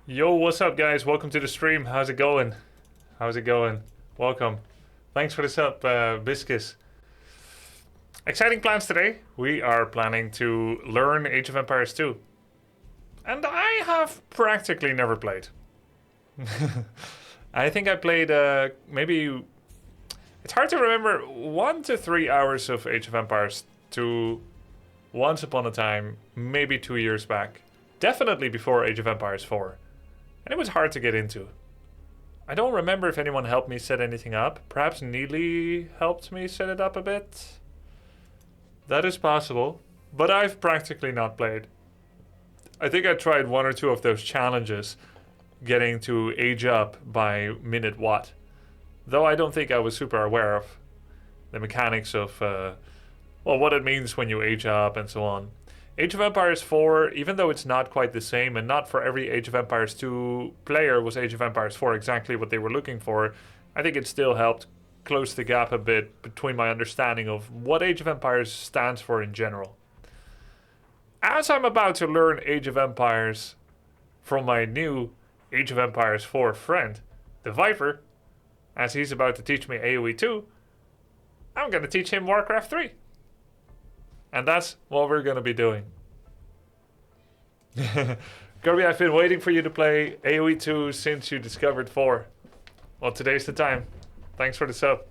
Yo, what's up, guys? Welcome to the stream. How's it going? How's it going? Welcome. Thanks for the sub, Biscus. Exciting plans today. We are planning to learn Age of Empires 2. And I have practically never played. I think I played maybe... It's hard to remember 1 to 3 hours of Age of Empires 2 once upon a time, maybe 2 years back. Definitely before Age of Empires 4. And it was hard to get into. I don't remember if anyone helped me set anything up. Perhaps Neely helped me set it up a bit. That is possible. But I've practically not played. I think I tried 1 or 2 of those challenges, getting to age up by minute what. Though I don't think I was super aware of the mechanics of, what it means when you age up and so on. Age of Empires 4, even though it's not quite the same, and not for every Age of Empires 2 player was Age of Empires 4 exactly what they were looking for, I think it still helped close the gap a bit between my understanding of what Age of Empires stands for in general. As I'm about to learn Age of Empires from my new Age of Empires 4 friend, the Viper, as he's about to teach me AOE2, I'm going to teach him Warcraft 3. And that's what we're going to be doing. Kirby, I've been waiting for you to play AOE2 since you discovered 4. Well, today's the time. Thanks for the sub.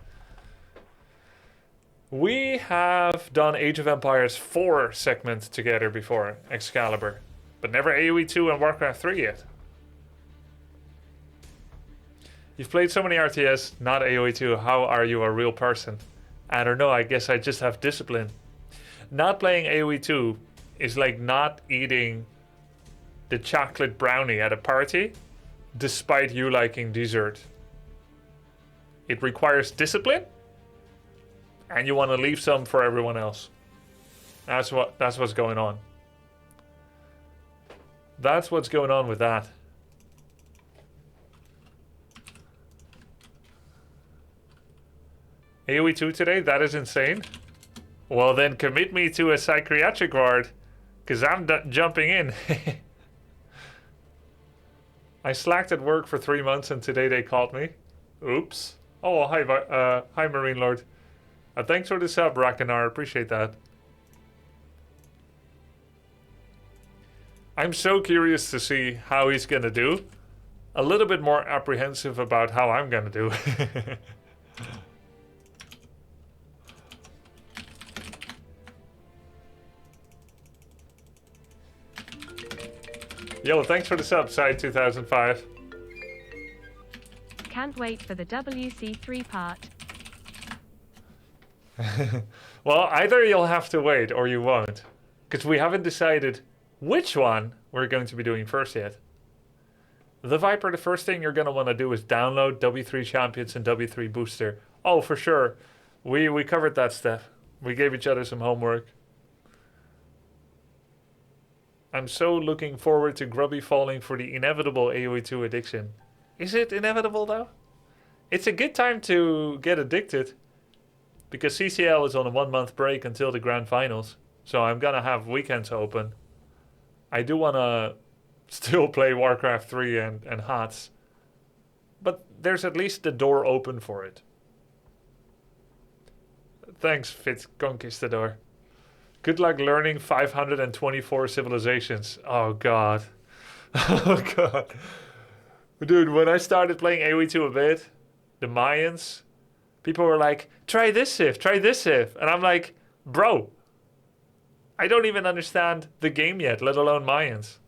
We have done Age of Empires 4 segment together before, Excalibur. But never AOE2 and Warcraft 3 yet. You've played so many RTS, not AOE2. How are you a real person? I don't know, I guess I just have discipline. Not playing AOE2 is like not eating the chocolate brownie at a party, despite you liking dessert. It requires discipline, and you want to leave some for everyone else. That's what's going on. That's what's going on with that. AOE2 today? That is insane. Well, then commit me to a psychiatric ward, because I'm jumping in. I slacked at work for 3 months, and today they called me. Oops. Oh, hi Marine Lord. Thanks for the sub, Rakanar. Appreciate that. I'm so curious to see how he's going to do. A little bit more apprehensive about how I'm going to do. Yo, thanks for the sub, Side 2005. Can't wait for the WC3 part. Well, either you'll have to wait or you won't. Because we haven't decided which one we're going to be doing first yet. The Viper, the first thing you're going to want to do is download W3 Champions and W3 Booster. Oh, for sure. We covered that stuff. We gave each other some homework. I'm so looking forward to Grubby falling for the inevitable AOE2 addiction. Is it inevitable though? It's a good time to get addicted. Because CCL is on a 1-month break until the grand finals. So I'm gonna have weekends open. I do wanna still play Warcraft 3 and HOTS. But there's at least the door open for it. Thanks, Fit Conquistador. Good luck learning 524 civilizations. Oh, God. Oh, God. Dude, when I started playing AOE2 a bit, the Mayans, people were like, try this civ, try this civ. And I'm like, bro, I don't even understand the game yet, let alone Mayans.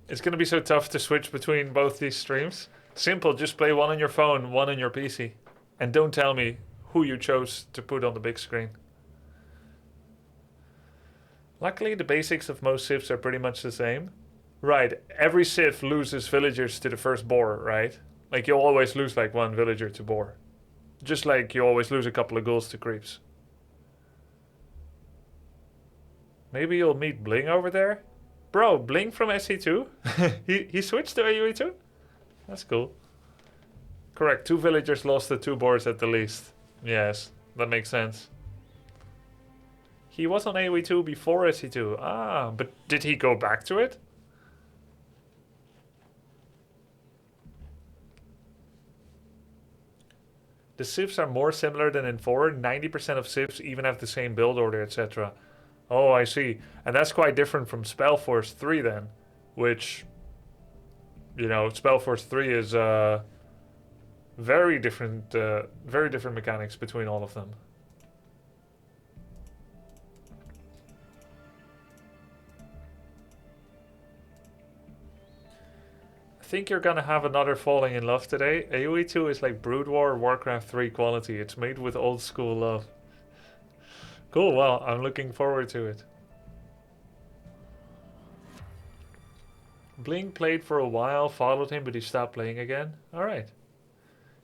It's going to be so tough to switch between both these streams. Simple, just play one on your phone, one on your PC. And don't tell me who you chose to put on the big screen. Luckily, the basics of most civs are pretty much the same. Right, every civ loses villagers to the first boar, right? Like, you'll always lose like 1 villager to boar. Just like you always lose a couple of ghouls to creeps. Maybe you'll meet Bling over there? Bro, Bling from SC2? he switched to AOE2? That's cool. Correct. 2 villagers lost the 2 boards at the least. Yes, that makes sense. He was on AOE2 before SC2. Ah, but did he go back to it? The civs are more similar than in 4. 90% of civs even have the same build order, etc. Oh, I see. And that's quite different from Spellforce 3 then. Which, you know, Spellforce 3 is very different mechanics between all of them. I think you're gonna have another falling in love today. AOE2 is like Brood War Warcraft 3 quality. It's made with old school love. Cool, well, I'm looking forward to it. Blink played for a while, followed him, but he stopped playing again. Alright.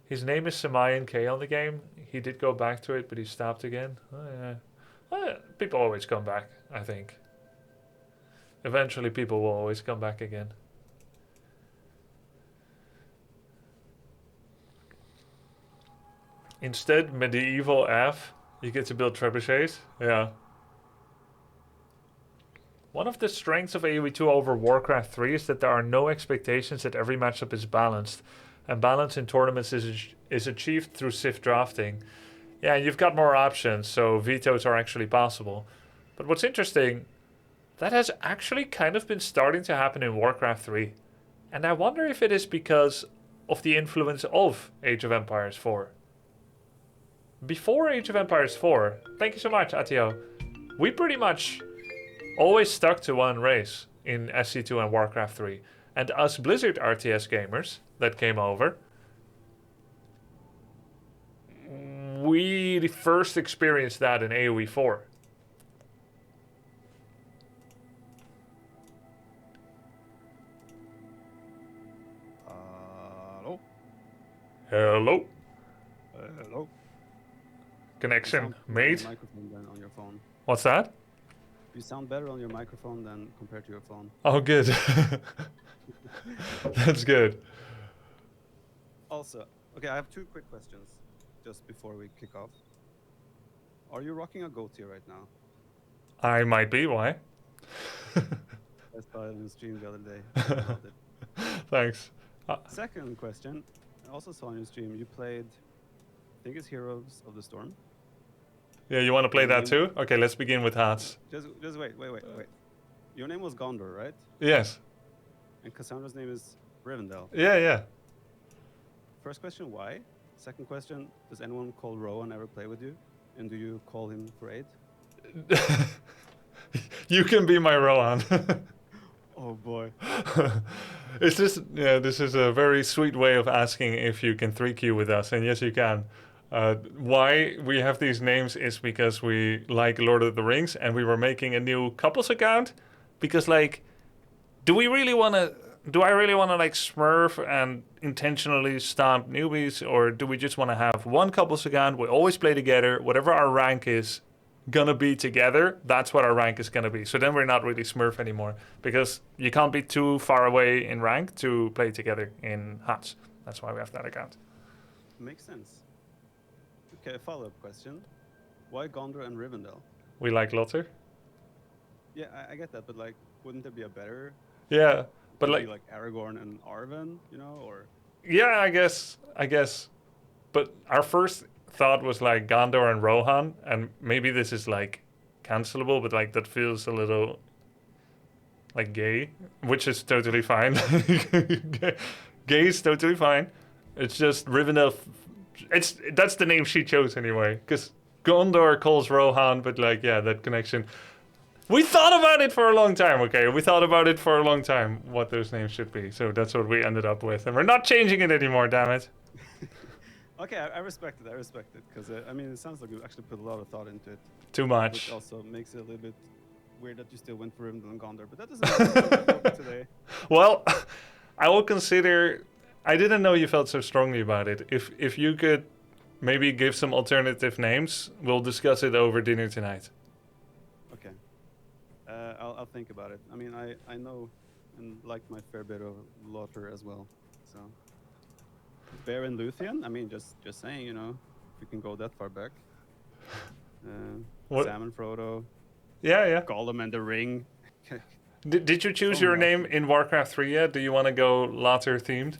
His name is Samayan K on the game. He did go back to it, but he stopped again. Oh, yeah. Well, people always come back, I think. Eventually people will always come back again. Instead, medieval F, you get to build trebuchets. Yeah. One of the strengths of AOE2 over Warcraft 3 is that there are no expectations that every matchup is balanced. And balance in tournaments is achieved through Civ drafting. Yeah, you've got more options, so vetoes are actually possible. But what's interesting, that has actually kind of been starting to happen in Warcraft 3. And I wonder if it is because of the influence of Age of Empires 4. Before Age of Empires 4, thank you so much, Atio, we pretty much always stuck to one race in SC2 and Warcraft 3. And us Blizzard RTS gamers that came over, we first experienced that in AOE 4. Hello? Hello? Hello? Connection made? Microphone than on your phone. What's that? You sound better on your microphone than compared to your phone. Oh, good. That's good. Also, okay, I have 2 quick questions just before we kick off. Are you rocking a goatee right now? I might be, why? I saw it on the stream the other day. I loved it. Thanks. Second question, I also saw on your stream you played, I think it's Heroes of the Storm. Yeah, you want to play that too? Okay, let's begin with hats. Just wait. Your name was Gondor, right? Yes. And Cassandra's name is Rivendell. Yeah. First question, why? Second question, does anyone call Rowan ever play with you? And do you call him for aid? You can be my Rohan. Oh boy. It's just, yeah, this is a very sweet way of asking if you can 3Q with us, and yes, you can. Why we have these names is because we like Lord of the Rings, and we were making a new couples account, because like, do I really want to like smurf and intentionally stomp newbies, or do we just want to have one couples account? We always play together. Whatever our rank is gonna be together, that's what our rank is gonna be. So then we're not really smurf anymore, because you can't be too far away in rank to play together in HOTS. That's why we have that account. Makes sense. Okay, a follow-up question. Why Gondor and Rivendell? We like Lotter. Yeah, I get that, but like, wouldn't there be a better? Yeah, but Maybe like Aragorn and Arwen, you know, or? yeah, I guess. But our first thought was like Gondor and Rohan, and maybe this is like cancelable, but like that feels a little like gay, which is totally fine. Gay is totally fine. It's just Rivendell. That's the name she chose anyway, because Gondor calls Rohan, but like yeah, that connection. We thought about it for a long time, okay? We thought about it for a long time, what those names should be. So that's what we ended up with. And we're not changing it anymore, damn it. Okay, I respect it, because I mean, it sounds like you actually put a lot of thought into it. Too much. Which also makes it a little bit weird that you still went for Rivendell and Gondor, but that doesn't matter today. Well, I will consider... I didn't know you felt so strongly about it. If you could maybe give some alternative names, we'll discuss it over dinner tonight. Okay. I'll think about it. I mean, I know and like my fair bit of Lotter as well, so... Bear and Luthien. I mean, just saying, you know, if you can go that far back. What? Sam and Frodo, Yeah. Gollum and the Ring. Did you choose So your name naughty. in Warcraft 3 yet? Do you want to go later themed?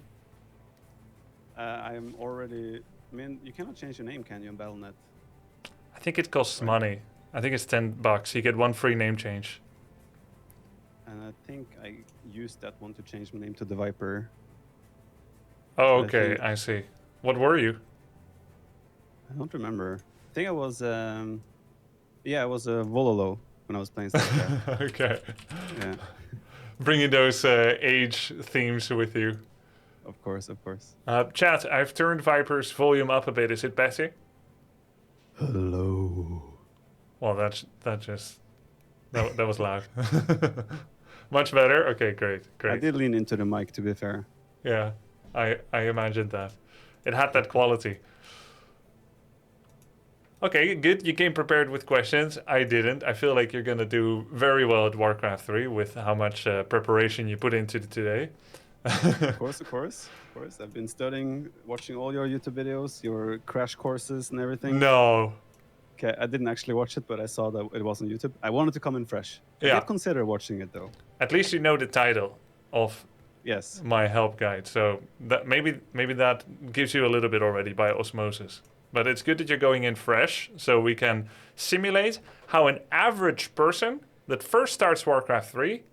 I'm already. I mean, you cannot change your name, can you, in Battle.net? I think it costs Right. money. I think it's $10. You get one free name change. And I think I used that one to change my name to the Viper. Oh, I okay. think- I see. What were you? I don't remember. I think I was. I was a Vololo when I was playing StarCraft. Okay. Yeah, Bringing those age themes with you. of course. Chat, I've turned Viper's volume up a bit. Is it better? Hello. Well, that was loud. Much better. Okay, great. I did lean into the mic, to be fair. Yeah, I imagined that. It had that quality. Okay, good. You came prepared with questions. I didn't. I feel like you're gonna do very well at Warcraft 3 with how much preparation you put into today. Of course. I've been studying, watching all your YouTube videos, your crash courses and everything. No. Okay, I didn't actually watch it, but I saw that it was on YouTube. I wanted to come in fresh. I Yeah. did consider watching it, though. At least you know the title of Yes. my help guide, so that maybe that gives you a little bit already by osmosis. But it's good that you're going in fresh, so we can simulate how an average person that first starts Warcraft 3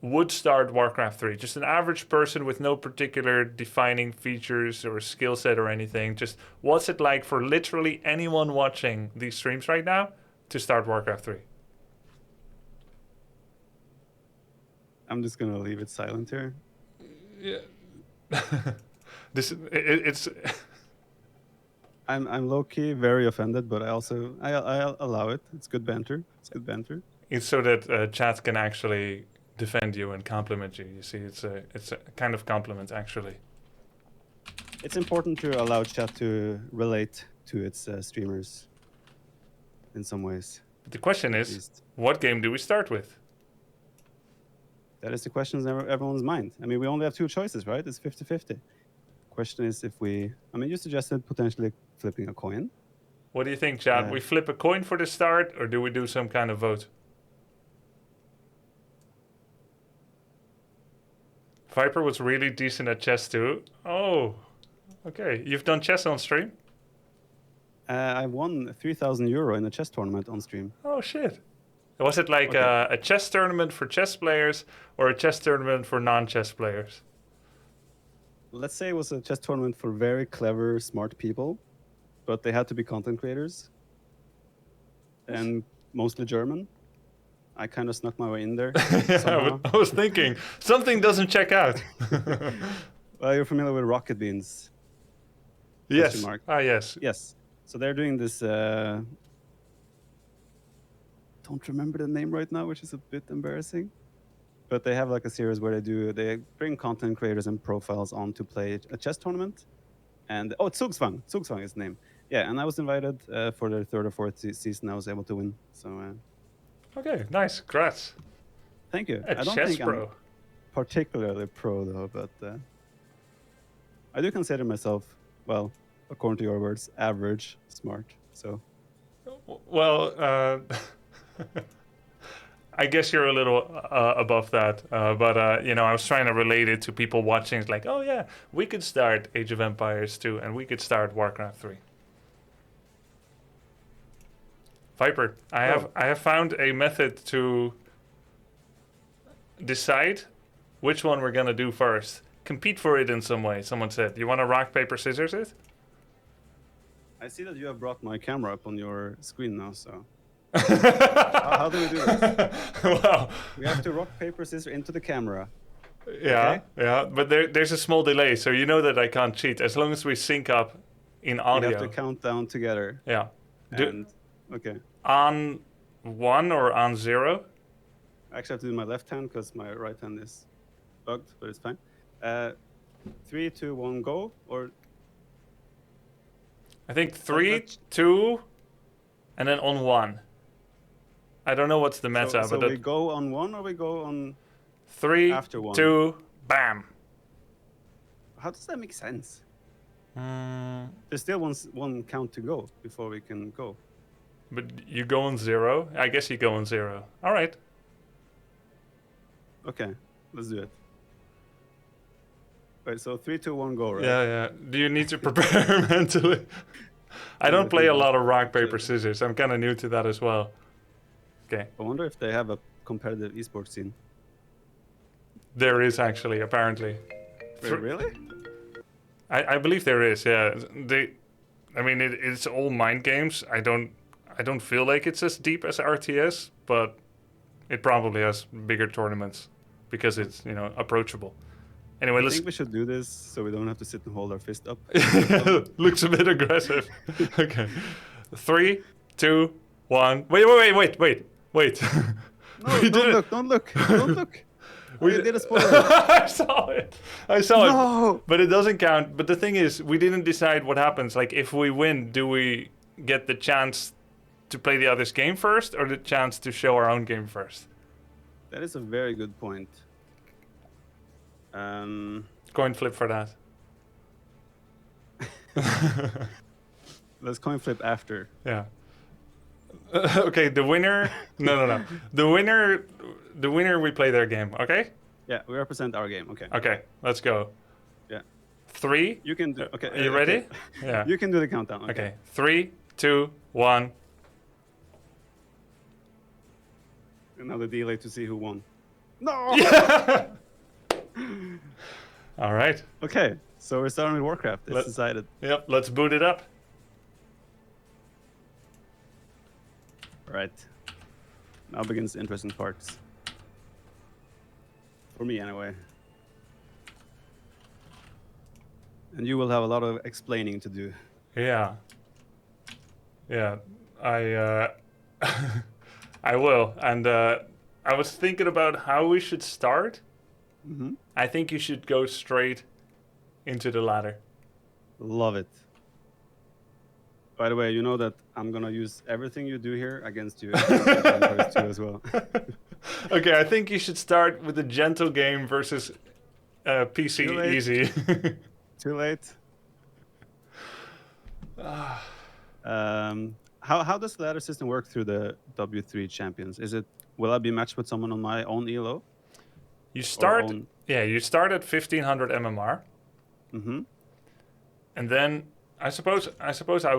would start Warcraft 3. Just an average person with no particular defining features or skill set or anything. Just what's it like for literally anyone watching these streams right now to start Warcraft 3? I'm just going to leave it silent here. Yeah. It's I'm low-key very offended, but I allow it. It's good banter. It's so that chat can actually defend you and compliment you. You see, it's a kind of compliment actually. It's important to allow chat to relate to its streamers in some ways. But the question At is, least. what game do we start with? That is the question in everyone's mind. I mean, we only have two choices, right? It's 50-50. Question is if we... I mean, you suggested potentially flipping a coin. What do you think, chat? We flip a coin for the start, or do we do some kind of vote? Viper was really decent at chess too. Oh, okay. You've done chess on stream? I won €3,000 in a chess tournament on stream. Oh, shit. Was it like Okay. a chess tournament for chess players or a chess tournament for non-chess players? Let's say it was a chess tournament for very clever, smart people, but they had to be content creators and mostly German. I kind of snuck my way in there. somehow. I was thinking, something doesn't check out. Well, you're familiar with Rocket Beans. Yes. mark. Ah, yes. Yes. So they're doing this. Don't remember the name right now, which is a bit embarrassing. But they have like a series where they bring content creators and profiles on to play a chess tournament. And it's Zugzwang. Zugzwang is the name. Yeah, and I was invited for their third or fourth season. I was able to win. So Okay, nice. Congrats. thank you. A I don't chess think pro. I'm particularly pro though, but I do consider myself, well, according to your words, average smart. So Well, I guess you're a little above that, but I was trying to relate it to people watching. It's like, oh yeah, we could start Age of Empires 2, and we could start Warcraft 3. Viper, I have found a method to decide which one we're gonna do first. Compete for it in some way. Someone said, "You want to rock paper scissors it?" I see that you have brought my camera up on your screen now. So how do we do this? Wow. We have to rock paper scissors into the camera. Yeah, yeah, but there's a small delay, so you know that I can't cheat as long as we sync up in audio. We have to count down together. Yeah. Okay. On 1 or on 0? I actually have to do my left hand because my right hand is bugged, but it's fine. 3, 2, 1, go. Or I think 3, 2, and then on 1. I don't know what's the meta, so but we go on 1 or we go on 3, after 1? 2, bam. How does that make sense? There's still one count to go before we can go. But you go on 0? I guess you go on 0. All right. Okay, let's do it. Wait, so 3, 2, 1, go, right? Yeah. Do you need to prepare mentally? I don't play a lot of rock, paper, scissors. I'm kind of new to that as well. Okay. I wonder if they have a competitive esports scene. There is actually, apparently. Wait, really? I believe there is, yeah. It's all mind games. I don't feel like it's as deep as RTS, but it probably has bigger tournaments because it's, approachable. Anyway, I think we should do this so we don't have to sit and hold our fist up. Looks a bit aggressive. Okay. 3, 2, 1. Wait. No, don't look. We did a spoiler. I saw it. No! But it doesn't count. But the thing is, we didn't decide what happens. Like, if we win, do we get the chance to play the other's game first or the chance to show our own game first? That is a very good point. Coin flip for that. Let's coin flip after. Yeah. Okay, the winner... No. The winner, we play their game, okay? Yeah, we represent our game. Okay. Okay, let's go. Yeah. 3. You can do. Okay. Are you ready? Yeah. You can do the countdown. Okay. 3, 2, 1. Now the delay to see who won. No. Yeah! All right. Okay, so we're starting with Warcraft. It's decided. Yep. Let's boot it up. Right. Now begins the interesting parts. For me, anyway. And you will have a lot of explaining to do. Yeah. I I will. And I was thinking about how we should start. Mm-hmm. I think you should go straight into the ladder. Love it. By the way, you know that I'm gonna use everything you do here against you as well. Okay, I think you should start with a gentle game versus PC easy. Too late. How does the ladder system work through the W3 champions? Will I be matched with someone on my own ELO? You start at 1500 MMR. Mm-hmm. And then I suppose I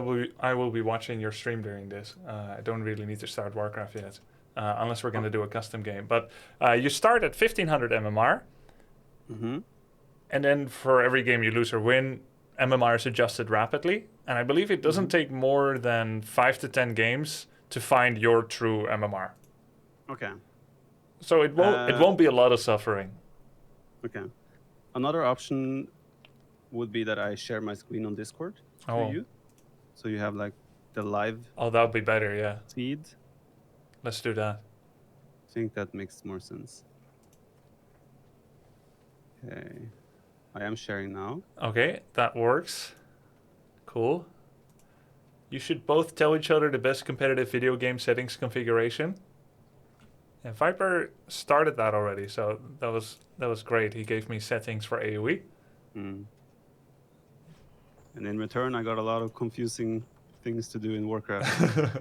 will be watching your stream during this. I don't really need to start Warcraft yet, unless we're going to do a custom game. But you start at 1500 MMR, mm-hmm. and then for every game you lose or win, MMR is adjusted rapidly. And I believe it doesn't take more than 5 to 10 games to find your true MMR. Okay. So it won't be a lot of suffering. Okay. Another option would be that I share my screen on Discord to you. So you have like the live that would be better, yeah. feed. Let's do that. I think that makes more sense. Okay. I am sharing now. Okay, that works. Cool. You should both tell each other the best competitive video game settings configuration. And Viper started that already, so that was great. He gave me settings for AOE. Mm. And in return, I got a lot of confusing things to do in Warcraft.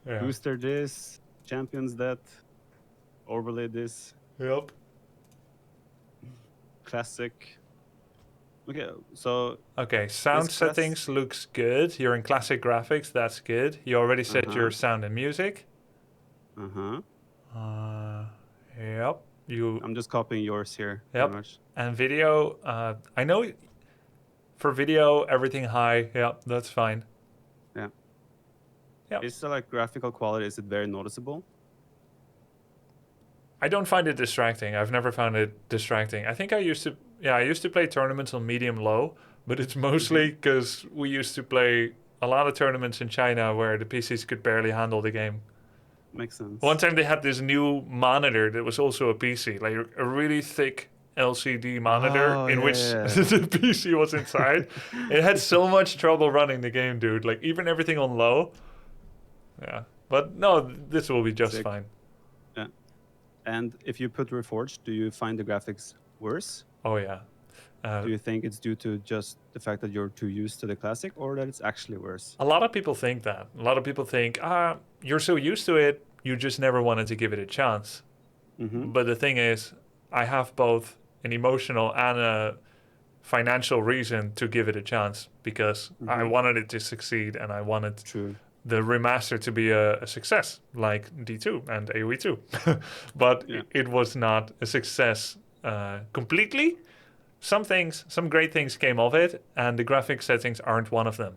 Yeah. Booster this, champions that, overlay this. Yep. Classic. Okay, so... Okay, sound settings looks good. You're in classic graphics, that's good. You already set your sound and music. Uh-huh. Yep. I'm just copying yours here. Yep. And video, I know for video, everything high. Yep, that's fine. Yeah. Yep. Is the graphical quality, is it very noticeable? I don't find it distracting. I've never found it distracting. I think I used to play tournaments on medium low, but it's mostly because we used to play a lot of tournaments in China where the PCs could barely handle the game. Makes sense. One time they had this new monitor that was also a PC, like a really thick LCD monitor in which the PC was inside. It had so much trouble running the game, dude. Like even everything on low. Yeah. But no, this will be just fine. Yeah. And if you put Reforged, do you find the graphics worse? Oh yeah. Do you think it's due to just the fact that you're too used to the classic, or that it's actually worse? A lot of people think that. A lot of people think, you're so used to it, you just never wanted to give it a chance. Mm-hmm. But the thing is, I have both an emotional and a financial reason to give it a chance because I wanted it to succeed and I wanted True. the remaster to be a success like D2 and AOE2. But it was not a success completely. Some great things came of it, and the graphic settings aren't one of them.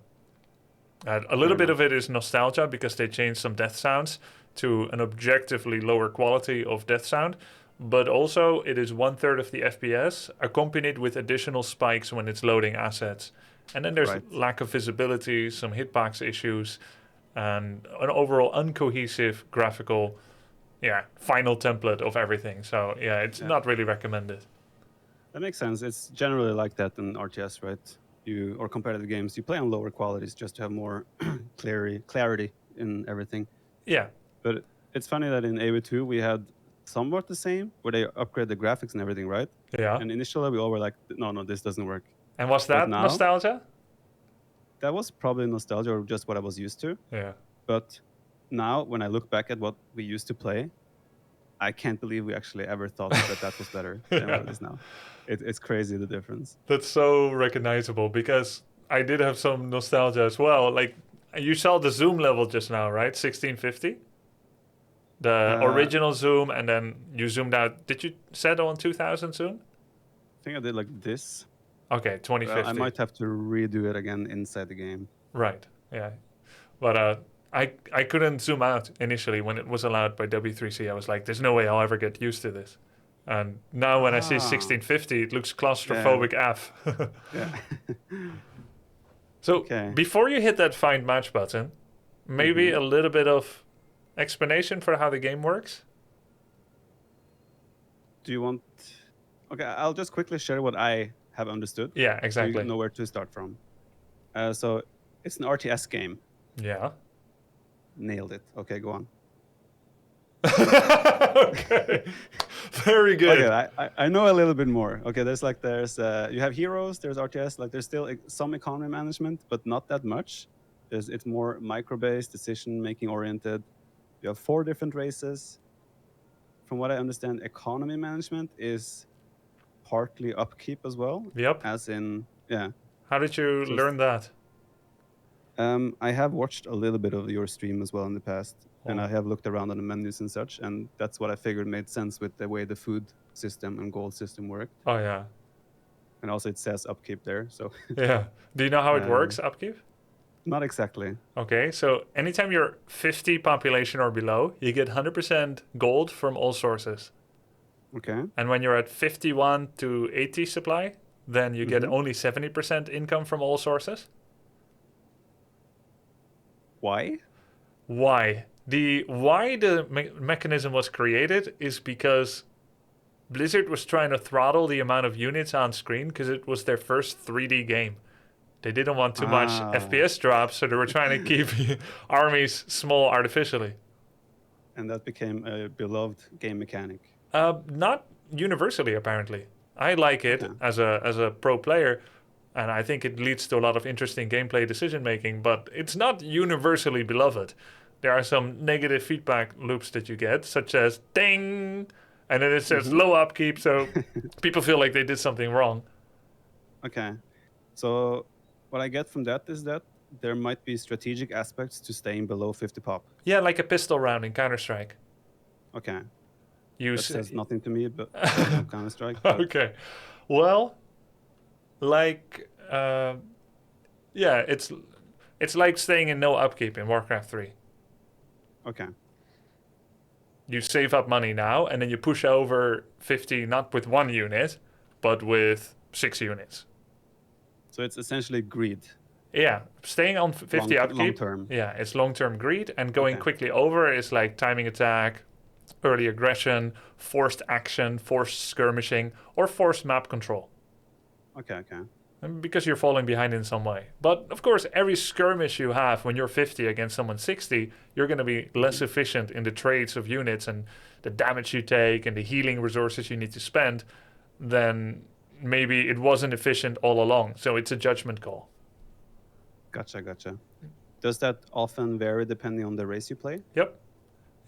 A little bit of it is nostalgia because they changed some death sounds to an objectively lower quality of death sound, but also it is 1/3 of the FPS accompanied with additional spikes when it's loading assets. And then there's lack of visibility, some hitbox issues, and an overall uncohesive graphical final template of everything. So it's not really recommended. That makes sense. It's generally like that in RTS, right? Or competitive games, you play on lower qualities just to have more clarity in everything. Yeah. But it's funny that in AOE2 we had somewhat the same, where they upgrade the graphics and everything, right? Yeah. And initially we all were like, no, this doesn't work. And was that nostalgia? That was probably nostalgia or just what I was used to. Yeah. But now when I look back at what we used to play, I can't believe we actually ever thought that was better than what it is now. It's crazy, the difference. That's so recognizable because I did have some nostalgia as well. Like, you saw the zoom level just now, right? 1650? The original zoom, and then you zoomed out. Did you set on 2000 zoom? I think I did like this. Okay, 2050. I might have to redo it again inside the game. Right, yeah. But I couldn't zoom out initially when it was allowed by W3C. I was like, there's no way I'll ever get used to this. And now when I see 1650, it looks claustrophobic AF. Yeah. So before you hit that find match button, maybe a little bit of explanation for how the game works? Do you want... Okay, I'll just quickly share what I have understood. Yeah, exactly. So you know where to start from. So it's an RTS game. Yeah. Nailed it. Okay, go on. Okay. Very good. Okay, I know a little bit more. Okay, there's you have heroes, there's RTS, like there's still some economy management, but not that much. It's more micro-based, decision-making oriented. You have 4 different races. From what I understand, economy management is partly upkeep as well. Yep. As in, yeah. How did you learn that? I have watched a little bit of your stream as well in the past, and I have looked around on the menus and such, and that's what I figured made sense with the way the food system and gold system worked. Oh, yeah. And also it says upkeep there, so... Yeah. Do you know how it works, upkeep? Not exactly. Okay, so anytime you're 50 population or below, you get 100% gold from all sources. Okay. And when you're at 51 to 80 supply, then you get only 70% income from all sources. Why? Why the mechanism was created is because Blizzard was trying to throttle the amount of units on screen because it was their first 3D game. They didn't want too much FPS drops, so they were trying to keep armies small artificially. And that became a beloved game mechanic. Not universally, apparently. I like it as a pro player, and I think it leads to a lot of interesting gameplay decision making, but it's not universally beloved. There are some negative feedback loops that you get, such as ding, and then it says low upkeep, so people feel like they did something wrong. Okay. So what I get from that is that there might be strategic aspects to staying below 50 pop. Yeah, like a pistol round in Counter-Strike. Okay. That says nothing to me, but Counter-Strike. Okay. Well, like, it's like staying in no upkeep in Warcraft 3. Okay. You save up money now, and then you push over 50, not with 1 unit, but with 6 units. So it's essentially greed. Yeah, staying on 50 upkeep. Long term. Yeah, it's long-term greed, and going quickly over is like timing attack, early aggression, forced action, forced skirmishing, or forced map control. Okay. Because you're falling behind in some way. But of course, every skirmish you have when you're 50 against someone 60, you're going to be less efficient in the trades of units and the damage you take and the healing resources you need to spend than maybe it wasn't efficient all along. So it's a judgment call. Gotcha. Does that often vary depending on the race you play? Yep.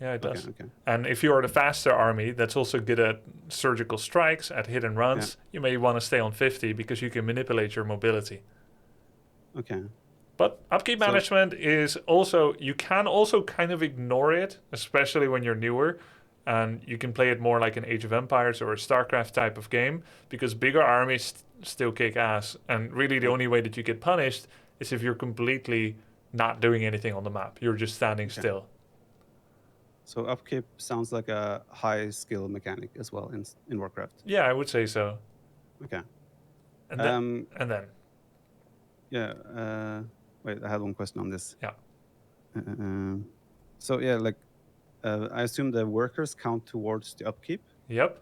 Yeah, it does. Okay. And if you're the faster army that's also good at surgical strikes, at hit and runs, you may want to stay on 50 because you can manipulate your mobility. Okay. But upkeep management is also, you can also kind of ignore it, especially when you're newer. And you can play it more like an Age of Empires or a StarCraft type of game, because bigger armies still kick ass. And really the only way that you get punished is if you're completely not doing anything on the map. You're just standing still. So upkeep sounds like a high skill mechanic as well in Warcraft. Yeah, I would say so. Okay. And then, wait, I had one question on this. Yeah. So yeah, like I assume the workers count towards the upkeep. Yep.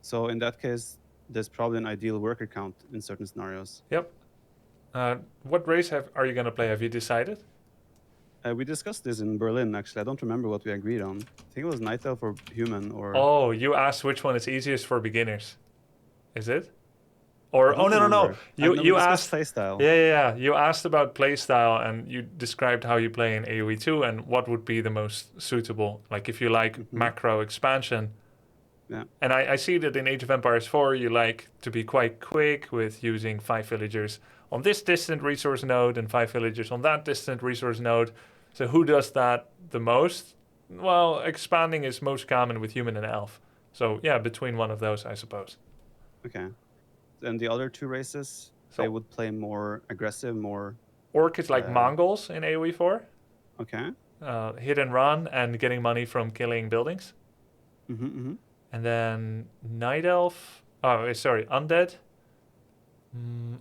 So in that case, there's probably an ideal worker count in certain scenarios. Yep. What race are you going to play? Have you decided? We discussed this in Berlin, actually. I don't remember what we agreed on. I think it was Night Elf or Human or... Oh, you asked which one is easiest for beginners. Is it? Or, no. You asked... playstyle. Yeah. You asked about playstyle and you described how you play in AOE2 and what would be the most suitable. Like if you like macro expansion. Yeah. And I see that in Age of Empires 4, you like to be quite quick with using 5 villagers on this distant resource node and 5 villagers on that distant resource node. So who does that the most? Well, expanding is most common with human and elf. So yeah, between one of those, I suppose. Okay. And the other two races, they would play more aggressive, more... Orc is like Mongols in AoE 4. Okay. Hit and run and getting money from killing buildings. Mm-hmm. And then Night Elf... Undead.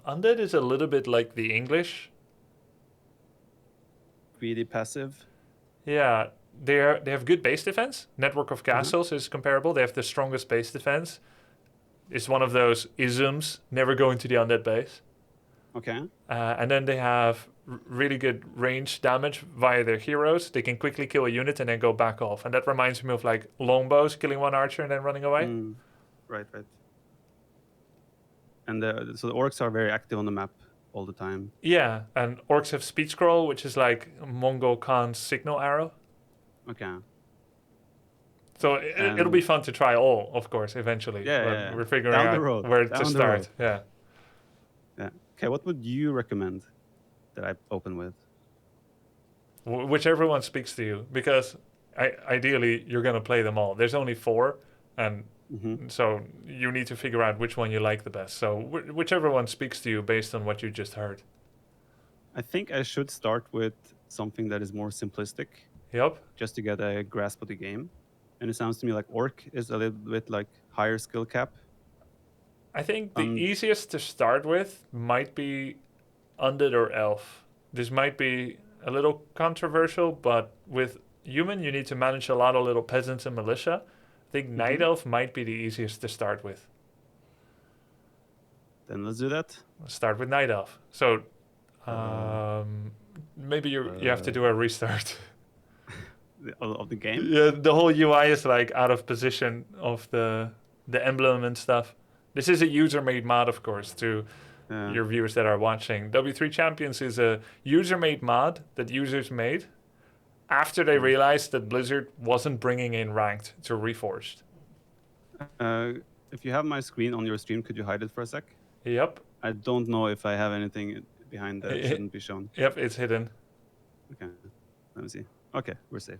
Undead is a little bit like the English. Greedy passive. Yeah, they have good base defense. Network of Castles is comparable. They have the strongest base defense. It's one of those isms, never go into the undead base. Okay. And then they have really good range damage via their heroes. They can quickly kill a unit and then go back off. And that reminds me of like longbows, killing one archer and then running away. Right. And so the orcs are very active on the map all the time. Yeah, and orcs have speed scroll, which is like Mongol Khan's signal arrow. Okay. So it'll be fun to try all, of course, eventually. Yeah. We're figuring out where to start. Yeah. Okay, what would you recommend that I open with? Whichever one speaks to you, because ideally you're going to play them all. There's only 4, and so you need to figure out which one you like the best. So whichever one speaks to you based on what you just heard. I think I should start with something that is more simplistic. Yep. Just to get a grasp of the game. And it sounds to me like Orc is a little bit like higher skill cap. I think the easiest to start with might be Undead or Elf. This might be a little controversial, but with Human, you need to manage a lot of little peasants and militia. I think Night Elf might be the easiest to start with. Then let's do that. Let's start with Night Elf. So maybe you have to do a restart. Of the game? Yeah, the whole UI is like out of position of the emblem and stuff. This is a user-made mod, of course, to your viewers that are watching. W3 Champions is a user-made mod that users made after they realized that Blizzard wasn't bringing in Ranked to Reforged. If you have my screen on your stream, could you hide it for a sec? Yep. I don't know if I have anything behind that shouldn't be shown. Yep, it's hidden. Okay, let me see. Okay, we're safe.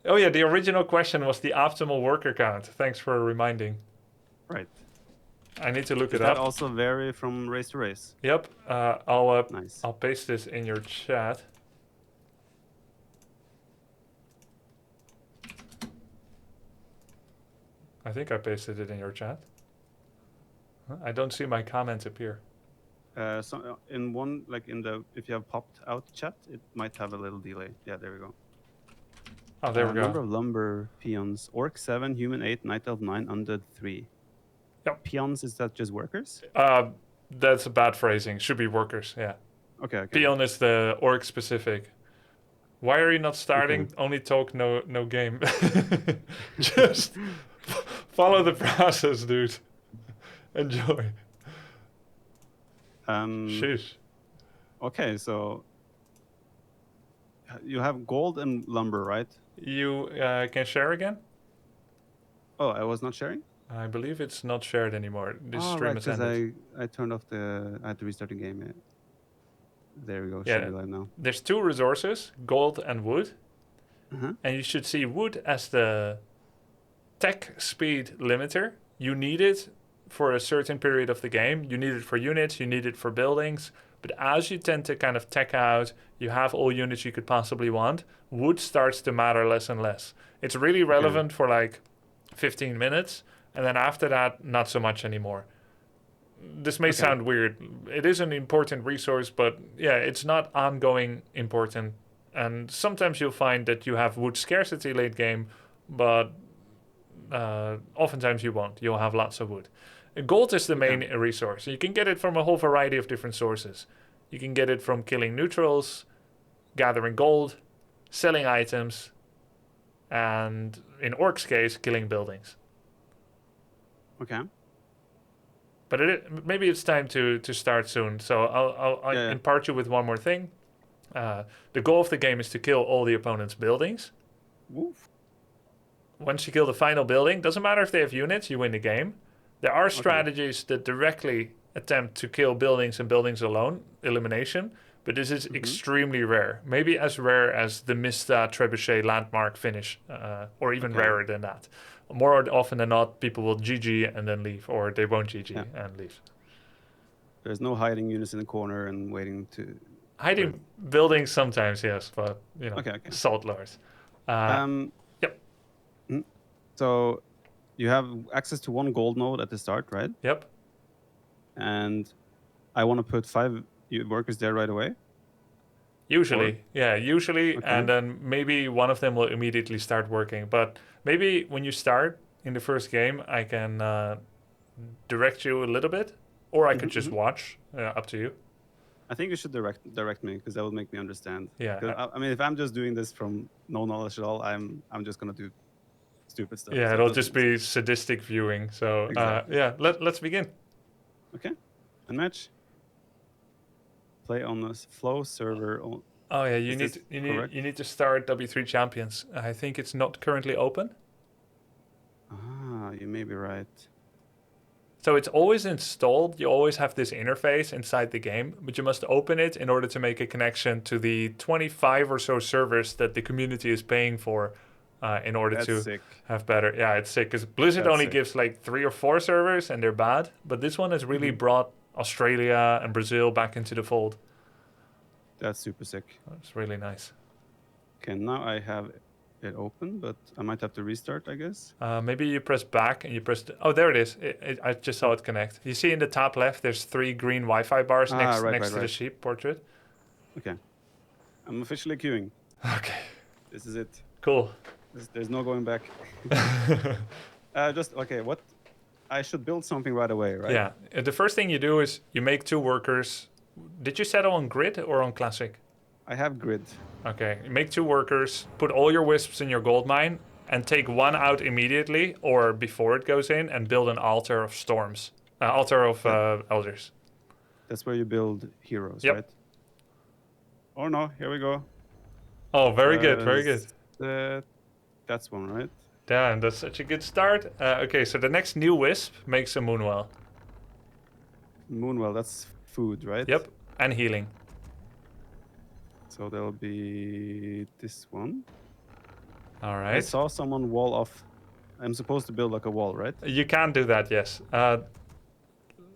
Oh yeah, the original question was the optimal worker count. Thanks for reminding. Right. I need to look it Does up. that also vary from race to race? Yep. Nice. I'll paste this in your chat. I think I pasted it in your chat. Huh? I don't see my comments appear. So in one, like if you have popped out chat, it might have a little delay. Yeah, there we go. Oh, there we go. Number of lumber peons: Orc 7, Human 8, Night Elf 9, Undead 3. Yep. Peons, is that just workers? That's a bad phrasing. Should be workers. Yeah. Okay. Peon is the orc specific. Why are you not starting? Okay. Only talk, no game. Just follow the process, dude. Enjoy. Sheesh. Okay, so you have gold and lumber, right? You can share again? Oh, I was not sharing? I believe it's not shared anymore. This Oh, stream right, has because ended. I turned off I had to restart the game. Yeah. There we go, Yeah, should be live now. there's 2 resources, gold and wood. Uh-huh. And you should see wood as the tech speed limiter. You need it for a certain period of the game. You need it for units, you need it for buildings. But as you tend to kind of tech out, you have all units you could possibly want, wood starts to matter less and less. It's really relevant for like 15 minutes, and then after that, not so much anymore. This may sound weird. It is an important resource, but yeah, it's not ongoing important. And sometimes you'll find that you have wood scarcity late game, but oftentimes you won't. You'll have lots of wood. Gold is the main resource. You can get it from a whole variety of different sources. You can get it from killing neutrals, gathering gold, selling items, and in Orc's case, killing buildings. Okay. But maybe it's time to start soon. So I'll impart you with one more thing. The goal of the game is to kill all the opponent's buildings. Woof. Once you kill the final building, doesn't matter if they have units, you win the game. There are strategies that directly attempt to kill buildings and buildings alone, elimination, but this is extremely rare. Maybe as rare as the Mista Trebuchet landmark finish, or even rarer than that. More often than not, people will GG and then leave, or they won't GG and leave. There's no hiding units in the corner and waiting to... Hiding buildings sometimes, yes, but, you know, salt lords. Yep. So you have access to 1 gold node at the start, right? Yep. And I want to put 5 workers there right away? Usually, and then maybe one of them will immediately start working. But maybe when you start in the first game, I can direct you a little bit, or I could just watch, up to you. I think you should direct me, because that will make me understand. Yeah. I mean, if I'm just doing this from no knowledge at all, I'm just gonna do stupid stuff. Yeah, so it'll just be sadistic viewing. So let's begin. Okay, unmatch. Play on the flow server. Oh yeah, you need to start W3 Champions. I think it's not currently open. Ah, you may be right. So it's always installed. You always have this interface inside the game, but you must open it in order to make a connection to the 25 or so servers that the community is paying for in order to have better. Yeah, it's sick because Blizzard only gives like 3 or 4 servers and they're bad. But this one has really brought Australia and Brazil back into the fold. That's super sick. That's really nice. Okay, now I have it open, but I might have to restart, I guess. Maybe you press back and you press... Oh, there it is. I just saw it connect. You see in the top left, there's 3 green Wi-Fi bars next to the sheep portrait. Okay. I'm officially queuing. Okay. This is it. Cool. There's no going back. What? I should build something right away, right? Yeah. The first thing you do is you make 2 workers. Did you settle on grid or on classic? I have grid. Okay. You make 2 workers, put all your wisps in your gold mine, and take 1 out immediately or before it goes in and build an altar of storms. Altar of elders. That's where you build heroes, Yep. right? Oh no, here we go. Oh, very good, very good. That's one, right? Damn, that's such a good start. Okay, so the next new wisp makes a moonwell. Moonwell, that's food, right? Yep, and healing. So there'll be this one. All right. I saw someone wall off. I'm supposed to build like a wall, right? You can do that, yes.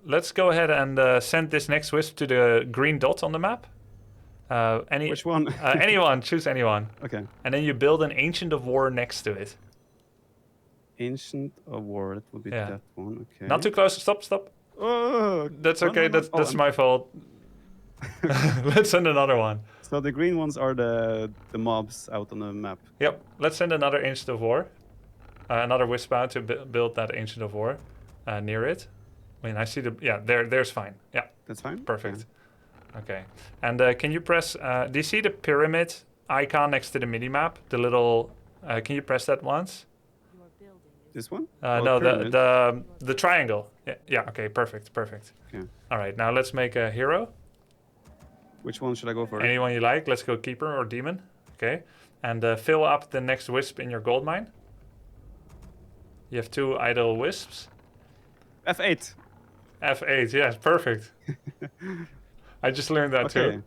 Let's go ahead and send this next wisp to the green dot on the map. Which one? Anyone, choose anyone. Okay. And then you build an Ancient of War next to it. Ancient of War, that would be that one, okay. Not too close, stop. Oh! That's okay, that's my fault. Let's send another one. So the green ones are the mobs out on the map. Yep, let's send another Ancient of War. Another wisp out to build that Ancient of War near it. I mean, I see there's fine. Yeah. That's fine? Perfect. Okay. And can you press, do you see the pyramid icon next to the mini-map, the little... can you press that once? This one? No, pyramid. the triangle. Yeah, okay, perfect. Okay. All right, now let's make a hero. Which one should I go for? Anyone you like. Let's go keeper or demon. Okay. And fill up the next wisp in your gold mine. You have 2 idle wisps. F8. F8, yes, perfect. I just learned that too.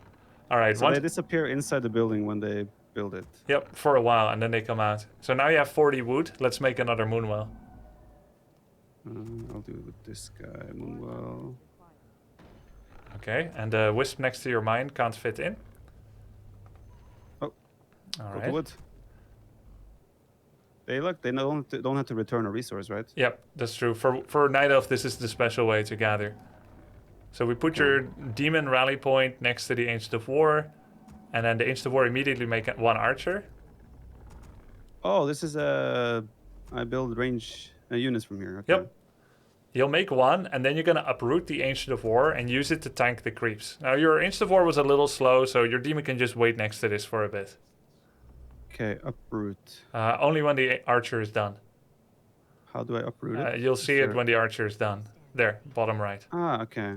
All right, So they disappear inside the building when they build it. Yep, for a while, and then they come out. So now you have 40 wood. Let's make another moonwell. I'll do it with this guy, Moonwell. Okay, and the wisp next to your mine can't fit in. Oh, all got right. the wood. They don't have to return a resource, right? Yep, that's true. For Night Elf, this is the special way to gather. So we put your demon rally point next to the Ancient of War, and then the Ancient of War immediately make 1 archer. Oh, this is I build range units from here. Okay. Yep. You'll make 1, and then you're going to uproot the Ancient of War and use it to tank the creeps. Now, your Ancient of War was a little slow, so your demon can just wait next to this for a bit. Okay, uproot. Only when the archer is done. How do I uproot it? You'll see it when the archer is done. There, bottom right. Ah, okay.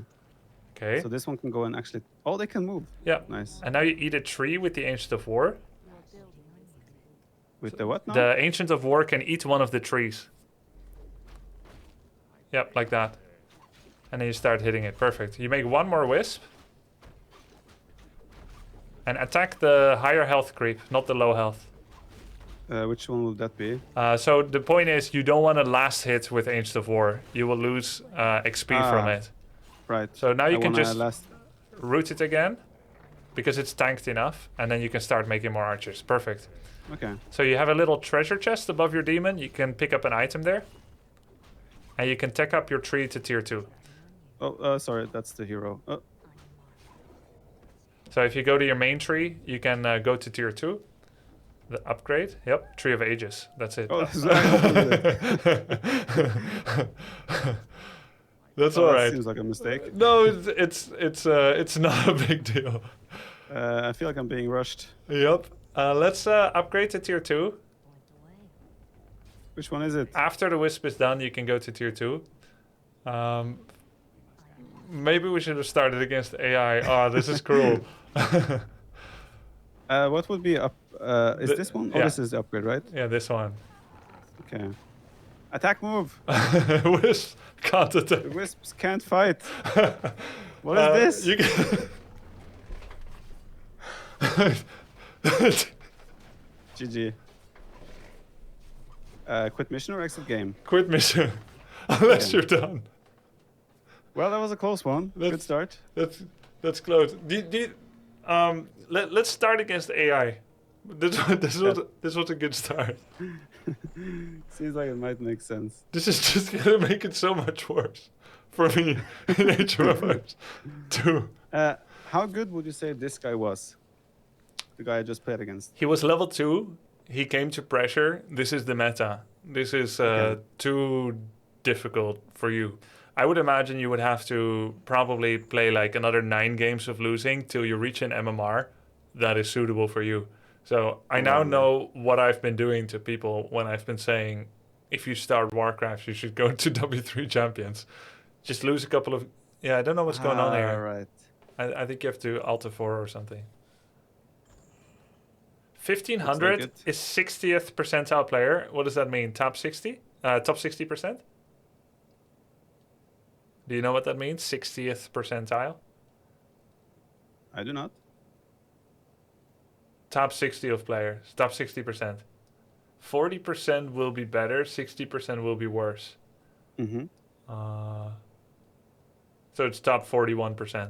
Okay. So this one can go and actually... Oh, they can move. Yeah. Nice. And now you eat a tree with the Ancient of War. With the what now? The Ancient of War can eat one of the trees. Yep, like that. And then you start hitting it. Perfect. You make 1 more wisp. And attack the higher health creep, not the low health. Which one will that be? So the point is, you don't want to last hit with Ancient of War. You will lose XP from it. Right. So now you can just last... root it again, because it's tanked enough, and then you can start making more archers. Perfect. Okay. So you have a little treasure chest above your demon. You can pick up an item there. And you can tech up your tree to tier 2. Oh, sorry, that's the hero. Oh. So if you go to your main tree, you can go to tier 2. The upgrade. Yep, Tree of Ages. That's it. Oh, That's all right. That seems like a mistake. No, it's not a big deal. I feel like I'm being rushed. Yep. Let's upgrade to tier 2. Which one is it? After the wisp is done, you can go to tier 2. Maybe we should have started against AI. Oh, this is cruel. What would be up? Is this one? Oh, yeah. this is the upgrade, right? Yeah, this one. Okay. Attack move. Wisp can't attack. The wisps can't fight. What is this? You can GG. Quit mission or exit game? Quit mission. Unless you're done. Well, that was a close one. Good start. That's close. Let's start against AI. This was a good start. Seems like it might make sense. This is just gonna make it so much worse for me in HMFs too. How good would you say this guy was? The guy I just played against. He was level 2. He came to pressure. This is the meta. This is too difficult for you. I would imagine you would have to probably play like another 9 games of losing till you reach an MMR that is suitable for you. So I now know what I've been doing to people when I've been saying, if you start Warcraft, you should go to W3 Champions. Just lose a couple of... Yeah, I don't know what's going on here. Right. I think you have to Alt 4 or something. 1500 like is 60th percentile player. What does that mean? Top 60? Top 60%? Do you know what that means? 60th percentile? I do not. Top 60 of players. Top 60%. 40% will be better. 60% will be worse. Mm-hmm. So it's top 41%.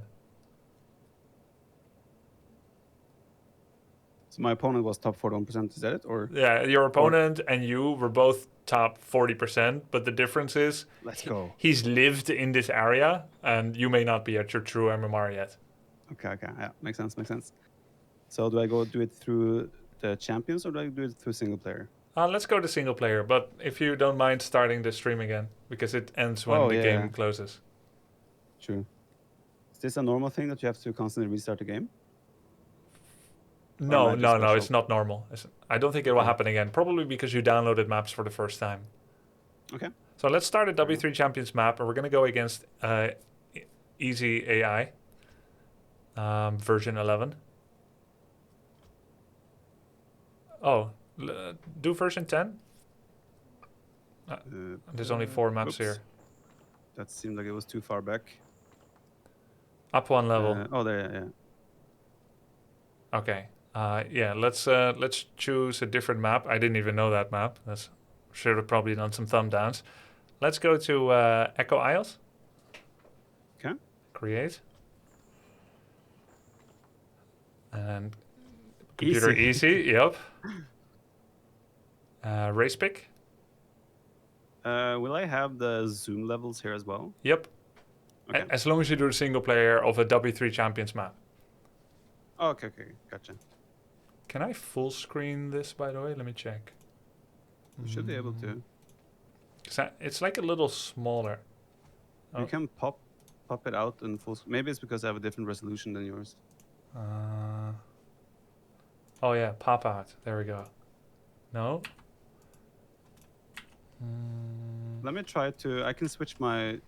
So my opponent was top 41%. Is that it? Or Yeah, your opponent and you were both top 40%, but the difference is let's go. he's lived in this area, and you may not be at your true MMR yet. Okay. Yeah, makes sense. So do I go do it through the champions or do I do it through single player? Let's go to single player, but if you don't mind starting the stream again, because it ends when the game closes. True. Is this a normal thing that you have to constantly restart the game? No, am I just no, special? it's not normal. I don't think it will Okay. happen again. Probably because you downloaded maps for the first time. Okay. So let's start a W3 Champions map, and we're going to go against Easy AI, version 11. Oh, do version 10? There's only 4 maps oops. here. That seemed like it was too far back. Up 1 level. Oh, there, yeah. Okay. Yeah, let's choose a different map. I didn't even know that map. That's should have probably done some thumb downs. Let's go to Echo Isles. Okay. Create. And computer easy. Yep. Race pick. Will I have the zoom levels here as well? Yep. Okay. As long as you do the single player of a W3 Champions map. Oh, okay, gotcha. Can I full screen this, by the way? Let me check. You should be able to. It's like a little smaller. You can pop it out in full. Maybe it's because I have a different resolution than yours. Oh yeah, pop out. There we go. No. Let me try to. I can switch my.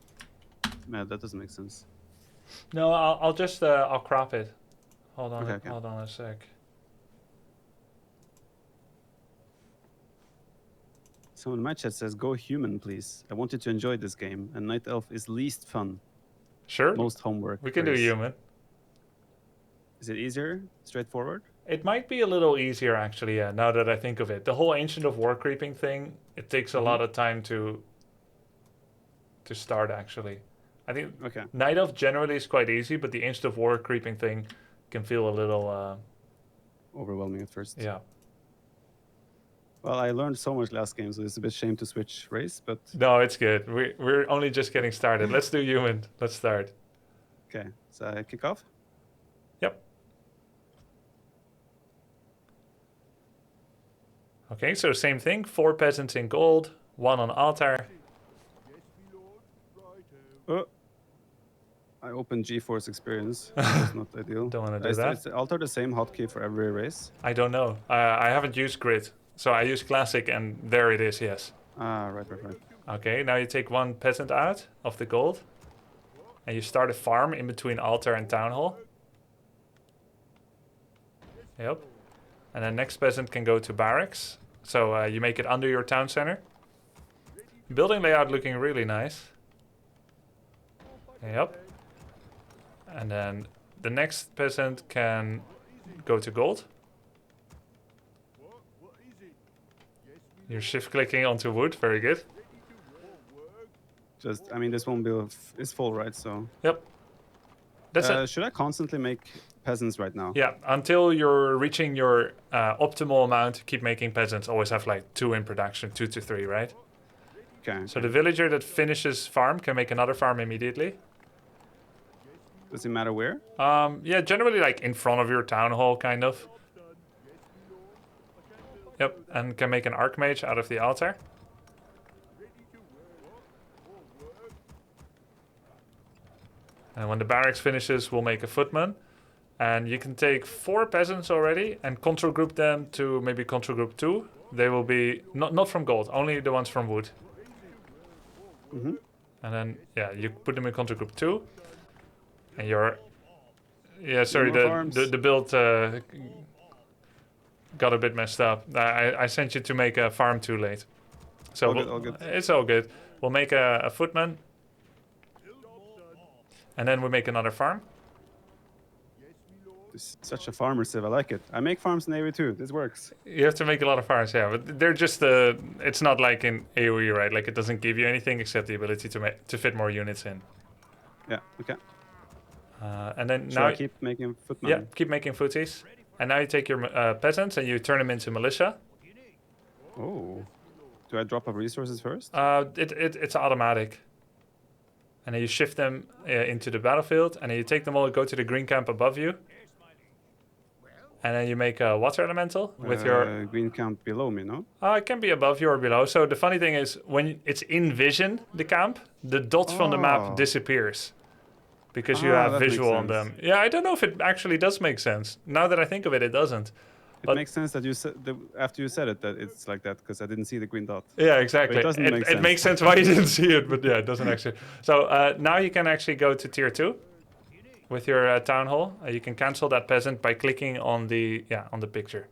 Man, that doesn't make sense. No, I'll just I'll crop it. Hold on. Okay. Hold on a sec. Someone in my chat says, "Go human, please. I want you to enjoy this game. And Night Elf is least fun. Sure. Most homework. We can do human. Is it easier? Straightforward? It might be a little easier, actually, yeah, now that I think of it. The whole Ancient of War creeping thing, it takes a lot of time to start, actually. I think Night Elf generally is quite easy, but the Ancient of War creeping thing can feel a little... overwhelming at first. Yeah. Well, I learned so much last game, so it's a bit shame to switch race, but... No, it's good. We're only just getting started. Let's do human. Let's start. Okay, so I kick off? Yep. Okay, so same thing. 4 peasants in gold, 1 on altar. Oh. I opened GeForce Experience. That's not ideal. Don't want to do that. Is Altar the same hotkey for every race? I don't know. I haven't used grid. So I use classic, and there it is, yes. Ah, right. Okay, now you take 1 peasant out of the gold. And you start a farm in between altar and town hall. Yep. And then next peasant can go to barracks. So you make it under your town center. Building layout looking really nice. Yep. And then the next peasant can go to gold. You're shift clicking onto wood, very good. I mean, this won't be is full, right? So. Yep. That's it. Should I constantly make peasants right now? Yeah, until you're reaching your optimal amount, keep making peasants. Always have like 2 in production, 2 to 3, right? Okay. So the villager that finishes farm can make another farm immediately. Does it matter where? Yeah, generally like in front of your town hall, kind of. Yep, and can make an archmage out of the altar. And when the barracks finishes, we'll make a footman. And you can take 4 peasants already and control group them to maybe control group 2. They will be not from gold, only the ones from wood. Mm-hmm. And then, yeah, you put them in control group 2. And you're... Yeah, sorry, the build got a bit messed up. I sent you to make a farm too late. So all good. It's all good. We'll make a footman. And then we make another farm. This is such a farmer civ. I like it. I make farms in AOE too. This works. You have to make a lot of farms, yeah. But they're just it's not like in AOE, right? Like it doesn't give you anything except the ability to fit more units in. Yeah. Okay. And then Should now I keep making footmen? Yeah, keep making footies. And now you take your peasants and you turn them into militia. Oh. Do I drop up resources first? It's automatic. And then you shift them into the battlefield, and then you take them all, go to the green camp above you. And then you make a water elemental with your... Green camp below me, no? It can be above you or below. So the funny thing is, when it's in vision, the camp, the dot from the map disappears. because you have that makes visual on sense. them. Yeah, I don't know if it actually does make sense. Now that I think of it, it doesn't. It But- makes sense that you said after you said it that it's like that because I didn't see the green dot. Yeah, exactly. But it doesn't make It sense. makes sense why you didn't see it, but yeah, it doesn't actually. So now you can actually go to tier 2 with your town hall. You can cancel that peasant by clicking on the picture.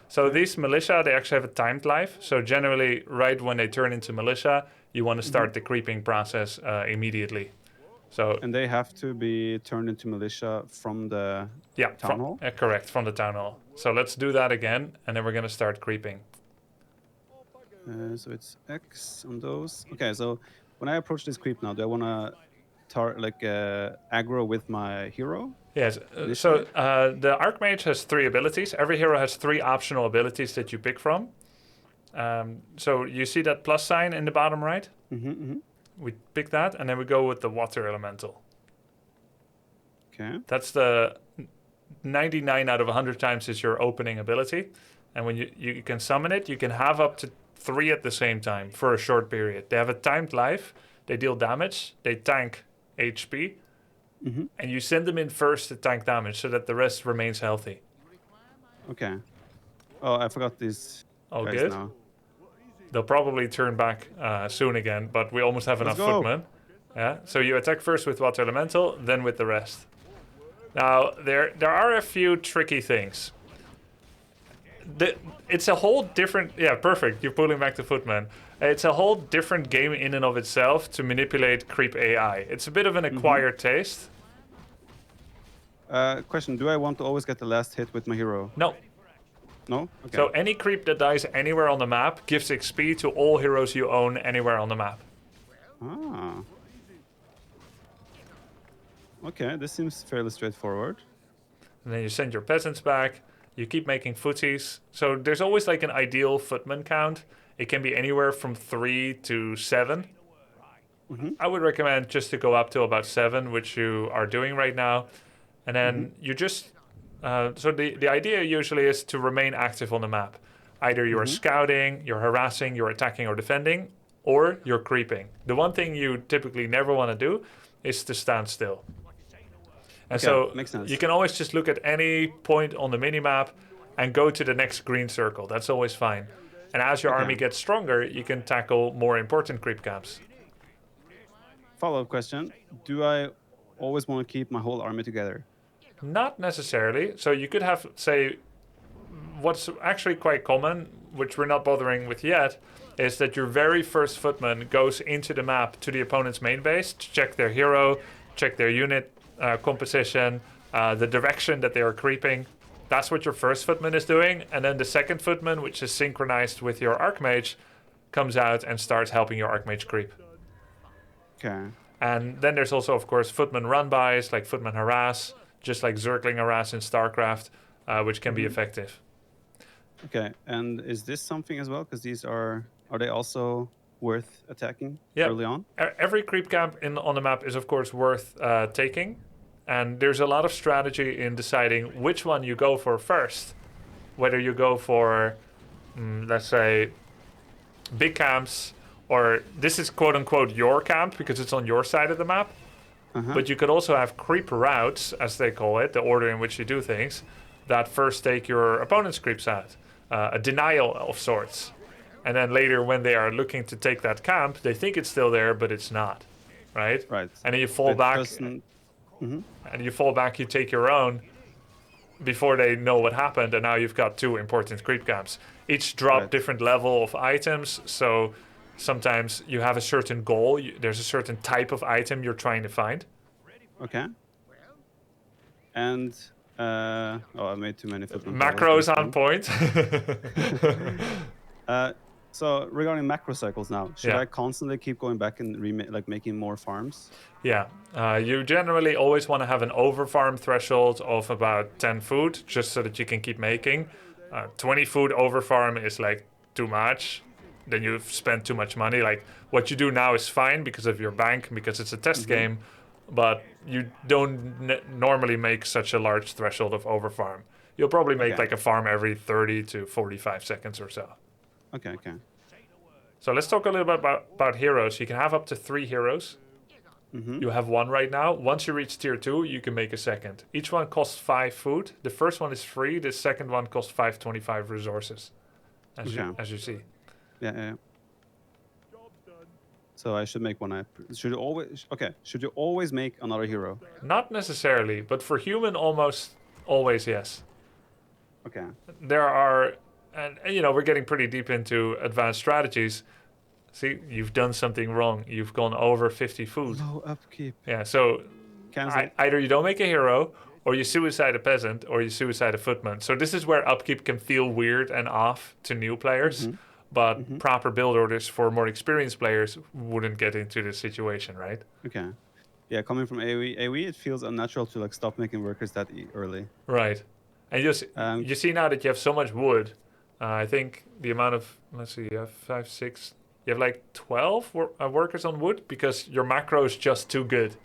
So these militia, they actually have a timed life. So generally, right when they turn into militia, you want to start the creeping process immediately. So And they have to be turned into militia from the town hall? Correct, from the town hall. So let's do that again, and then we're going to start creeping. So it's X on those. Okay, so when I approach this creep now, do I want to aggro with my hero? Yes, so the Archmage has 3 abilities. Every hero has 3 optional abilities that you pick from. So you see that plus sign in the bottom right? We pick that, and then we go with the Water Elemental. Okay. That's the 99 out of 100 times is your opening ability. And when you can summon it, you can have up to 3 at the same time for a short period. They have a timed life, they deal damage, they tank HP, and you send them in first to tank damage so that the rest remains healthy. Okay. Oh, I forgot these Oh, guys good. now. They'll probably turn back soon again, but we almost have enough footmen. Yeah. So you attack first with Water Elemental, then with the rest. Now, there are a few tricky things. It's a whole different... Yeah, perfect. You're pulling back the footman. It's a whole different game in and of itself to manipulate creep AI. It's a bit of an acquired taste. Question, do I want to always get the last hit with my hero? No. No? Okay. So any creep that dies anywhere on the map gives XP to all heroes you own anywhere on the map. Ah. Okay, this seems fairly straightforward. And then you send your peasants back. You keep making footies. So there's always like an ideal footman count. It can be anywhere from 3 to 7. I would recommend just to go up to about 7, which you are doing right now. And then you just... so the idea usually is to remain active on the map. Either you're scouting, you're harassing, you're attacking or defending, or you're creeping. The one thing you typically never want to do is to stand still. And so makes sense. you can always just look at any point on the minimap and go to the next green circle. That's always fine. And as your army gets stronger, you can tackle more important creep camps. Follow-up question. Do I always want to keep my whole army together? Not necessarily. So you could have, say, what's actually quite common, which we're not bothering with yet, is that your very first footman goes into the map to the opponent's main base to check their hero, check their unit composition, the direction that they are creeping. That's what your first footman is doing. And then the second footman, which is synchronized with your Archmage, comes out and starts helping your Archmage creep. Okay. And then there's also, of course, footman run-bys, like footman harass, just like Zergling harass in StarCraft, which can be effective. Okay, and is this something as well? Because these are they also worth attacking early on? Every creep camp on the map is, of course, worth taking. And there's a lot of strategy in deciding which one you go for first. Whether you go for, let's say, big camps, or this is quote-unquote your camp because it's on your side of the map. But you could also have creep routes, as they call it, the order in which you do things, that first take your opponent's creeps out. A denial of sorts. And then later, when they are looking to take that camp, they think it's still there, but it's not. Right? Right. And then you fall back. And you fall back, you take your own before they know what happened, and now you've got 2 important creep camps. Each drop different level of items, so sometimes you have a certain goal. There's a certain type of item you're trying to find. Okay. And I made too many footnotes. Macros on point. So regarding macro cycles now, should Yeah. I constantly keep going back and making more farms? Yeah, you generally always want to have an over-farm threshold of about 10 food, just so that you can keep making. 20 food over-farm is like too much. Then you've spent too much money. Like what you do now is fine because of your bank, because it's a test game, but you don't normally make such a large threshold of over-farm. You'll probably make like a farm every 30 to 45 seconds or so. Okay. So let's talk a little bit about heroes. You can have up to 3 heroes. Mm-hmm. You have one right now. Once you reach tier 2, you can make a second. Each one costs 5 food. The first one is free. The second one costs 525 resources, as you see. Yeah. So I should make one. Should you always make another hero? Not necessarily, but for human, almost always yes. Okay. There are, and we're getting pretty deep into advanced strategies. See, you've done something wrong. You've gone over 50 food. Low upkeep. Yeah, so Cancel. either you don't make a hero, or you suicide a peasant, or you suicide a footman. So this is where upkeep can feel weird and off to new players, but proper build orders for more experienced players wouldn't get into this situation, right? Okay. Yeah, coming from AOE, it feels unnatural to like stop making workers that early. Right. And you see now that you have so much wood. I think the amount of, let's see, you have 5, 6, you have like 12 workers on wood because your macro is just too good.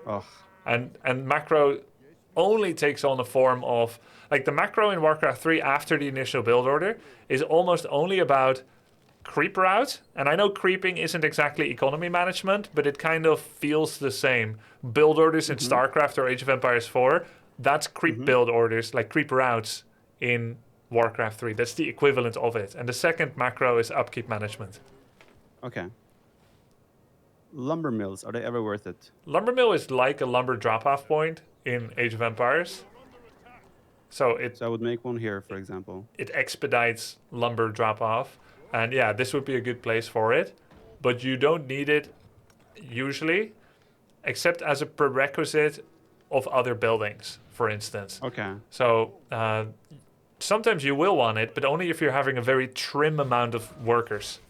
Oh. And macro only takes on the form of, like the macro in Warcraft 3 after the initial build order is almost only about creep route. And I know creeping isn't exactly economy management, but it kind of feels the same. Build orders in StarCraft or Age of Empires 4, that's creep build orders, like creep routes in Warcraft 3. That's the equivalent of it. And the second macro is upkeep management. Okay. Lumber mills, are they ever worth it? Lumber mill is like a lumber drop-off point in Age of Empires. So I would make one here, for example. It expedites lumber drop-off. And yeah, this would be a good place for it. But you don't need it usually, except as a prerequisite of other buildings, for instance. Okay. So sometimes you will want it, but only if you're having a very trim amount of workers.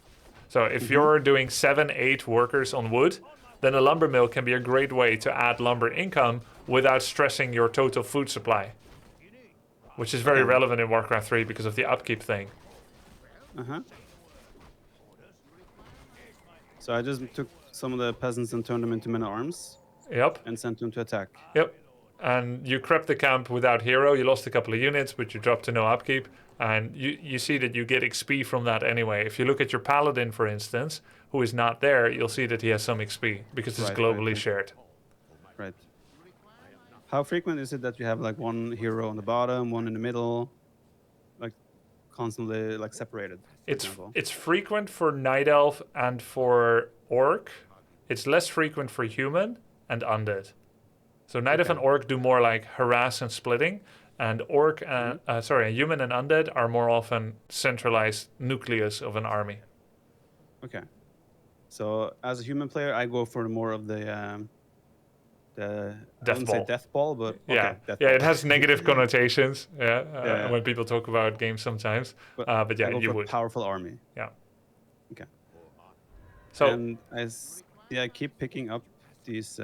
So if you're doing 7, 8 workers on wood, then a lumber mill can be a great way to add lumber income without stressing your total food supply, which is very relevant in Warcraft 3 because of the upkeep thing. So I just took some of the peasants and turned them into men at arms. Yep. And sent them to attack. Yep. And you crept the camp without hero. You lost a couple of units, but you dropped to no upkeep. And you see that you get XP from that anyway. If you look at your paladin, for instance, who is not there, you'll see that he has some XP because it's globally shared. Right. How frequent is it that you have like one hero on the bottom, one in the middle, like constantly like separated? It's frequent for Night Elf and for Orc. It's less frequent for human and undead. So Night Elf and Orc do more like harass and splitting, and human and undead are more often centralized nucleus of an army. Okay. So as a human player, I go for more of the death ball. Say death ball, but it has negative connotations. When people talk about games sometimes, but yeah, you would powerful army. Yeah. Okay. So and I keep picking up these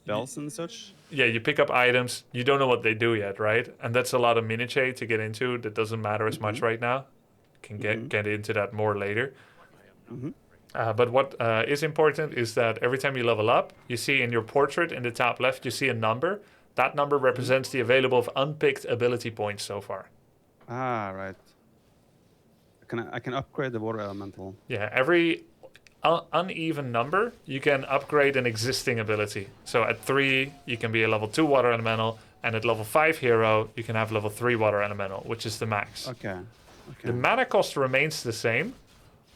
bells and such. Yeah, you pick up items. You don't know what they do yet, right? And that's a lot of miniature to get into. That doesn't matter as much right now. Can get into that more later. But what is important is that every time you level up, you see in your portrait in the top left, you see a number. That number represents the available of unpicked ability points so far. Ah, right. I can upgrade the water elemental. Yeah, every uneven number, you can upgrade an existing ability. So at 3, you can be a level 2 water elemental, and at level 5 hero, you can have level 3 water elemental, which is the max. Okay. The mana cost remains the same,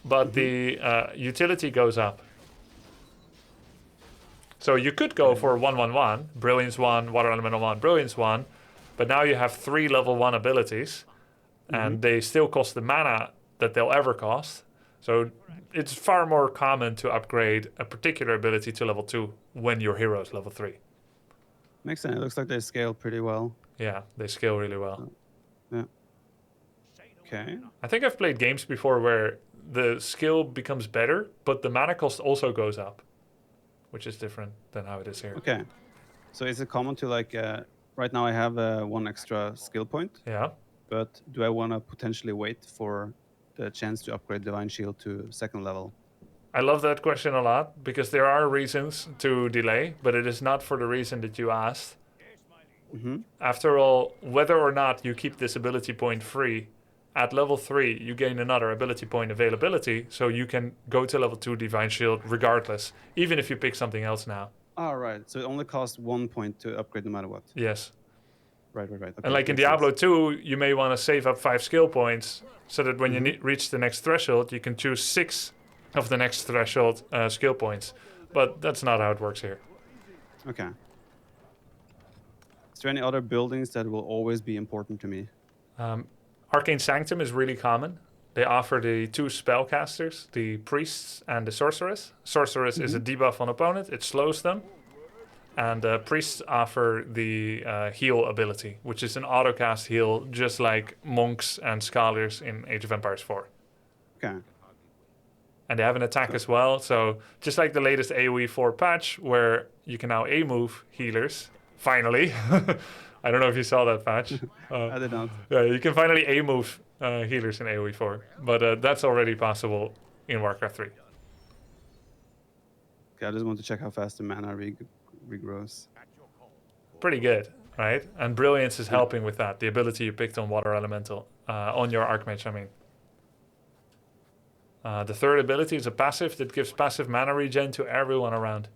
but the utility goes up. So you could go for 1/1/1, Brilliance 1, Water Elemental 1, Brilliance 1, but now you have 3 level 1 abilities, and they still cost the mana that they'll ever cost. So it's far more common to upgrade a particular ability to level 2 when your hero is level 3. Makes sense. It looks like they scale pretty well. Yeah, they scale really well. Yeah. Okay. I think I've played games before where the skill becomes better, but the mana cost also goes up, which is different than how it is here. Okay. So is it common to like, right now I have 1 extra skill point. Yeah. But do I want to potentially wait for the chance to upgrade Divine Shield to 2nd level? I love that question a lot because there are reasons to delay, but it is not for the reason that you asked. After all, whether or not you keep this ability point free At level 3, you gain another ability point availability, so you can go to level 2 Divine Shield regardless, even if you pick something else now. All right. So it only costs 1 point to upgrade no matter what. Yes. Right. Okay, And like in makes Diablo sense. 2, you may want to save up 5 skill points so that when Mm-hmm. you reach the next threshold, you can choose 6 of the next threshold skill points. But that's not how it works here. Okay. Is there any other buildings that will always be important to me? Arcane Sanctum is really common. They offer the 2 spellcasters, the priests and the sorceress. Sorceress is a debuff on opponent, it slows them. And priests offer the heal ability, which is an autocast heal, just like monks and scholars in Age of Empires 4. Okay. And they have an attack as well. So just like the latest AOE 4 patch, where you can now A-move healers, finally. I don't know if you saw that patch. I did not. Yeah, you can finally A-move healers in AOE 4. But that's already possible in Warcraft 3. Okay, I just want to check how fast the mana regrows. Pretty good, right? And Brilliance is helping with that. The ability you picked on Water Elemental, on your Archmage, I mean. The third ability is a passive that gives passive mana regen to everyone around.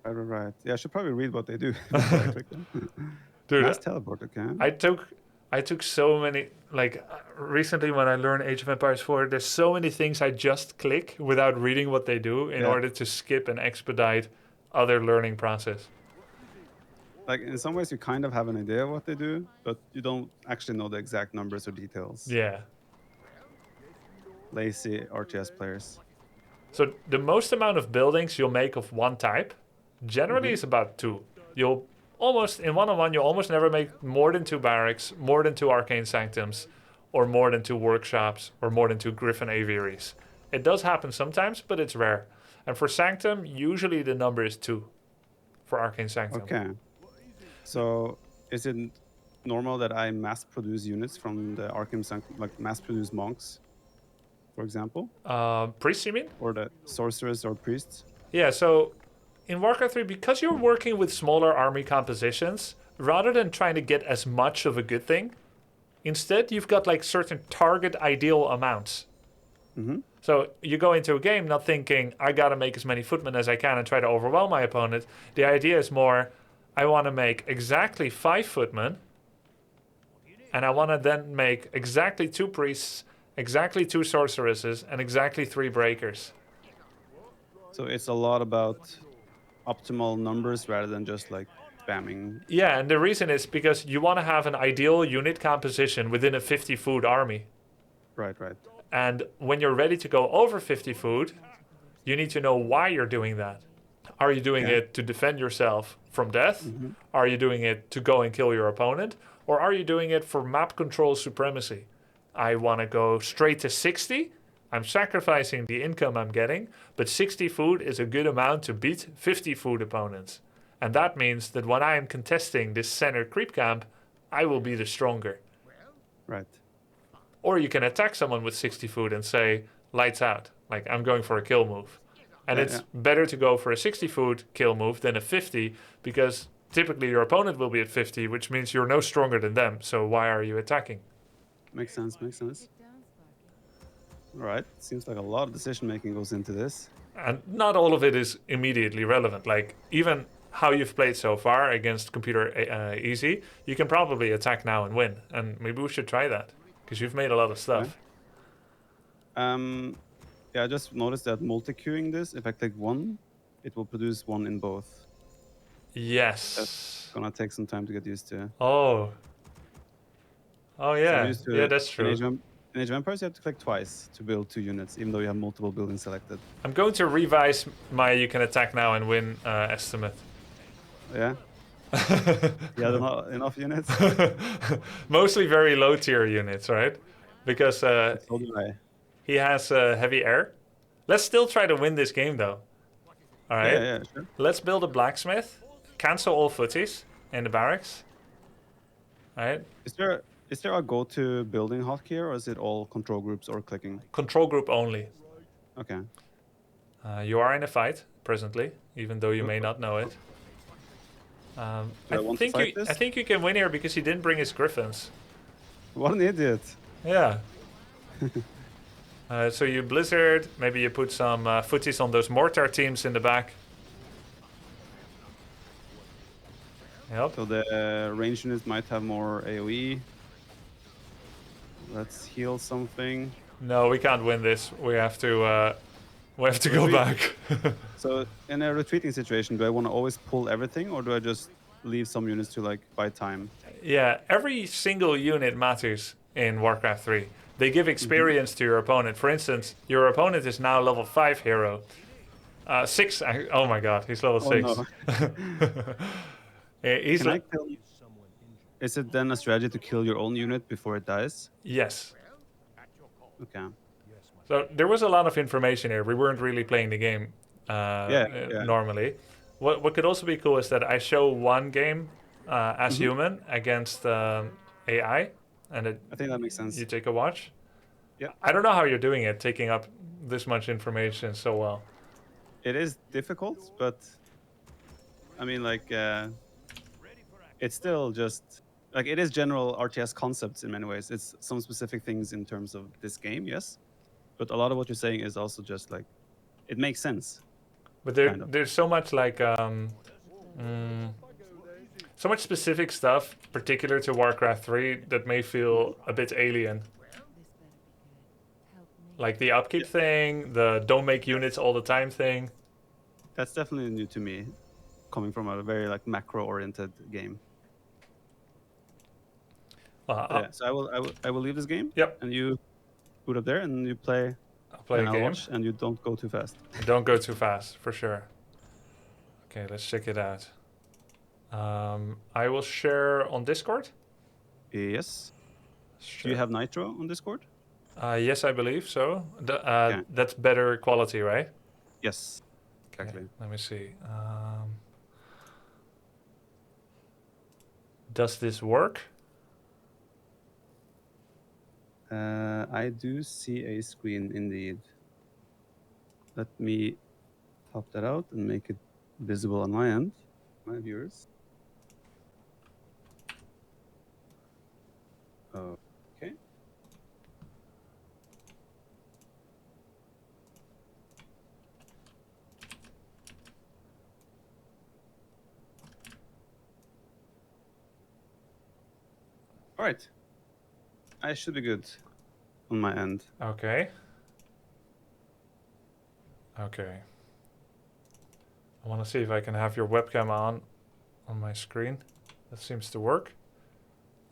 Right. Yeah, I should probably read what they do. Dude, Mass teleport, okay. I took so many, like, recently when I learned Age of Empires 4, there's so many things I just click without reading what they do in order to skip and expedite other learning process. Like, in some ways, you kind of have an idea of what they do, but you don't actually know the exact numbers or details. Yeah. Lazy RTS players. So the most amount of buildings you'll make of one type generally is about 2. You'll almost, in one-on-one, you'll almost never make more than 2 barracks, more than 2 arcane sanctums, or more than 2 workshops, or more than 2 griffin aviaries. It does happen sometimes, but it's rare. And for sanctum, usually the number is 2 for arcane sanctum. Okay. So, is it normal that I mass produce units from the Arcane Sanctum, like mass produce monks, for example? Priests, you mean? Or the sorcerers or priests? Yeah, so in Warcraft 3, because you're working with smaller army compositions, rather than trying to get as much of a good thing, instead you've got like certain target ideal amounts. So you go into a game not thinking, I gotta make as many footmen as I can and try to overwhelm my opponent. The idea is more, I want to make exactly 5 footmen, and I want to then make exactly 2 priests, exactly 2 sorceresses, and exactly 3 breakers. So it's a lot about optimal numbers rather than just like spamming. Yeah, and the reason is because you want to have an ideal unit composition within a 50 food army. Right. And when you're ready to go over 50 food, you need to know why you're doing that. Are you doing it to defend yourself from death? Are you doing it to go and kill your opponent? Or are you doing it for map control supremacy? I want to go straight to 60. I'm sacrificing the income I'm getting, but 60 food is a good amount to beat 50 food opponents. And that means that when I am contesting this center creep camp, I will be the stronger. Right. Or you can attack someone with 60 food and say, lights out. Like, I'm going for a kill move. And it's better to go for a 60 food kill move than a 50, because typically your opponent will be at 50, which means you're no stronger than them. So why are you attacking? Makes sense. All right. Seems like a lot of decision making goes into this. And not all of it is immediately relevant. Like, even how you've played so far against computer easy, you can probably attack now and win. And maybe we should try that, because you've made a lot of stuff. Yeah, I just noticed that multi-queuing this, if I click 1, it will produce 1 in both. Yes. That's gonna take some time to get used to. Oh yeah. So Yeah, that's true. In Age of Empires, you have to click twice to build 2 units, even though you have multiple buildings selected. I'm going to revise my you can attack now and win estimate. Yeah? You have enough units? Mostly very low tier units, right? Because So do I. he has heavy air. Let's still try to win this game, though. All right? Yeah, sure. Let's build a blacksmith. Cancel all footies in the barracks. All right? Is there a go-to building hotkey here, or is it all control groups or clicking? Control group only. Okay. You are in a fight presently, even though you may not know it. I want to fight this? I think you can win here because he didn't bring his griffins. What an idiot. Yeah. So you Blizzard, maybe you put some footies on those mortar teams in the back. Yep. So the range units might have more AOE. Let's heal something. No, we can't win this. We have to go Retreat. back. So in a retreating situation, do I want to always pull everything, or do I just leave some units to like buy time? Yeah, every single unit matters in Warcraft 3. They give experience to your opponent. For instance, your opponent is now level 5 hero. 6. Oh my god, he's level 6. No. He's Can I kill? Is it then a strategy to kill your own unit before it dies? Yes. Okay. So there was a lot of information here. We weren't really playing the game normally. What could also be cool is that I show one game as human against AI, and I think that makes sense. you take a watch. Yeah. I don't know how you're doing it, taking up this much information so well. It is difficult, but I mean, like, it's still just like it is general RTS concepts in many ways. It's some specific things in terms of this game, yes, but a lot of what you're saying is also just like it makes sense. But kind of. there's so much like so much specific stuff particular to Warcraft 3 that may feel a bit alien. Like the upkeep thing, the don't make units all the time thing. That's definitely new to me, coming from a very like macro-oriented game. Yeah, so I will leave this game. Yep. And you boot up there and you play. I'll play a I'll game. watch, and you don't go too fast. Don't go too fast, for sure. Okay, let's check it out. I will share on Discord. Yes. Sure. Do you have Nitro on Discord? Yes, I believe so. Okay. That's better quality, right? Yes. Exactly. Okay, let me see. Does this work? I do see a screen indeed. Let me pop that out and make it visible on my end, my viewers. Okay. All right. I should be good on my end. Okay. Okay. I want to see if I can have your webcam on my screen. That seems to work.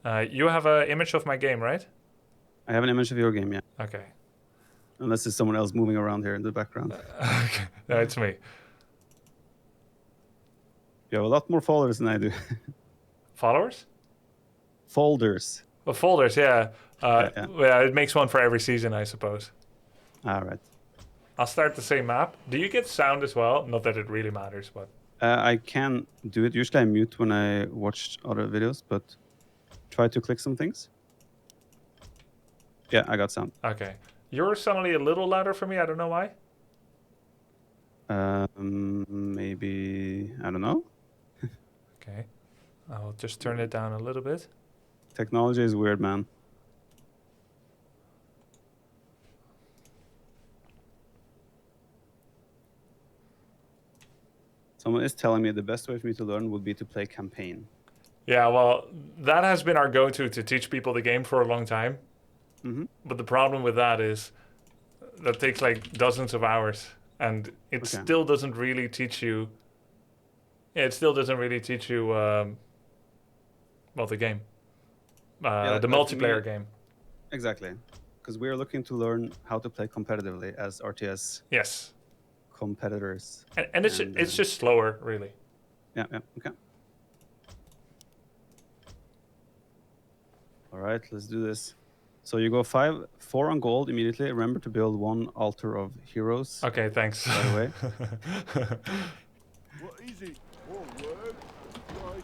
You have an image of my game, right? I have an image of your game, yeah. Okay. Unless there's someone else moving around here in the background. Okay. No, it's me. You have a lot more followers than I do. Followers? Folders. Well, folders, yeah. Yeah. Yeah, it makes one for every season, I suppose. All right. I'll start the same map. Do you get sound as well? Not that it really matters, but... I can do it. Usually I mute when I watch other videos, but try to click some things. Yeah, I got sound. Okay. You're suddenly a little louder for me. I don't know why. Maybe, I don't know. Okay. I'll just turn it down a little bit. Technology is weird, man. Someone is telling me the best way for me to learn would be to play campaign. Yeah, well, that has been our go-to to teach people the game for a long time. Mm-hmm. But the problem with that is that takes like dozens of hours, and it still doesn't really teach you. Yeah, it still doesn't really teach you. Well, the game, the multiplayer game. Exactly, because we're looking to learn how to play competitively as RTS Yes, competitors. and it's just slower, really. Yeah. Okay. All right, let's do this. So you go 4 on gold immediately. Remember to build 1 altar of heroes. Okay, thanks. By the way.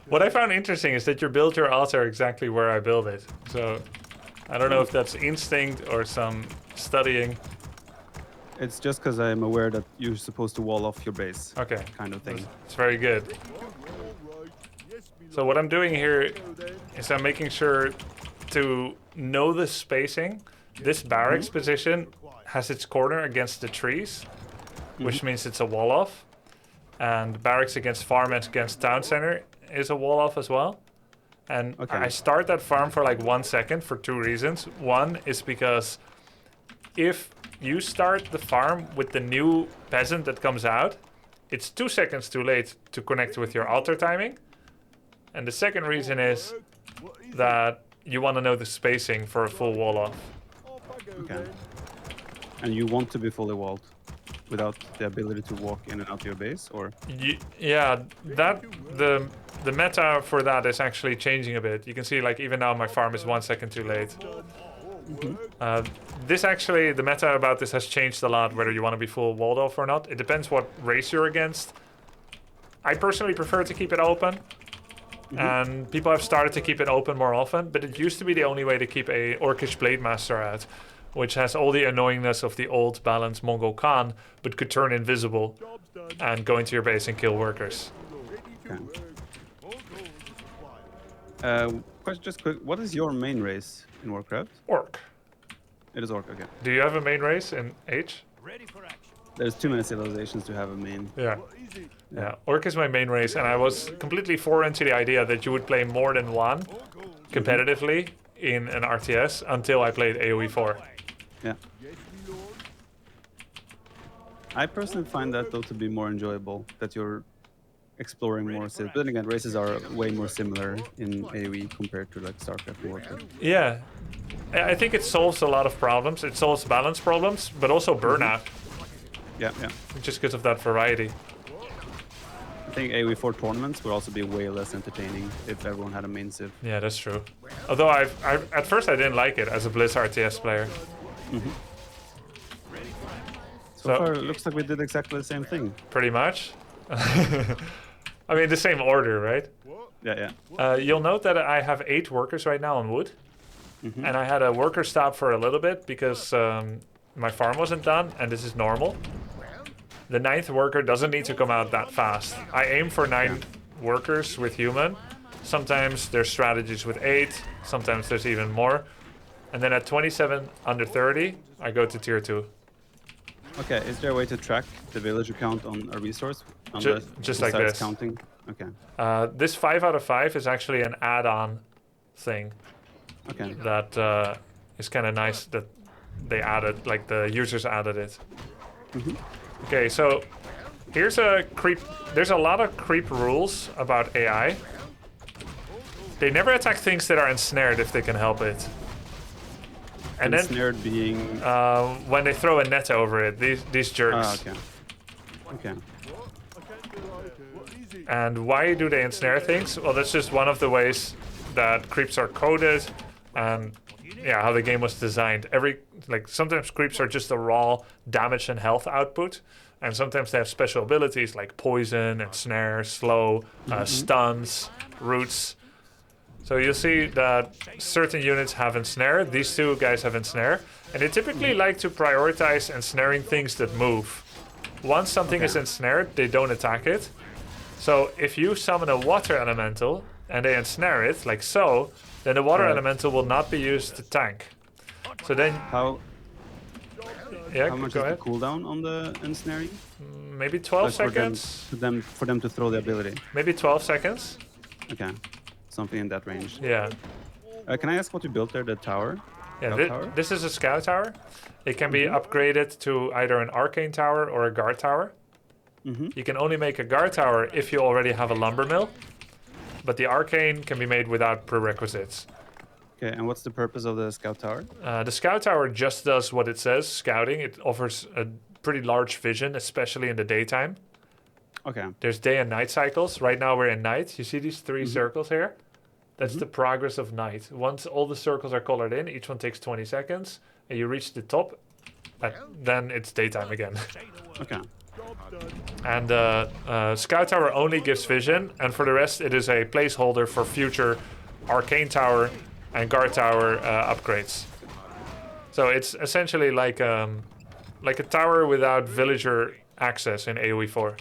What I found interesting is that you build your altar exactly where I build it. So I don't know if that's instinct or some studying. It's just because I'm aware that you're supposed to wall off your base. Okay. Kind of thing. It's very good. So what I'm doing here is I'm making sure to know the spacing, this barracks position has its corner against the trees, which means it's a wall off. And barracks against farm and against town center is a wall off as well. And I start that farm for like 1 second for 2 reasons. One is because if you start the farm with the new peasant that comes out, it's 2 seconds too late to connect with your altar timing. And the second reason is that you want to know the spacing for a full wall off. Okay. And you want to be fully walled without the ability to walk in and out of your base, or? Yeah, the meta for that is actually changing a bit. You can see like even now my farm is 1 second too late. This actually, the meta about this has changed a lot, whether you want to be full walled off or not. It depends what race you're against. I personally prefer to keep it open. And people have started to keep it open more often, but it used to be the only way to keep a Orcish Blade Master out, which has all the annoyingness of the old balanced Mongol Khan, but could turn invisible and go into your base and kill workers. Okay. Just quick, what is your main race in Warcraft? Orc. It is Orc, okay. Do you have a main race in H? There's too many civilizations to have a main. Yeah, Orc is my main race, and I was completely foreign to the idea that you would play more than one competitively in an RTS until I played AOE4. Yeah. I personally find that though to be more enjoyable, that you're exploring more cities. But then again, races are way more similar in AOE compared to like StarCraft and Warcraft. Yeah, I think it solves a lot of problems. It solves balance problems, but also burnout. Yeah. Just because of that variety. I think AOE4 tournaments would also be way less entertaining if everyone had a main civ. Yeah, that's true. Although at first I didn't like it as a Blizz RTS player. So far, it looks like we did exactly the same thing. Pretty much. I mean, the same order, right? Yeah. You'll note that I have 8 workers right now on wood. And I had a worker stop for a little bit because my farm wasn't done, and this is normal. The 9th worker doesn't need to come out that fast. I aim for 9 workers with human. Sometimes there's strategies with 8, sometimes there's even more. And then at 27 under 30, I go to tier 2. Okay, is there a way to track the villager count on a resource? Just like this. Counting? Okay. This 5 out of 5 is actually an add-on thing. Okay. That is kind of nice that they added, like the users added it. Okay, so here's a creep. There's a lot of creep rules about AI. They never attack things that are ensnared if they can help it. And ensnared then, being when they throw a net over it, these jerks. Okay. And why do they ensnare things? Well, that's just one of the ways that creeps are coded, and how the game was designed. Sometimes creeps are just a raw damage and health output, and sometimes they have special abilities like poison, ensnare, slow, stuns, roots. So you'll see that certain units have ensnare. These 2 guys have ensnare, and they typically like to prioritize ensnaring things that move. Once something is ensnared, they don't attack it. So if you summon a water elemental and they ensnare it, like so, then the water elemental will not be used to tank. So then... How much is the cooldown on the ensnaring? Maybe 12 seconds. For them to throw the ability? Maybe 12 seconds. Okay. Something in that range. Yeah. Can I ask what you built there, the tower? Yeah, this is a scout tower. It can be upgraded to either an arcane tower or a guard tower. You can only make a guard tower if you already have a lumber mill, but the arcane can be made without prerequisites. Okay, and what's the purpose of the scout tower? The scout tower just does what it says, scouting. It offers a pretty large vision, especially in the daytime. Okay. There's day and night cycles. Right now we're in night. You see these 3 circles here? That's the progress of night. Once all the circles are colored in, each one takes 20 seconds, and you reach the top, then it's daytime again. Okay. And Scout Tower only gives vision, and for the rest it is a placeholder for future Arcane Tower and Guard Tower upgrades. So it's essentially like a tower without villager access in AOE4.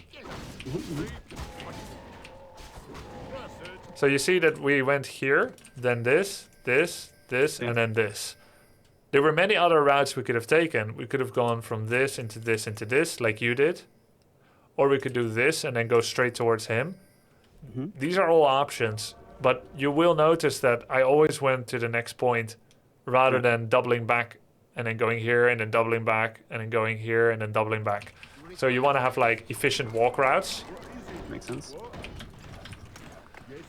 So you see that we went here, then this, this, and then this. There were many other routes we could have taken. We could have gone from this into this into this, like you did. Or we could do this and then go straight towards him. These are all options. But you will notice that I always went to the next point rather than doubling back and then going here and then doubling back and then going here and then doubling back. So you want to have like efficient walk routes. Makes sense.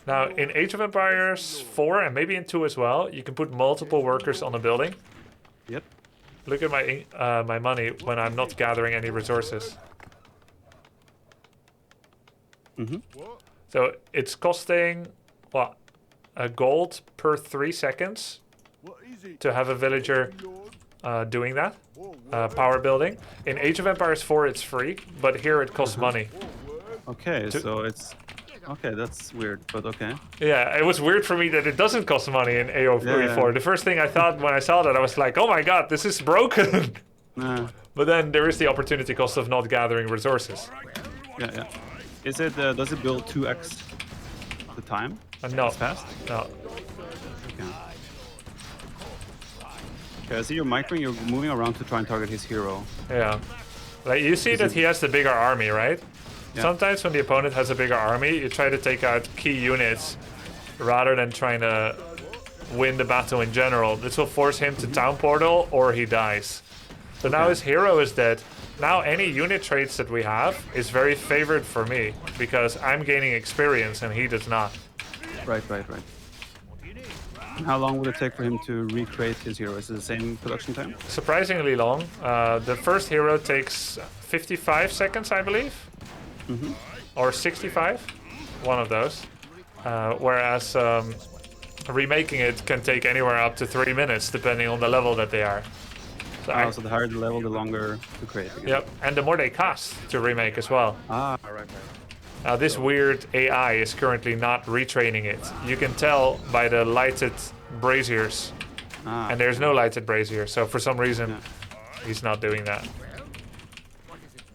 Now in Age of Empires 4 and maybe in 2 as well, you can put multiple workers on a building. Yep. Look at my money when I'm not gathering any resources. So it's costing what, a gold per 3 seconds to have a villager doing that, power building. In Age of Empires 4 it's free, but here it costs money. Okay, so it's... Okay, that's weird, but okay. Yeah, it was weird for me that it doesn't cost money in AOE4. The first thing I thought when I saw that, I was like, oh my god, this is broken. But then there is the opportunity cost of not gathering resources. Yeah. Is it, does it build 2x the time? No. It's fast? No. Okay. Okay, I see you're microing, you're moving around to try and target his hero. Yeah. Like you see that he has the bigger army, right? Yeah. Sometimes when the opponent has a bigger army, you try to take out key units rather than trying to win the battle in general. This will force him to town portal or he dies. So now his hero is dead. Now any unit traits that we have is very favored for me because I'm gaining experience and he does not. Right. How long would it take for him to recreate his hero? Is it the same production time? Surprisingly long. The first hero takes 55 seconds, I believe. Or 65, one of those. Whereas remaking it can take anywhere up to 3 minutes, depending on the level that they are. So the higher the level, the longer to create again. Yep, and the more they cost to remake as well. Right. Now this weird AI is currently not retraining it. You can tell by the lighted braziers. And there's no lighted brazier, so for some reason he's not doing that.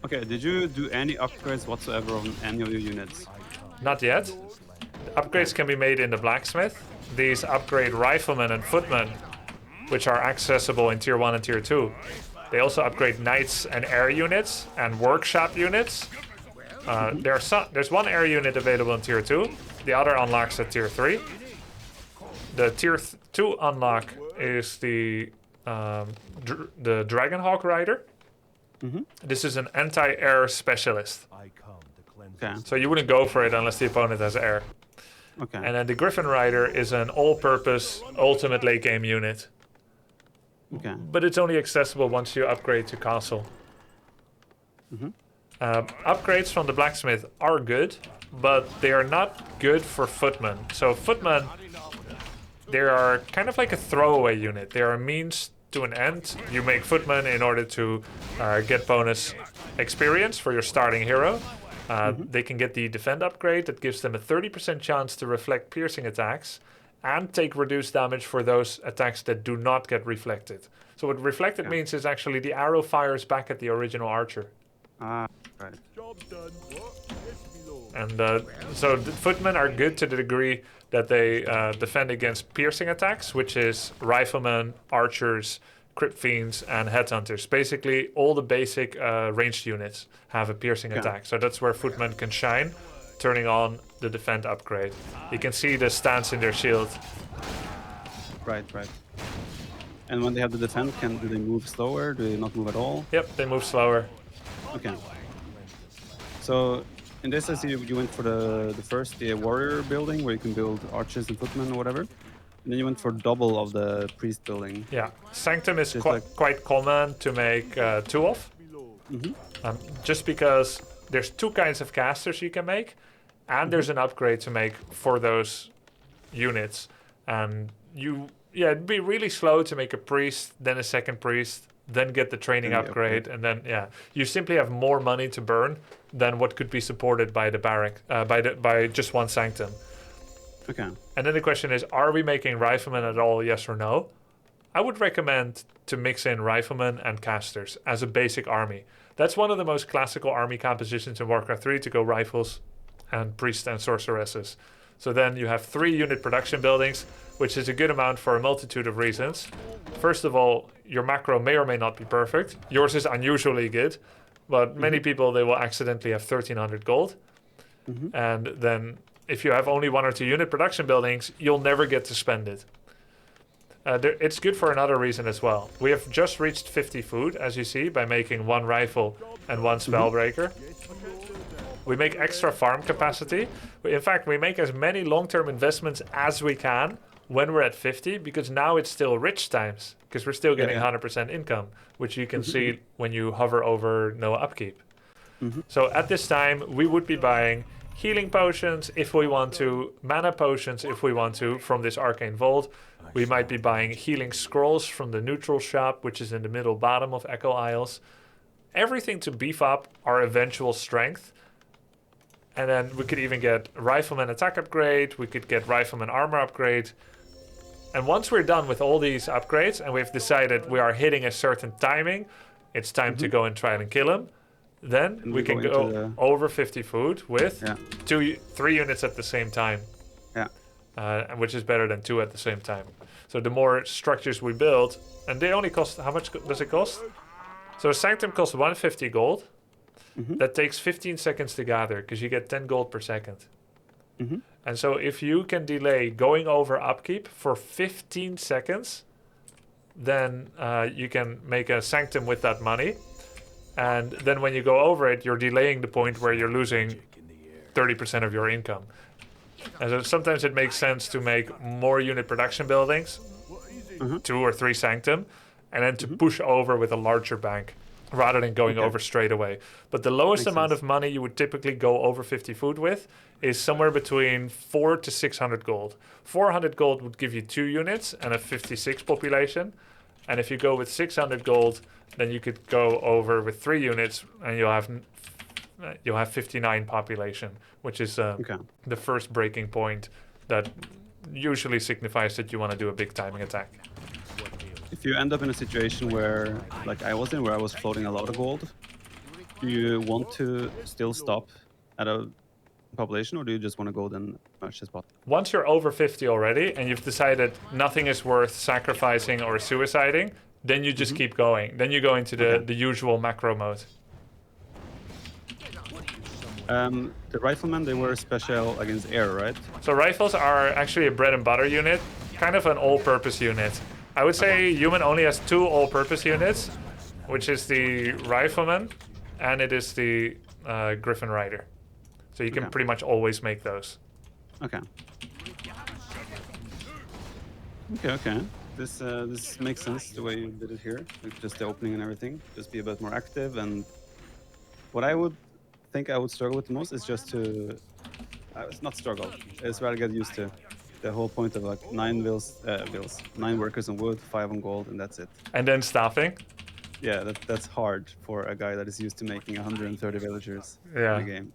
Okay, did you do any upgrades whatsoever on any of your units? Not yet. The upgrades can be made in the blacksmith. These upgrade riflemen and footmen, which are accessible in tier 1 and tier 2. They also upgrade knights and air units and workshop units. There's one air unit available in tier 2. The other unlocks at tier 3. The tier 2 unlock is the Dragonhawk Rider. This is an anti-air specialist. Okay. So you wouldn't go for it unless the opponent has air. Okay. And then the Griffon Rider is an all-purpose ultimate late game unit. Okay. But it's only accessible once you upgrade to castle. Upgrades from the blacksmith are good, but they are not good for footmen. So footmen, they are kind of like a throwaway unit. They are a means to an end. You make footmen in order to get bonus experience for your starting hero. They can get the defend upgrade that gives them a 30% chance to reflect piercing attacks and take reduced damage for those attacks that do not get reflected. So what reflected means is actually the arrow fires back at the original archer. Right. And so the footmen are good to the degree that they defend against piercing attacks, which is riflemen, archers, crypt fiends, and headhunters. Basically, all the basic ranged units have a piercing attack. So that's where footmen can shine, turning on the defend upgrade. You can see the stance in their shield. Right. And when they have the defend, do they move slower? Do they not move at all? Yep, they move slower. Okay. So in this, I see you went for the warrior building where you can build archers and footmen or whatever. And then you went for double of the priest building. Yeah, Sanctum is Just quite common to make 2 of. Just because there's 2 kinds of casters you can make, and there's an upgrade to make for those units. And it'd be really slow to make a priest, then a second priest, then get the training upgrade, and then you simply have more money to burn than what could be supported by the barrack by just one sanctum. Okay. And then the question is, are we making riflemen at all, yes or no? I would recommend to mix in riflemen and casters as a basic army. That's one of the most classical army compositions in Warcraft 3, to go rifles and priests and sorceresses. So then you have 3 unit production buildings, which is a good amount for a multitude of reasons. First of all, your macro may or may not be perfect. Yours is unusually good, but many people, they will accidentally have 1300 gold. And then if you have only 1 or 2 unit production buildings, you'll never get to spend it. It's good for another reason as well. We have just reached 50 food, as you see, by making 1 rifle and 1 spellbreaker. We make extra farm capacity. In fact, we make as many long-term investments as we can when we're at 50, because now it's still rich times, because we're still getting 100% income, which you can see when you hover over no upkeep. So at this time, we would be buying healing potions if we want to, mana potions if we want to from this arcane vault. We might be buying healing scrolls from the neutral shop, which is in the middle bottom of Echo Isles. Everything to beef up our eventual strength. And then we could even get rifleman attack upgrade, we could get rifleman armor upgrade. And once we're done with all these upgrades and we've decided we are hitting a certain timing, it's time to go and try and kill him. Then we can go over 50 food with 3 units at the same time. Which is better than 2 at the same time. So the more structures we build, and they only cost, how much does it cost? So a Sanctum costs 150 gold. That takes 15 seconds to gather, because you get 10 gold per second. And so if you can delay going over upkeep for 15 seconds, then you can make a Sanctum with that money. And then when you go over it, you're delaying the point where you're losing 30% of your income. And so sometimes it makes sense to make more unit production buildings, 2 or 3 Sanctum, and then to push over with a larger bank rather than going over straight away. But the lowest amount of money you would typically go over 50 food with is somewhere between 400 to 600 gold. 400 gold would give you 2 units and a 56 population. And if you go with 600 gold, then you could go over with 3 units and you'll have 59 population, which is the first breaking point that usually signifies that you want to do a big timing attack. If you end up in a situation where, like I was in, where I was floating a lot of gold, do you want to still stop at a population, or do you just want to go then match the spot? Once you're over 50 already and you've decided nothing is worth sacrificing or suiciding, then you just keep going. Then you go into the usual macro mode. The riflemen, they were special against air, right? So rifles are actually a bread and butter unit, kind of an all-purpose unit. I would say human only has 2 all-purpose units, which is the rifleman and it is the Griffon Rider. So you can pretty much always make those. Okay. This makes sense the way you did it here, with just the opening and everything. Just be a bit more active. And what I would think I would struggle with the most is just to, it's not struggle. It's rather get used to the whole point of like 9 workers on wood, 5 on gold, and that's it. And then staffing. Yeah, that's hard for a guy that is used to making 130 villagers in a game.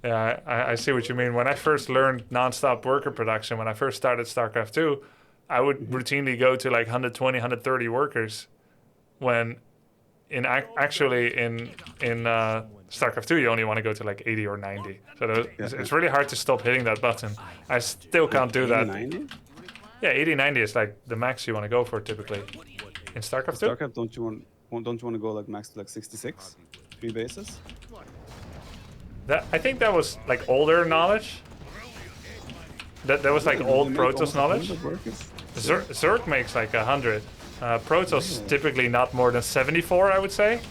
Yeah, I see what you mean. When I first learned non-stop worker production, when I first started StarCraft 2, I would routinely go to like 120, 130 workers, when in StarCraft 2 you only want to go to like 80 or 90. So it's really hard to stop hitting that button. I still can't do that. 90? Yeah, 80, 90 is like the max you want to go for typically. In StarCraft 2? StarCraft, don't you want to go like max to like 66? 3 bases? I think that was like older knowledge. That was like old Protoss knowledge. Zerg makes like 100. Protoss typically not more than 74, I would say.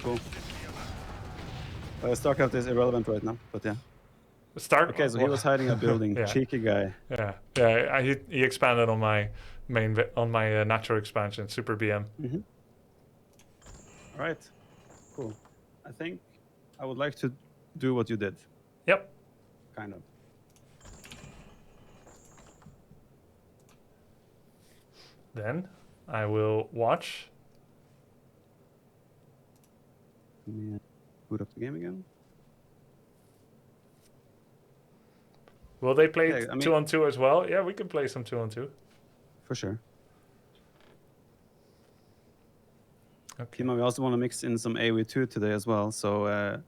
Cool. StarCraft is irrelevant right now, but yeah. Okay, so he was hiding a building. Cheeky guy. Yeah. He expanded on my natural expansion, Super BM. All right. Cool. I think I would like to do what you did. Yep. Kind of. Then I will watch. Boot up the game again. Will they play 2-on-2 as well? Yeah, we can play some 2-on-2. For sure. Okay. We also want to mix in some AOE2 today as well. So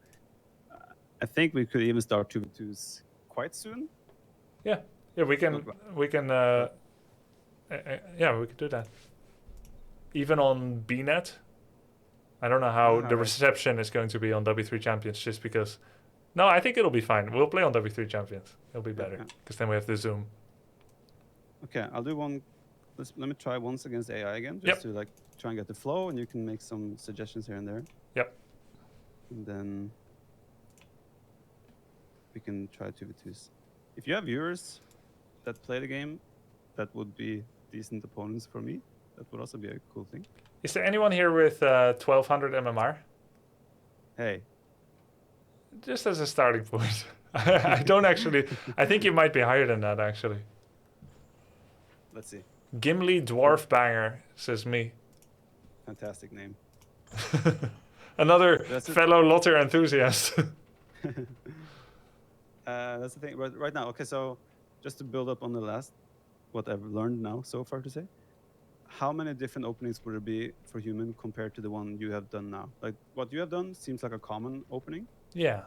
I think we could even start 2v2s quite soon. Yeah, we can yeah, we could do that. Even on BNet. I don't know how the right. reception is going to be on W3 Champions, just because. No, I think it'll be fine. We'll play on W3 Champions. It'll be better because then we have the Zoom. Okay, I'll do one. Let me try once against AI again, just to like try and get the flow, and you can make some suggestions here and there. Yep. And then we can try 2v2s. If you have viewers that play the game, that would be decent opponents for me. That would also be a cool thing. Is there anyone here with 1200 MMR? Hey. Just as a starting point. I don't actually. I think you might be higher than that, actually. Let's see. Gimli Dwarf Banger, says me. Fantastic name. Another fellow Lotter enthusiast. That's the thing. Right now, okay, so just to build up on the last, what I've learned now so far to say, how many different openings would there be for human compared to the one you have done now? Like, what you have done seems like a common opening. Yeah.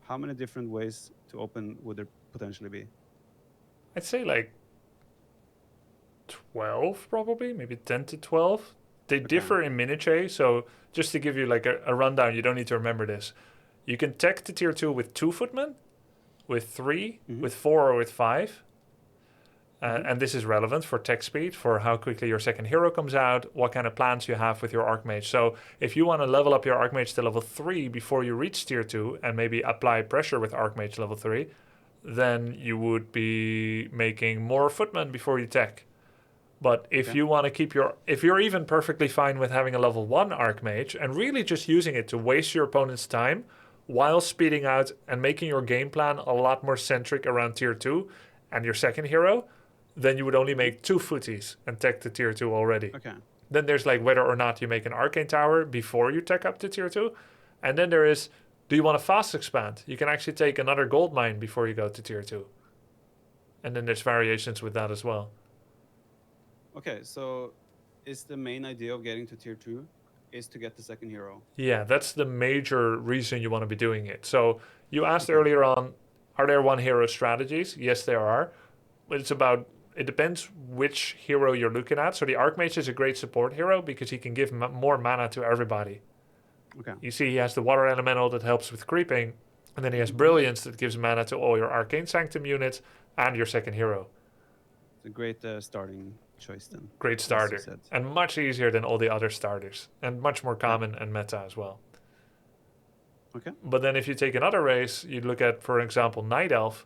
How many different ways to open would there potentially be? I'd say like 12 probably, maybe 10 to 12. They differ in miniature, so just to give you like a rundown, you don't need to remember this. You can tech to tier 2 with 2 footmen, with 3, with 4, or with 5. And this is relevant for tech speed, for how quickly your second hero comes out, what kind of plans you have with your Archmage. So if you want to level up your Archmage to level 3 before you reach tier 2 and maybe apply pressure with Archmage level 3, then you would be making more footmen before you tech. But if you want to keep if you're even perfectly fine with having a level 1 Archmage and really just using it to waste your opponent's time while speeding out and making your game plan a lot more centric around tier 2 and your second hero, then you would only make 2 footies and tech to tier 2 already. Okay. Then there's like whether or not you make an Arcane Tower before you tech up to tier 2. And then there is, do you want to fast expand? You can actually take another gold mine before you go to tier 2. And then there's variations with that as well. Okay, so is the main idea of getting to tier 2 is to get the second hero? Yeah, that's the major reason you want to be doing it. So you asked earlier on, are there one hero strategies? Yes, there are. But it depends which hero you're looking at. So the Archmage is a great support hero because he can give more mana to everybody. Okay. You see, he has the Water Elemental that helps with creeping. And then he has Brilliance that gives mana to all your Arcane Sanctum units and your second hero. It's a great starting choice then. Great starter. And much easier than all the other starters. And much more common and meta as well. Okay. But then if you take another race, you look at, for example, Night Elf,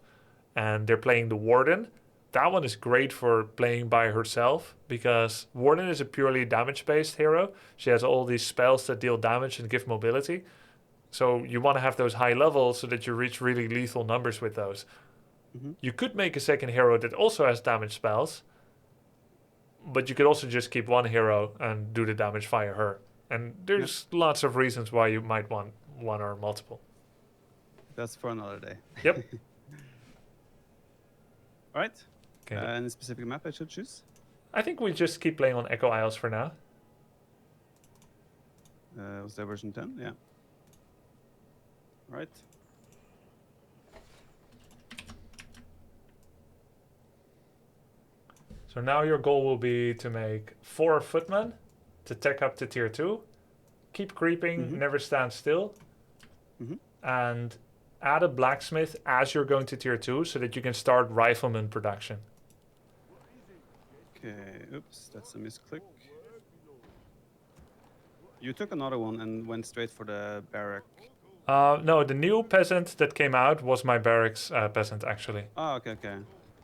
and they're playing the Warden. That one is great for playing by herself because Warden is a purely damage-based hero. She has all these spells that deal damage and give mobility. So you want to have those high levels so that you reach really lethal numbers with those. You could make a second hero that also has damage spells, but you could also just keep one hero and do the damage via her. And there's lots of reasons why you might want one or multiple. That's for another day. Yep. All right. Okay. Any specific map I should choose? I think we just keep playing on Echo Isles for now. Was that version 10? Yeah. All right. So now your goal will be to make 4 footmen to tech up to tier 2. Keep creeping, never stand still. And add a blacksmith as you're going to tier 2 so that you can start rifleman production. Okay, oops, that's a misclick. You took another one and went straight for the barrack. No, the new peasant that came out was my barracks peasant, actually. Oh, okay.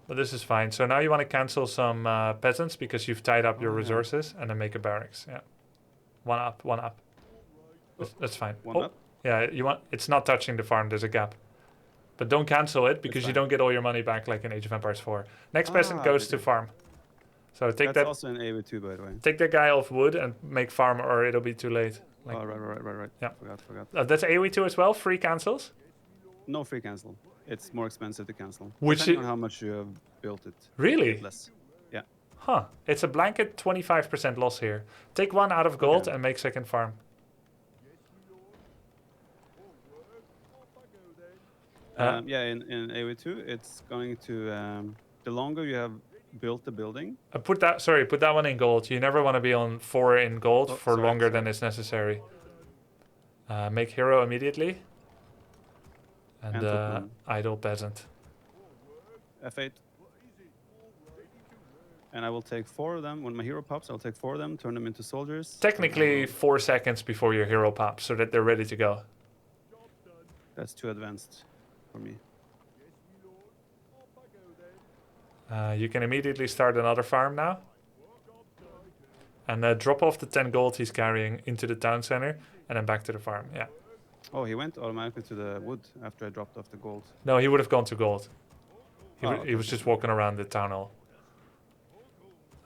But this is fine. So now you want to cancel some peasants because you've tied up your resources and then make a barracks. Yeah. One up. That's fine. One up? Yeah, it's not touching the farm. There's a gap. But don't cancel it because you don't get all your money back like in Age of Empires 4. Next peasant goes to farm. So take That's also an AOE2, by the way. Take that guy off wood and make farm or it'll be too late. Right. Yeah. Forgot. That's AOE2 as well? Free cancels? No free cancel. It's more expensive to cancel. Which depending on how much you have built it. Really? Less. Yeah. Huh. It's a blanket 25% loss here. Take 1 out of gold and make second farm. Yeah, in AOE2, it's going to the longer you have built the building. Put that one in gold. You never want to be on 4 in gold Oh, for sorry, longer sorry. than is necessary. Make hero immediately. And took one. idle peasant. F8. And I will take 4 of them. When my hero pops, I'll take 4 of them, turn them into soldiers. Technically 4 seconds before your hero pops, so that they're ready to go. That's too advanced for me. You can immediately start another farm now. And drop off the 10 gold he's carrying into the town center, and then back to the farm, yeah. Oh, he went automatically to the wood after I dropped off the gold. No, he would have gone to gold. He Okay. was just walking around the town hall.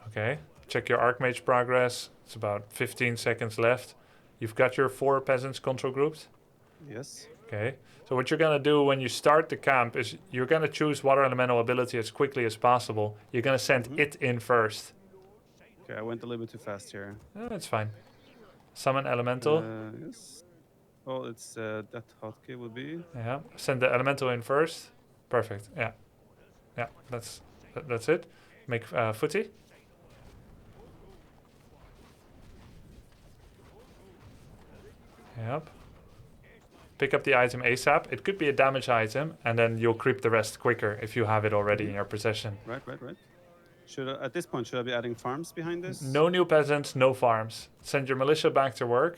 Okay, check your Archmage progress. It's about 15 seconds left. You've got your 4 peasants control groups. Yes. Okay, so what you're gonna do when you start the camp is you're gonna choose water elemental ability as quickly as possible. You're gonna send it in first. Okay, I went a little bit too fast here. Oh, that's fine. Summon elemental. Yes. Oh, it's that hotkey would be. Yeah, send the elemental in first. Perfect. Yeah, yeah. That's it. Make footy. Yep. Pick up the item ASAP. It could be a damage item, and then you'll creep the rest quicker if you have it already in your possession. Right. Should I, at this point, should I be adding farms behind this? No new peasants, no farms. Send your militia back to work.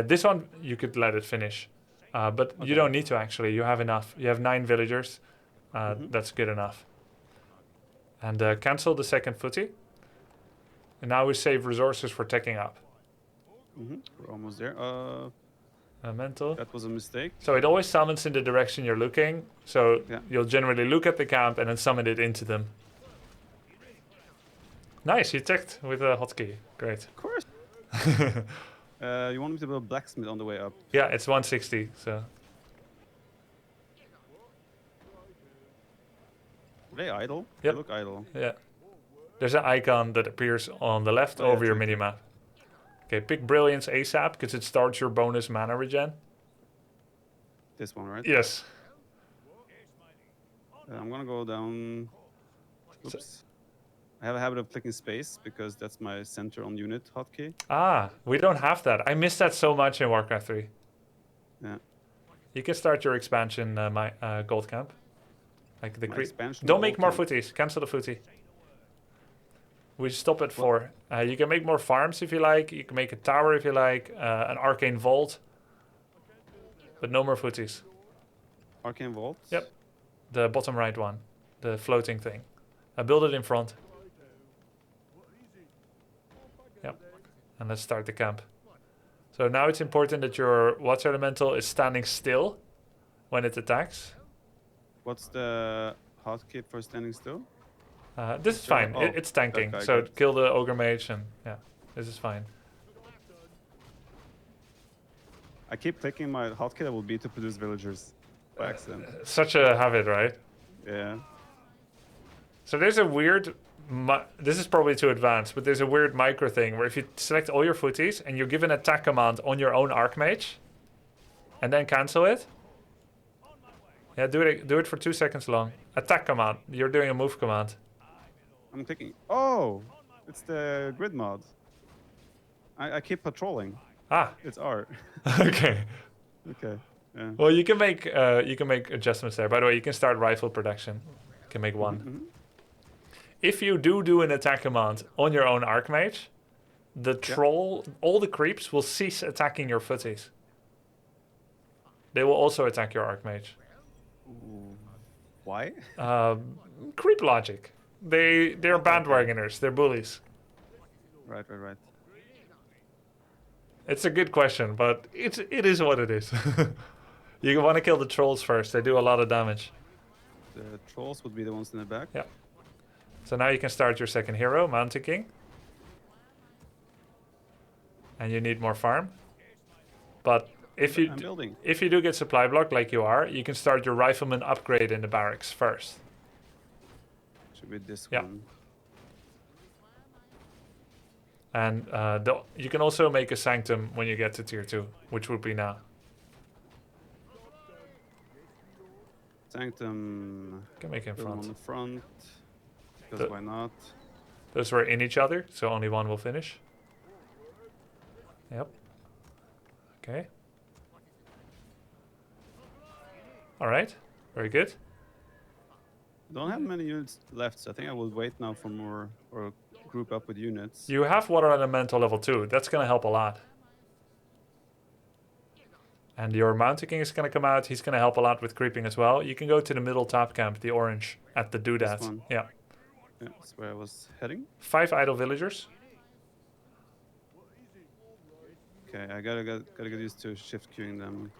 This one, you could let it finish. But you don't need to, actually. You have enough. You have 9 villagers. That's good enough. And cancel the second footy. And now we save resources for teching up. We're almost there. Mental. That was a mistake. So it always summons in the direction you're looking. So Yeah. you'll generally look at the camp and then summon it into them. Nice, you teched with a hotkey. Great. Of course. You want me to build a blacksmith on the way up? Yeah, it's 160, so... Are they idle? Yep. They look idle. Yeah. There's an icon that appears on the left over your minimap. Okay, pick Brilliance ASAP, because it starts your bonus mana regen. This one, right? Yes. I'm gonna go down. Oops. I have a habit of clicking space because that's my center on unit hotkey. Ah, we don't have that. I miss that so much in Warcraft 3. Yeah. You can start your expansion, gold camp. Like the My creep. expansion Don't make gold more camp. footies. Cancel the footy. We stop at 4. You can make more farms if you like. You can make a tower if you like. An arcane vault. But no more footies. Arcane Vault? Yep. The bottom right one. The floating thing. Build it in front. Yep. And let's start the camp. So now it's important that your water elemental is standing still when it attacks. What's the hotkey for standing still? This is fine. Oh, It's tanking. okay, So good. kill the ogre mage and yeah, this is fine. I keep clicking my hotkey that will be to produce villagers by accident. Such a habit, right? Yeah. So there's a weird, this is probably too advanced, but there's a weird micro thing where if you select all your footies and you give an attack command on your own Archmage, and then cancel it. Yeah, do it for 2 seconds long. Attack command. You're doing a move command. I'm clicking. Oh! It's the grid mod. I keep patrolling. Ah, It's R. okay. Okay. Yeah. Well, you can make adjustments there. By the way, you can start rifle production. You can make 1. If you do an attack command on your own Archmage, the troll, all the creeps will cease attacking your footies. They will also attack your Archmage. Why? Creep logic. They're bandwagoners. They're bullies. Right. It's a good question, but it is what it is. You want to kill the trolls first. They do a lot of damage. The trolls would be the ones in the back. Yeah. So now you can start your second hero, Mountain King. And you need more farm. But if you I'm building. if you do get supply block like you are, you can start your rifleman upgrade in the barracks first. Should be this Yeah. one. And you can also make a Sanctum when you get to tier 2, which would be now. Sanctum. Can make in Build them on front. the front. Because why not? Those were in each other, so only one will finish. Yep. Okay. All right. Very good. Don't have many units left, so I think I will wait now for more or group up with units. You have Water Elemental level 2. That's going to help a lot. And your Mountain King is going to come out. He's going to help a lot with creeping as well. You can go to the middle top camp, the orange, at the doodad. This one? Yeah. Yeah, that's where I was heading. 5 idle villagers. Okay, I gotta get used to shift queuing them.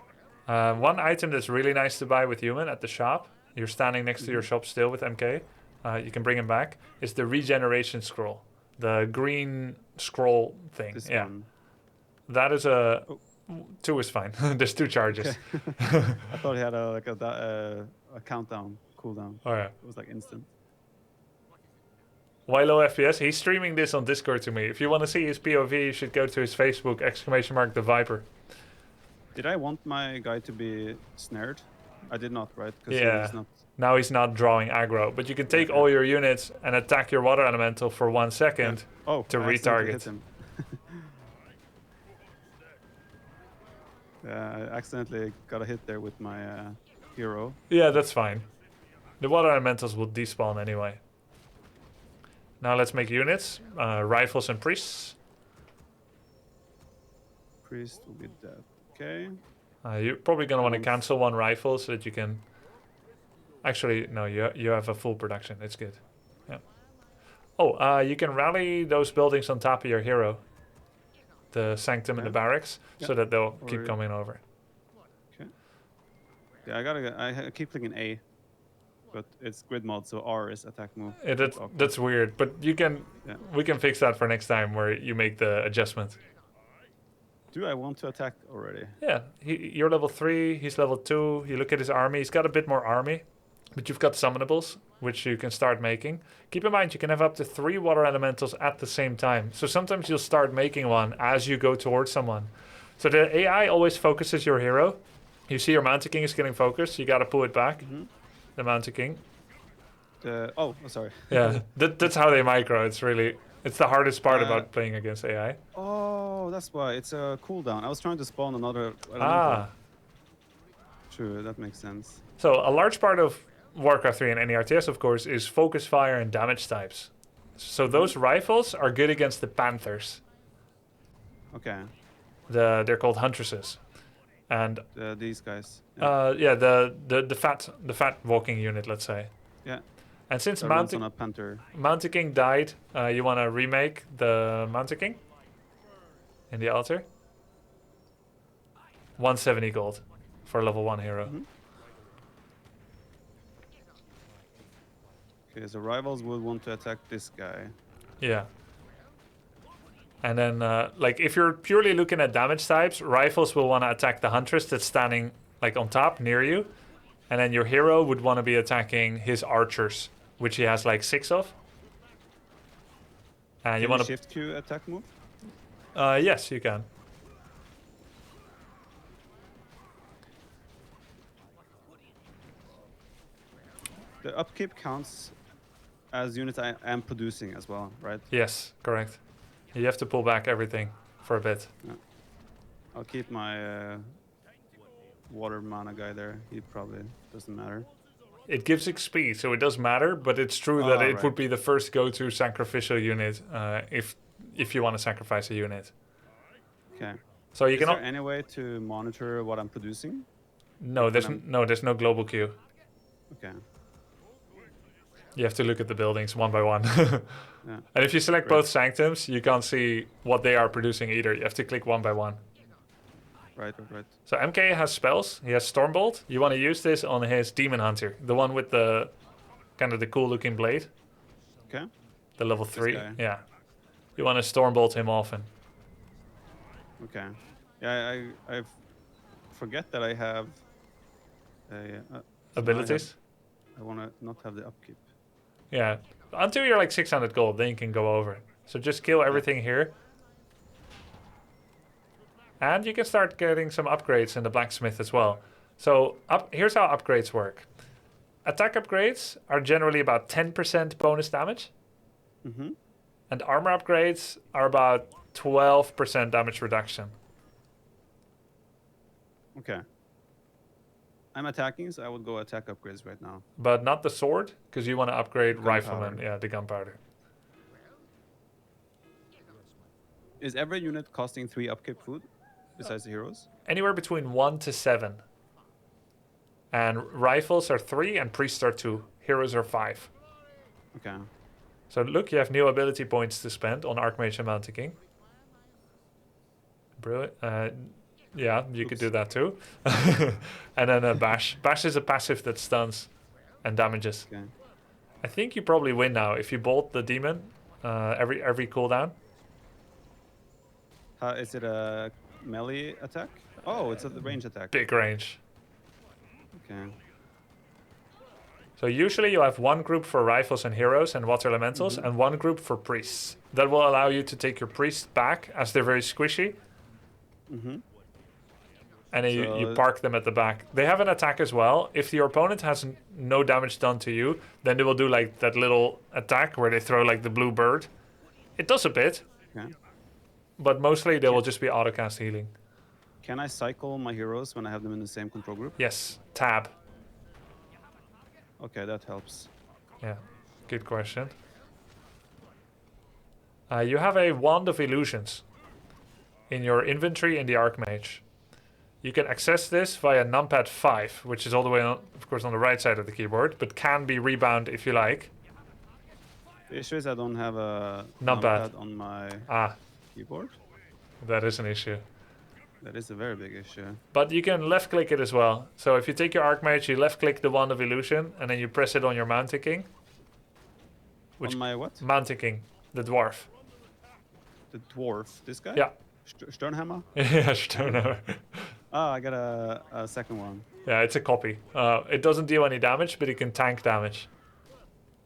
One item that's really nice to buy with human at the shop. You're standing next to your shop still with MK. You can bring him back. Is the regeneration scroll, the green scroll thing. This yeah, one. that is a 2 is fine. There's 2 charges. Okay. I thought he had a countdown, cooldown. Oh yeah. It was like instant. Why low FPS? He's streaming this on Discord to me. If you want to see his POV, you should go to his Facebook, !the Viper. Did I want my guy to be snared? I did not, right? Yeah. He's not... Now he's not drawing aggro, but you can take all your units and attack your water elemental for 1 second to I accidentally hit retarget. him. Yeah, I accidentally got a hit there with my hero. Yeah, that's fine. The water elementals will despawn anyway. Now let's make units. Rifles and priests. Priest will be dead. Okay. You're probably going to want to cancel 1 rifle so that you can... Actually, no, you have a full production. It's good. Yeah. Oh, you can rally those buildings on top of your hero. The Sanctum and the barracks, so that they'll keep coming over. Okay. Yeah, I keep clicking A. But it's grid mod, so R is attack move. That's weird, but you can... We can fix that for next time where you make the adjustment. Do I want to attack already? Yeah, you're level 3, he's level 2. You look at his army, he's got a bit more army. But you've got summonables, which you can start making. Keep in mind, you can have up to 3 water elementals at the same time. So sometimes you'll start making one as you go towards someone. So the AI always focuses your hero. You see your Mountain King is getting focused, you gotta pull it back. The Mountain King. Sorry. Yeah, that's how they micro. It's the hardest part about playing against AI. Oh, that's why. It's a cooldown. I was trying to spawn another elemental. Ah. True, that makes sense. So a large part of Warcraft 3 and any RTS, of course, is focus fire and damage types. So those rifles are good against the panthers. Okay. They're called huntresses. And these guys. the fat walking unit, let's say. Yeah. And since on a panther. Mountain King died, you want to remake the Mountain King in the altar. 170 gold for a level 1 hero. Okay, so rivals will want to attack this guy. Yeah. And then, like, if you're purely looking at damage types, rifles will want to attack the huntress that's standing, like, on top near you. And then your hero would want to be attacking his archers, which he has, like, 6 of. And you want to shift Q attack move? Yes, you can. The upkeep counts as units I am producing as well, right? Yes, correct. You have to pull back everything for a bit. Yeah. I'll keep my water mana guy there. He probably doesn't matter. It gives XP, so it does matter, but it's true that it would be the first go-to sacrificial unit if you want to sacrifice a unit. Okay. So you Is can. there any way to monitor what I'm producing? No, there's no global queue. Okay. You have to look at the buildings one by one. Yeah. And if you select both sanctums, you can't see what they are producing either. You have to click one by one. Right. So MK has spells. He has Stormbolt. You want to use this on his Demon Hunter, the one with the kind of the cool-looking blade. Okay. The level 3. guy. Yeah. You want to Stormbolt him often. Okay. Yeah, I forget that I have Abilities. I want to not have the upkeep. Yeah. Until you're like 600 gold, then you can go over. So just kill everything here. And you can start getting some upgrades in the blacksmith as well. So here's how upgrades work. attack upgrades are generally about 10% bonus damage. Mm-hmm. And armor upgrades are about 12% damage reduction. Okay. I'm attacking, so I would go attack upgrades right now. But not the sword, because you want to upgrade rifleman. Gunpowder. Yeah, the gunpowder. Is every unit costing 3 upkeep food besides the heroes? Anywhere between 1 to 7. And rifles are 3 and priests are 2. Heroes are 5. Okay. So look, you have new ability points to spend on Archmage and Mountain King. Brilliant. Yeah, you could do that too. And then a Bash. Bash is a passive that stuns and damages. Okay. I think you probably win now if you bolt the demon every cooldown. Is it a melee attack? Oh, it's a range attack. Big range. Okay. So usually you have one group for rifles and heroes and water elementals and one group for priests. That will allow you to take your priests back as they're very squishy. Mm-hmm. And then you park them at the back. They have an attack as well. If your opponent has no damage done to you, then they will do like that little attack where they throw like the blue bird. It does a bit, Okay. but mostly they will just be autocast healing. Can I cycle my heroes when I have them in the same control group? Yes, tab. Okay, that helps. Yeah, good question. You have a Wand of Illusions in your inventory in the Archmage. You can access this via numpad 5, which is all the way on, of course, on the right side of the keyboard, but can be rebound if you like. The issue is I don't have a Numpad on my keyboard. That is an issue. That is a very big issue. But you can left click it as well. So if you take your Archmage, you left click the Wand of Illusion, and then you press it on your Mountain King. On my what? Mountain King, the dwarf. The dwarf. This guy? Yeah. Sternhammer? Yeah, Stoner. Oh, I got a second one. Yeah, it's a copy. It doesn't deal any damage, but it can tank damage.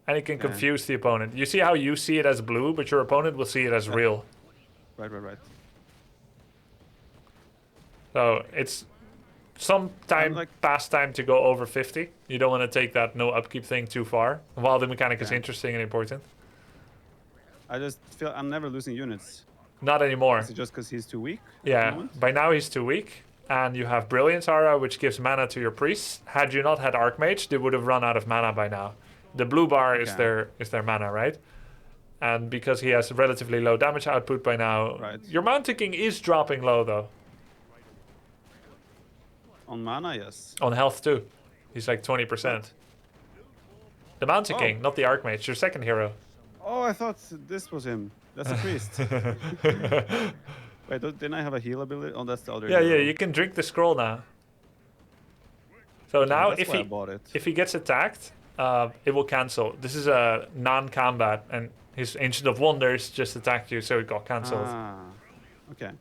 And it can Okay. confuse the opponent. You see how you see it as blue, but your opponent will see it as real. Right. So it's sometime past time to go over 50. You don't want to take that no upkeep thing too far, while the mechanic is interesting and important. I just feel I'm never losing units. Not anymore. Is it just because he's too weak? at the Yeah, moment? by now he's too weak. And you have Brilliance Aura, which gives mana to your priests. Had you not had Archmage, they would have run out of mana by now. The blue bar is their mana, right? And because he has relatively low damage output by now, your Mountain King is dropping low though. On mana, yes. On health too. He's like 20%. The Mountain King, not the Archmage, your second hero. Oh, I thought this was him. That's a priest. Wait, didn't I have a heal ability? Oh, that's the other Yeah, hero. you can drink the scroll now. So now that's why I bought it. if he gets attacked, it will cancel. This is a non-combat, and his Ancient of Wonders just attacked you, so it got cancelled. Okay.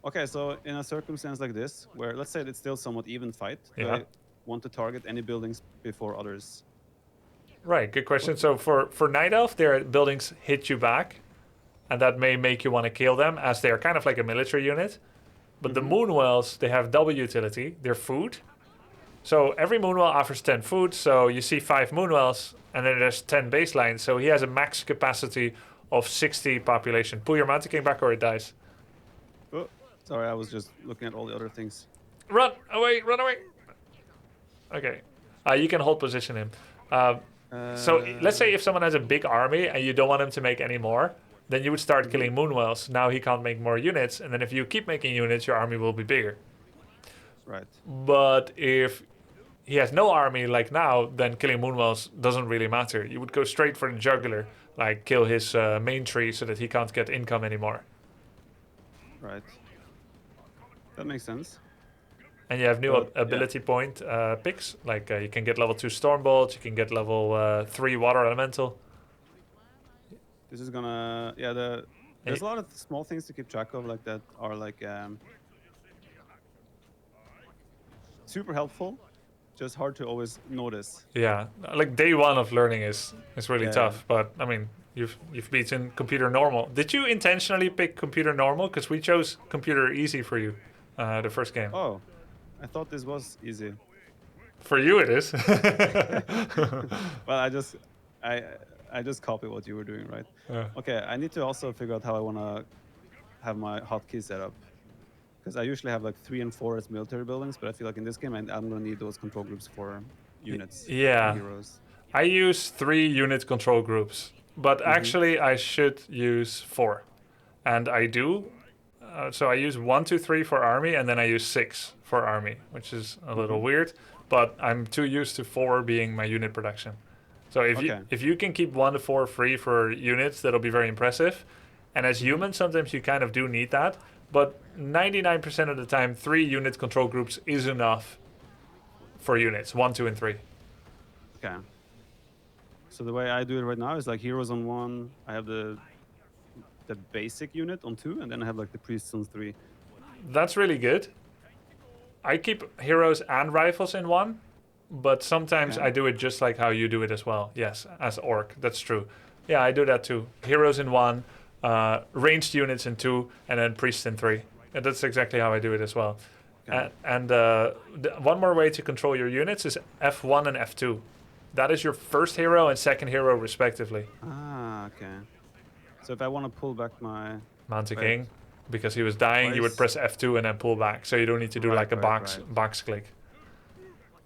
Okay, so in a circumstance like this, where let's say it's still somewhat even fight, do Yeah. I want to target any buildings before others? Right, good question. So for Night Elf, their buildings hit you back, and that may make you want to kill them, as they are kind of like a military unit. But the Moonwells, they have double utility. They're food. So every Moonwell offers 10 food, so you see 5 Moonwells, and then there's 10 baselines. So he has a max capacity of 60 population. Pull your Mountain King back or it dies. Oh, sorry, I was just looking at all the other things. Run away, run away. Okay. You can hold position him. So let's say if someone has a big army and you don't want him to make any more, then you would start killing Moonwells. Now he can't make more units, and then if you keep making units, your army will be bigger. Right. But if he has no army like now, then killing Moonwells doesn't really matter. You would go straight for the jugular, like kill his main tree so that he can't get income anymore. Right. That makes sense. And you have new ability point picks, like you can get level 2 Stormbolt, you can get level 3 Water Elemental. This is gonna, there's a lot of small things to keep track of, like that are like super helpful, just hard to always notice. Yeah, like day one of learning is really tough, but I mean, you've beaten computer normal. Did you intentionally pick computer normal? Because we chose computer easy for you the first game. Oh, I thought this was easy. For you, it is. Well, I just copy what you were doing, right? Yeah. Okay, I need to also figure out how I want to have my hotkey set up. Because I usually have like 3 and 4 as military buildings, but I feel like in this game I'm going to need those control groups for units Yeah. and heroes. I use 3 unit control groups, but actually I should use 4. And I do. So I use 1, 2, 3 for army, and then I use 6 for army, which is a little weird. But I'm too used to 4 being my unit production. So if you can keep 1 to 4 free for units, that'll be very impressive. And as humans, sometimes you kind of do need that. But 99% of the time, 3 unit control groups is enough for units, 1, 2, and 3. Okay. So the way I do it right now is like heroes on 1, I have the basic unit on 2, and then I have like the priests on 3. That's really good. I keep heroes and rifles in 1, but sometimes I do it just like how you do it as well. Yes, as orc, that's true. Yeah, I do that too. Heroes in 1, ranged units in 2, and then priests in 3. And that's exactly how I do it as well. Okay. One more way to control your units is F1 and F2. That is your first hero and second hero respectively. Ah, okay. So if I want to pull back my... Mount a King, because he was dying, you would press F2 and then pull back. So you don't need to do like a box click.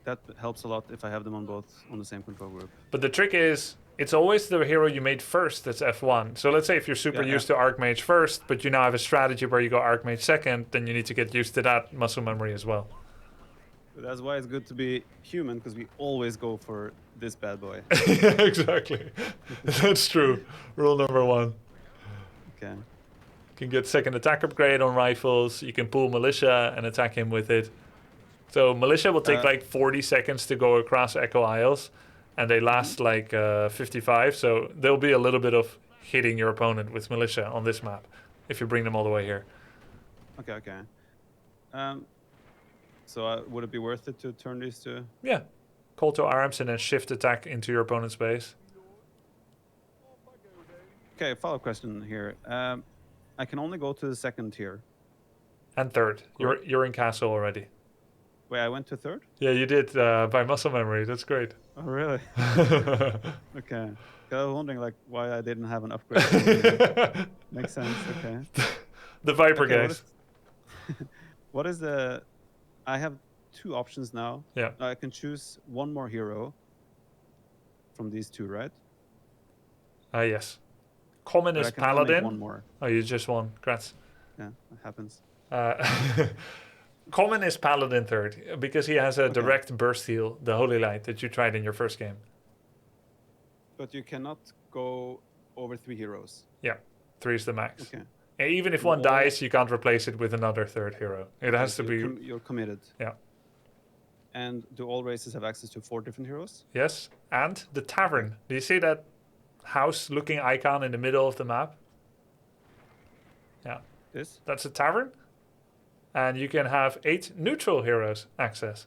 That helps a lot if I have them on both on the same control group. But the trick is, it's always the hero you made first that's F1. So let's say if you're super used to Archmage first, but you now have a strategy where you go Archmage second, then you need to get used to that muscle memory as well. That's why it's good to be human, because we always go for this bad boy. Exactly. That's true. Rule number 1. Okay. You can get second attack upgrade on rifles. You can pull Militia and attack him with it. So Militia will take like 40 seconds to go across Echo Isles, and they last like 55. So there'll be a little bit of hitting your opponent with Militia on this map if you bring them all the way here. Okay. So would it be worth it to turn these to... Yeah. Call to arms and then shift attack into your opponent's base. Okay, follow-up question here. I can only go to the second tier. And third. Cool. You're in castle already. Wait, I went to third? Yeah, you did by muscle memory. That's great. Oh, really? Okay. I was wondering like why I didn't have an upgrade. Makes sense. Okay. The Viper Okay, guys. What is the... I have 2 options now. Yeah. I can choose 1 more hero from these 2, right? Yes. Common But is I can only make Paladin. 1 more. Oh, you just won. Congrats. Yeah, that happens. Common is Paladin third, because he has a direct burst heal, the Holy Light, that you tried in your first game. But you cannot go over 3 heroes. Yeah, 3 is the max. Okay. And even if one dies, you can't replace it with another third hero. It has to be... You're committed. Yeah. And do all races have access to 4 different heroes? Yes, and the tavern. Do you see that house-looking icon in the middle of the map? Yeah. This? That's a tavern. And you can have 8 neutral heroes access.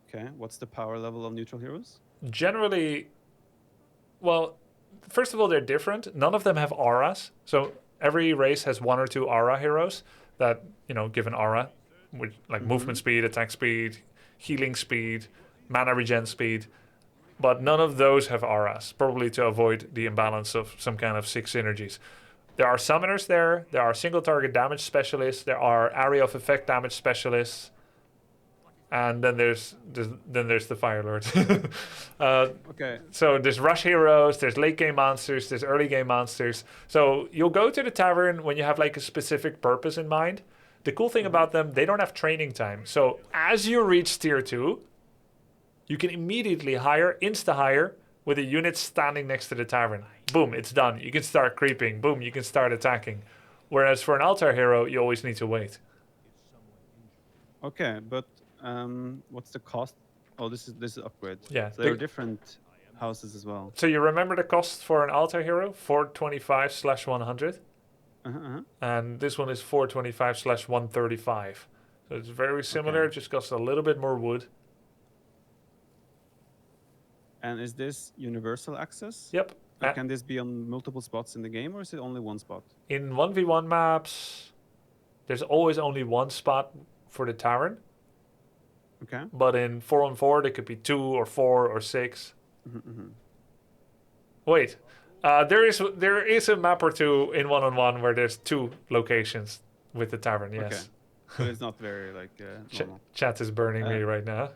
Okay. What's the power level of neutral heroes? Generally, well, first of all, they're different. None of them have auras. So every race has 1 or 2 aura heroes that, give an aura, with like movement speed, attack speed, healing speed, mana regen speed. But none of those have auras, probably to avoid the imbalance of some kind of 6 synergies. There are summoners there. There are single target damage specialists. There are area of effect damage specialists. And then there's the Fire Lord. Okay. So there's rush heroes, there's late game monsters, there's early game monsters. So you'll go to the tavern when you have like a specific purpose in mind. The cool thing about them, they don't have training time. So as you reach tier 2, you can immediately insta-hire with a unit standing next to the tavern. Boom, it's done. You can start creeping. Boom, you can start attacking. Whereas for an altar hero, you always need to wait. Okay, but what's the cost? Oh, this is upgrade. Yeah. So there are different houses as well. So you remember the cost for an altar hero? 425/100. And this one is 425/135. So it's very similar. It just costs a little bit more wood. And is this universal access? Yep. Can this be on multiple spots in the game, or is it only one spot? In 1v1 maps, there's always only one spot for the tavern. Okay. But in 4-on-4, there could be 2 or 4 or 6. Mm-hmm. Wait, there is a map or two in 1-on-1 where there's 2 locations with the tavern. Yes. Okay. But it's not very like normal. Chat is burning me right now.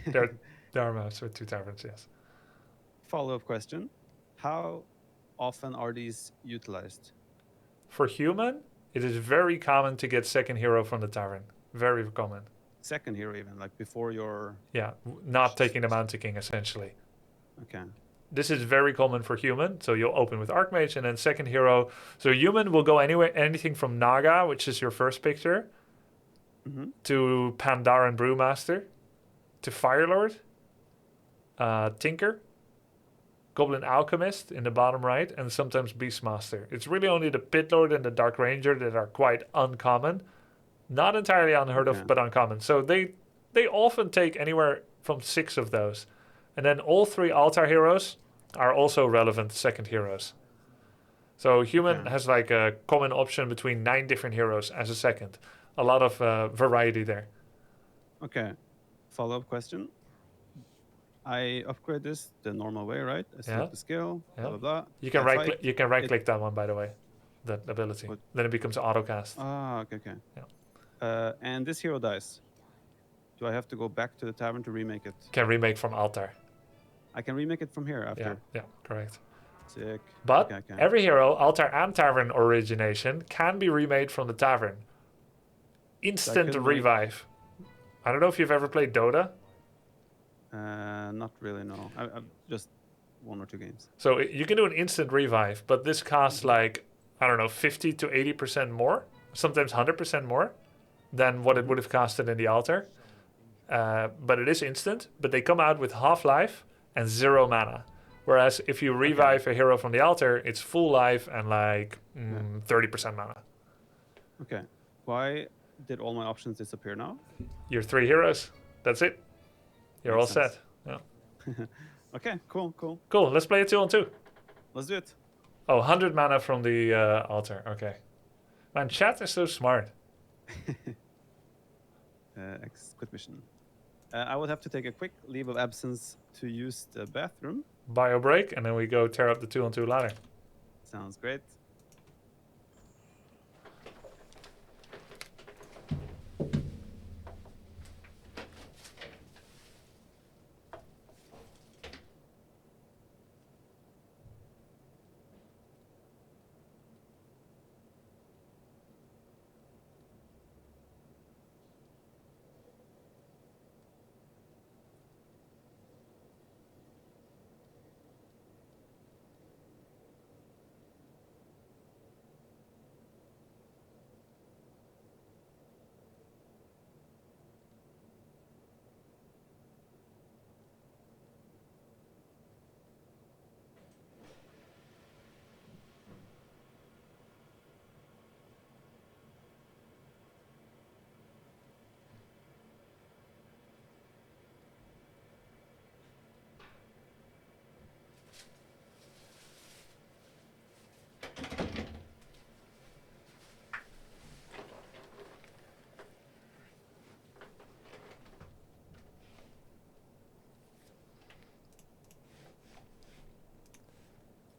There are maps with 2 taverns. Yes. Follow-up question: how often are these utilized? For human, it is very common to get second hero from the tavern. Very common. Second hero, even like before your. Yeah, not taking the Mountain King essentially. Okay. This is very common for human. So you'll open with Archmage and then second hero. So human will go anywhere, anything from Naga, which is your first picture, to Pandaren Brewmaster, to Firelord, Tinker, Goblin Alchemist in the bottom right, and sometimes Beastmaster. It's really only the Pit Lord and the Dark Ranger that are quite uncommon. Not entirely unheard of, but uncommon. So they often take anywhere from 6 of those. And then all 3 altar heroes are also relevant second heroes. So human has like a common option between 9 different heroes as a second. A lot of variety there. Okay. Follow-up question. I upgrade this the normal way, right? I select the skill, blah, blah, blah. You can right click that one, by the way. That ability. What? Then it becomes autocast. Ah, okay. Yeah. And this hero dies. Do I have to go back to the tavern to remake it? Can remake from altar. I can remake it from here after. Yeah, correct. Sick. But Okay. every hero, altar and tavern origination, can be remade from the tavern. Instant revive. I don't know if you've ever played Dota. Not really, no. I've just 1 or 2 games. So you can do an instant revive, but this costs like, I don't know, 50 to 80% more, sometimes 100% more than what it would have costed in the altar. But it is instant, but they come out with half-life and 0 mana. Whereas if you revive a hero from the altar, it's full life and like 30% mana. Okay. Why did all my options disappear now? Your 3 heroes. That's it. You're all set. Yeah. Okay, cool. Cool. Let's play a 2-on-2. Let's do it. Oh, 100 mana from the altar. Okay. Man, chat is so smart. Quit mission. I would have to take a quick leave of absence to use the bathroom. Bio break, and then we go tear up the 2-on-2 ladder. Sounds great.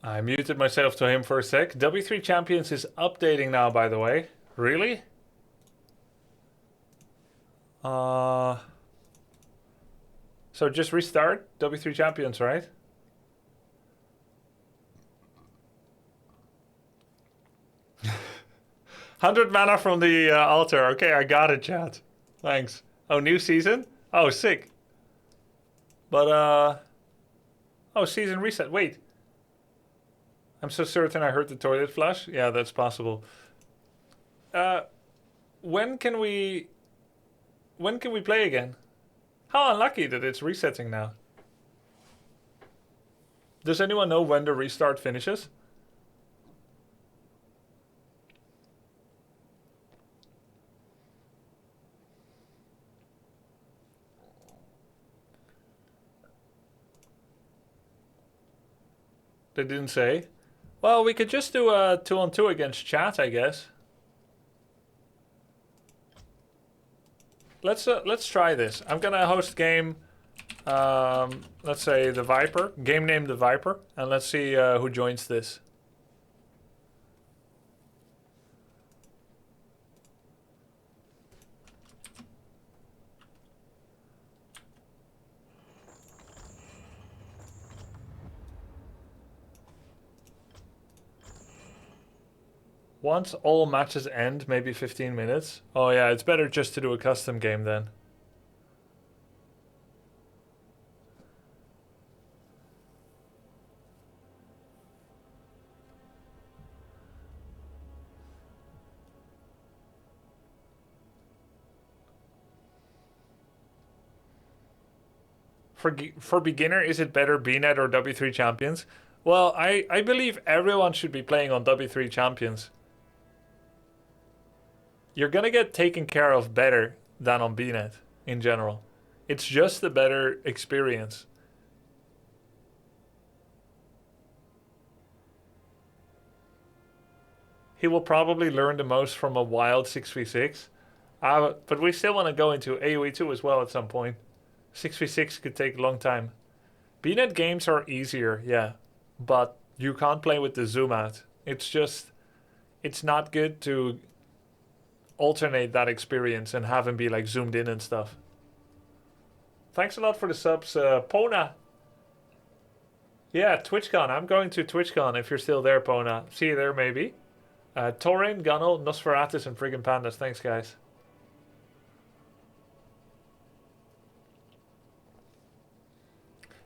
I muted myself to him for a sec. W3 Champions is updating now, by the way. Really? So just restart W3 Champions, right? $100 mana from the altar. Okay, I got it, chat. Thanks. Oh, new season? Oh, sick. But, oh, season reset. Wait. I'm so certain I heard the toilet flush. Yeah, that's possible. When can we play again? How unlucky that it's resetting now. Does anyone know when the restart finishes? They didn't say. Well, we could just do a 2-on-2 against chat, I guess. let's try this. I'm gonna host game. Let's say the Viper. Game name the Viper, and let's see who joins this. Once all matches end, maybe 15 minutes. Oh yeah, it's better just to do a custom game then. For beginner, is it better BNet or W3 Champions? Well, I believe everyone should be playing on W3 Champions. You're gonna get taken care of better than on BNet in general. It's just a better experience. He will probably learn the most from a wild 6v6. But we still want to go into AOE2 as well at some point. 6v6 could take a long time. BNet games are easier, yeah. But you can't play with the zoom out. It's not good to alternate that experience and have him be like zoomed in and stuff. Thanks a lot for the subs, Pona. Yeah, TwitchCon. I'm going to TwitchCon if you're still there, Pona. See you there, maybe. Torin, Gunnel, Nosferatus, and friggin' Pandas. Thanks, guys.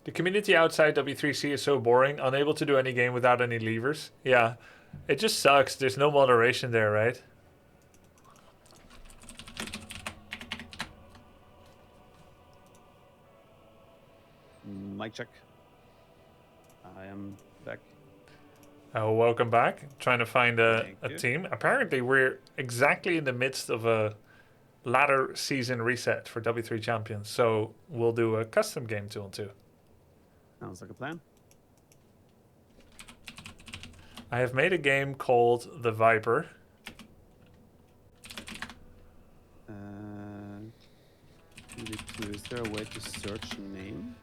The community outside W3C is so boring, unable to do any game without any levers. Yeah, it just sucks. There's no moderation there, right? Mic check. I am back. Welcome back. Trying to find a Thank you. team. Apparently, we're exactly in the midst of a ladder season reset for W3 Champions, so we'll do a custom game 2 on 2. Sounds like a plan. I have made a game called The Viper. Is there a way to search name?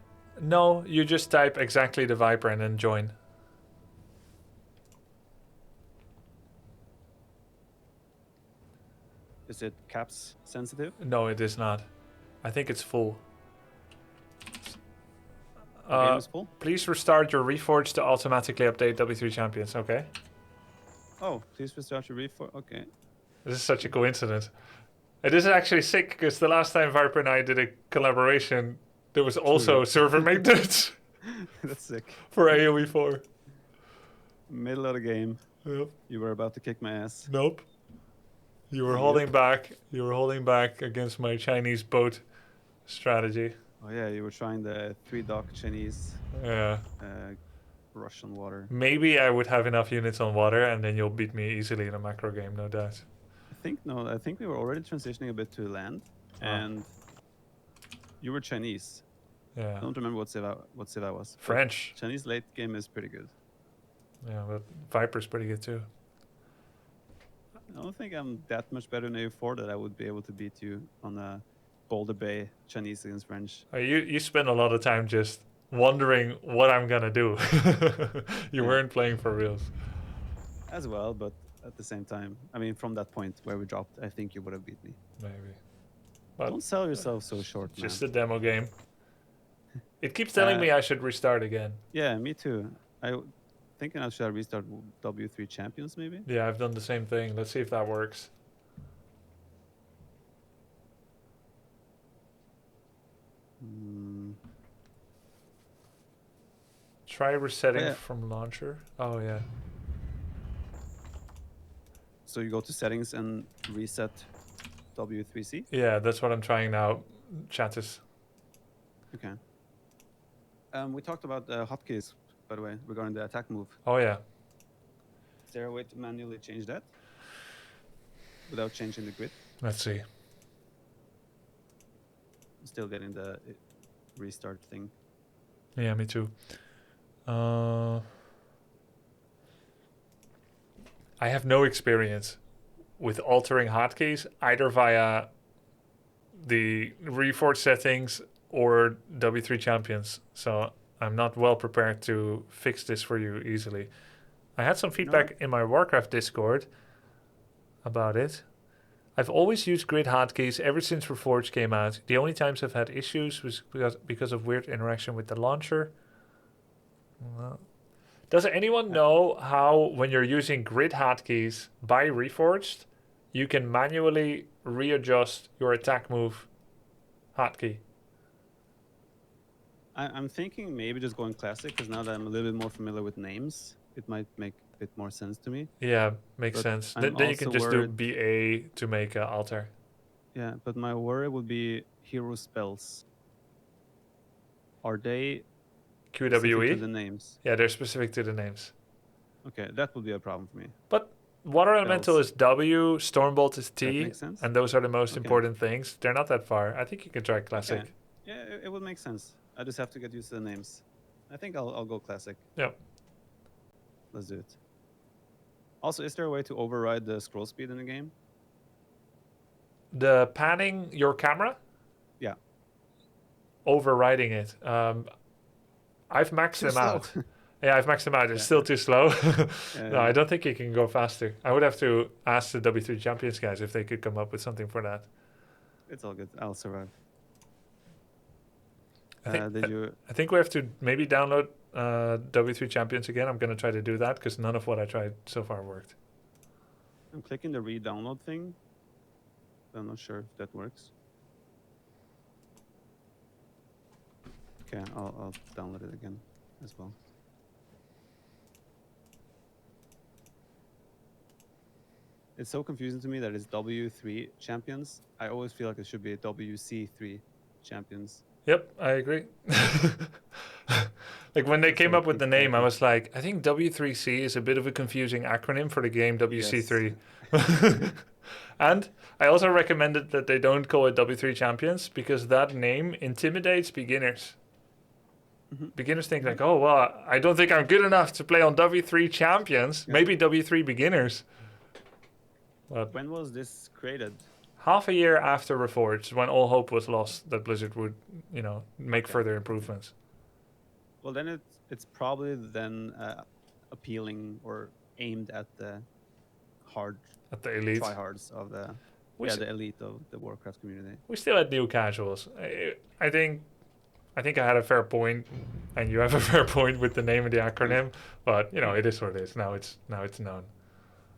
No, you just type exactly The Viper and then join. Is it caps sensitive? No, it is not. I think it's full. The game is full? Please restart your Reforge to automatically update W3 Champions, okay? Oh, please restart your Reforge. Okay. This is such a coincidence. It is actually sick because the last time Viper and I did a collaboration, there was also server maintenance That's sick. for AOE4. Middle of the game. Yep. You were about to kick my ass. Nope. You were holding back. You were holding back against my Chinese boat strategy. Oh yeah, you were trying the 3-dock Chinese Yeah. Russian water. Maybe I would have enough units on water and then you'll beat me easily in a macro game, no doubt. I think we were already transitioning a bit to land, and you were Chinese. Yeah. I don't remember what Siva was. but French. Chinese late game is pretty good. Yeah, but Viper's pretty good too. I don't think I'm that much better in AO4 that I would be able to beat you on a Boulder Bay Chinese against French. You spend a lot of time just wondering what I'm gonna do. You weren't playing for reals. As well, but at the same time, I mean, from that point where we dropped, I think you would have beat me. Maybe. But Don't sell yourself so short, just man. a demo game. It keeps telling me I should restart again. Yeah, me too. Thinking I should restart W3 Champions, maybe? Yeah, I've done the same thing. Let's see if that works. Try resetting from launcher. Oh, yeah. So you go to settings and reset W3C? Yeah, that's what I'm trying now. Chattis. Okay. We talked about hotkeys, by the way, regarding the attack move. Oh, yeah. Is there a way to manually change that without changing the grid? Let's see. I'm still getting the restart thing. Yeah, me too. I have no experience with altering hotkeys, either via the Reforged settings or W3 champions, so I'm not well prepared to fix this for you easily. I had some feedback in my Warcraft Discord about it. I've always used grid hotkeys ever since Reforged came out. The only times I've had issues was because of weird interaction with the launcher. Well, does anyone know how, when you're using grid hotkeys by Reforged, you can manually readjust your attack move hotkey? I'm thinking maybe just going classic, because now that I'm a little bit more familiar with names, it might make a bit more sense to me. Yeah, makes But sense. I'm Then you can also just worried- do BA to make an altar. Yeah, but my worry would be hero spells. Are they specific to QWE? the names? Yeah, they're specific to the names. Okay, that would be a problem for me. But Water Elemental Spells. is W, Stormbolt is That T, makes sense. and those are the most Okay. important things. They're not that far. I think you can try Classic. Okay. Yeah, it would make sense. I just have to get used to the names. I think I'll go classic. Yep. Let's do it. Also, is there a way to override the scroll speed in the game? The panning your camera? Yeah. Overriding it. I've maxed Too them slow. out. Yeah, I've maxed them out. It's Yeah. still too slow. Yeah, No, I don't think you can go faster. I would have to ask the W3 Champions guys if they could come up with something for that. It's all good. I'll survive. I think, Did you? I think we have to maybe download W3 Champions again. I'm going to try to do that because none of what I tried so far worked. I'm clicking the re-download thing. I'm not sure if that works. Okay, I'll download it again as well. It's so confusing to me that it's W3 champions. I always feel like it should be WC3 champions. Yep, I agree. Like when they came up with the name, I was like, I think W3C is a bit of a confusing acronym for the game WC3. And I also recommended that they don't call it W3 Champions because that name intimidates beginners. Beginners think like, oh, well, I don't think I'm good enough to play on W3 Champions. Yeah. Maybe W3 Beginners. But When was this created? half a year after Reforged, when all hope was lost that Blizzard would, make further improvements. Well, then it's probably then appealing or aimed at the hard At the elite. tryhards of the We s- the elite of the Warcraft community. We still had new casuals. I think I had a fair point, and you have a fair point with the name of the acronym. But it is what it is. Now it's known.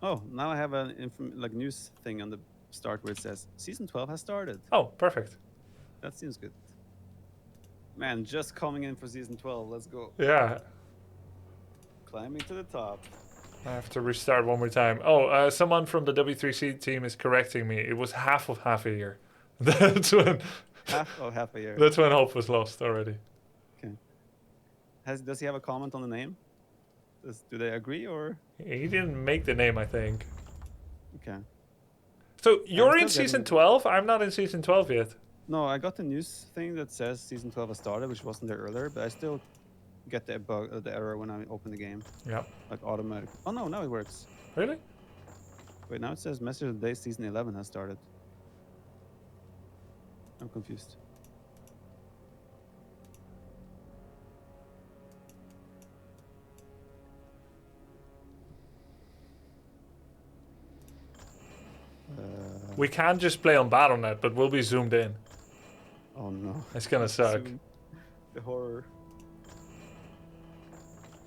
Oh, now I have an news thing on the start where it says season 12 has started. Oh, perfect. That seems good. Man, just coming in for season 12. Let's go. Yeah, Climbing to the top. I have to restart one more time. Oh, someone from the W3C team is correcting me. It was half of half a year. That's when Half a year. that's when hope was lost already. Okay. Does he have a comment on the name? Do they agree or? He didn't make the name, I think. Okay. So you're in still season getting- 12? I'm not in season 12 yet. No, I got the news thing that says season 12 has started, which wasn't there earlier, but I still get the bug, the error when I open the game, Yeah. like automatic. Oh no, now it works. Really? Wait, now it says message of the day season 11 has started. I'm confused. We can just play on Battle.net, but we'll be zoomed in. Oh no. It's gonna suck. Soon. The horror.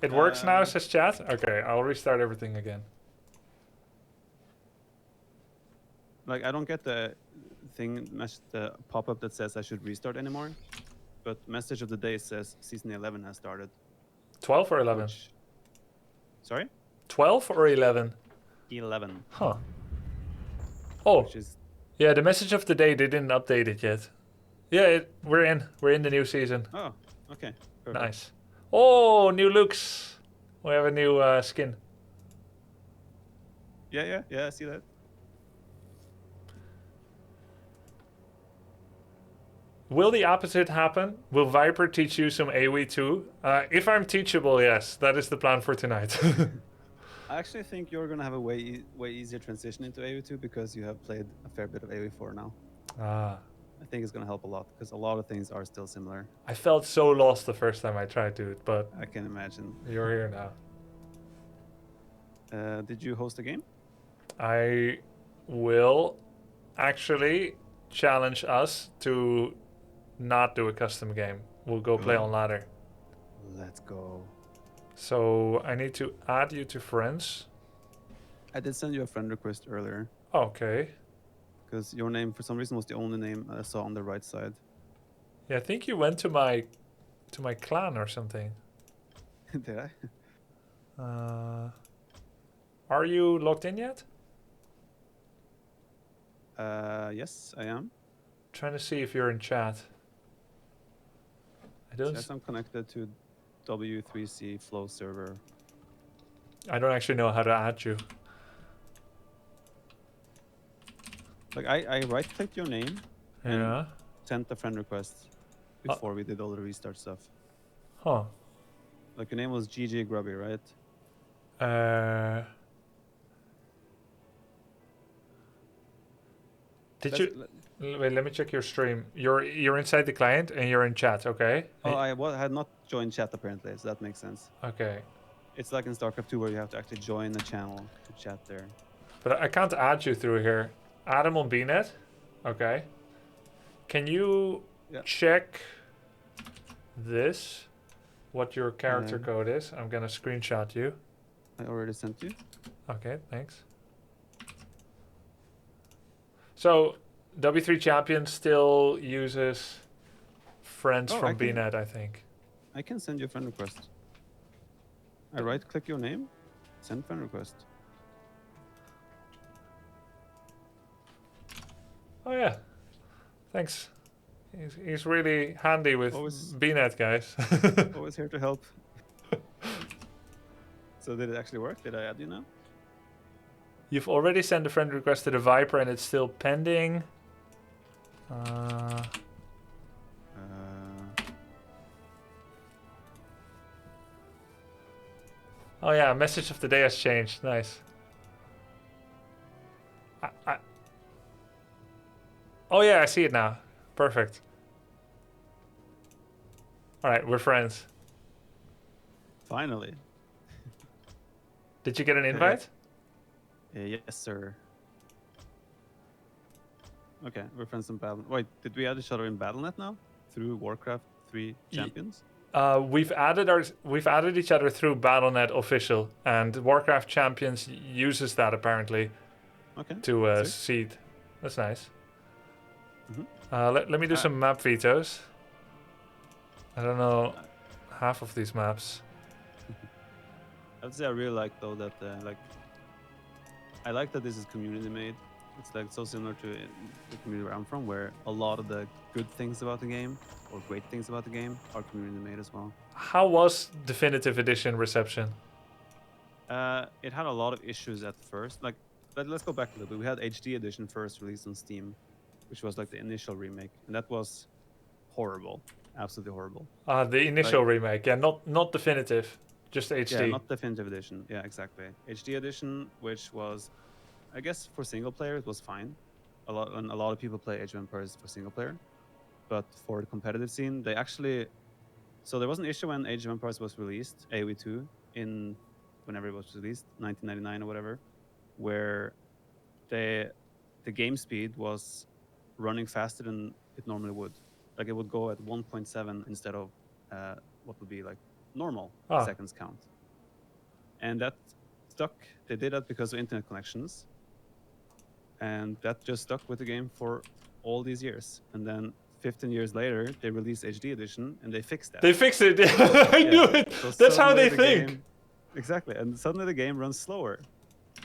It works now, Uh, says chat? Okay, I'll restart everything again. Like, I don't get the the pop-up that says I should restart anymore, but message of the day says season 11 has started. 12 or 11? Sorry? 12 or 11? 11, Huh. Oh, which is yeah, the message of the day, they didn't update it yet. Yeah, we're in the new season. oh, okay. Perfect. Nice. Oh, new looks. We have a new skin. Yeah, I see that. Will the opposite happen? Will Viper teach you some AOE2? If I'm teachable, yes. That is the plan for tonight. I actually think you're gonna have a way easier transition into AOE2 because you have played a fair bit of AOE4 now. Ah, I I think it's gonna help a lot because a lot of things are still similar. I felt so lost the first time I tried to, but I can imagine. you're here now. Did you host a game? I will actually challenge us to not do a custom game. We'll go play on ladder. Let's go. So I need to add you to friends. I did send you a friend request earlier Okay. because your name, for some reason, was the only name I saw on the right side. Yeah, I think you went to my clan or something. Did I? Are you logged in yet? Yes, I am. Trying to see if you're in chat. I don't. Yes, I'm connected to W3C Flow server. I don't actually know how to add you. Like I right-clicked your name and Yeah. sent the friend request before we did all the restart stuff. Huh. Like your name was GG Grubby, right? Did you? Wait, let me check your stream. You're inside the client and you're in chat, okay? Oh, I had not joined chat apparently, so that makes sense. Okay. It's like in StarCraft 2 where you have to actually join the channel to chat there. But I can't add you through here. Add him on BNet. Okay. Can you check this? What your character code is? I'm gonna screenshot you. I already sent you. Okay, thanks. So W3 Champion still uses friends from BNet, I think. I can send you a friend request. I right-click your name, send friend request. Oh yeah, thanks. He's really handy with BNet, guys. Always here to help. So did it actually work? Did I add you now? You've already sent a friend request to the Viper and it's still pending. Oh yeah, message of the day has changed. Nice. Oh yeah, I see it now. Perfect. All right, we're friends. Finally. Did you get an invite? Yes, sir. Okay, we're friends in Battle. Wait, did we add each other in BattleNet now through Warcraft 3 Champions? We've added each other through BattleNet official, and Warcraft Champions uses that apparently. Okay. To seed. That's nice. Mm-hmm. Let me do some map vetoes. I don't know half of these maps. I would say I really like though that I like that this is community made. It's like so similar to the community where I'm from, where a lot of the good things about the game or great things about the game are community made as well. How was Definitive Edition reception? It had a lot of issues at first. Like, let's go back a little bit. We had HD Edition first released on Steam, which was like the initial remake, and that was horrible, absolutely horrible. The initial remake, yeah, not definitive, just HD. Yeah, not Definitive Edition. Yeah, exactly. HD Edition, which was, I guess, for single player, it was fine. A lot of people play Age of Empires for single player, but for the competitive scene, they actually. So there was an issue when Age of Empires was released, AOE2, in whenever it was released, 1999 or whatever, where the game speed was running faster than it normally would. Like it would go at 1.7 instead of what would be like normal seconds count. And that stuck. They did that because of internet connections. And that just stuck with the game for all these years. And then 15 years later, they released HD Edition and they fixed that. They fixed it. I knew it. So that's how they think. Exactly. And suddenly the game runs slower.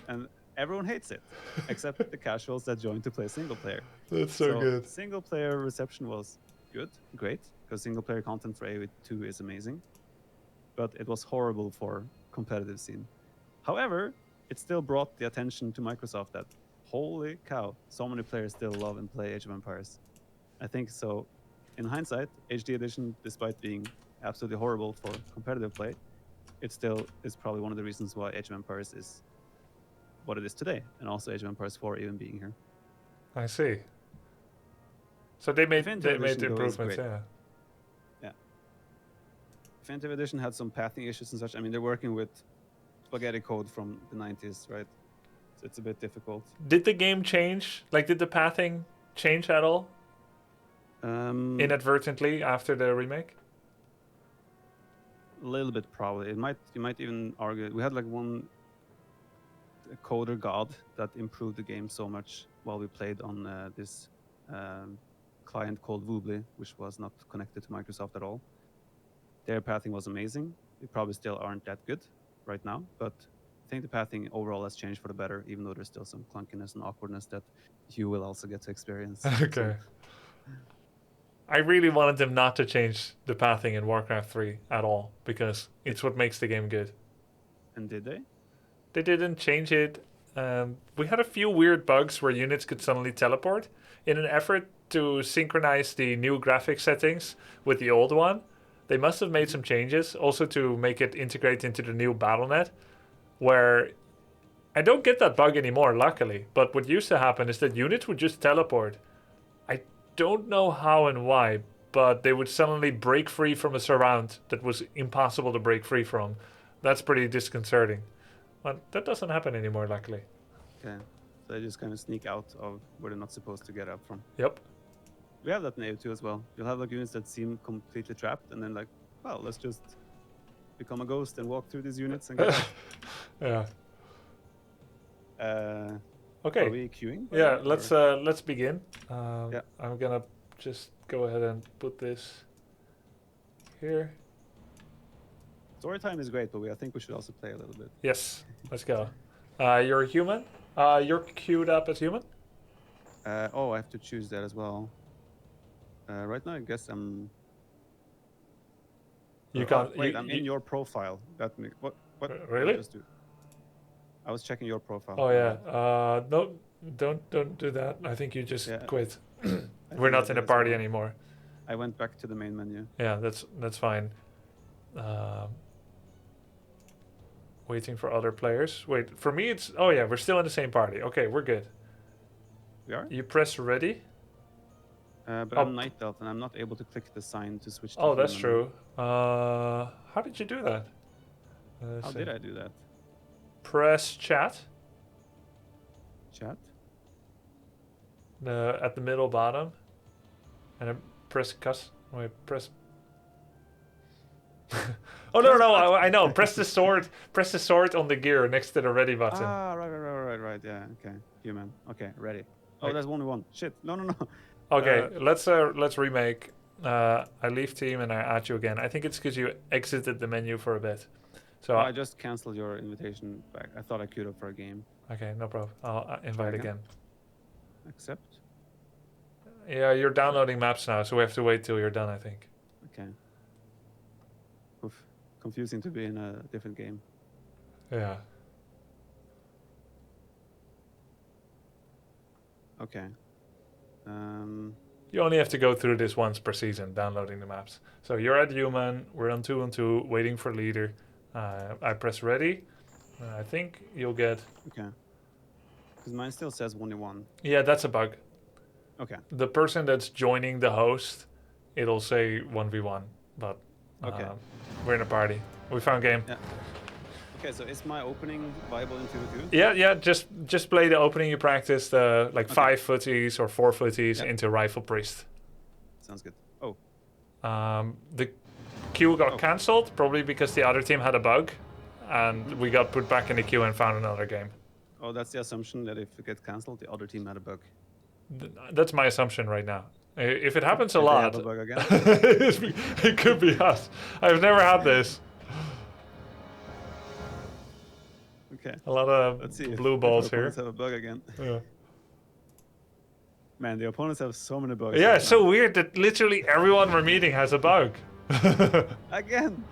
And everyone hates it, except the casuals that join to play single player. That's so good. Single player reception was good, great, because single player content for AOE2 is amazing. But it was horrible for competitive scene. However, it still brought the attention to Microsoft that, holy cow, so many players still love and play Age of Empires. I think so. In hindsight, HD Edition, despite being absolutely horrible for competitive play, it still is probably one of the reasons why Age of Empires is what it is today, and also Age of Empires 4 even being here. I see. So they made Definitive Edition, though, is improvements. great. Yeah. Definitive Edition had some pathing issues and such. I mean, they're working with spaghetti code from the 90s, right? So it's a bit difficult. Did the game change? Like, did the pathing change at all inadvertently after the remake? A little bit, probably. You might even argue. We had like one coder god that improved the game so much while we played on this client called Woobly, which was not connected to Microsoft at all. Their pathing was amazing. They probably still aren't that good right now, but I think the pathing overall has changed for the better, even though there's still some clunkiness and awkwardness that you will also get to experience. Okay. I really wanted them not to change the pathing in Warcraft 3 at all, because it's what makes the game good. And did they? They didn't change it. We had a few weird bugs where units could suddenly teleport. In an effort to synchronize the new graphic settings with the old one, they must have made some changes, also to make it integrate into the new BattleNet, where I don't get that bug anymore, luckily. But what used to happen is that units would just teleport. I don't know how and why, but they would suddenly break free from a surround that was impossible to break free from. That's pretty disconcerting. But that doesn't happen anymore, luckily. Okay. So they just kind of sneak out of where they're not supposed to get out from. Yep. We have that in AOE2 as well. You'll have like units that seem completely trapped, and then like, well, let's just become a ghost and walk through these units and get out. Yeah. Okay. Are we queuing? Yeah, let's begin. Yeah. I'm gonna just go ahead and put this here. Story time is great, but I think we should also play a little bit. Yes, let's go. You're a human. You're queued up as human. Oh, I have to choose that as well. Right now, I guess I'm. You can't. Wait, I'm in your profile. That makes what? Really? Did I just do? I was checking your profile. Oh yeah. No, don't do that. I think you just quit. We're not in a party anymore. I went back to the main menu. Yeah, that's fine. Waiting for other players. Wait, for me it's... Oh yeah, we're still in the same party. Okay, we're good. We are? You press ready. But I'm Night Elf, and I'm not able to click the sign to switch to Oh, that's human. true. How did you do that? How did I do that? Press chat. Chat? At the middle bottom. And then press cuss. Wait, press... Oh no, I know. Press the sword. Press the sword on the gear next to the ready button. Ah, right. Yeah, okay. Human. Okay, ready. Oh, Wait. there's only one. Shit. No. Okay, let's remake. I leave team and I add you again. I think it's because you exited the menu for a bit. So I just canceled your invitation back. I thought I queued up for a game. Okay, no problem. I'll invite again. Accept. Yeah, you're downloading maps now, so we have to wait till you're done, I think. Okay. Oof. Confusing to be in a different game. Yeah. Okay. You only have to go through this once per season, downloading the maps. So you're at human, we're on 2-on-2, waiting for leader. I press ready. I think you'll get... Okay. Because mine still says 1v1. Yeah, that's a bug. Okay. The person that's joining the host, it'll say 1v1, but Okay. We're in a party. We found game. Yeah. Okay, so is my opening viable in 2v2? Yeah, just play the opening you practiced, like 5 footies or 4 footies into Rifle Priest. Sounds good. Oh. The queue got cancelled, probably because the other team had a bug, and we got put back in the queue and found another game. Oh, that's the assumption that if it gets cancelled, the other team had a bug. That's my assumption right now. If it happens a Did lot, they have a bug again? it could be us. I've never had this. Okay. A lot of Let's see blue if balls the here. opponents have a bug again. Yeah. Man, the opponents have so many bugs. Yeah, right it's so now. weird that literally everyone we're meeting has a bug. Again.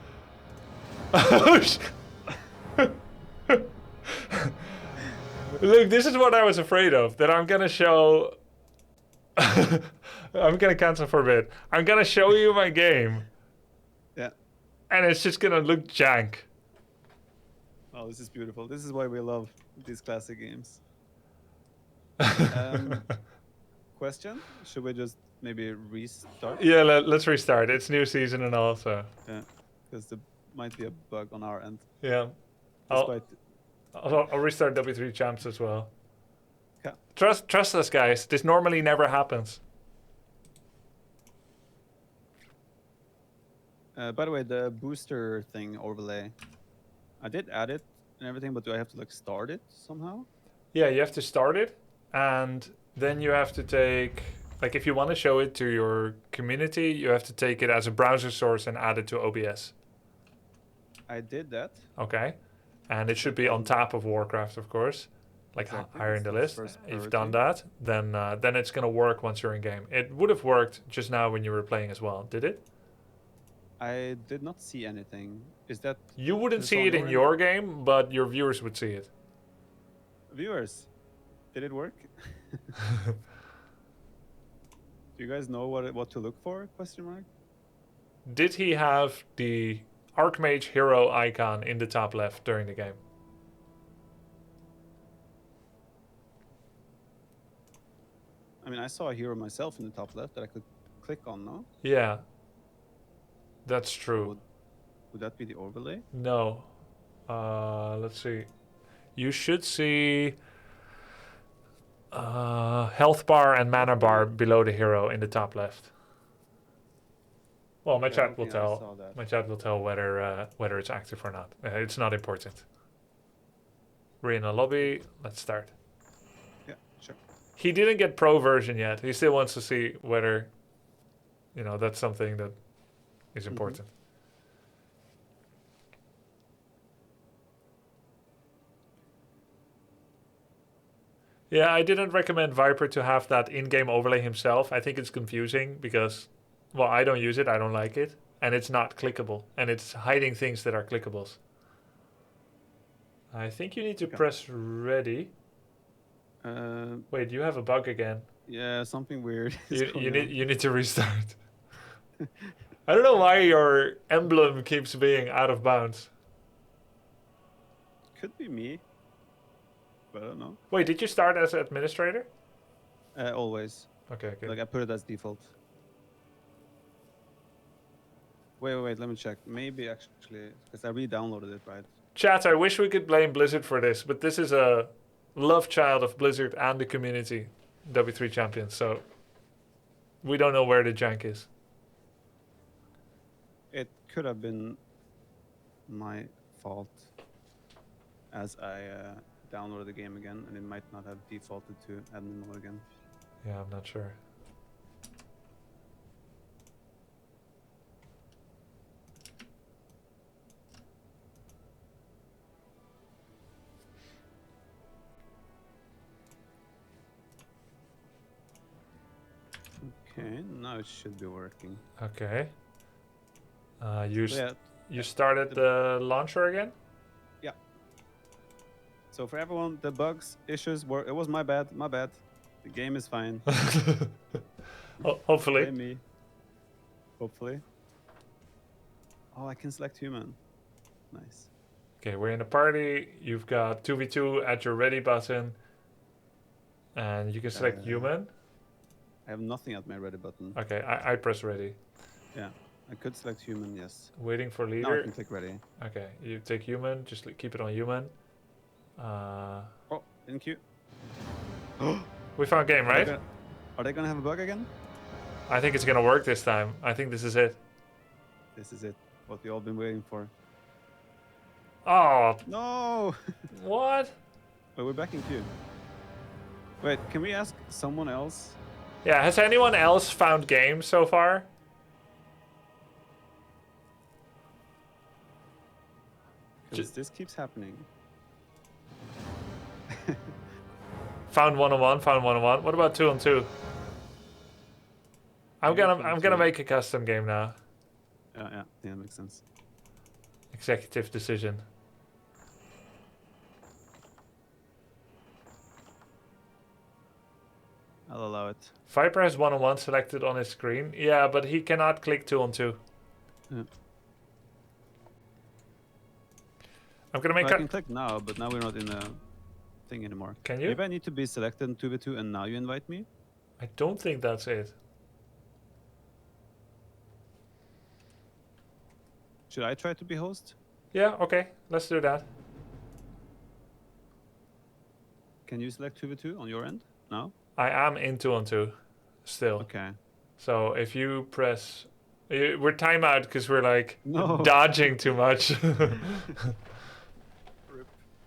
Look, this is what I was afraid of. That I'm gonna show. I'm gonna cancel for a bit. I'm gonna show you my game, Yeah. and it's just gonna look jank. Oh, this is beautiful. This is why we love these classic games. question. Should we just maybe restart? Yeah, let's restart. It's new season and all, so Yeah, because there might be a bug on our end. yeah. I'll, Despite I'll restart W3 champs as well. Yeah. Trust us, guys. This normally never happens. By the way, the booster thing overlay, I did add it and everything, but do I have to like start it somehow? Yeah, you have to start it, and then you have to take, like, if you want to show it to your community, you have to take it as a browser source and add it to OBS. I did that. Okay, and it should be on top of Warcraft, of course, like Exactly, higher in the that's list. first If you've done priority. that, then it's gonna work once you're in game. It would have worked just now when you were playing as well, did it? I did not see anything. Is that You wouldn't It's see on it in your your game, but your viewers would see it. viewers? Did it work? Do you guys know what to look for? Question mark. Did he have the Archmage hero icon in the top left during the game? I mean, I saw a hero myself in the top left that I could click on. No, Yeah, that's true. would that be the overlay? No. Let's see. You should see health bar and mana bar below the hero in the top left. Well, my Yeah, I chat don't will think I tell. saw that. My chat will tell whether it's active or not. It's not important. We're in a lobby. Let's start. Yeah, sure. He didn't get pro version yet. He still wants to see whether, that's something that is important. Yeah, I didn't recommend Viper to have that in-game overlay himself. I think it's confusing because, well, I don't use it. I don't like it. And it's not clickable. And it's hiding things that are clickables. I think you need to press ready. Wait, you have a bug again. Yeah, something weird. is You going need you need to restart. I don't know why your emblem keeps being out of bounds. on. Could be me, but I don't know. Wait, did you start as administrator? Always. Okay, good. Like I put it as default. Wait. Let me check. Maybe actually, because I re-downloaded it, right? Chat, I wish we could blame Blizzard for this, but this is a love child of Blizzard and the community, W3 champions, so we don't know where the jank is. It could have been my fault, as I downloaded the game again, and it might not have defaulted to admin mode again. Yeah, I'm not sure. Okay, now it should be working. Okay. Yeah. You started the launcher again? So for everyone, the bugs, issues were it was my bad. The game is fine. Hopefully. Blame me. Hopefully. Oh, I can select human. Nice. Okay, we're in a party. You've got 2v2 at your ready button. And you can select human. I have nothing at my ready button. Okay, I press ready. Yeah, I could select human, yes. Waiting for Now I leader. can click ready. Okay, you take human, just keep it on human. Oh, in queue. We found game, right? Are they gonna have a bug again? I think it's gonna work this time. I think this is it. This is it. What we all been waiting for. Oh, No! what? But we're back in queue. Wait, can we ask someone else? Yeah, has anyone else found game so far? Because this keeps happening. Found 1-on-1, found 1-on-1. What about 2-on-2? I'm gonna make a custom game now. Yeah, that makes sense. Executive decision. I'll allow it. Viper has 1-on-1 selected on his screen. Yeah, but he cannot click 2-on-2. Yeah. I'm gonna make Well, I a... can click now, but now we're not in the thing anymore. Can you? Maybe I need to be selected in 2v2 and now you invite me? I don't think that's it. Should I try to be host? Yeah, okay. Let's do that. Can you select 2v2 on your end? No? I am in 2-on-2 still. Okay. So if you press... We're timeout because we're like No. dodging too much.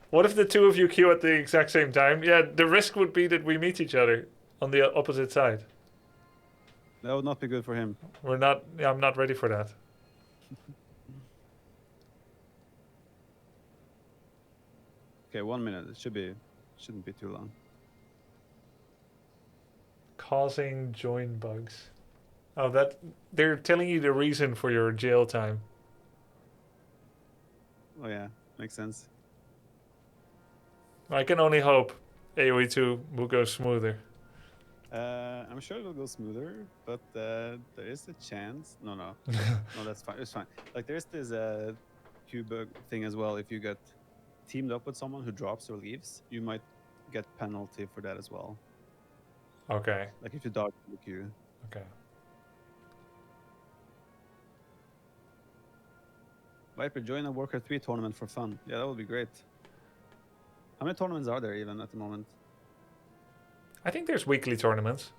What if the two of you queue at the exact same time? Yeah, the risk would be that we meet each other on the opposite side. That would not be good for him. We're not... Yeah, I'm not ready for that. Okay, 1 minute. It shouldn't be too long. Causing join bugs. Oh, that... They're telling you the reason for your jail time. Oh yeah, makes sense. I can only hope AOE2 will go smoother. I'm sure it will go smoother, but there is a chance. No, no, no, that's fine. It's fine. Like there's this queue bug thing as well. If you get teamed up with someone who drops or leaves, you might get penalty for that as well. Okay. Like if you dodge the queue. Okay. Viper, join a Warcraft 3 tournament for fun. Yeah, that would be great. How many tournaments are there even at the moment? I think there's weekly tournaments.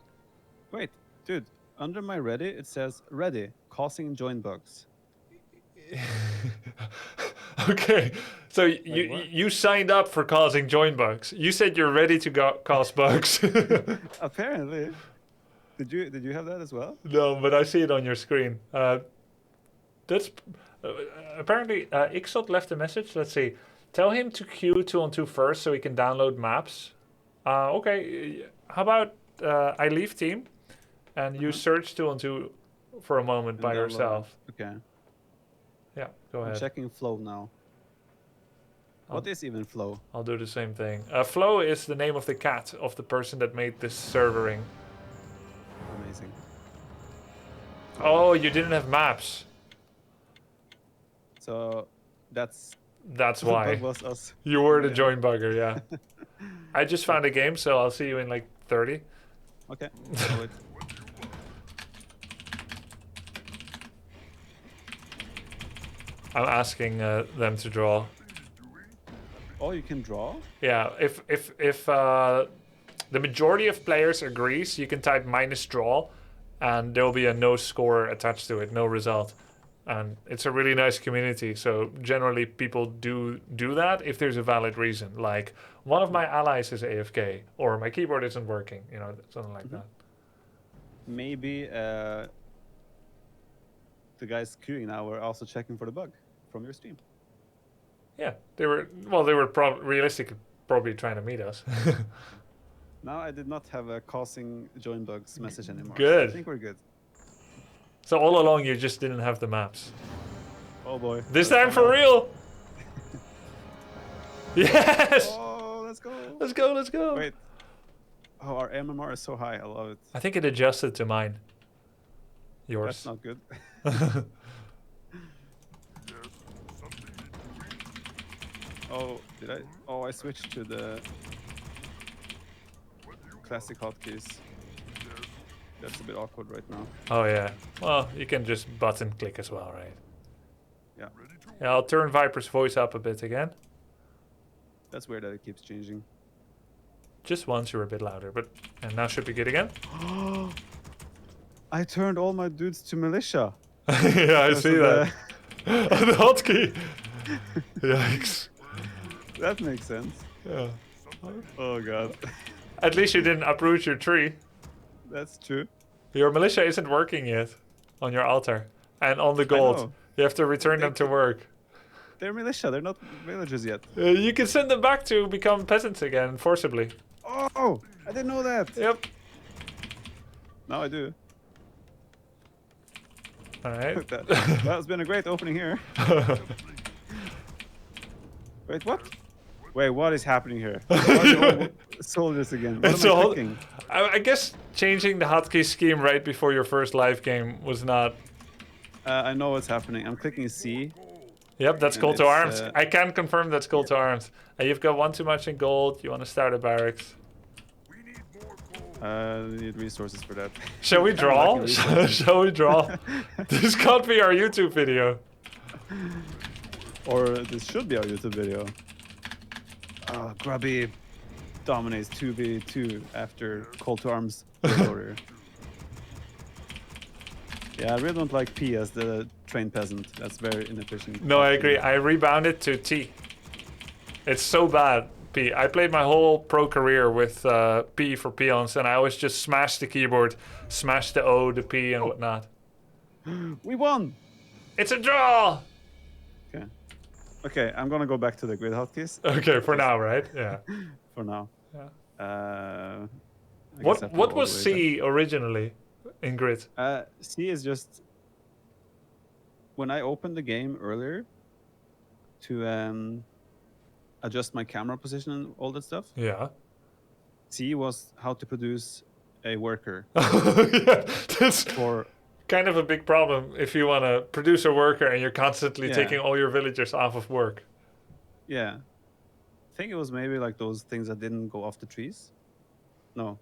Wait, dude. Under my ready, it says ready, causing join bugs. Okay. So what? you signed up for causing join bugs. You said you're ready to cause bugs. Apparently. Did you have that as well? No, but I see it on your screen. That's apparently Ixot left a message. Let's see. Tell him to queue 2-on-2 first so he can download maps. Okay. How about I leave team and you search 2-on-2 for a moment by yourself. Okay. Yeah, go I'm ahead. checking flow now. What is even flow? I'll do the same thing. Flo is the name of the cat of the person that made this servering. Amazing. Oh, you didn't have maps. So that's why. that was us. You were the join bugger, yeah. I just found a game, so I'll see you in like 30. Okay. I'll wait. I'm asking them to draw. Oh, you can draw? Yeah, if the majority of players agrees, you can type -draw, and there'll be a no score attached to it, no result. And it's a really nice community, so generally people do that if there's a valid reason, like one of my allies is AFK or my keyboard isn't working, you know, something like that. Maybe the guys queuing now were also checking for the bug from your stream. Yeah, they were realistically probably trying to meet us. Now I did not have a causing join bugs message anymore. Good. So I think we're good. So all along you just didn't have the maps. Oh boy. This time for real. Yes. Oh, let's go. Let's go. Let's go. Wait. Oh, our MMR is so high. I love it. I think it adjusted to mine. Yours. That's not good. Oh, did I? Oh, I switched to the classic hotkeys. That's a bit awkward right now. Oh yeah. Well, you can just button click as well, right? Yeah. Yeah, I'll turn Viper's voice up a bit again. That's weird that it keeps changing. Just once you were a bit louder, but and now should be good again. I turned all my dudes to militia. Yeah, I see that. The hotkey. Yikes. That makes sense. Yeah. Oh god. At least you didn't uproot your tree. That's true. Your militia isn't working yet on your altar. And on the gold. know. You have to return them to work. They're militia. They're not villagers yet. You can send them back to become peasants again, forcibly. Oh, I didn't know that. Yep. Now I do. Alright. That's been a great opening here. Wait, what? Wait, what is happening here? Why are you all soldiers again? What am I clicking? I guess changing the hotkey scheme right before your first live game was not... I know what's happening. I'm clicking C. Yep, that's And call to it's, arms. I can confirm that's call to arms. You've got one too much in gold. You want to start a barracks. We need more gold. Need resources for that. Shall we Kinda draw? lacking resources. Shall we draw? This can't be our YouTube video. Or this should be our YouTube video. Grubby dominates 2v2 after Call to Arms order. Yeah, I really don't like P as the trained peasant. That's very inefficient. No, I agree. I rebounded to T. It's so bad, P. I played my whole pro career with P for peons, and I always just smash the keyboard, smash the O, the P, and whatnot. We won! It's a draw! Okay. Okay, I'm gonna go back to the grid hotkeys Okay, for now, right? Yeah. for now. Yeah. I guess I What have to what go was all the way C originally in grid? back. C is just when I opened the game earlier to adjust my camera position and all that stuff. Yeah. C was how to produce a worker Yeah, that's for kind of a big problem if you want to produce a worker and you're constantly Yeah. taking all your villagers off of work. yeah. I think it was maybe like those things that didn't go off the trees. No.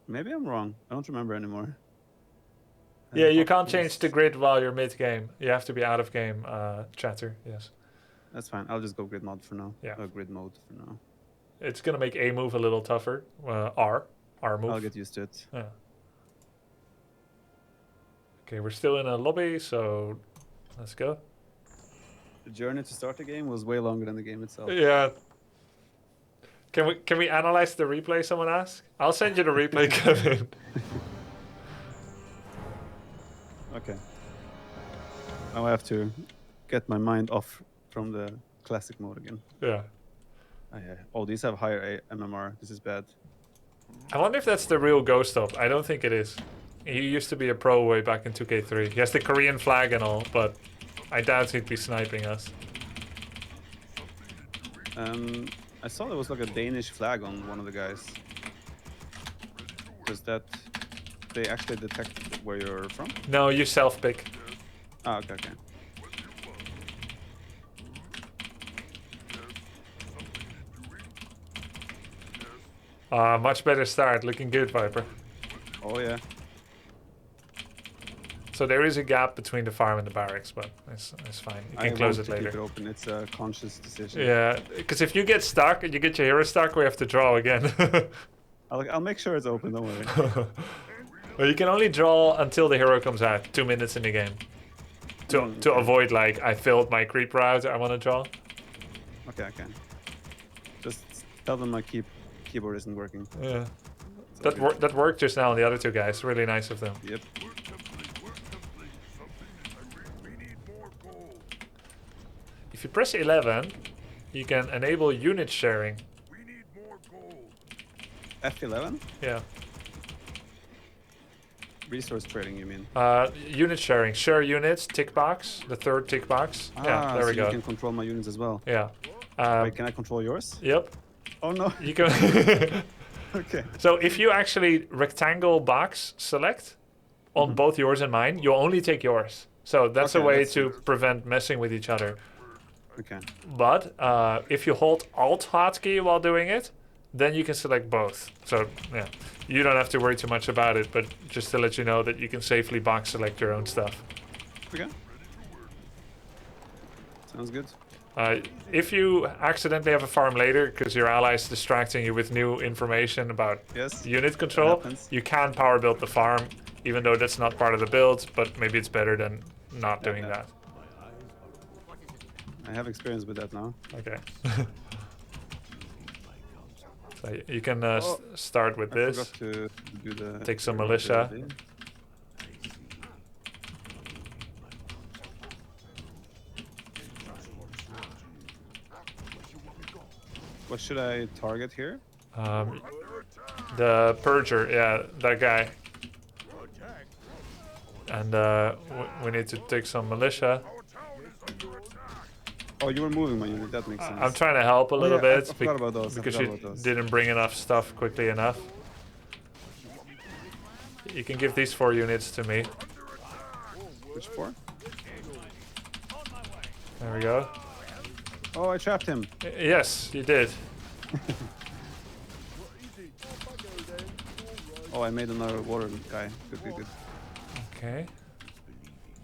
Maybe I'm wrong. I don't remember anymore. Yeah, you can't change the grid while you're mid-game. You have to be out of game, chatter, yes. That's fine. I'll just go grid mod for now. Yeah. Grid mode for now. It's going to make A move a little tougher. R move. I'll get used to it. Yeah. Okay, we're still in a lobby, so let's go. The journey to start the game was way longer than the game itself. Yeah. Can we analyze the replay, someone asked? I'll send you the replay, Kevin. Okay. Now I have to get my mind off from the classic mode again. Yeah. Oh, these have higher MMR. This is bad. I wonder if that's the real Ghost Up. I don't think it is. He used to be a pro way back in 2K3. He has the Korean flag and all, but I doubt he'd be sniping us. I saw there was like a Danish flag on one of the guys. Does that they actually detect where you're from? No, you self-pick. Ah, okay, okay. Much better start. Looking good, Viper. Oh yeah. So there is a gap between the farm and the barracks, but it's fine. You can close it want to later. keep it open. It's a conscious decision. Yeah, because if you get stuck and you get your hero stuck, we have to draw again. I'll make sure it's open. Don't worry. Well, you can only draw until the hero comes out. 2 minutes in the game. To avoid like I filled my creep route. I want to draw. Okay, okay. Just tell them my keyboard isn't working. Yeah. That worked just now on the other two guys. Really nice of them. Yep. If you press 11, you can enable unit sharing. F11? Yeah. Resource trading, you mean? Unit sharing. Share units, tick box. The third tick box. Yeah, there we go. You can control my units as well. Yeah. Wait, can I control yours? Yep. Oh no. You can. Okay. So if you actually rectangle box select on both yours and mine, you'll only take yours. So that's a Okay, way that's to good. prevent messing with each other. Okay. But if you hold Alt hotkey while doing it, then you can select both. So yeah, you don't have to worry too much about it, but just to let you know that you can safely box select your own stuff. Okay. Sounds good. If you accidentally have a farm later because your ally is distracting you with new information about Yes. unit control, happens. you can power build the farm, even though that's not part of the build, but maybe it's better than not doing yeah. that. I have experience with that now. Okay. So you can start with I this. forgot to do the... Take some militia. What should I target here? The Purger, yeah, that guy. And we need to take some militia. Oh, you were moving my unit. That makes sense. I'm trying to help a little yeah, bit I forgot about those. because I you forgot about those. didn't bring enough stuff quickly enough. You can give these 4 units to me. Which 4? There we go. Oh, I trapped him. Yes, you did. Oh, I made another water guy. Good, good, good. Okay.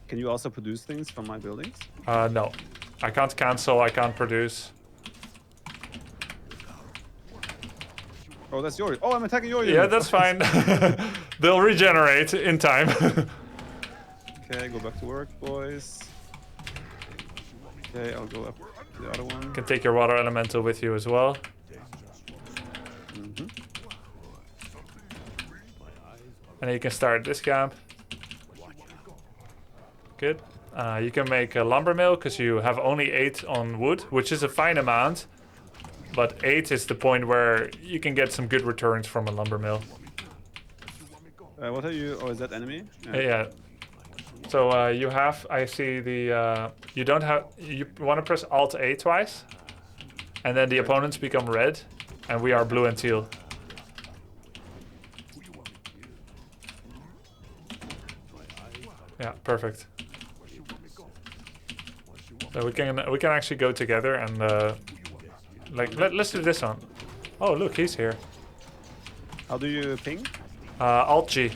Can you also produce things from my buildings? No. I can't cancel, I can't produce. Oh, that's yours. Oh, I'm attacking your Yeah, unit. that's fine. They'll regenerate in time. Okay, go back to work, boys. Okay, I'll go up to the other one. You can take your water elemental with you as well. Mm-hmm. And then you can start this camp. Good. You can make a lumber mill because you have only 8 on wood, which is a fine amount. But 8 is the point where you can get some good returns from a lumber mill. What are you? Oh, is that enemy? Yeah. So you have, I see the, you don't have, you want to press Alt A twice. And then the opponents become red. And we are blue and teal. Yeah, perfect. So we can actually go together and let's do this one. Oh look, he's here. How do you ping? Alt G.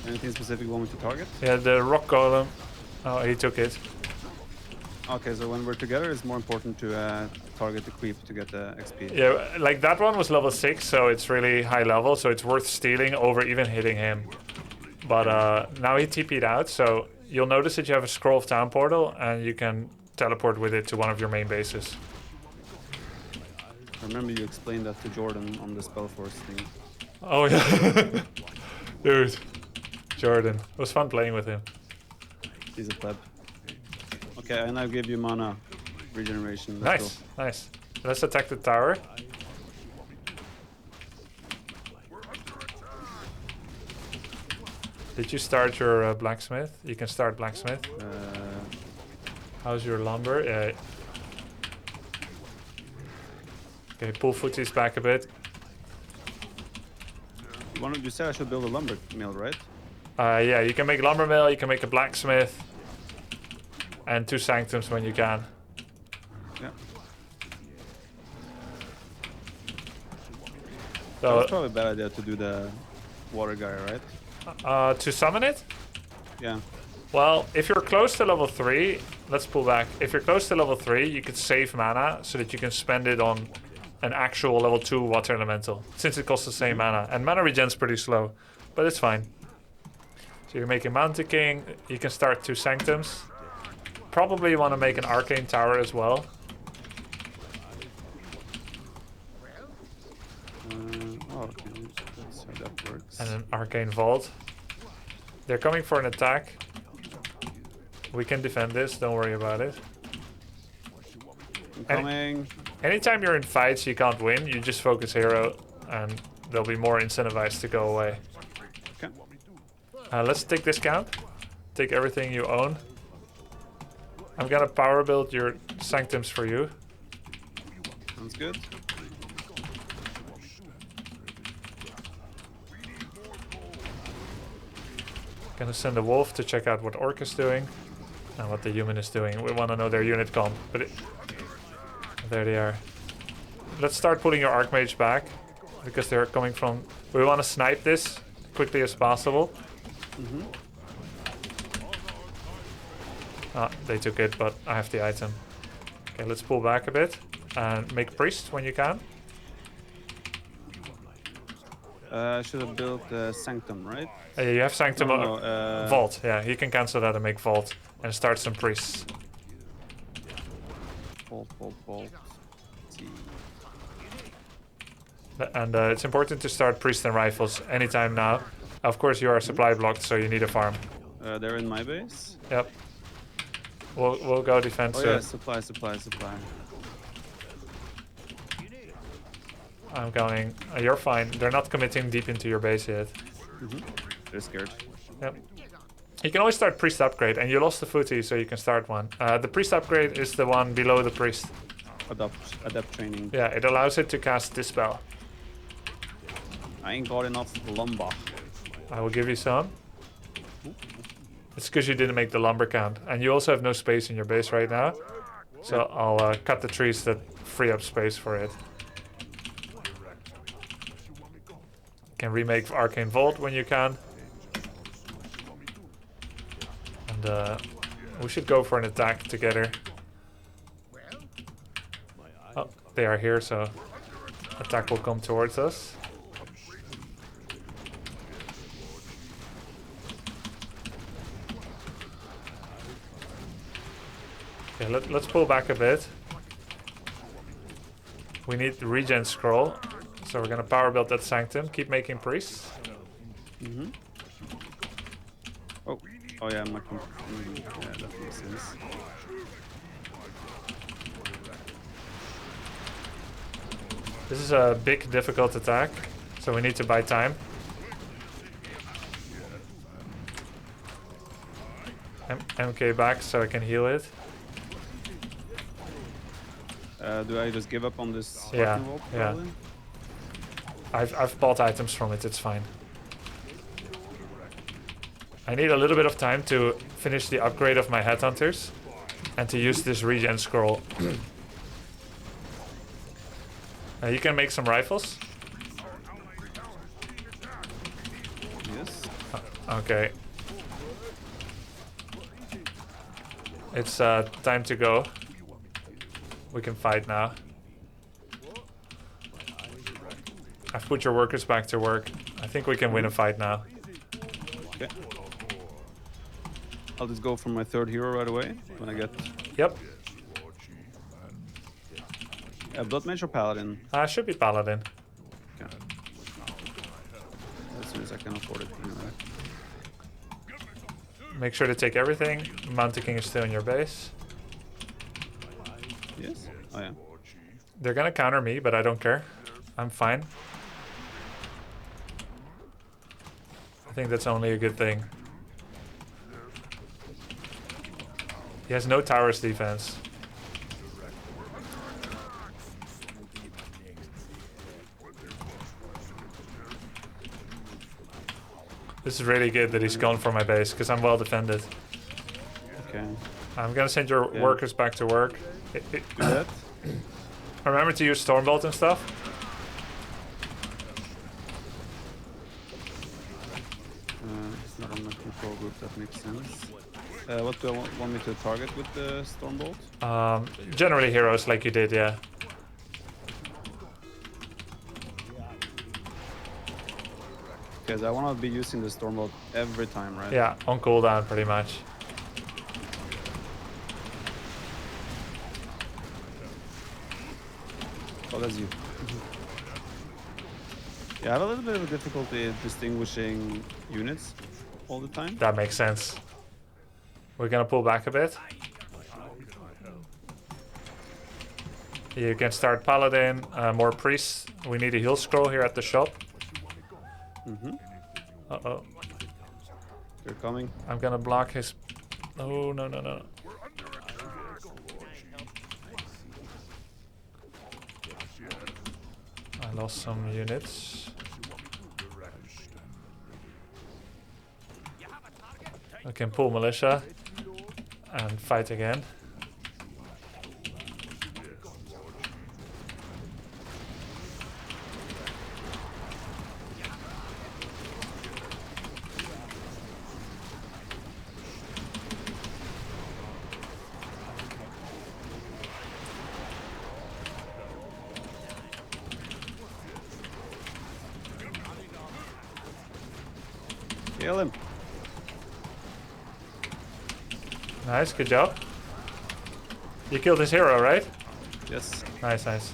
Anything specific you want me to target? Yeah, the rock golem. Oh, he took it. Okay, so when we're together, it's more important to target the creep to get the XP. Yeah, like that one was level 6, so it's really high level, so it's worth stealing over even hitting him. But now he TP'd out, so you'll notice that you have a Scroll of Town portal, and you can teleport with it to one of your main bases. I remember you explained that to Jordan on the Spellforce thing. Oh yeah. Dude. Jordan. It was fun playing with him. He's a pleb. Okay, and I'll give you mana regeneration. Nice, nice. Let's attack the tower. Did you start your blacksmith? You can start blacksmith. How's your lumber? Okay, pull footies back a bit. You said I should build a lumber mill, right? Yeah, you can make lumber mill, you can make a blacksmith. And 2 sanctums when you can. Yeah. So, it's probably a bad idea to do the water guy, right? to summon it? Yeah. Well, if you're close to level 3, let's pull back. If you're close to level 3, you could save mana so that you can spend it on an actual level 2 water elemental, since it costs the same mana. And mana regen's pretty slow, but it's fine. So you're making Mountain King, you can start 2 sanctums. Probably you want to make an Arcane Tower as well. Okay, that's how that works. And an Arcane Vault. They're coming for an attack. We can defend this, don't worry about it. I'm coming. Anytime you're in fights you can't win, you just focus hero and they'll be more incentivized to go away. Okay. Let's take this camp. Take everything you own. I'm gonna power build your sanctums for you. Sounds good. Gonna send a wolf to check out what orc is doing and what the human is doing. We want to know their unit comp, but there they are. Let's start pulling your archmage back because they're coming from. We want to snipe this quickly as possible. Mm-hmm. Ah, they took it, but I have the item. Okay, let's pull back a bit and make priest when you can. I should have built Sanctum, right? You have Sanctum No, Vault. Yeah, you can cancel that and make Vault and start some priests. Vault. And it's important to start priest and rifles anytime now. Of course, you are supply blocked, so you need a farm. They're in my base. Yep. We'll go defend. Oh yeah, supply. I'm going. You're fine. They're not committing deep into your base yet. Mm-hmm. They're scared. Yep. You can always start priest upgrade, and you lost the footy, so you can start one. The priest upgrade is the one below the priest. Adept training. Yeah, it allows it to cast Dispel. I ain't got enough lumber. I will give you some. It's because you didn't make the lumber count, and you also have no space in your base right now. So I'll cut the trees that free up space for it. Can remake Arcane Vault when you can. And we should go for an attack together. Oh, they are here, so attack will come towards us. Okay, let's pull back a bit. We need the regen scroll, so we're gonna power build that Sanctum. Keep making priests. Mm-hmm. Oh yeah, yeah, that makes sense. This is a big, difficult attack, so we need to buy time. MK back so I can heal it. Do I just give up on this? Yeah, Vault, yeah. I've bought items from it, it's fine. I need a little bit of time to finish the upgrade of my headhunters and to use this regen scroll. You can make some rifles. Yes. Okay. It's time to go. We can fight now. I've put your workers back to work. I think we can win a fight now. Okay. I'll just go for my third hero right away when I get. Yep. Blood Mage or Paladin? Should be Paladin. Okay. As soon as I can afford it. Anyway. Make sure to take everything. Mountain King is still in your base. Yes. Oh yeah. They're gonna counter me, but I don't care. I'm fine. I think that's only a good thing. He has no towers defense. This is really good that he's gone for my base, because I'm well defended. Okay. I'm gonna send your workers back to work. Do that. Remember to use Stormbolt and stuff. It's not on my control group, that makes sense. What do I want me to target with the Stormbolt? Generally heroes like you did, yeah. Because I want to be using the Stormbolt every time, right? Yeah, on cooldown pretty much. Oh, that's you. Yeah, I have a little bit of a difficulty distinguishing units all the time. That makes sense. We're gonna pull back a bit. You can start Paladin, more priests. We need a heal scroll here at the shop. Mm-hmm. Uh-oh. They're coming. I'm gonna block his... Oh, no, no, no. I lost some units. I can pull militia and fight again. Kill him. Nice, good job. You killed his hero, right? Yes. Nice, nice.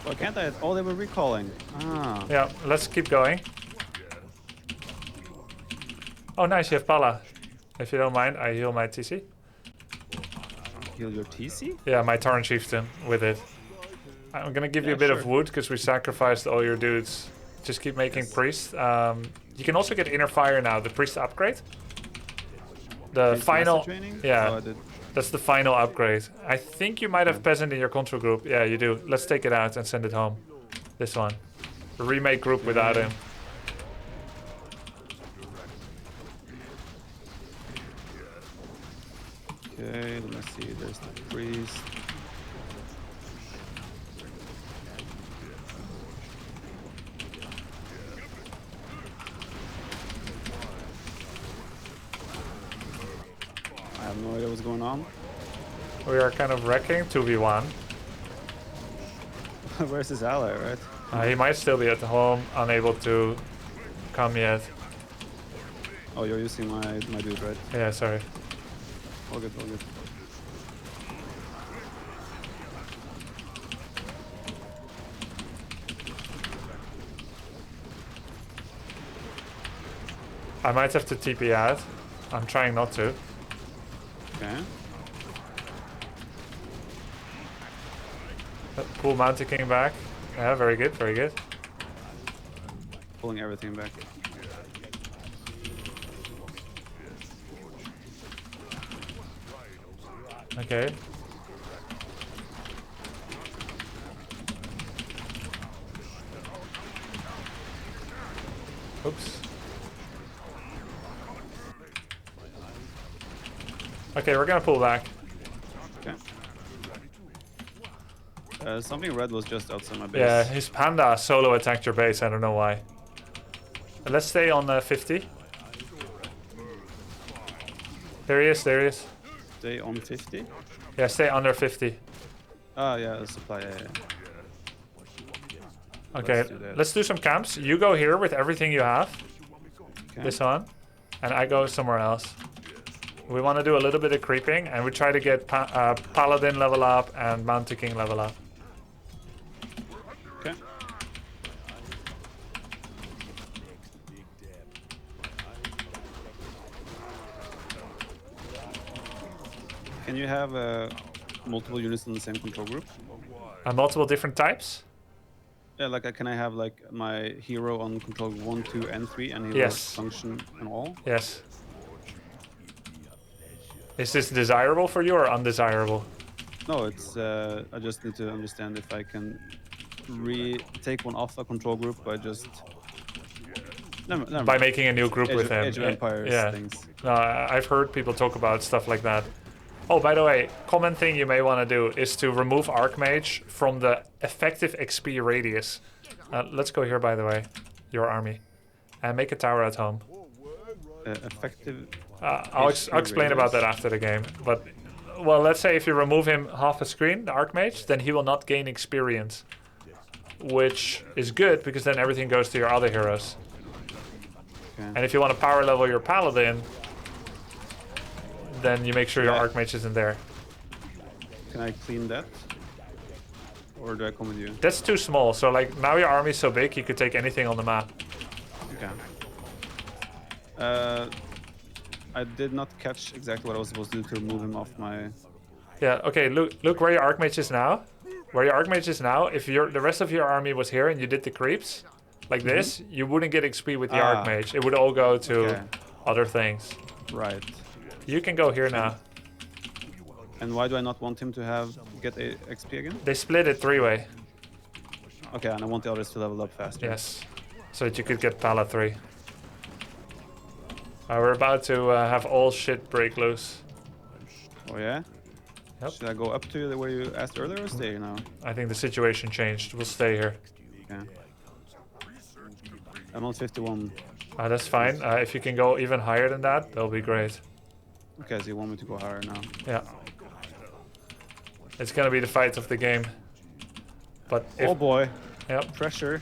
Why can't I? Oh, they were recalling. Ah. Yeah, let's keep going. Oh, nice, you have Pala. If you don't mind, I heal my TC. Heal your TC? Yeah, my Tauren Chieftain with it. I'm gonna give you a bit of wood because we sacrificed all your dudes. Just keep making priests. You can also get inner fire now, the priest upgrade. The Priest final, master training? yeah, Oh, that's the final upgrade. I think you might have peasant in your control group. Yeah, you do. Let's take it out and send it home. This one, the remake group without him. Let's see, there's the priest. I have no idea what's going on. We are kind of wrecking 2v1. Where's his ally, right? He might still be at home, unable to come yet. Oh, you're using my dude, right? Yeah, sorry. All good, all good. I might have to TP out. I'm trying not to. Okay. Pull Mountain King back. Yeah, very good, very good. Pulling everything back. Okay. Oops. Okay, we're gonna pull back. Okay. Something red was just outside my base. Yeah, his panda solo attacked your base. I don't know why. Let's stay on 50. There he is, there he is. Stay on 50? Yeah, stay under 50. Ah, yeah, supply, yeah. Okay, let's do some camps. You go here with everything you have. Okay. This one. And I go somewhere else. We want to do a little bit of creeping, and we try to get Paladin level up and Mountain King level up. Okay. Can you have multiple units in the same control group? Multiple different types? Yeah, like can I have like my hero on control 1, 2, and 3, and he will Yes. function in all? Yes. Is this desirable for you or undesirable? No, it's I just need to understand if I can take one off a control group by just never By mind. making a new group with him. Age of Empires Yeah. things. No, I've heard people talk about stuff like that. Oh, by the way, common thing you may want to do is to remove Archmage from the effective XP radius. Let's go here, by the way, your army, and make a tower at home. Effective. I'll explain about that after the game. But, well, let's say if you remove him half a screen, the Archmage, then he will not gain experience. Which is good, because then everything goes to your other heroes. Okay. And if you want to power level your Paladin, then you make sure your Yeah. Archmage isn't there. Can I clean that? Or do I come with you? That's too small, so like now your army's so big you could take anything on the map. Okay. I did not catch exactly what I was supposed to do to remove him off my... Yeah, okay, look where your Archmage is now. Where your Archmage is now, if the rest of your army was here and you did the creeps, like this, you wouldn't get XP with the Archmage. It would all go to other things. Right. You can go here now. And why do I not want him to get a XP again? They split it 3-way. Okay, and I want the others to level up faster. Yes, so that you could get Pala 3. We're about to have all shit break loose. Oh yeah? Yep. Should I go up to where you asked earlier or stay here now? I think the situation changed. We'll stay here. Okay. I'm on 51. That's fine. If you can go even higher than that, that'll be great. Okay, so you want me to go higher now? Yeah. It's gonna be the fight of the game. But if, Oh boy. Yep. Pressure.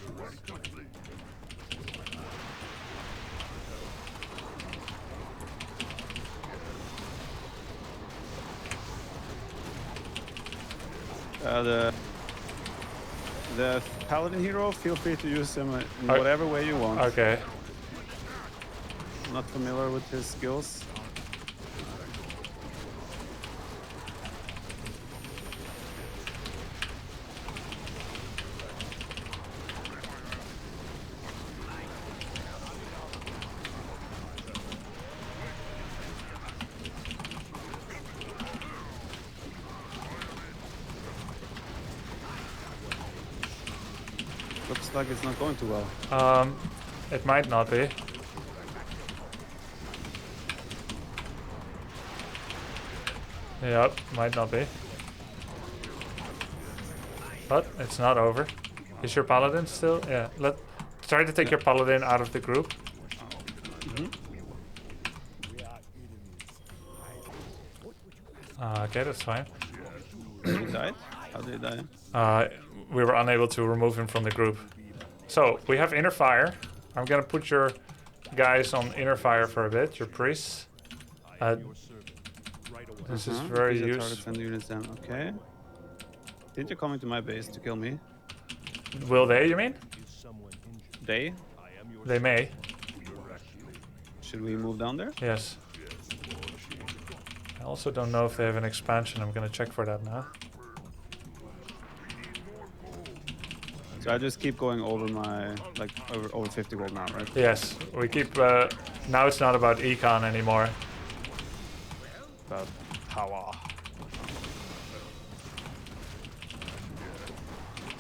The paladin hero, feel free to use him in whatever way you want. Okay. I'm not familiar with his skills. Looks like it's not going too well. It might not be. Yep, might not be. But it's not over. Is your paladin still? Yeah. Try to take your paladin out of the group. Okay, that's fine. He died? How did he die? We were unable to remove him from the group. So we have inner fire. I'm gonna put your guys on inner fire for a bit. Your priests. This is very These are useful. targets and units then. Okay. Did you come into my base to kill me? Will they? You mean? They? They may. Should we move down there? Yes. I also don't know if they have an expansion. I'm gonna check for that now. So I just keep going over my over 50 gold now, right? Yes, we keep. Now it's not about econ anymore. About power.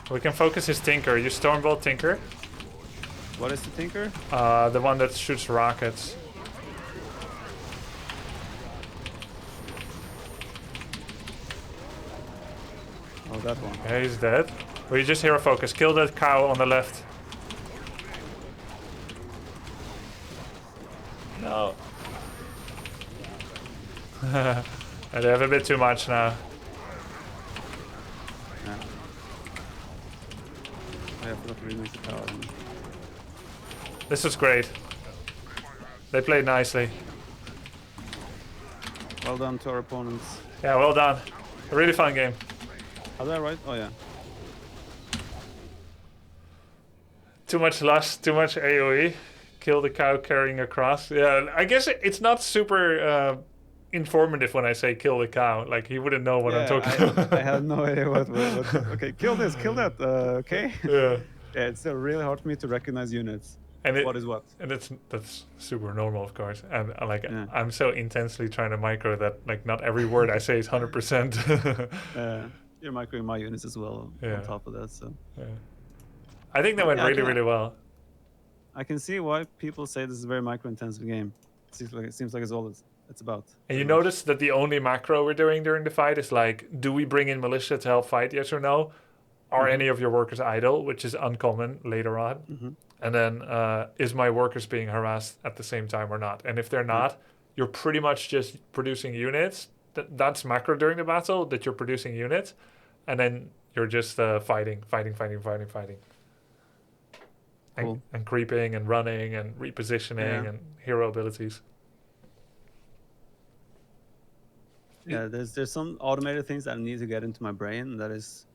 We can focus his Tinker. You Stormbolt Tinker. What is the Tinker? The one that shoots rockets. Oh, that one. Okay, he's dead. We just hero focus. Kill that cow on the left. No. And they have a bit too much now. Yeah. I forgot to remake the tower. This was great. They played nicely. Well done to our opponents. Yeah, well done. A really fun game. How did I write? Oh yeah. Too much lust, too much AOE. Kill the cow carrying a cross. Yeah, I guess it's not super informative when I say kill the cow. Like, he wouldn't know what I'm talking about. I had no idea what. Okay, kill this, kill that. Okay. Yeah. Yeah, it's still really hard for me to recognize units. And What is what? And that's super normal, of course. And Yeah. I'm so intensely trying to micro that like not every word I say is 100%. You're microing my units as well Yeah. on top of that, so. Yeah. I think that went Yeah, really, yeah. really well. I can see why people say this is a very micro-intensive game. It seems like it's all it's about. And you pretty much. notice that the only macro we're doing during the fight is like, do we bring in militia to help fight? Yes or no? Are any of your workers idle? Which is uncommon later on. And then is my workers being harassed at the same time or not? And if they're not, you're pretty much just producing units. That's macro during the battle, that you're producing units. And then you're just fighting. Cool. And creeping and running and repositioning and hero abilities. Yeah, there's some automated things that I need to get into my brain. That is,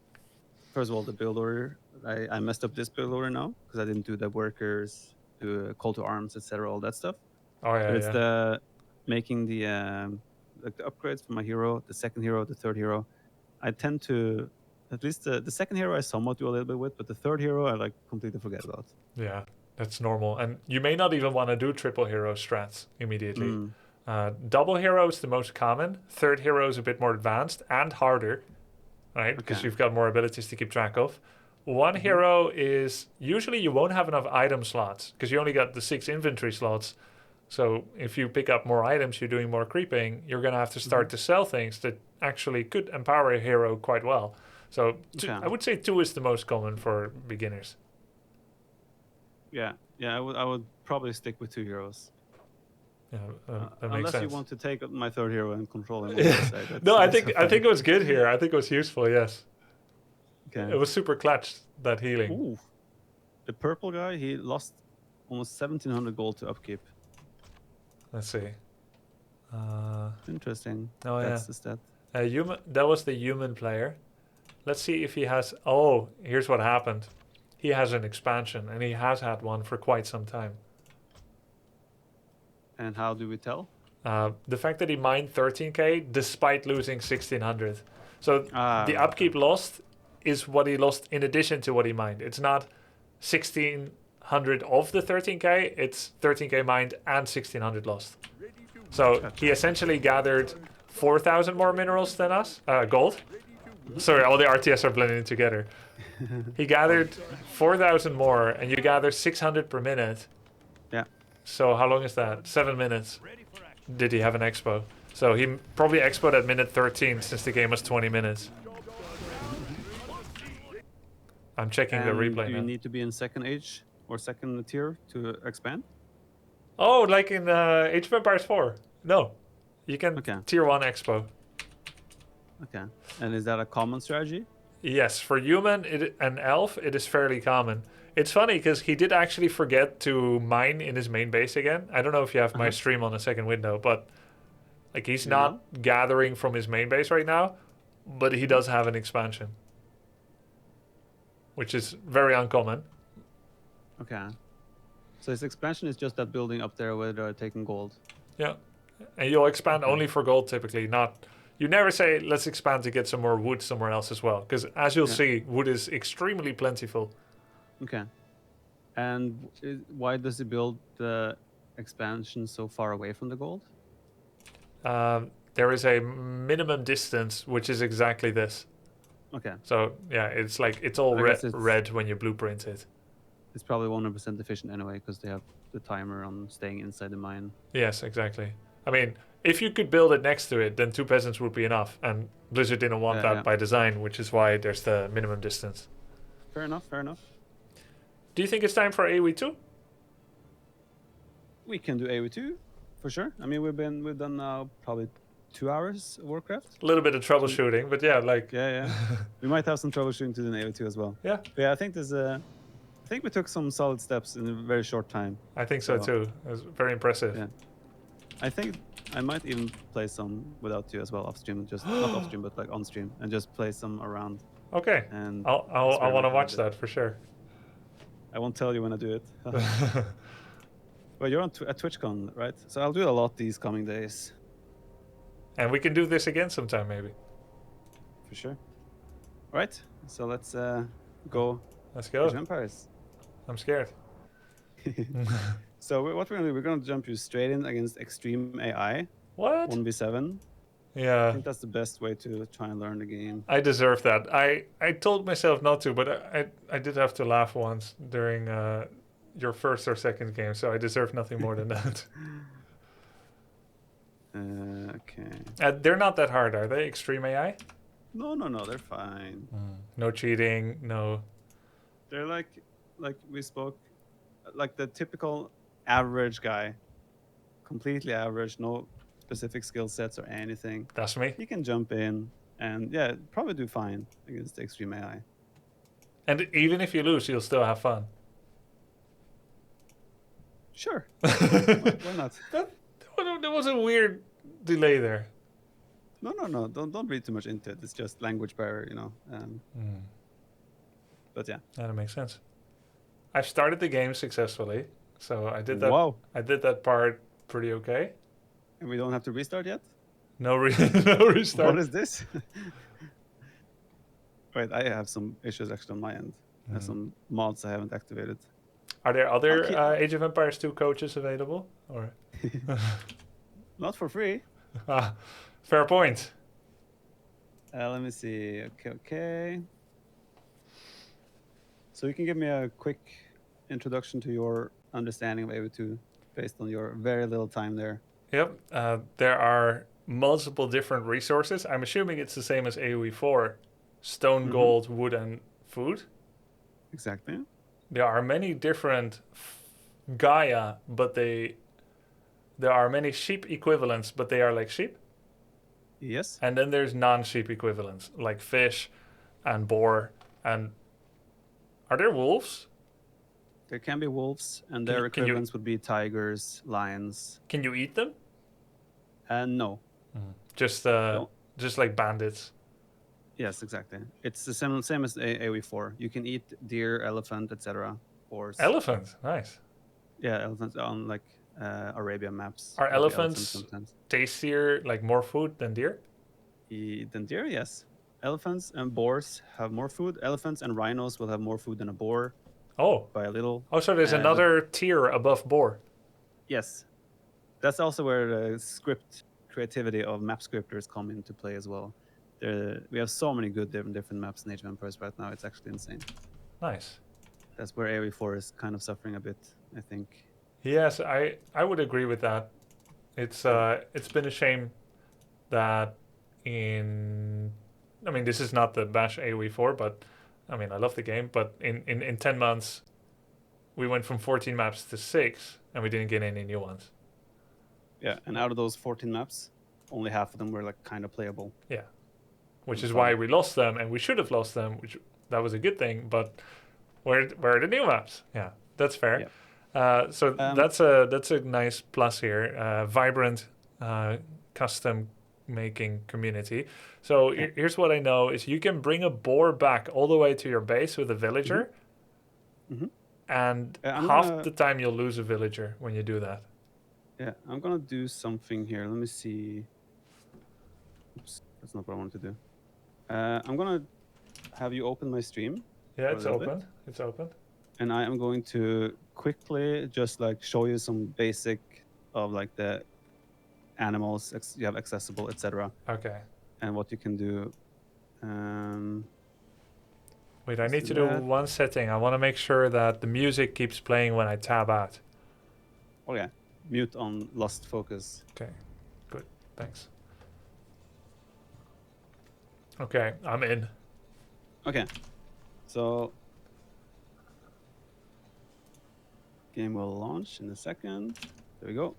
first of all, the build order. I messed up this build order now because I didn't do the workers, do a call to arms, etc., all that stuff. Oh yeah, But it's yeah. the making the like the upgrades for my hero, the second hero, the third hero. I tend to, at least the second hero I somewhat do a little bit with, but the third hero I like completely forget about. Yeah, that's normal. And you may not even want to do triple hero strats immediately. Double hero is the most common. Third hero is a bit more advanced and harder, right? Because Okay. you've got more abilities to keep track of. One hero is usually you won't have enough item slots because you only got the 6 inventory slots. So if you pick up more items, you're doing more creeping. You're gonna have to start to sell things that actually could empower a hero quite well. So I would say 2 is the most common for beginners. Yeah, I would probably stick with 2 heroes. Yeah, that makes Unless sense. you want to take my third hero and control him. No, I think it was good here. I think it was useful. Yes, Okay. it was super clutch, that healing. Ooh. The purple guy, he lost almost 1,700 gold to upkeep. Let's see. Interesting. Oh, That's yeah. the stat. Human. That was the human player. Let's see if he has. Oh, here's what happened. He has an expansion, and he has had one for quite some time. And how do we tell? The fact that he mined 13k despite losing 1,600. So the Ah. upkeep lost is what he lost in addition to what he mined. It's not 1,600 of the 13k. It's 13k mined and 1,600 lost. So he essentially gathered 4,000 more minerals than us, gold. Sorry, all the RTS are blending together. He gathered 4,000 more, and you gather 600 per minute. Yeah. So how long is that? 7 minutes. Did he have an expo? So he probably expoed at minute 13 since the game was 20 minutes. I'm checking the And replay do you now. need to be in second age or second tier to expand? Oh, like in Age of Empires 4? No. You can Okay. tier 1 expo. Okay. And is that a common strategy? Yes, for human and elf, it is fairly common. It's funny because he did actually forget to mine in his main base again. I don't know if you have my stream on the second window, but like he's not gathering from his main base right now, but he does have an expansion, which is very uncommon. Okay. So his expansion is just that building up there where they're taking gold. Yeah, and you'll expand only for gold typically, not... You never say, let's expand to get some more wood somewhere else as well. Because as you'll see, wood is extremely plentiful. Okay. And why does he build the expansion so far away from the gold? There is a minimum distance, which is exactly this. Okay. So, yeah, it's like, it's all red when you blueprint it. It's probably 100% efficient anyway, because they have the timer on staying inside the mine. Yes, exactly. I mean, if you could build it next to it, then 2 peasants would be enough. And Blizzard didn't want that by design, which is why there's the minimum distance. Fair enough, fair enough. Do you think it's time for AOE2? We can do AOE2, for sure. I mean, we've done now probably 2 hours of Warcraft. A little bit of troubleshooting, but yeah, like... Yeah. We might have some troubleshooting to do in AOE2 as well. Yeah. But yeah, I think I think we took some solid steps in a very short time. I think so too. It was very impressive. Yeah. I think I might even play some without you as well off stream, just not off stream, but like on stream, and just play some around. Okay. And I want to watch that for sure. I won't tell you when I do it. Well, you're on at TwitchCon, right? So I'll do a lot these coming days. And we can do this again sometime, maybe. For sure. All right. So let's go. Let's go. Age of Empires. I'm scared. So what we're gonna do? We're gonna jump you straight in against extreme AI. What? 1v7. Yeah. I think that's the best way to try and learn the game. I deserve that. I told myself not to, but I did have to laugh once during your first or second game, so I deserve nothing more than that. Okay. They're not that hard, are they? Extreme AI? No, they're fine. No cheating, no... They're like we spoke, like the typical average guy, completely average, no specific skill sets or anything. That's me. You can jump in and probably do fine against the extreme AI. And even if you lose, you'll still have fun. Sure. Why not? There was a weird delay there. No. Don't read too much into it. It's just language barrier, you know. But yeah. That makes sense. I've started the game successfully, so I did that. Wow. I did that part pretty okay. And we don't have to restart yet? No restart. What is this? Wait, I have some issues actually on my end. I have some mods I haven't activated. Are there other Age of Empires 2 coaches available? Or Not for free. Fair point. Let me see. Okay. So you can give me a quick introduction to your understanding of AOE2 based on your very little time there. Yep. There are multiple different resources. I'm assuming it's the same as AOE4. Stone, gold, wood, and food. Exactly. There are many different Gaia, but there are many sheep equivalents, but they are like sheep. Yes. And then there's non-sheep equivalents, like fish and boar. And are there wolves? There can be wolves, and their equivalents would be tigers, lions. Can you eat them? No. Just like bandits. Yes, exactly. It's the same as AOE4. You can eat deer, elephant, etc. Or Elephant, nice. Yeah, elephants on like Arabian maps. Are elephants tastier, like more food than deer? Than deer, yes. Elephants and boars have more food. Elephants and rhinos will have more food than a boar. Oh. By a little. Oh, so there's another tier above boar. Yes. That's also where the script creativity of map scripters come into play as well. We have so many good different maps in Age of Empires right now. It's actually insane. Nice. That's where AOE4 is kind of suffering a bit, I think. Yes, I would agree with that. It's been a shame. that I mean, this is not the Bash AOE4, but I mean, I love the game, but in 10 months, we went from 14 maps to 6, and we didn't get any new ones. Yeah, and out of those 14 maps, only half of them were like kind of playable. Yeah. Which It was is why fun. we lost them, and we should have lost them, that was a good thing, but where are the new maps? Yeah, that's fair. Yeah. So that's a nice plus here. Vibrant custom making community. So here's what I know is you can bring a boar back all the way to your base with a villager, and half the time you'll lose a villager when you do that. Yeah, I'm gonna do something here. Let me see. Oops, that's not what I wanted to do. I'm gonna have you open my stream. Yeah, it's open. It's open. And I am going to quickly just like show you some basic of like the animals you have accessible, etc. Okay. And what you can do. Wait, I need to do one setting. I want to make sure that the music keeps playing when I tab out. Oh yeah, mute on lost focus. Okay, good. Thanks. Okay, I'm in. Okay, so game will launch in a second. There we go.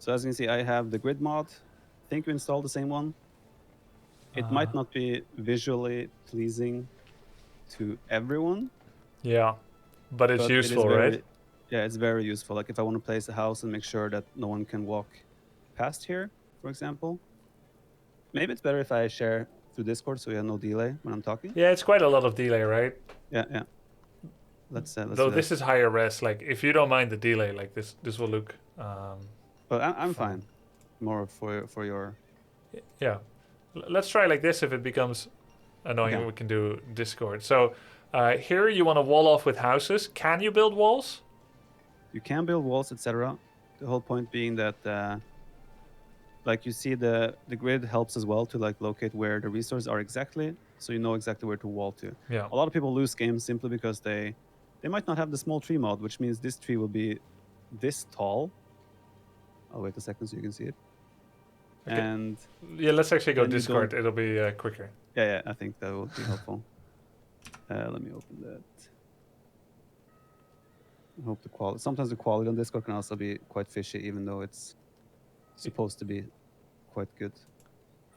So as you can see, I have the grid mod. I think you installed the same one. It might not be visually pleasing to everyone. Yeah, but it's useful, right? Yeah, it's very useful. Like if I want to place a house and make sure that no one can walk past here, for example. Maybe it's better if I share through Discord so we have no delay when I'm talking. Yeah, it's quite a lot of delay, right? Yeah. Let's Though this is higher res, like if you don't mind the delay, like this will look. But I'm fine. More for your. Yeah, let's try like this. If it becomes annoying, we can do Discord. So here you want to wall off with houses. Can you build walls? You can build walls, etc. The whole point being that, like you see, the grid helps as well to like locate where the resources are exactly, so you know exactly where to wall to. Yeah. A lot of people lose games simply because they might not have the small tree mod, which means this tree will be this tall. I'll wait a second so you can see it. Okay. And yeah, let's actually go Discord. It'll be quicker. Yeah, I think that will be helpful. Let me open that. I hope the quality. Sometimes the quality on Discord can also be quite fishy, even though it's supposed to be quite good.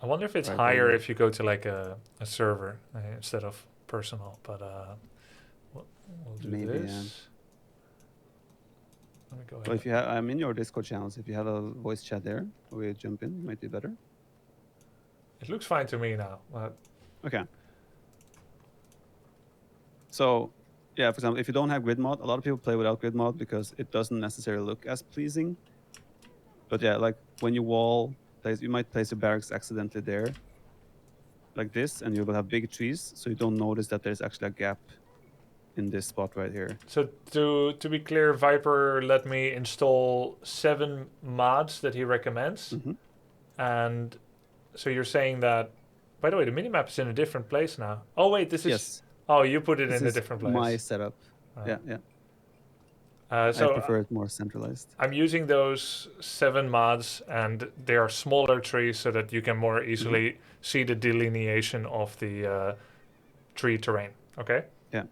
I wonder if it's higher if you go to like a server instead of personal. But we'll do this. Yeah. Let me go ahead. So if you have, I'm in your Discord channels. If you have a voice chat there, where we jump in, might be better. It looks fine to me now. Okay. So, yeah, for example, if you don't have grid mod, a lot of people play without grid mod because it doesn't necessarily look as pleasing. But yeah, like when you you might place your barracks accidentally there, like this, and you will have big trees, so you don't notice that there's actually a gap in this spot right here. So to be clear, Viper let me install 7 mods that he recommends. And so you're saying that, by the way, the minimap is in a different place now. Oh wait, this is... Yes. Oh, you put it in a different place. My setup. Yeah. So I prefer it more centralized. I'm using those 7 mods, and they are smaller trees so that you can more easily see the delineation of the tree terrain. Okay? Yeah.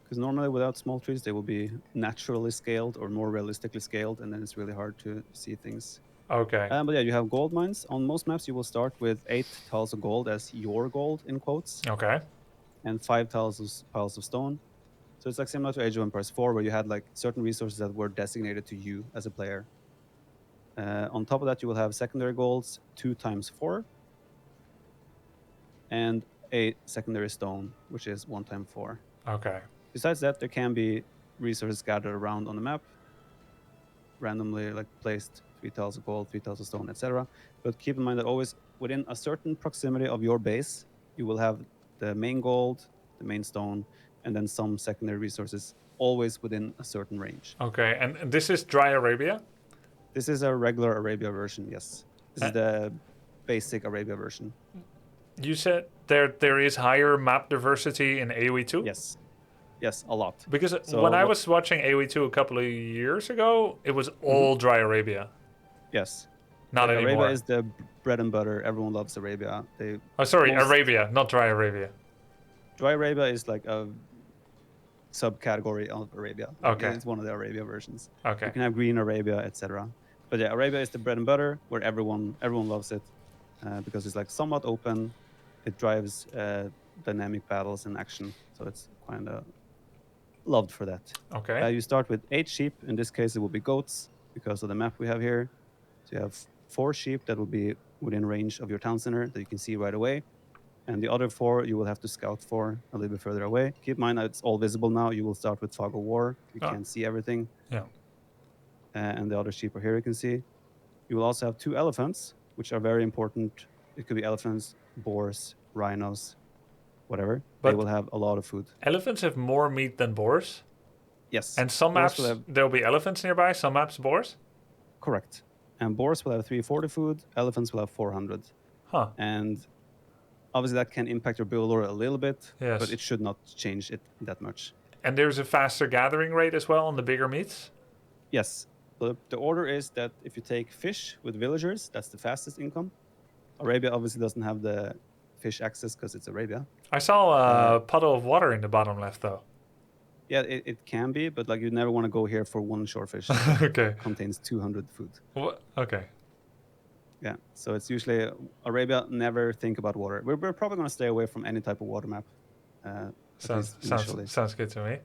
Because normally without small trees, they will be naturally scaled or more realistically scaled, and then it's really hard to see things. Okay. But yeah, you have gold mines. On most maps, you will start with 8 tiles of gold as your gold, in quotes. Okay. And 5 piles of stone. So it's like similar to Age of Empires 4, where you had like certain resources that were designated to you as a player. On top of that, you will have secondary golds, 2 times 4. And a secondary stone, which is 1 times 4. Okay. Besides that, there can be resources scattered around on the map, randomly like placed 3 tiles of gold, 3 tiles of stone, etc. But keep in mind that always within a certain proximity of your base, you will have the main gold, the main stone, and then some secondary resources, always within a certain range. Okay, and this is Dry Arabia? This is a regular Arabia version, yes. This is the basic Arabia version. You said there is higher map diversity in AOE2? Yes, a lot. Because when I was watching AOE2 a couple of years ago, it was all Dry Arabia. Yes. Not anymore. Arabia is the bread and butter. Everyone loves Arabia. Oh, sorry, most- Arabia, not dry Arabia. Dry Arabia is like a subcategory of Arabia. Like, Okay. it's one of the Arabia versions. Okay. You can have green Arabia, etc. But yeah, Arabia is the bread and butter where everyone loves it because it's like somewhat open. It drives dynamic battles and action, so it's kind of loved for that. Okay. You start with 8 sheep. In this case, it will be goats because of the map we have here. So you have 4 sheep that will be within range of your town center that you can see right away. And the other 4 you will have to scout for a little bit further away. Keep in mind that it's all visible now. You will start with Fog of War. You can't see everything. Yeah. And the other sheep are here, you can see. You will also have 2 elephants, which are very important. It could be elephants, boars, rhinos, whatever. They But- will have a lot of food. Elephants have more meat than boars. Yes. And some boars maps, will have- there'll be elephants nearby, some maps, boars. Correct. And boars will have 340 food. Elephants will have 400. Huh. And obviously that can impact your build order a little bit, Yes. but it should not change it that much. And there's a faster gathering rate as well on the bigger meats. Yes. The order is that if you take fish with villagers, that's the fastest income. Arabia obviously doesn't have the fish access because it's Arabia. I saw a puddle of water in the bottom left, though. Yeah, it can be, but like you never want to go here for one shorefish. Okay. It contains 200 food. Okay. Yeah, so it's usually Arabia. Never think about water. We're probably going to stay away from any type of water map. At least initially. Sounds good to me.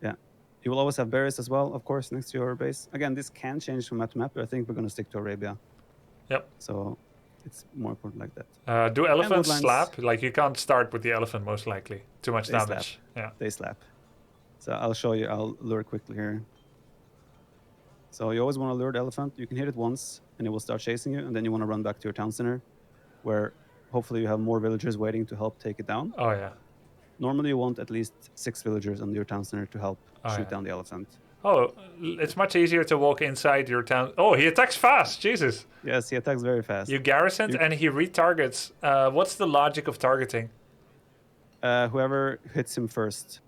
Yeah, you will always have berries as well, of course, next to your base. Again, this can change from map to map, but I think we're going to stick to Arabia. Yep. So it's more important like that. Do elephants woodlands. slap? Like you can't start with the elephant most likely. Too much They damage. Yeah. They slap. So I'll show you. I'll lure quickly here. So you always want to lure the elephant. You can hit it once, and it will start chasing you, and then you want to run back to your town center, where hopefully you have more villagers waiting to help take it down. Oh yeah. Normally you want at least 6 villagers on your town center to help Oh, shoot yeah. down the elephant. Oh, it's much easier to walk inside your town. Oh, he attacks fast. Jesus. Yes, he attacks very fast. You garrisoned and he retargets. What's the logic of targeting? Whoever hits him first,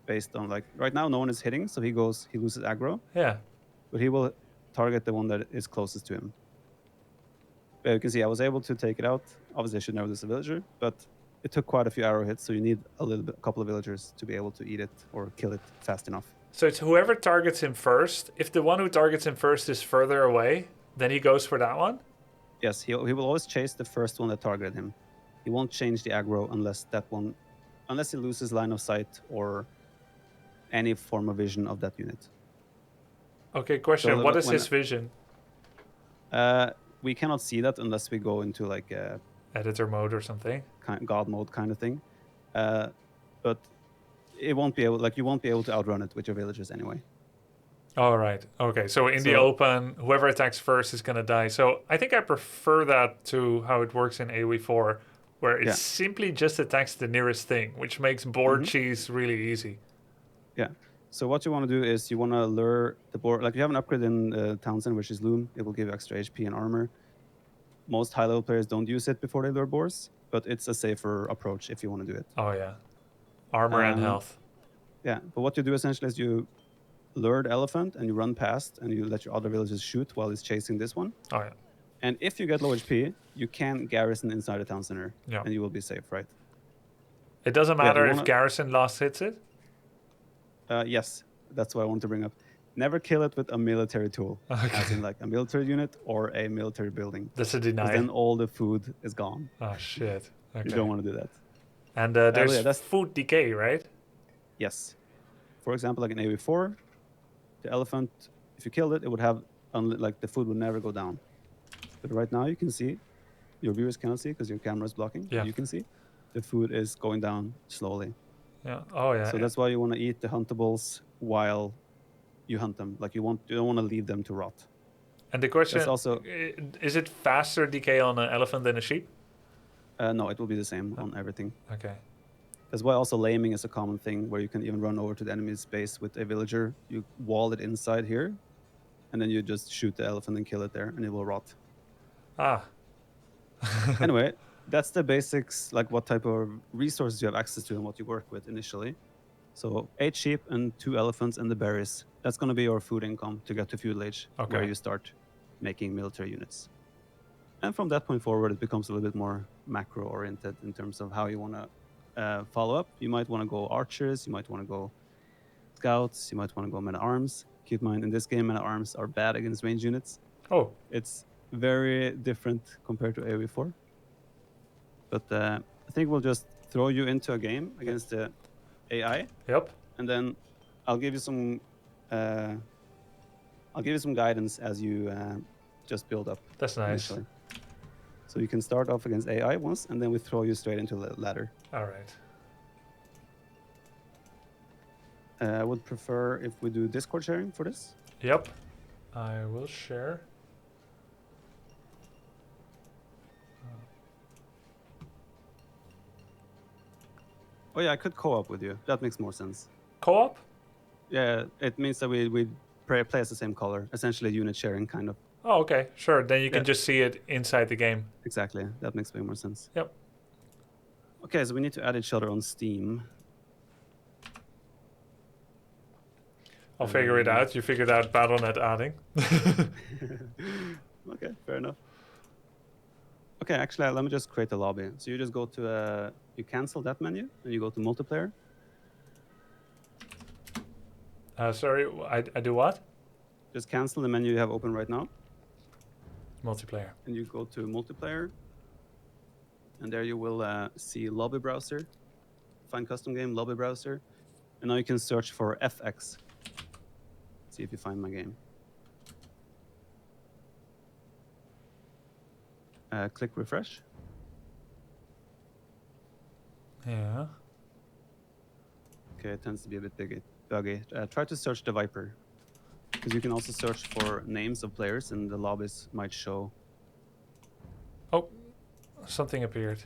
based on like right now no one is hitting, so he loses aggro, Yeah. but he will target the one that is closest to him. But you can see I was able to take it out. Obviously I should never lose a villager, but it took quite a few arrow hits, so you need a couple of villagers to be able to eat it or kill it fast enough. So it's whoever targets him first. If the one who targets him first is further away, then he goes for that one? Yes, he will always chase the first one that targeted him. He won't change the aggro unless he loses line of sight or any form of vision of that unit. Okay, question. So What is when- his vision? We cannot see that unless we go into like a Editor mode or something? god mode kind of thing. But it won't be able, like you won't be able to outrun it with your villagers anyway. All right. Okay. So in the So- open, whoever attacks first is going to die. So I think I prefer that to how it works in AOE4, where it Yeah. simply just attacks the nearest thing, which makes board cheese really easy. Yeah. So what you want to do is you want to lure the board. Like you have an upgrade in Townsend, which is Loom. It will give you extra HP and armor. Most high-level players don't use it before they lure boars, but it's a safer approach if you want to do it. Oh, yeah. Armor and health. Yeah. But what you do essentially is you lure the elephant and you run past and you let your other villagers shoot while it's chasing this one. Oh, yeah. And if you get low HP, you can garrison inside the town center, Yeah. and you will be safe, right? It doesn't you matter if wanna- Garrison last hits it? Yes, that's what I want to bring up. Never kill it with a military tool, as in like a military unit or a military building. That's a 'Cause deny. then all the food is gone. Oh, shit. Okay. You don't want to do that. And there's yeah, that's- food decay, right? Yes. For example, like in AOE4, the elephant, if you killed it, it would have, like the food would never go down. But right now you can see, your viewers cannot see because your camera is blocking. Yeah. You can see the food is going down slowly. Yeah. Oh, yeah. So that's why you want to eat the huntables while you hunt them. Like you don't want to leave them to rot. And the question That's also- is it faster decay on an elephant than a sheep? No, it will be the same on everything. Okay. That's why also laming is a common thing, where you can even run over to the enemy's base with a villager. You wall it inside here, and then you just shoot the elephant and kill it there, and it will rot. Ah. Anyway, that's the basics, like what type of resources you have access to and what you work with initially. So 8 sheep and 2 elephants and the berries. That's going to be your food income to get to feudal age, Okay. where you start making military units. And from that point forward, it becomes a little bit more macro-oriented in terms of how you want to follow up. You might want to go archers, you might want to go scouts, you might want to go men-at-arms. Keep in mind, in this game, men-at-arms are bad against range units. Oh, It's very different compared to AOE4. But I think we'll just throw you into a game against the AI, yep. and then I'll give you some guidance as you just build up. That's nice. Initially. So you can start off against AI once, and then we throw you straight into the ladder. All right. I would prefer if we do Discord sharing for this. Yep. I will share. Oh yeah, I could co-op with you. That makes more sense. Co-op? Yeah, it means that we play as the same color. Essentially unit sharing, kind of. Oh, okay. Sure. Then you can Yeah. just see it inside the game. Exactly. That makes way more sense. Yep. Okay, so we need to add each other on Steam. I'll figure it out. You figured out Battle.net adding. Okay, fair enough. Okay, actually, let me just create a lobby. So you just go to, you cancel that menu, and you go to multiplayer. Sorry, I do what? Just cancel the menu you have open right now, Multiplayer. and you go to multiplayer. And there you will see lobby browser, find custom game, lobby browser. And now you can search for FX. See if you find my game. Click refresh. Yeah. Okay, it tends to be a bit buggy. Try to search the Viper, because you can also search for names of players, and the lobbies might show. Oh, something appeared.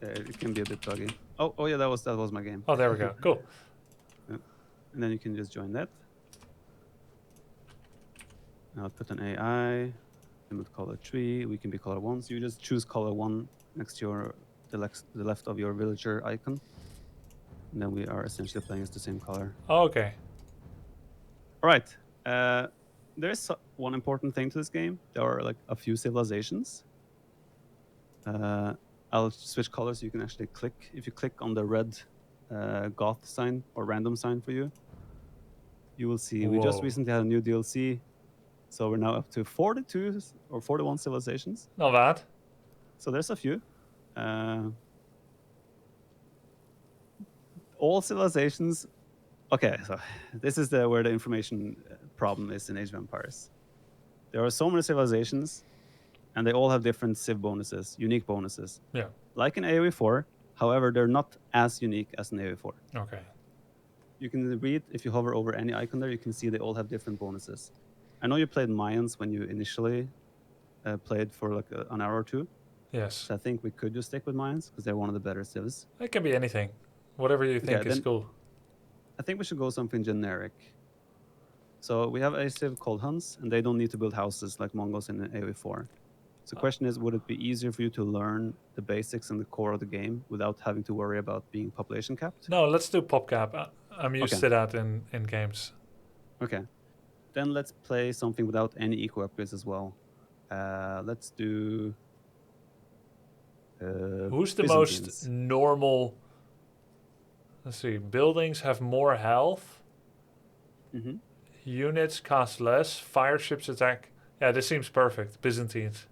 It can be a bit buggy. Oh yeah, that was my game. Oh, there we go. Cool. And then you can just join that. Now put an AI. Then with color 3, we can be color 1. So you just choose color 1 next to the left of your villager icon. And then we are essentially playing as the same color. Oh, okay. All right. There's one important thing to this game. There are like a few civilizations. I'll switch colors so you can actually click. If you click on the red goth sign or random sign for you, you will see we just Whoa. recently had a new DLC. So we're now up to 42 or 41 civilizations. Not bad. So there's a few. All civilizations. Okay, so this is where the information problem is in Age of Empires. There are so many civilizations, and they all have different civ bonuses, unique bonuses. Yeah. Like in AOE4, however, they're not as unique as in AOE4. Okay. You can read, if you hover over any icon there, you can see they all have different bonuses. I know you played Mayans when you initially played for like an hour or two. Yes. So I think we could just stick with Mayans because they're one of the better civs. It can be anything. Whatever you think is then- cool. I think we should go something generic. So we have a civ called Huns, and they don't need to build houses like Mongols in AOE4. So the question is, would it be easier for you to learn the basics and the core of the game without having to worry about being population capped? No, let's do PopCap. I'm used Okay. to that in games. Okay. Then let's play something without any eco upgrades as well. Let's do... Who's the Byzantines. most normal? Let's see. Buildings have more health. Mhm. Units cost less. Fire ships attack. Yeah, this seems perfect. Byzantines.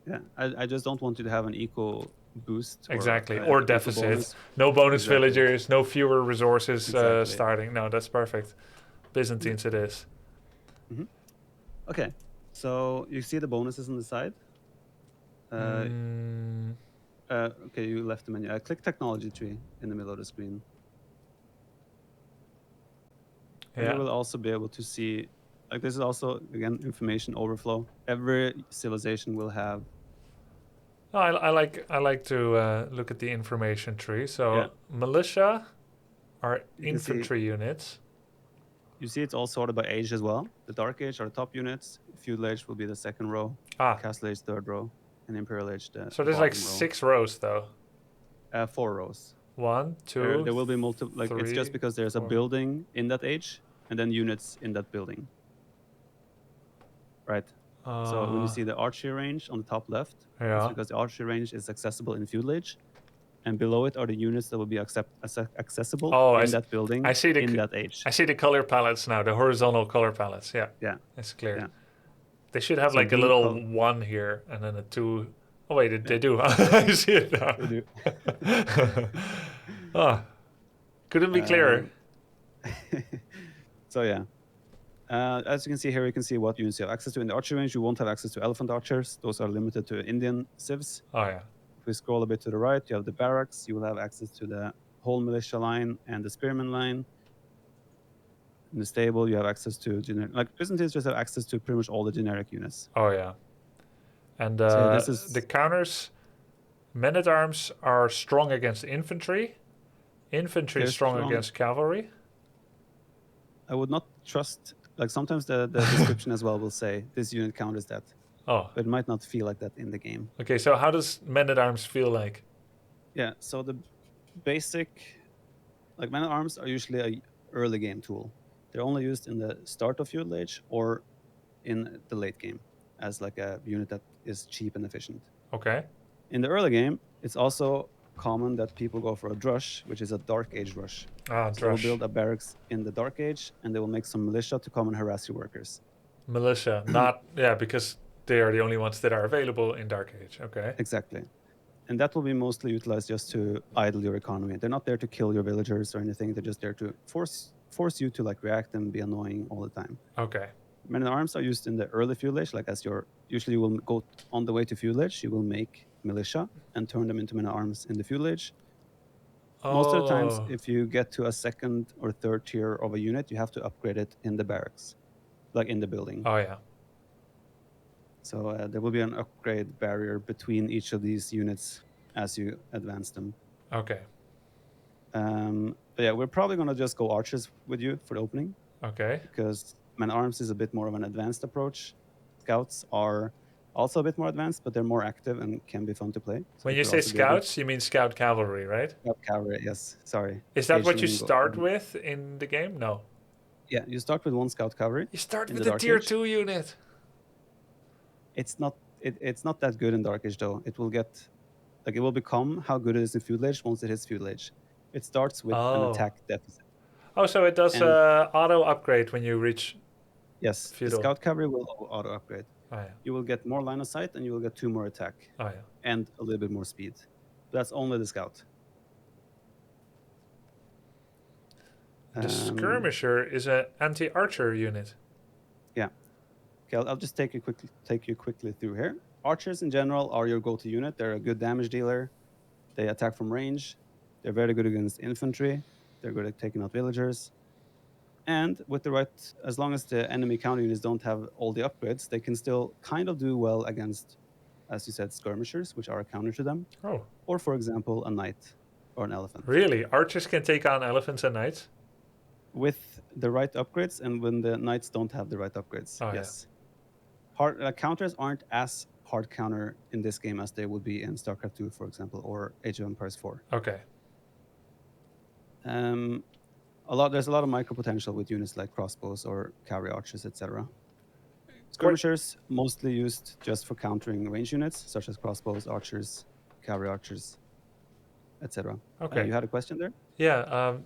Yeah, I just don't want you to have an eco boost. Exactly. Or Or eco deficit. bonus. No bonus Exactly. villagers. No fewer resources Exactly. starting. No, that's perfect. Byzantines it is. Okay, so you see the bonuses on the side? Okay, you left the menu. Click technology tree in the middle of the screen. And Yeah. you will also be able to see, like this is also, again, information overflow. Every civilization will have, No, I like to look at the information tree. So Yeah. militia are You can see- infantry units. you see it's all sorted by age as well. The Dark Age are the top units, Feudal Age will be the second row, Ah, Castle Age third row, and Imperial Age the so there's like bottom row. 6 rows though. 4 rows. 1, 2. There will be multiple, like it's just 3, because there's a 4. building in that age and then units in that building. Right. So when you see the archery range on the top left, Yeah. it's because the archery range is accessible in Feudal Age, and below it are the units that will be accessible in that building I see in that age. I see the color palettes now, the horizontal color palettes. Yeah, Yeah, it's clear. yeah. They should have So like a blue little col- 1 here and then a 2. Oh, wait, they do. I see it now. They do. Oh, couldn't be clearer. So yeah. As you can see here, you can see what units you have access to. In the archery range, you won't have access to elephant archers. Those are limited to Indian civs. Oh, yeah. If we scroll a bit to the right, you have the barracks. You will have access to the whole militia line and the spearman line. In the stable, you have access to like Byzantines just have access to pretty much all the generic units. Oh, yeah. And So this is the counters, men-at-arms are strong against infantry. Infantry is strong against cavalry. I would not trust, like sometimes the description as well will say this unit counters that. Oh. But it might not feel like that in the game. Okay, so how does men-at-arms feel like? Yeah, so the basic, like men-at-arms are usually a early game tool. They're only used in the start of Feudal Age or in the late game as like a unit that is cheap and efficient. Okay. In the early game, it's also common that people go for a drush, which is a Dark Age rush. Ah, so they'll build a barracks in the Dark Age, and they will make some militia to come and harass your workers. Militia, not because they are the only ones that are available in Dark Age. Okay. Exactly. And that will be mostly utilized just to idle your economy. They're not there to kill your villagers or anything. They're just there to force you to like react and be annoying all the time. Okay. Men-at-arms are used in the early Feudal Age, like as usually you will go on the way to Feudal Age, you will make militia and turn them into men-at-arms in the Feudal Age. Most of the times, if you get to a second or third tier of a unit, you have to upgrade it in the barracks, like in the building. Oh, yeah. So there will be an upgrade barrier between each of these units as you advance them. Okay. But yeah, we're probably going to just go archers with you for the opening. Okay. Because men-at-arms is a bit more of an advanced approach. Scouts are also a bit more advanced, but they're more active and can be fun to play. So when you say scouts, you mean scout cavalry, right? Scout cavalry, yes. Sorry. Is that what you start with in the game? No. Yeah, you start with 1 scout cavalry. You start with the tier 2 unit. It's not that good in Dark Age though. It will become how good it is in Feudal Age once it hits Feudal Age. It starts with an attack deficit. Oh, so it does auto upgrade when you reach. Yes, Feudal. The scout cavalry will auto upgrade. Oh, yeah. You will get more line of sight and you will get 2 more attack. Oh, yeah. And a little bit more speed. That's only the scout. The skirmisher is an anti-archer unit. Yeah. Okay, I'll just take you quickly through here. Archers in general are your go-to unit. They're a good damage dealer. They attack from range. They're very good against infantry. They're good at taking out villagers. And with the right, as long as the enemy counter units don't have all the upgrades, they can still kind of do well against, as you said, skirmishers, which are a counter to them. Oh. Or, for example, a knight or an elephant. Really? Archers can take on elephants and knights? With the right upgrades, and when the knights don't have the right upgrades. Oh, yes. Yeah. Counters aren't as hard counter in this game as they would be in StarCraft 2, for example, or Age of Empires 4. Okay. There's a lot of micro potential with units like crossbows or cavalry archers, etc. Skirmishers mostly used just for countering range units, such as crossbows, archers, cavalry archers, etc. Okay. You had a question there? Yeah.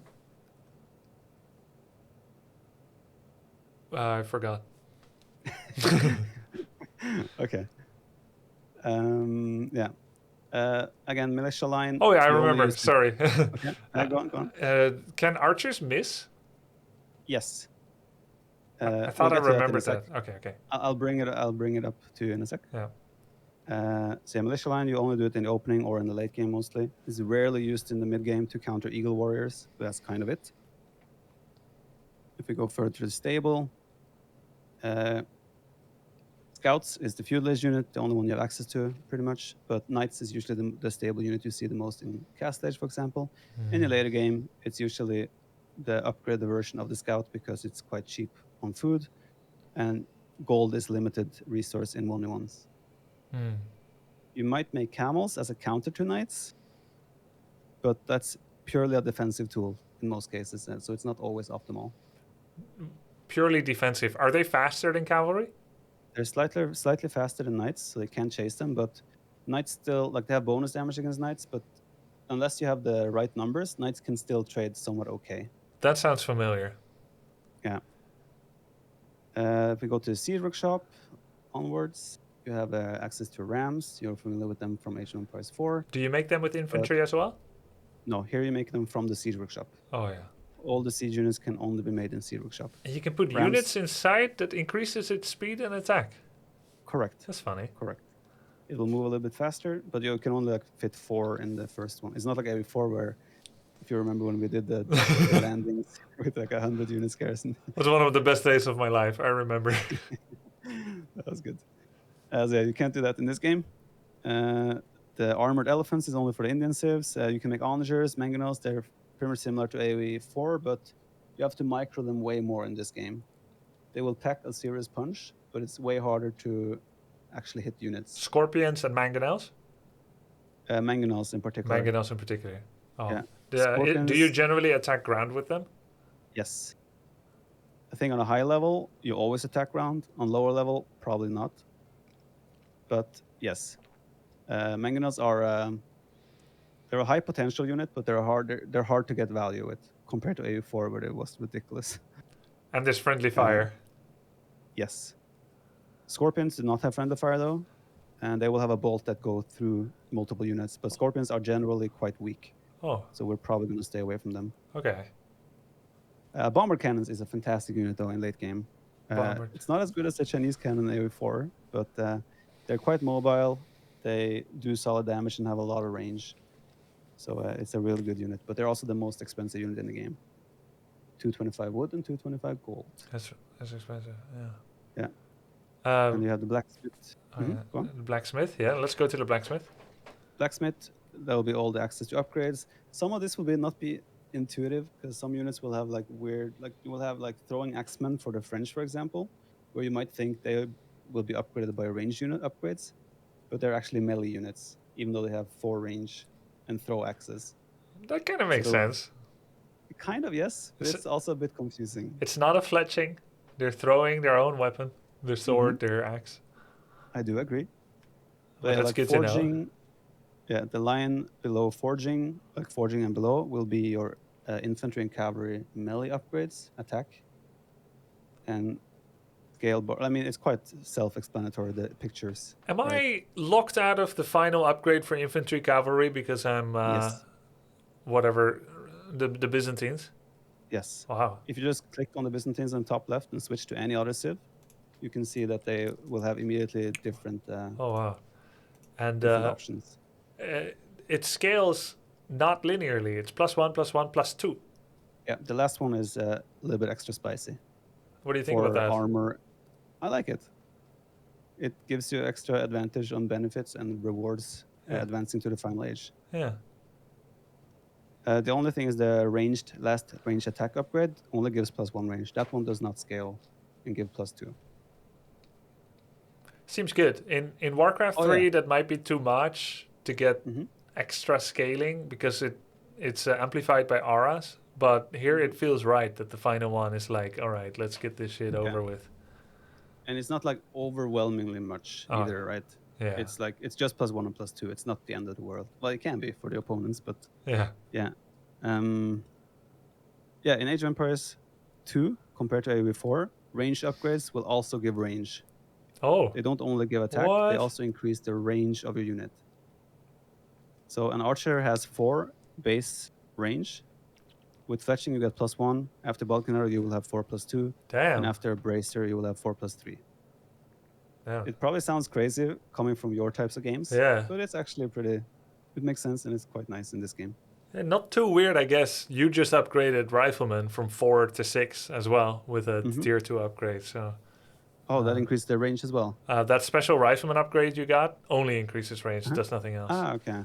I forgot. Okay. Yeah. Again, militia line. Oh, yeah, I remember. Sorry. Okay. Go on. Can archers miss? Yes. I thought I remembered that. Okay. I'll bring it up to you in a sec. Yeah. So militia line, you only do it in the opening or in the late game mostly. It's rarely used in the mid game to counter eagle warriors, but that's kind of it. If we go further to the stable, Scouts is the Feudal Age unit, the only one you have access to, pretty much. But Knights is usually the stable unit you see the most in Castle Age, for example. In the later game, it's usually the upgraded version of the Scout because it's quite cheap on food, and gold is limited resource in 1v1s. You might make camels as a counter to Knights, but that's purely a defensive tool in most cases, and so it's not always optimal. Purely defensive. Are they faster than cavalry? They're slightly faster than knights, so they can chase them. But knights still they have bonus damage against knights, but unless you have the right numbers, knights can still trade somewhat okay. That sounds familiar. Yeah. If we go to the Siege Workshop onwards, you have access to rams. You're familiar with them from Age of Empires 4. Do you make them with infantry as well? No, here you make them from the Siege Workshop. Oh yeah. All the siege units can only be made in Siege Workshop. And you can put Rams. units inside that increases its speed and attack. Correct. That's funny. Correct. It will move a little bit faster, but you can only fit 4 in the first one. It's not like AOE4 where, if you remember when we did the landings with 100 units garrison. It was one of the best days of my life. I remember. That was good. So yeah, you can't do that in this game. The armored elephants is only for the Indian civs. You can make onagers, mangonels. They're pretty much similar to AOE4, but you have to micro them way more in this game. They will pack a serious punch, but it's way harder to actually hit units. Scorpions and mangonels? Mangonels in particular. Mangonels in particular. Oh. Yeah. Do you generally attack ground with them? Yes. I think on a high level, you always attack ground. On lower level, probably not. But yes. Mangonels are they're a high potential unit, but they're hard to get value with compared to AOE4 where it was ridiculous. And there's friendly fire. Yes. Scorpions do not have friendly fire though, and they will have a bolt that go through multiple units. But scorpions are generally quite weak, Oh, so we're probably going to stay away from them. okay. Bomber cannons is a fantastic unit though in late game. Bomber. It's not as good as the Chinese cannon AOE4, but they're quite mobile. They do solid damage and have a lot of range. So it's a really good unit, but they're also the most expensive unit in the game. 225 wood and 225 gold. That's expensive, yeah. Yeah. Um, And you have the blacksmith. Go on. the blacksmith, yeah. Let's go to the blacksmith. Blacksmith, that will be all the access to upgrades. Some of this will not be intuitive because some units will have weird, you will have throwing axemen for the French, for example, where you might think they will be upgraded by range unit upgrades, but they're actually melee units, even though they have 4 range and throw axes. That kind of makes So- sense. Kind of, yes, but It's- it's also a bit confusing. It's not a fletching. They're throwing their own weapon, their sword, their axe. I do agree. Well, that's good to know. Yeah, the line below forging, forging and below, will be your infantry and cavalry melee upgrades, attack, and scale bar. I mean, it's quite self-explanatory, the pictures. Am right? I locked out of the final upgrade for infantry cavalry because I'm Yes. whatever the Byzantines? Yes. Wow. If you just click on the Byzantines on top left and switch to any other civ, you can see that they will have immediately different, Oh wow. And different options. it scales not linearly. It's +1, +1, +2. Yeah, the last one is a little bit extra spicy. What do you think For about that? armor, I like it. It gives you extra advantage on benefits and rewards Yeah. advancing to the final age. Yeah. The only thing is the last range attack upgrade only gives +1 range. That one does not scale and give +2. Seems good. In Warcraft Oh, 3, yeah. that might be too much to get Mhm. extra scaling because it's amplified by auras. But here it feels right that the final one is like, all right, let's get this shit over with. And it's not overwhelmingly much Oh, either, right? Yeah. It's just +1 and +2. It's not the end of the world. Well, it can be for the opponents, but Yeah. yeah. In Age of Empires 2, compared to AOE4, range upgrades will also give range. Oh. They don't only give attack, What? they also increase the range of your unit. So an archer has 4 base range. With fletching, you get +1. After Balkaner, you will have 4 +2. Damn. And after Bracer, you will have 4 +3. Damn. It probably sounds crazy coming from your types of games. Yeah. But it's actually it makes sense and it's quite nice in this game. Yeah, not too weird, I guess. You just upgraded Rifleman from 4 to 6 as well with a tier 2 upgrade. So Oh, that increased the range as well. that special Rifleman upgrade you got only increases range, does nothing else. Ah, okay.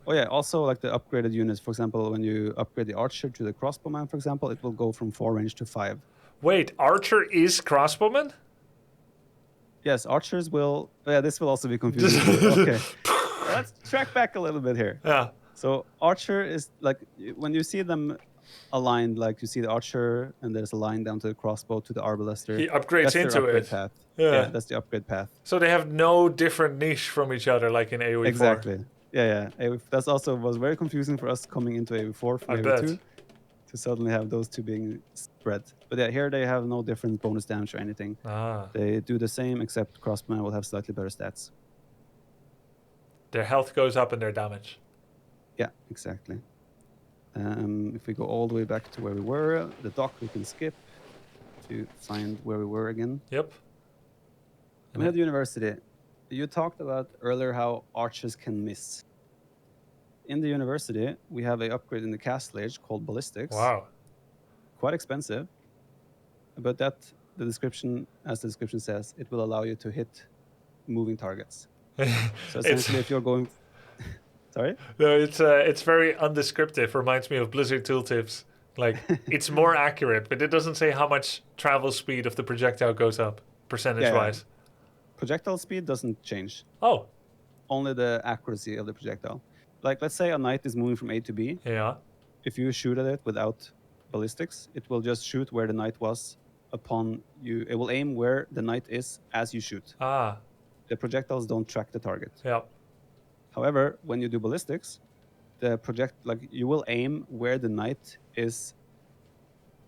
Oh yeah, also the upgraded units. For example, when you upgrade the archer to the crossbowman, for example, it will go from 4 range to 5. Wait, Archer is Crossbowman? Yes, archers will. Oh, yeah, this will also be confusing. Okay, let's track back a little bit here. Yeah. So archer is when you see them aligned, like you see the archer, and there's a line down to the crossbow to the arbalister. He upgrades That's their into upgrade it. path. Yeah. Yeah, that's the upgrade path. So they have no different niche from each other, like in AOE4. Exactly. Yeah. That's also was very confusing for us coming into AOE4 from I AOE2 bet. to suddenly have those two being spread. But yeah, here they have no different bonus damage or anything. Ah. They do the same, except crossbowmen will have slightly better stats. Their health goes up and their damage. Yeah, exactly. If we go all the way back to where we were, the dock we can skip to find where we were again. Yep. We had the university. You talked about earlier how archers can miss. In the university, we have an upgrade in the castle age called ballistics. Wow. Quite expensive, but that the description, as the description says, it will allow you to hit moving targets. So essentially, if you're going, sorry. No, it's very undescriptive. Reminds me of Blizzard tooltips. Like it's more accurate, but it doesn't say how much travel speed of the projectile goes up percentage-wise. Projectile speed doesn't change. Oh. Only the accuracy of the projectile. Like let's say a knight is moving from A to B. Yeah. If you shoot at it without ballistics, it will just shoot where the knight was upon you. It will aim where the knight is as you shoot. Ah. The projectiles don't track the target. Yeah. However, when you do ballistics, you will aim where the knight is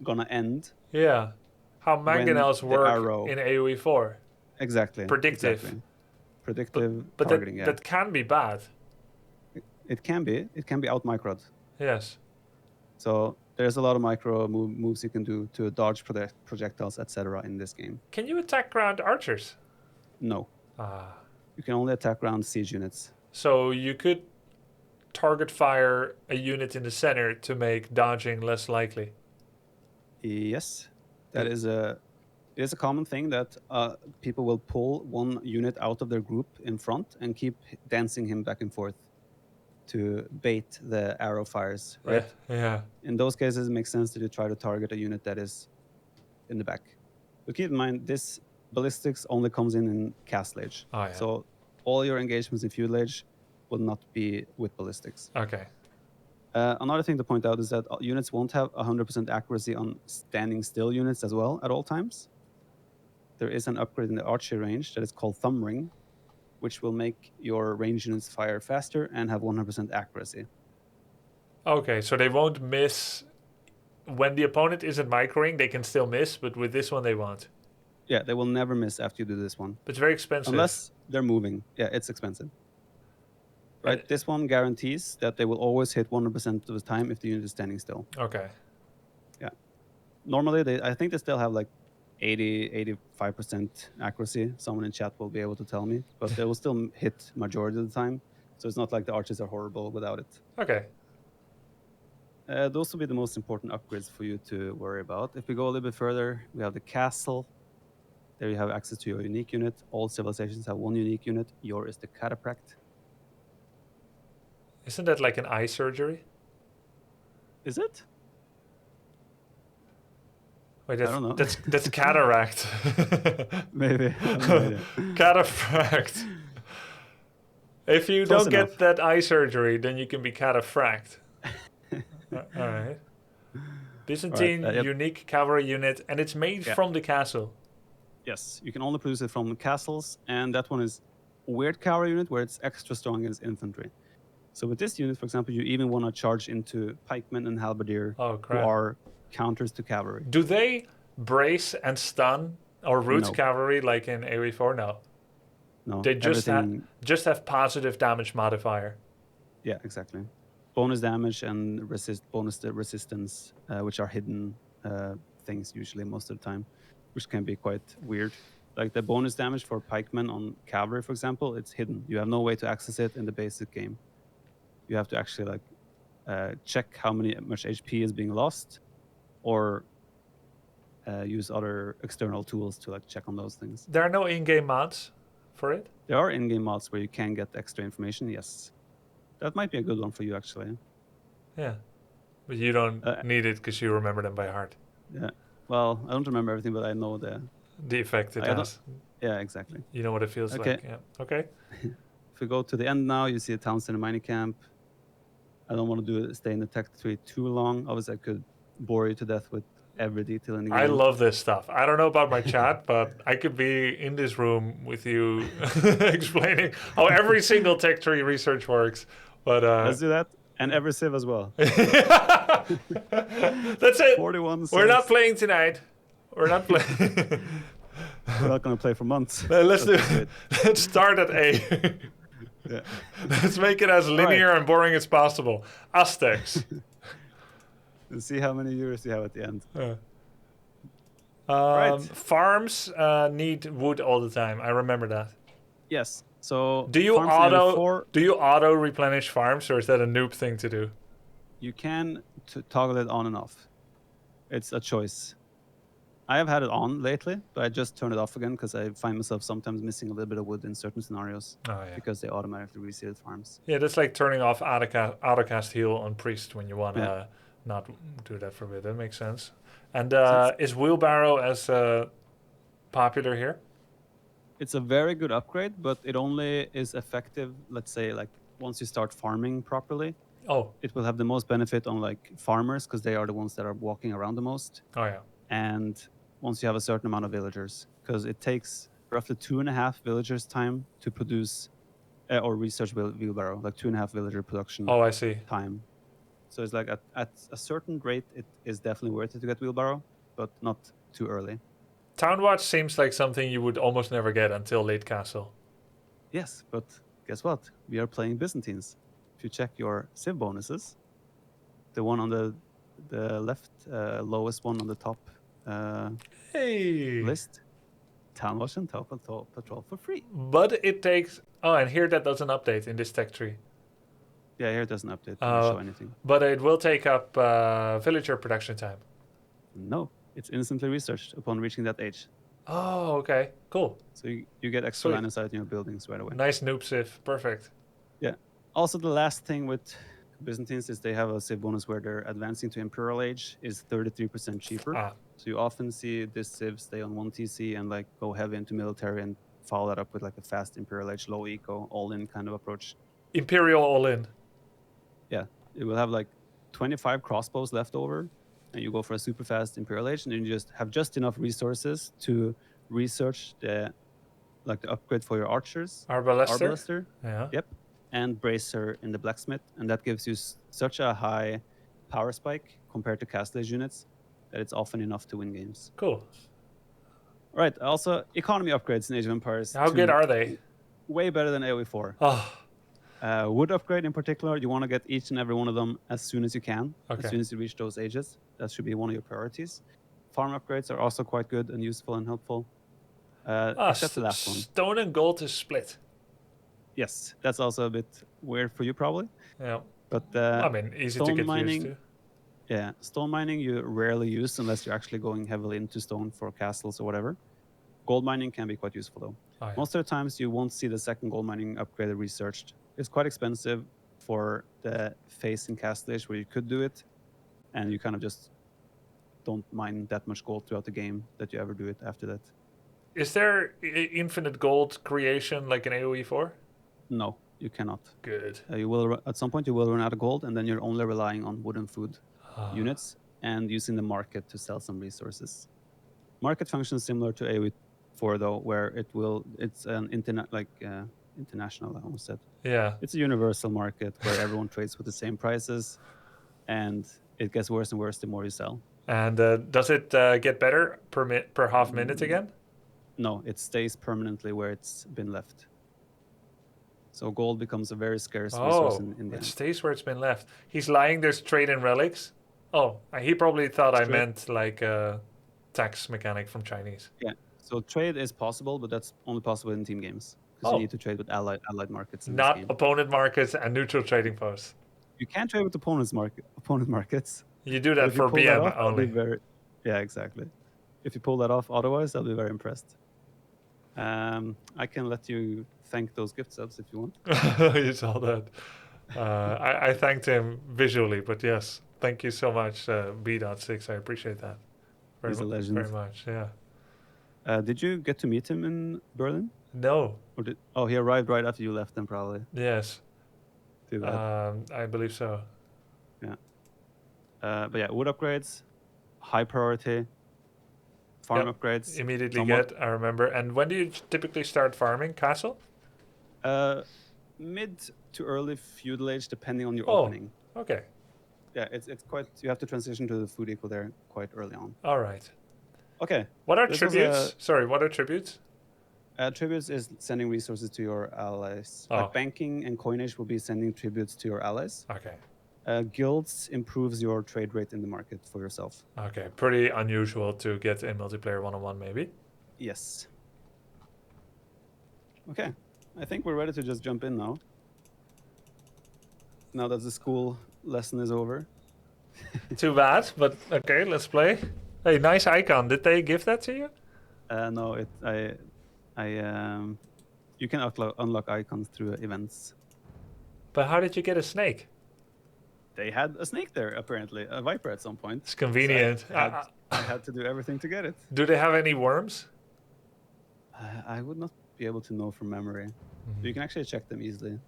gonna end. Yeah. How mangonels work arrow... in AOE4. Exactly. Predictive. Exactly. Predictive but targeting. That can be bad. It can be. It can be out microed. Yes. So there's a lot of micro moves you can do to dodge projectiles, etc. in this game. Can you attack ground archers? No. Ah. You can only attack ground siege units. So you could target fire a unit in the center to make dodging less likely. Yes. It is a common thing that people will pull one unit out of their group in front and keep dancing him back and forth to bait the arrow fires, right? Yeah. In those cases, it makes sense that you try to target a unit that is in the back. But keep in mind, this ballistics only comes in Castle Age. Oh, yeah. So all your engagements in Feudal Age will not be with ballistics. Okay. Another thing to point out is that units won't have 100% accuracy on standing still units as well at all times. There is an upgrade in the archery range that is called Thumb Ring, which will make your range units fire faster and have 100% accuracy. Okay, so they won't miss. When the opponent isn't microing, they can still miss, but with this one they won't. Yeah, they will never miss after you do this one. But it's very expensive. Unless they're moving. Yeah, it's expensive. Right, this one guarantees that they will always hit 100% of the time if the unit is standing still. Okay. Yeah. Normally, I think they still have like 85% accuracy. Someone in chat will be able to tell me, but they will still hit majority of the time. So it's not like the archers are horrible without it. Okay. Those will be the most important upgrades for you to worry about. If we go a little bit further, we have the castle. There you have access to your unique unit. All civilizations have one unique unit. Yours is the cataphract. Isn't that like an eye surgery? Is it? Wait, I don't know. That's cataract. Maybe. I have no idea. Cataphract. If you Close don't enough. get that eye surgery, then you can be cataphract. All right. Byzantine Yep. unique cavalry unit, and it's made from the castle. Yes, you can only produce it from castles, and that one is a weird cavalry unit where it's extra strong against infantry. So with this unit, for example, you even want to charge into pikemen and halberdier, who are counters to cavalry. Do they brace and stun or root No. cavalry like in AOE4? No. No, They just have positive damage modifier. Yeah, exactly. Bonus damage and bonus resistance, which are hidden things usually most of the time, which can be quite weird. Like the bonus damage for pikemen on cavalry, for example, it's hidden. You have no way to access it in the basic game. You have to actually check how much HP is being lost, or use other external tools to check on those things. There are no in-game mods for it? There are in-game mods where you can get extra information, yes. That might be a good one for you, actually. Yeah. But you don't need it because you remember them by heart. Yeah. Well, I don't remember everything, but I know the effect it has. Yeah, exactly. You know what it feels like. Yeah. Okay. If we go to the end now, you see a town center mining camp. I don't want to stay in the tech tree too long. Obviously, I could bore you to death with every detail in the game. I love this stuff. I don't know about my chat, but I could be in this room with you explaining how every single tech tree research works. But Let's do that, and every civ as well. That's it. 41 We're not civs. playing tonight. We're not playing. We're not going to play for months. Let's do. That's it. Let's start at A. Yeah. Let's make it as linear and boring as possible. Aztecs. Let's see how many years you have at the end. Right. Farms need wood all the time. I remember that. Yes. So Do you farms in AOE4, auto replenish farms, or is that a noob thing to do? you can toggle it on and off. It's a choice. I have had it on lately, but I just turned it off again because I find myself sometimes missing a little bit of wood in certain scenarios Oh yeah. because they automatically resealed farms. Yeah, that's like turning off autocast heal on priest when you want to Yeah. not do that for a bit. That makes sense. And Sense. is wheelbarrow as popular here? It's a very good upgrade, but it only is effective, let's say, like once you start farming properly. Oh, It will have the most benefit on like farmers because they are the ones that are walking around the most. oh yeah. And once you have a certain amount of villagers, because it takes roughly 2.5 villagers time to produce or research wheelbarrow, like 2.5 villager production Oh, I see. time. So it's like at a certain rate, it is definitely worth it to get wheelbarrow, but not too early. Town watch seems like something you would almost never get until late castle. Yes, but guess what? We are playing Byzantines. If you check your civ bonuses, the one on the left, lowest one on the top Hey. list, Town Watch and Top Patrol for free. But it takes. Oh, and here that doesn't update in this tech tree. Yeah, here it doesn't update, doesn't show anything. But it will take up villager production time. No, it's instantly researched upon reaching that age. Oh, okay. Cool. So you get extra Sweet. line of sight in your buildings right away. Nice noob civ. Perfect. Yeah. Also, the last thing with Byzantines is they have a civ bonus where their advancing to Imperial Age is 33% cheaper. Ah, So you often see this civ stay on 1 TC and like go heavy into military and follow that up with like a fast Imperial Age, low eco, all-in kind of approach. Imperial all in. Yeah, it will have like 25 crossbows left over, and you go for a super fast Imperial Age, and then you just have just enough resources to research the upgrade for your archers, Arbalister. Arbalister, Yeah. yep, and Bracer in the blacksmith, and that gives you such a high power spike compared to Castle Age units that it's often enough to win games. Cool. Right. Also, economy upgrades in Age of Empires. How good are they? Way better than AOE4. Oh, Wood upgrade in particular, you want to get each and every one of them as soon as you can, Okay. as soon as you reach those ages. That should be one of your priorities. Farm upgrades are also quite good and useful and helpful. Except the last one. Stone and gold is split. Yes, that's also a bit weird for you probably. Yeah. But I mean, easy to stone get mining, used to. yeah, stone mining you rarely use unless you're actually going heavily into stone for castles or whatever. Gold mining can be quite useful though. Oh, yeah. Most of the times you won't see the second gold mining upgrade researched. It's quite expensive for the phase in Castle Age where you could do it, and you kind of just don't mine that much gold throughout the game that you ever do it after that. Is there infinite gold creation like in AOE4? No, you cannot. Good. You will at some point you will run out of gold, and then you're only relying on wood and food units and using the market to sell some resources. Market functions similar to AOE4 though, where it's an international, I almost said. Yeah. It's a universal market where everyone trades with the same prices, and it gets worse and worse the more you sell. And does it get better per half minute again? No, it stays permanently where it's been left. So gold becomes a very scarce resource in the it end. stays where it's been left. He's lying. There's trade in relics. Oh, he probably thought I Trade. meant like a tax mechanic from Chinese. Yeah. So trade is possible, but that's only possible in team games because Oh. you need to trade with allied markets. In Not this game. opponent markets and neutral trading posts. You can trade with opponent markets. You do but that if you for pull that BM off, I'll be only. yeah, exactly. If you pull that off, otherwise, I'll be very impressed. I can let you thank those gift subs if you want. You saw that. I thanked him visually, but yes, thank you so much, B.6. I appreciate that. He's a legend. Very much, yeah. Did you get to meet him in Berlin? No, He arrived right after you left then probably. yes, Too bad. I believe so. But yeah, wood upgrades, high priority. Farm Yep. upgrades. Immediately somewhat. get, I remember. And when do you typically start farming castle? Mid to early feudal age, depending on your Oh, opening. okay. Yeah, it's quite. You have to transition to the food equal there quite early on. All right. Okay. What are This was tributes? Sorry, what are tributes? Tributes is sending resources to your allies. Oh. Like banking and coinage will be sending tributes to your allies. Okay. Guilds improves your trade rate in the market for yourself. Okay. Pretty unusual to get in multiplayer 1-on-1, maybe. Yes. Okay. I think we're ready to just jump in now. Now that the school lesson is over. Too bad, but okay, let's play. Hey, nice icon. Did they give that to you? No, you can unlock icons through events. But how did you get a snake? They had a snake there, apparently, a viper at some point. It's convenient. So I had to do everything to get it. Do they have any worms? I would not be able to know from memory. You can actually check them easily.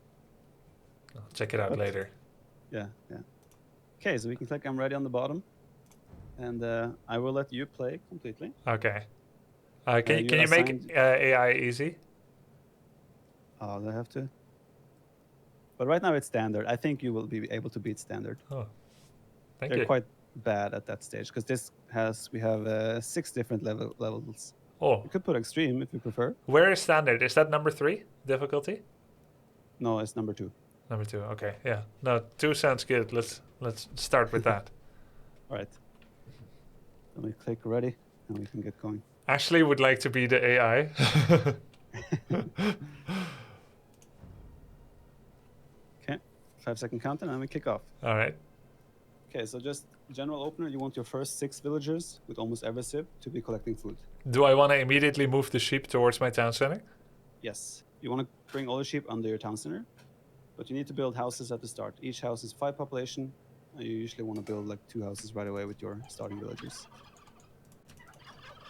I'll check it out later. Yeah. Okay, so we can click I'm ready on the bottom. And I will let you play completely. Okay. Can you make AI easy? Oh, do I have to? But right now it's standard. I think you will be able to beat standard. Oh, thank They're you. quite bad at that stage because we have 6 different levels. Oh, You could put extreme if you prefer. where is standard? Is that number 3 difficulty? No, it's number 2. Number 2. Okay, yeah. No, 2 sounds good. Let's start with that. All right. Let me click ready and we can get going. Ashley would like to be the AI. Okay, 5-second countdown and we kick off. All right. Okay, so just general opener, you want your first 6 villagers with almost every civ to be collecting food. Do I want to immediately move the sheep towards my town center? Yes, you want to bring all your sheep under your town center, but you need to build houses at the start. Each house is 5 population, and you usually want to build like 2 houses right away with your starting villagers.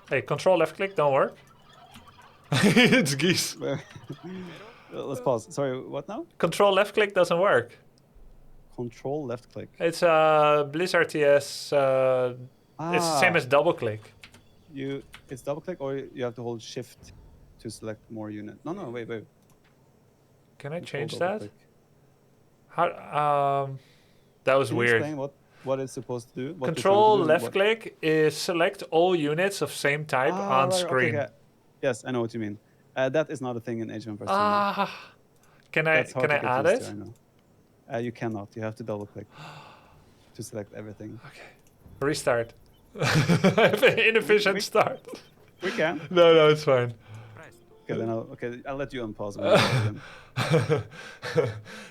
Hey, control left click don't work. It's geese. Let's pause. Sorry, what now? Control left click doesn't work. Control left click. It's Blizzard TS. It's the same as double click. It's double click or you have to hold shift to select more unit. No, wait. Can I Control change double that? click. How? That was Can you weird. explain what it's supposed to do? What you're Control trying to do and left click is select all units of same type on right, screen. Okay. Yes, I know what you mean. That is not a thing in Age of Empires 2. Can I That's hard to get add used it? to, I know. You cannot. You have to double click to select everything. Okay. Restart. I have an inefficient start. We can. No, it's fine. Okay, then I'll let you unpause. When you're done.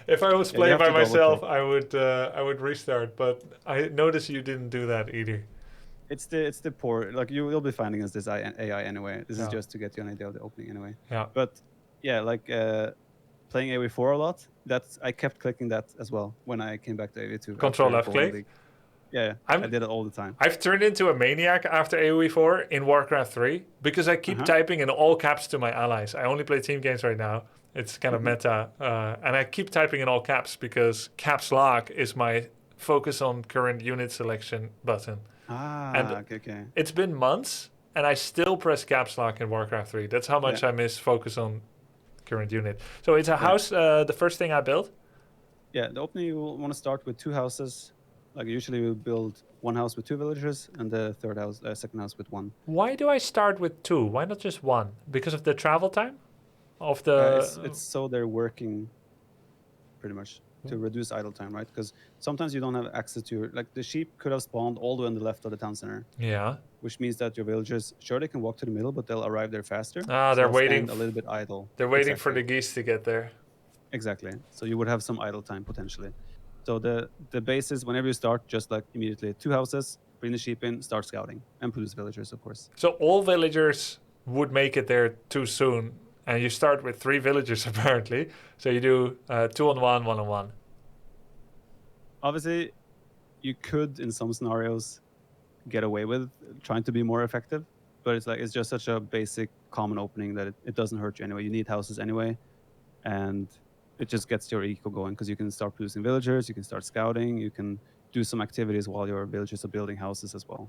If I was you playing have by to double myself, click. I would restart. But I noticed you didn't do that either. It's the poor. Like you'll be finding us this AI anyway. This is Yeah. just to get you an idea of the opening anyway. Yeah. But yeah, like playing AOE4 a lot. I kept clicking that as well when I came back to AOE2. Control after left Golden click? League. Yeah, I did it all the time. I've turned into a maniac after AOE4 in Warcraft 3 because I keep typing in all caps to my allies. I only play team games right now. It's kind of meta. And I keep typing in all caps because caps lock is my focus on current unit selection button. Okay. It's been months and I still press caps lock in Warcraft 3. That's how much I miss focus on current unit. So it's a house, the first thing I built. Yeah, the opening you will want to start with 2 houses. Like usually we build 1 house with 2 villagers and the second house with 1. Why do I start with 2? Why not just 1? Because of the travel time of the. It's so they're working, pretty much, to reduce idle time, right? Because sometimes you don't have access to the sheep could have spawned all the way on the left of the town center. Yeah. Which means that your villagers, sure, they can walk to the middle, but they'll arrive there faster. They're they'll waiting. stand a little bit idle. They're waiting for the geese to get there. Exactly. So you would have some idle time potentially. So the base is whenever you start, just like immediately 2 houses, bring the sheep in, start scouting, and produce villagers, of course. So all villagers would make it there too soon, and you start with 3 villagers apparently. So you do 2-on-1, 1-on-1. Obviously, you could in some scenarios get away with trying to be more effective, but it's just such a basic common opening that it doesn't hurt you anyway. You need houses anyway, and it just gets your eco going because you can start producing villagers, you can start scouting, you can do some activities while your villagers are building houses as well.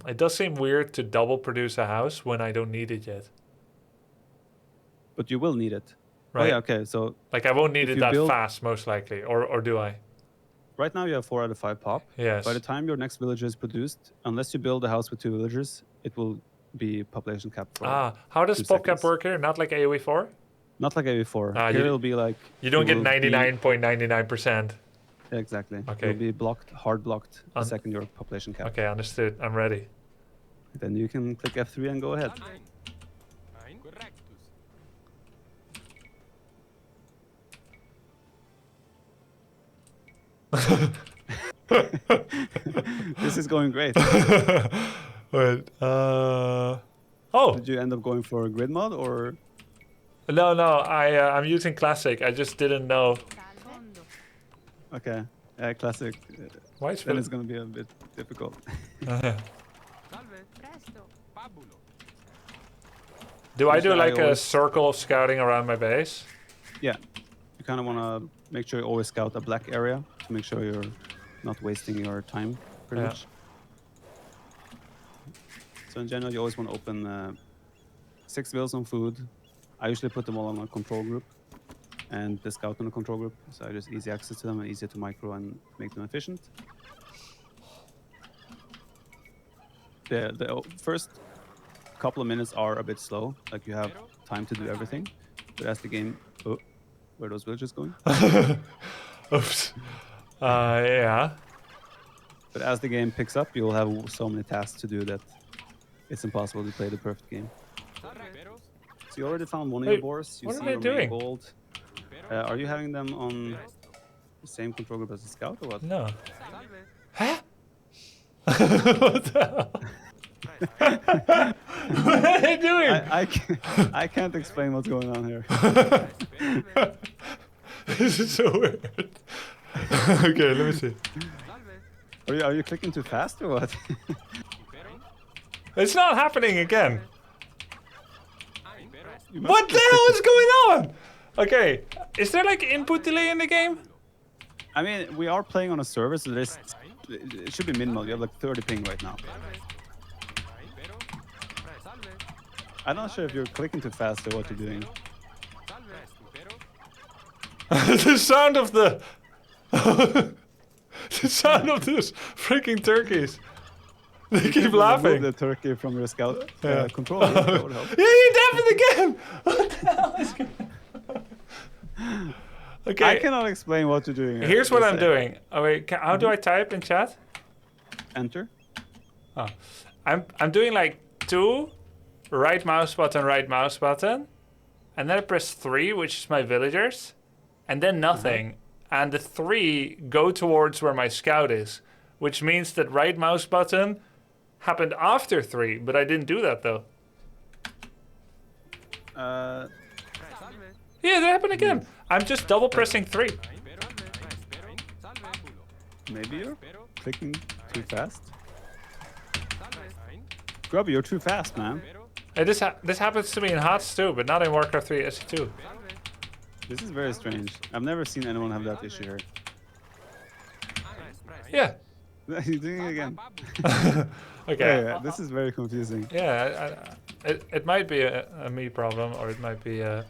It does seem weird to double produce a house when I don't need it yet. But you will need it. Right. Oh, yeah, okay. So Like I won't need if it you that build- fast, most likely. Or do I? right now you have 4 out of 5 pop. Yes. By the time your next villager is produced, unless you build a house with 2 villagers, it will be population capped for How does 2 PopCap seconds. work here? Not like AOE4? Not like before. Ah, Here you- it'll be like... You don't it get will be- 99.99%. Exactly. Okay. It'll be blocked, hard blocked, the Un- second your population cap. Okay, understood. I'm ready. Then you can click F3 and go ahead. This is going great. Wait. Oh Did you end up going for a grid mod or... no, I'm using classic. I just didn't know. Okay, classic. Why is Then it? it's going to be a bit difficult. Do I do Usually I like a always- circle of scouting around my base? Yeah, you kind of want to make sure you always scout a black area to make sure you're not wasting your time, pretty Yeah. much. So in general, you always want to open 6 bills on food. I usually put them all on a control group and the scout on a control group, so I just easy access to them and easier to micro and make them efficient. The first couple of minutes are a bit slow, like you have time to do everything, but as the game... Oh, where are those villagers going? Oops. Yeah. But as the game picks up, you'll have so many tasks to do that it's impossible to play the perfect game. So you already found one of Wait, your boars. You what see are they your main doing? gold. Are you having them on the same control group as the scout or what? No. Huh? What the hell? What are they doing? I can't explain what's going on here. This is so weird. Okay, let me see. Are you clicking too fast or what? It's not happening again. You must What be the hell clicking- is going on? Okay, is there like input delay in the game? I mean, we are playing on a server, so it should be minimal. You have like 30 ping right now. I'm not sure if you're clicking too fast or what you're doing. The sound of the the sound of those freaking turkeys. They keep Remove laughing. the turkey from your scout Yeah. control. That would help. Yeah, you tapped it again. What the hell is going on? Okay. I cannot explain what you're doing. here. Here's what Just I'm say. doing. Oh wait, how do I type in chat? Enter. Oh, I'm doing like 2, right mouse button, and then I press 3, which is my villagers, and then nothing. And the 3 go towards where my scout is, which means that right mouse button happened after 3, but I didn't do that though. Yeah, that happened again. I'm just double pressing 3. Maybe you're clicking too fast. Grubby, you're too fast, man. Hey, this happens to me in HOTS too, but not in Warcraft 3 SC2. This is very strange. I've never seen anyone have that issue here. Yeah. You're doing it again. Okay. Yeah, this is very confusing. Yeah, it might be a me problem, or it might be a...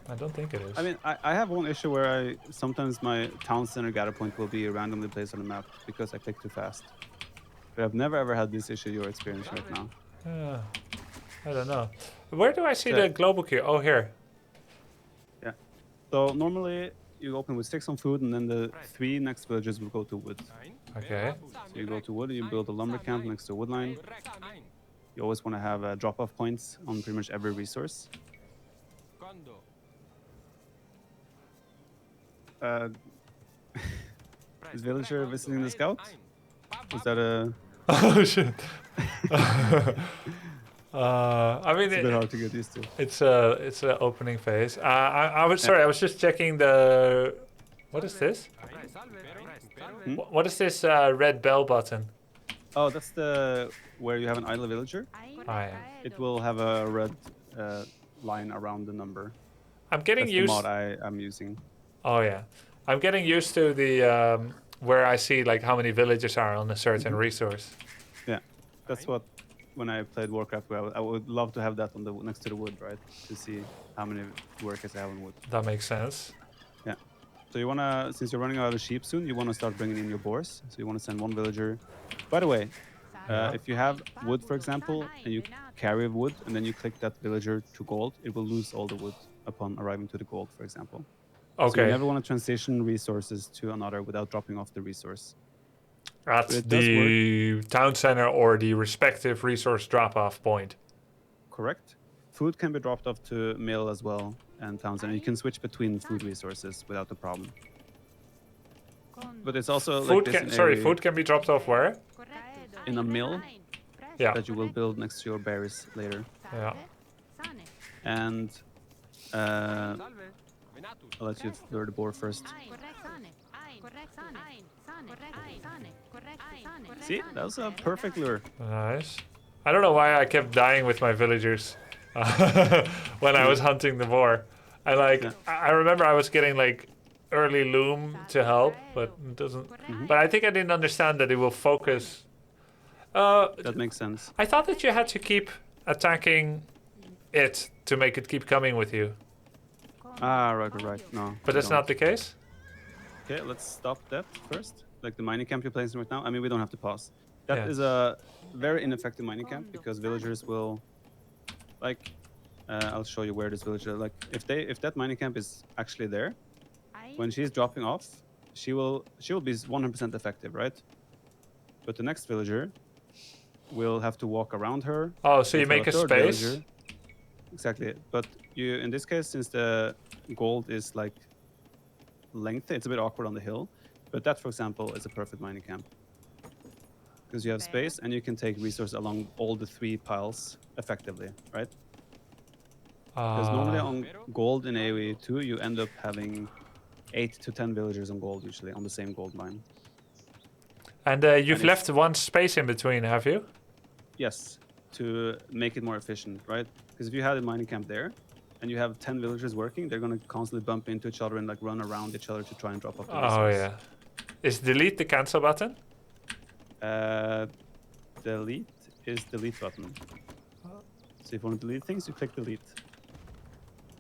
I don't think it is. I mean, I have one issue where sometimes my town center gather point will be randomly placed on the map because I click too fast. But I've never ever had this issue you're experiencing right now. I don't know. Where do I see Yeah. the global queue? Oh, here. Yeah. So normally you open with 6 on food, and then the 3 next villagers will go to wood. Okay. So you go to wood, you build a lumber camp next to a wood line. You always want to have drop-off points on pretty much every resource. Is villager visiting the scout? Is that a... Oh shit. I mean, It's a bit hard to get used to. it's a opening phase. I was sorry. I was just checking the. What is this? What is this red bell button? Oh, that's the where you have an idle villager. I It will have a red line around the number. I'm getting That's the used. mod I'm using. Oh yeah, I'm getting used to where I see like how many villagers are on a certain resource. Yeah, that's what when I played Warcraft, I would love to have that on the next to the wood, right? To see how many workers I have on wood. That makes sense. Yeah. So you wanna, since you're running out of sheep soon, you wanna start bringing in your boars. So you wanna send one villager. By the way, if you have wood, for example, and you carry wood, and then you click that villager to gold, it will lose all the wood upon arriving to the gold, for example. So Okay. you never want to transition resources to another without dropping off the resource. At But it does the town center or the respective resource drop-off point. Correct. Food can be dropped off to mill as well and towns, and you can switch between food resources without a problem. But it's also like this in Food can be dropped off where? in a mill Yeah. that you will build next to your berries later. Yeah. And I'll let you lure the boar first. See, that was a perfect lure. Nice. I don't know why I kept dying with my villagers when I was hunting the boar. I remember I was getting like early loom to help, but it doesn't. But I think I didn't understand that it will focus. That makes sense. I thought that you had to keep attacking it to make it keep coming with you. Ah, right. No. But that's not the case? Okay, let's stop that first. Like the mining camp you're placing right now. I mean, we don't have to pause. That Yeah. is a very ineffective mining camp because villagers will, like, I'll show you where this villager. Like, if that mining camp is actually there, when she's dropping off, she will be 100% effective, right? But the next villager will have to walk around her. Oh, so you until make a third space? villager- Exactly. But you, in this case, since the gold is like lengthy, it's a bit awkward on the hill. But that, for example, is a perfect mining camp. Because you have space and you can take resources along all the 3 piles effectively, right? Because normally on gold in AOE2, you end up having 8 to 10 villagers on gold usually on the same gold line. And you've left one space in between, have you? Yes, to make it more efficient, right? Because if you had a mining camp there and you have 10 villagers working, they're going to constantly bump into each other and like run around each other to try and drop off the resource. Oh, yeah. Is delete the cancel button? Delete is delete button. So if you want to delete things, you click delete.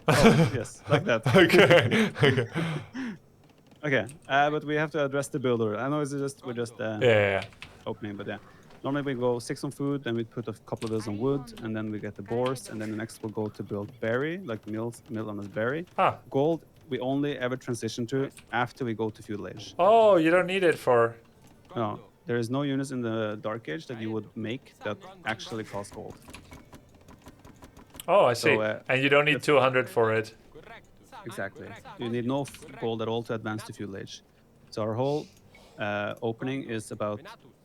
Oh, yes, like that. Okay. Okay. Okay, but we have to address the builder. I know we're just Yeah. opening, but yeah. Normally we go 6 on food, then we put a couple of those on wood, and then we get the boars, and then the next we'll go to build berry, like mill on a berry. Ah. Gold, we only ever transition to after we go to feudal age. Oh, you don't need it for... No, there is no units in the dark age that you would make that actually cost gold. Oh, I see. So, and you don't need 200 for it. Exactly. You need no gold at all to advance to feudal age. So our whole opening is about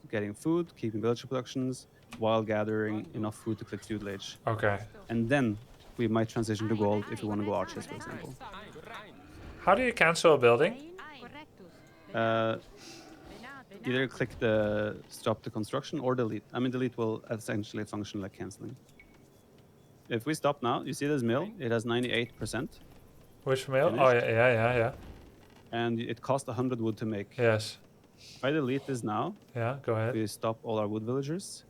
getting food, keeping villager productions, while gathering enough food to click feudal age. Okay. And then we might transition to gold if we want to go archers, for example. How do you cancel a building? Either click the stop the construction or delete. I mean, delete will essentially function like canceling. If we stop now, you see this mill, it has 98%. Which mail? Finished. Oh, yeah. And it cost 100 wood to make. Yes. If I delete this now, Yeah, go ahead. we stop all our wood villagers.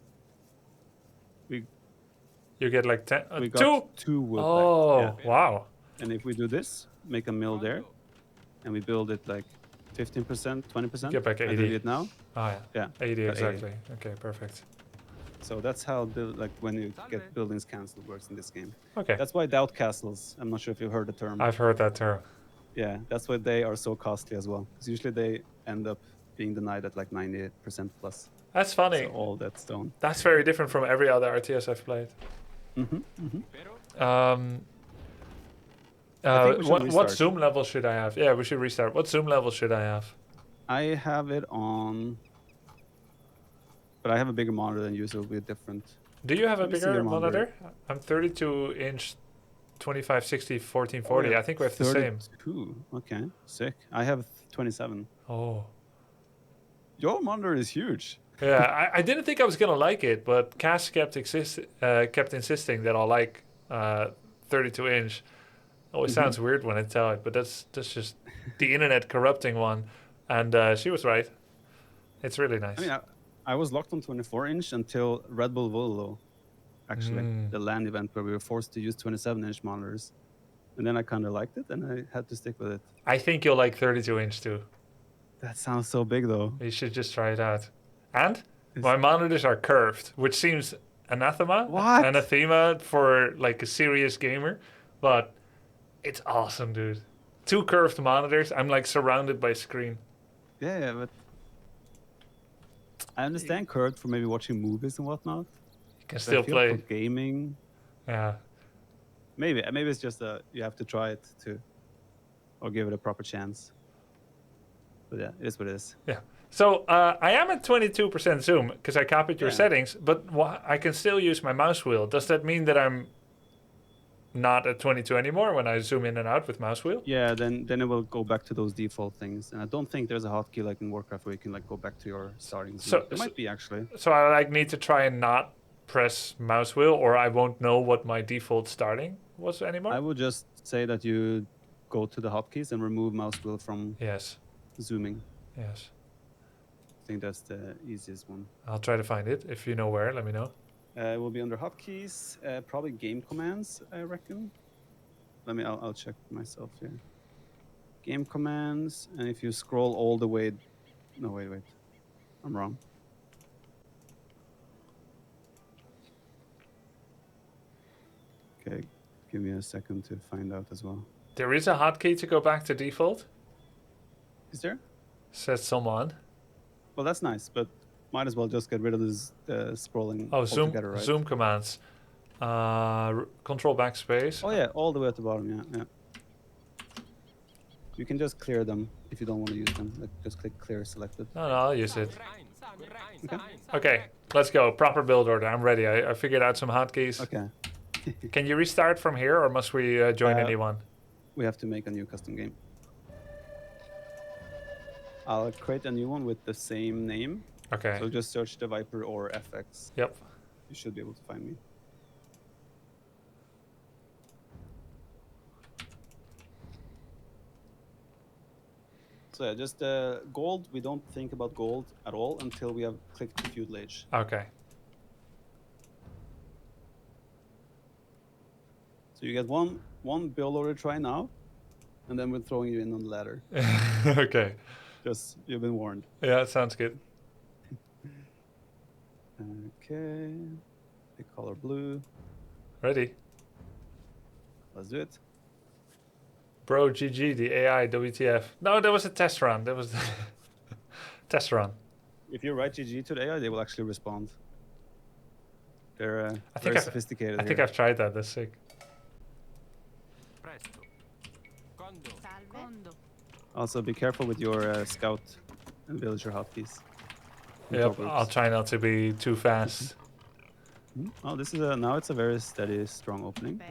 You get like 10... We got 2? 2 wood Oh, back. Yeah. wow. And if we do this, make a mill there, and we build it like 15%, 20%. Get back I 80. delete it now. Oh, yeah. Yeah. 80 got exactly. Okay, perfect. So that's how when you get buildings cancelled works in this game. Okay. That's why doubt castles. I'm not sure if you've heard the term. I've heard that term. Yeah, that's why they are so costly as well. Because usually they end up being denied at like 98% plus. That's funny. So all that stone. That's very different from every other RTS I've played. I think we should What restart. zoom level should I have? Yeah, we should restart. What zoom level should I have? I have it on, but I have a bigger monitor than you, so it'll be different. Do you have a Let me see bigger your monitor? I'm 32 inch 2560 1440. Oh, yeah. I think we have the same. 32. Okay, sick. I have 27. Oh. Your monitor is huge. Yeah, I didn't think I was gonna like it, but Cass kept insisting that I'll like 32 inch. Always sounds weird when I tell it, but that's just the internet corrupting one. And she was right. It's really nice. I mean, I was locked on 24-inch until Red Bull Volo, actually, the LAN event where we were forced to use 27-inch monitors. And then I kind of liked it, and I had to stick with it. I think you'll like 32-inch too. That sounds so big, though. You should just try it out. And my monitors are curved, which seems anathema for like a serious gamer, but it's awesome, dude. 2 curved monitors. I'm like surrounded by screen. Yeah, but I understand curved for maybe watching movies and whatnot. You can still play. For gaming. Yeah. Maybe it's just you have to try it too, or give it a proper chance. But yeah, it is what it is. Yeah. So I am at 22% zoom because I copied your settings, but I can still use my mouse wheel. Does that mean that I'm not at 22 anymore when I zoom in and out with mouse wheel? Yeah, then it will go back to those default things. And I don't think there's a hotkey like in Warcraft where you can like go back to your starting zoom. There might be actually. So I like need to try and not press mouse wheel, or I won't know what my default starting was anymore. I would just say that you go to the hotkeys and remove mouse wheel from zooming. Yes. I think that's the easiest one. I'll try to find it. If you know where, let me know. It will be under hotkeys, probably game commands, I reckon. I'll check myself here. Game commands, and if you scroll all the way, no, wait, I'm wrong. Okay, give me a second to find out as well. There is a hotkey to go back to default. Is there? Says someone. Well, that's nice, but might as well just get rid of this scrolling altogether, right? Zoom commands. Control backspace. Oh yeah, all the way at the bottom, yeah. You can just clear them if you don't want to use them. Like, just click clear selected. No, I'll use it. Okay, let's go. Proper build order. I'm ready. I figured out some hotkeys. Okay. Can you restart from here, or must we join anyone? We have to make a new custom game. I'll create a new one with the same name. Okay. So just search the Viper or FX. Yep. You should be able to find me. So yeah, just gold. We don't think about gold at all until we have clicked the feudal age. Okay. So you get one build order try now, and then we're throwing you in on the ladder. Okay. Just, you've been warned. Yeah, sounds good. Okay. The color blue. Ready. Let's do it. Bro, GG, the AI, WTF. No, that was a test run. That was the test run. If you write GG to the AI, they will actually respond. They're very sophisticated. I think I've tried that. That's sick. Also, be careful with your scout and villager hotkeys. Yep, I'll try not to be too fast. Oh, this is now it's a very steady, strong opening.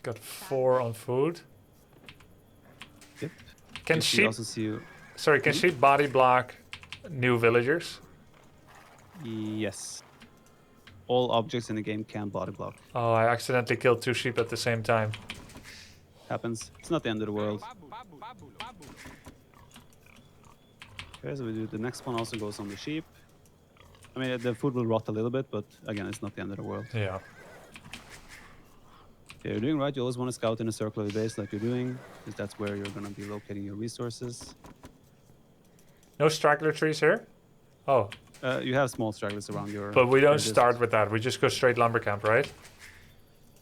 Got 4 on food. Yep. Can sheep also see you? Sorry, can sheep body block new villagers? Yes. All objects in the game can body block. Oh, I accidentally killed 2 sheep at the same time. Happens. It's not the end of the world. Okay, so we do the next one also goes on the sheep. I mean, the food will rot a little bit, but again, it's not the end of the world. Yeah. Okay, you're doing right. You always want to scout in a circle of the base like you're doing, because that's where you're going to be locating your resources. No straggler trees here? Oh. You have small stragglers around your... But we don't start with that. We just go straight lumber camp, right?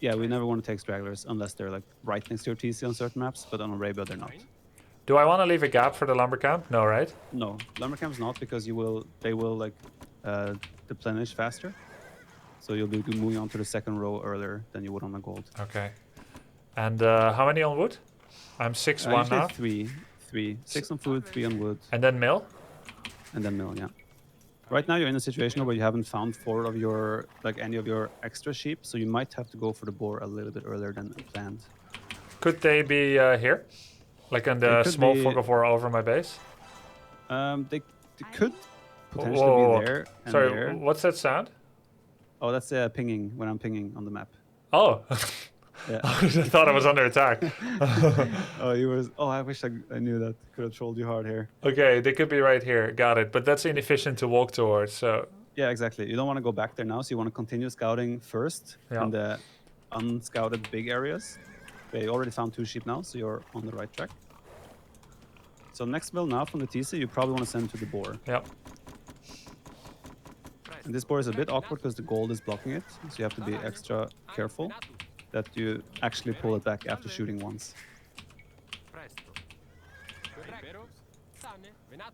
Yeah, we never want to take stragglers unless they're like right next to your TC on certain maps, but on Arabia they're not. Do I want to leave a gap for the lumber camp? No, right? No, lumber camp's not, because they will like deplenish faster. So you'll be moving on to the second row earlier than you would on the gold. Okay. And how many on wood? I'm 6-1 now. 3. 6 on food, 3 on wood. And then mill? And then mill, yeah. Right now you're in a situation where you haven't found 4 of your, like any of your extra sheep, so you might have to go for the boar a little bit earlier than planned. Could they be here? Like on the small fog of war over my base? They could potentially be there and Sorry, there. what's that sound? Oh, that's pinging, when I'm pinging on the map. Oh, Yeah. I thought I was under attack. Oh, you were. Oh, I wish I knew that. Could have trolled you hard here. Okay, they could be right here. Got it. But that's inefficient to walk towards. So Yeah, exactly. You don't want to go back there now, so you want to continue scouting first Yeah. in the unscouted big areas. Okay, you already found 2 sheep now, so you're on the right track. So next mill now from the TC, you probably want to send to the boar. yeah. And this boar is a bit awkward because the gold is blocking it, so you have to be extra careful that you actually pull it back after shooting once.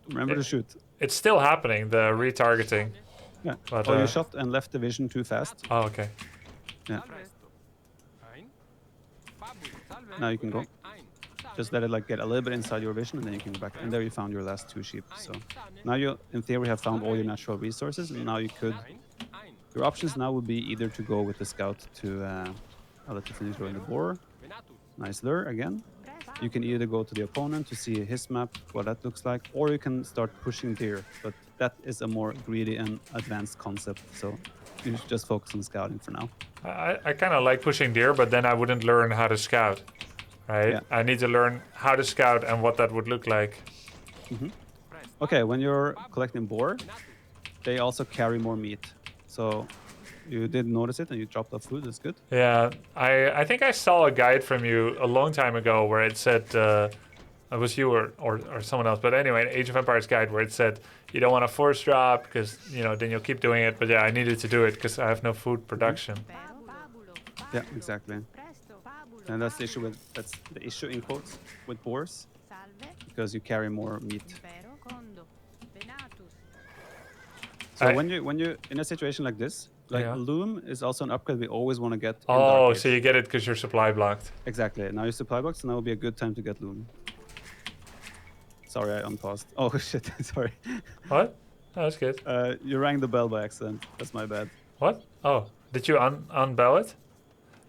Remember to shoot. It's still happening, the retargeting. Yeah. But, Oh, you shot and left the vision too fast. Oh, okay. Yeah. Now you can go. Just let it like get a little bit inside your vision, and then you can go back. And there you found your last 2 sheep. So now you, in theory, have found all your natural resources, and now you could. Your options now would be either to go with the scout to. I'll let you finish going the boar. Nice lure again. You can either go to the opponent to see his map, what that looks like, or you can start pushing deer. But that is a more greedy and advanced concept. So you should just focus on scouting for now. I kind of like pushing deer, but then I wouldn't learn how to scout. Right? Yeah. I need to learn how to scout and what that would look like. Okay, when you're collecting boar, they also carry more meat. So you did notice it and you dropped off food. That's good. Yeah, I think I saw a guide from you a long time ago where it said, it was you or someone else, but anyway, an Age of Empires guide where it said you don't want to force drop because, you know, then you'll keep doing it. But yeah, I needed to do it because I have no food production. Yeah, exactly. And that's the issue in quotes with boars, because you carry more meat. So when you in a situation like this, like Yeah. loom is also an upgrade we always want to get. In Oh, Dark so Age. you get it because your supply blocked. Exactly. Now your supply box, so now would be a good time to get loom. Sorry, I unpaused. Oh shit, sorry. What? Oh, that's good. You rang the bell by accident. That's my bad. What? Oh, did you unbell it?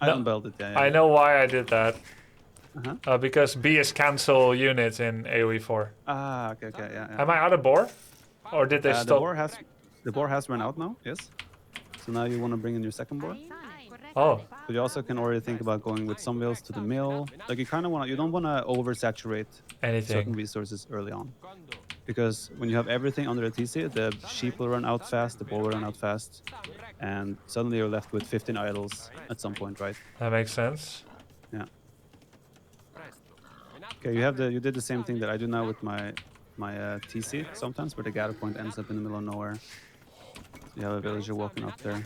I No. unbelled it, yeah. I know why I did that. Uh-huh. Because B is cancel units in AOE4. Ah, okay, yeah. Am I out of boar? Or did they The stop? boar has run out now, yes. So now you want to bring in your second boar. Oh, But you also can already think about going with some wheels to the mill. Like you kind of want to, you don't want to oversaturate certain anything. resources early on. Because when you have everything under the TC, the sheep will run out fast, the boar will run out fast, and suddenly you're left with 15 idols at some point, right? That makes sense. Yeah. Okay, you did the same thing that I do now with my TC sometimes, where the gather point ends up in the middle of nowhere. You have a villager walking up there.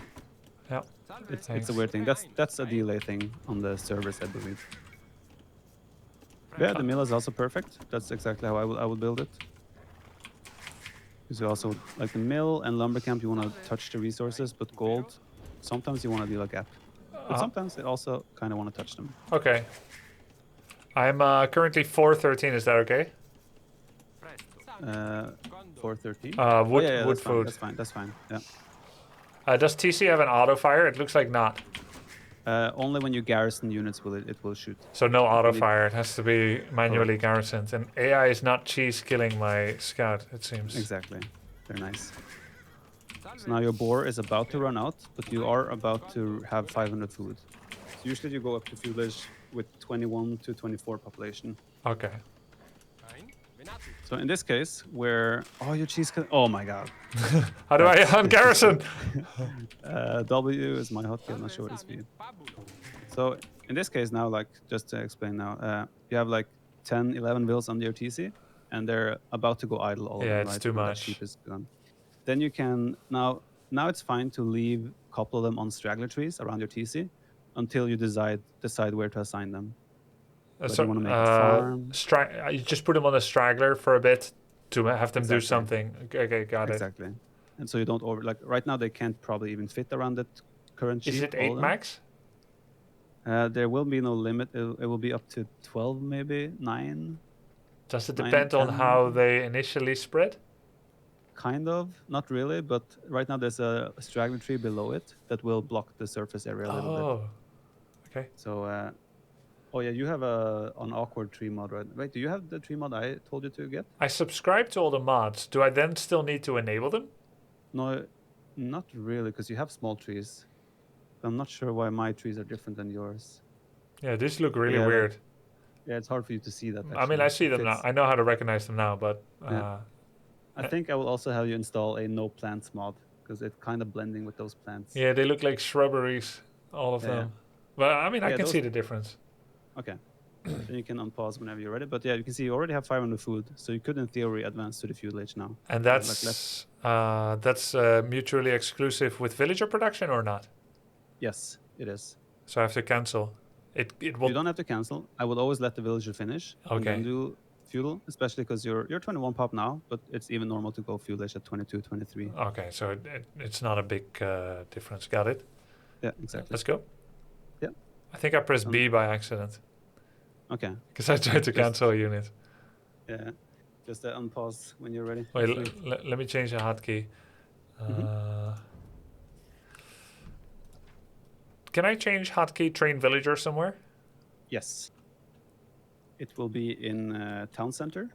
Yeah. It's a weird thing. That's a delay thing on the servers, I believe. Yeah, the mill is also perfect. That's exactly how I will build it. Because you also like the mill and lumber camp, you want to touch the resources, but gold, sometimes you want to deal a gap. But sometimes it also kind of want to touch them. Okay. I'm currently 413. Is that okay? 413. Wood that's fine, food. That's fine. Yeah. Does TC have an auto fire? It looks like not. Only when you garrison units it will shoot. So no auto fire. It has to be manually garrisoned. And AI is not cheese killing my scout, it seems. Exactly. Very nice. So now your boar is about to run out, but you are about to have 500 food. So usually you go up to foodage with 21 to 24 population. Okay. So in this case, where your cheese oh my god. How do I ungarrison? W is my hotkey. I'm not sure what it's for you. So in this case now, like just to explain now, you have like 10, 11 vills on your TC, and they're about to go idle all of them. It's right? too When that much. sheep is gone. Then you can now it's fine to leave a couple of them on straggler trees around your TC until you decide where to assign them. But you want to make a farm. You just put them on a straggler for a bit to have them do Exactly. something. Okay, got it. Exactly. And so you don't right now they can't probably even fit around that current sheep. Is it all 8 of them. max? There will be no limit. It will be up to 12, maybe 9. Does it 9, depend on 10? how they initially spread? Kind of, not really, but right now there's a straggler tree below it that will block the surface area a little bit. Oh, okay. So, you have an awkward tree mod, right? Wait, do you have the tree mod I told you to get? I subscribe to all the mods. Do I then still need to enable them? No, not really, because you have small trees. I'm not sure why my trees are different than yours. Yeah, these look really Yeah, weird. Yeah, it's hard for you to see that. I mean, I see It them now. fits. I know how to recognize them now, but Yeah. I think I will also have you install a no plants mod because it's kind of blending with those plants. yeah, they look like shrubberies, all of Yeah. them. But I mean, I Yeah, can see those- the difference. Okay. Then you can unpause whenever you're ready. But yeah, you can see you already have 500 food, so you could in theory advance to the feudal age now. And Like that's mutually exclusive with villager production or not? Yes, it is. So I have to cancel. It You will. don't have to cancel. I would always let the villager finish and Okay. then do feudal, especially because you're 21 pop now, but it's even normal to go feudal age at 22, 23. Okay, so it's not a big difference. Got it. Yeah, exactly. Let's go. Yeah. I think I pressed B by accident Okay. because I tried to cancel a unit. Yeah. Just unpause when you're ready. Wait, That's sweet. let me change the hotkey. Can I change hotkey train villager somewhere? Yes. It will be in town center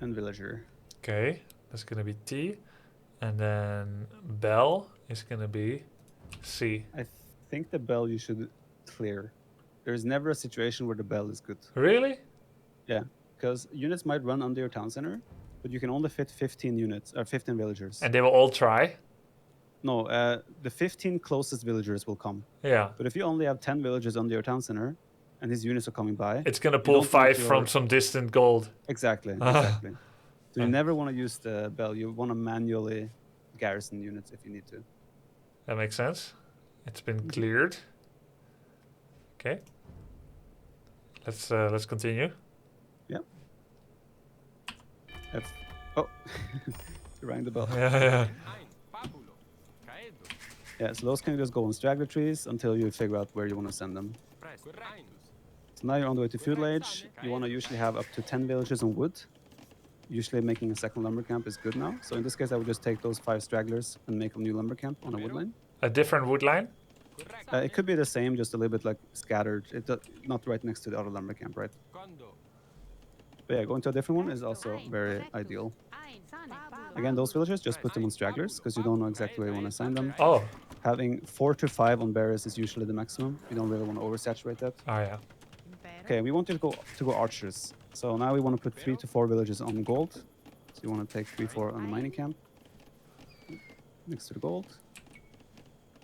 and villager. Okay, that's gonna be T, and then bell is gonna be C. I think the bell you should clear. There's never a situation where the bell is good. Really? Yeah, because units might run under your town center, but you can only fit 15 units or 15 villagers. And they will all try. No, the 15 closest villagers will come. Yeah. But if you only have 10 villagers under your town center, and these units are coming by, It's gonna you pull don't want 5 from your- some distant gold. Exactly, exactly. So you never want to use the bell. You want to manually garrison units if you need to. That makes sense. It's been cleared. Okay. Let's continue. Yeah. Oh, you rang the bell. Yeah. Yeah, so those can just go on straggler trees until you figure out where you want to send them. So now you're on the way to feudal age. You want to usually have up to 10 villages on wood. Usually making a second lumber camp is good now. So in this case, I would just take those 5 stragglers and make a new lumber camp on a wood line. A different wood line. It could be the same, just a little bit like scattered. Not right next to the other lumber camp, right? But yeah, going to a different one is also very ideal. Again, those villagers, just put them on stragglers because you don't know exactly where you want to assign them. Oh. Having 4 to 5 on barriers is usually the maximum. You don't really want to oversaturate that. Oh yeah. Okay, we want you to go archers. So now we want to put 3 to 4 villages on gold. So you want to take 3, 4 on the mining camp next to the gold.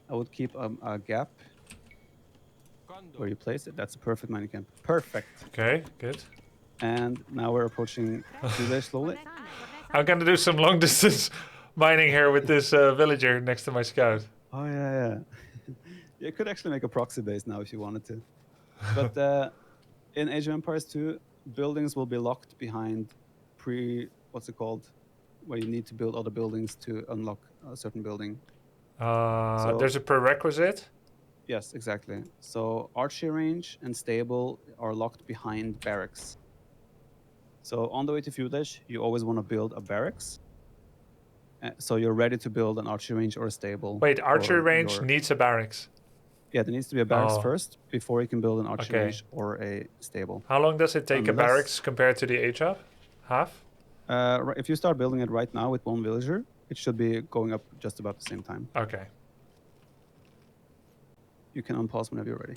I would keep a gap where you place it. That's a perfect mining camp. Perfect. Okay, good. And now we're approaching village slowly. I'm gonna do some long distance mining here with this villager next to my scout. Oh yeah. You could actually make a proxy base now if you wanted to. But in Age of Empires 2, buildings will be locked behind what's it called? Where you need to build other buildings to unlock a certain building. There's a prerequisite. Yes, exactly. So archery range and stable are locked behind barracks. So on the way to feudal age, you always want to build a barracks. So you're ready to build an archery range or a stable. Wait, archery for range your- needs a barracks. Yeah, there needs to be a barracks Oh. first before you can build an archery Okay. range or a stable. How long does it take a Unless- barracks compared to the HF? Half? If you start building it right now with 1 villager, it should be going up just about the same time. Okay. You can unpause whenever you're ready.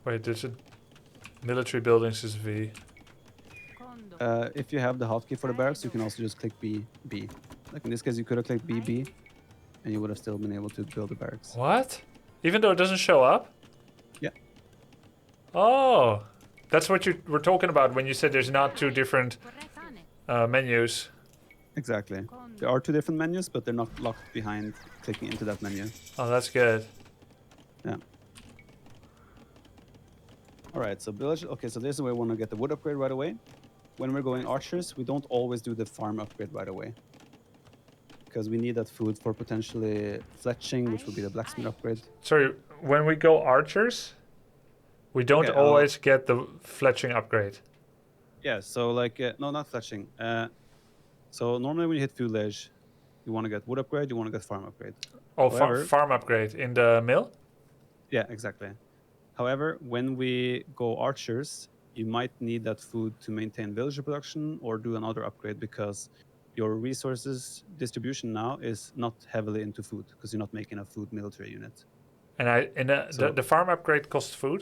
Wait, there's a military buildings is V. If you have the hotkey for the barracks, you can also just click B. Like in this case, you could have clicked B, and you would have still been able to build the barracks. What? Even though it doesn't show up? Yeah. Oh, that's what you were talking about when you said there's not 2 different menus. Exactly. There are 2 different menus, but they're not locked behind clicking into that menu. Oh, that's good. Yeah. All right, so village. Okay, so this is where we want to get the wood upgrade right away. When we're going archers, we don't always do the farm upgrade right away. Because we need that food for potentially fletching, which will be the blacksmith upgrade. Sorry, when we go archers, we don't Okay, always get the fletching upgrade. Yeah, so like, no, not fletching. So normally when you hit feudal age, you want to get wood upgrade, you want to get farm upgrade. Oh, However- farm upgrade in the mill? Yeah, exactly. However, when we go archers, you might need that food to maintain villager production or do another upgrade because your resources distribution now is not heavily into food because you're not making a food military unit. And the farm upgrade costs food?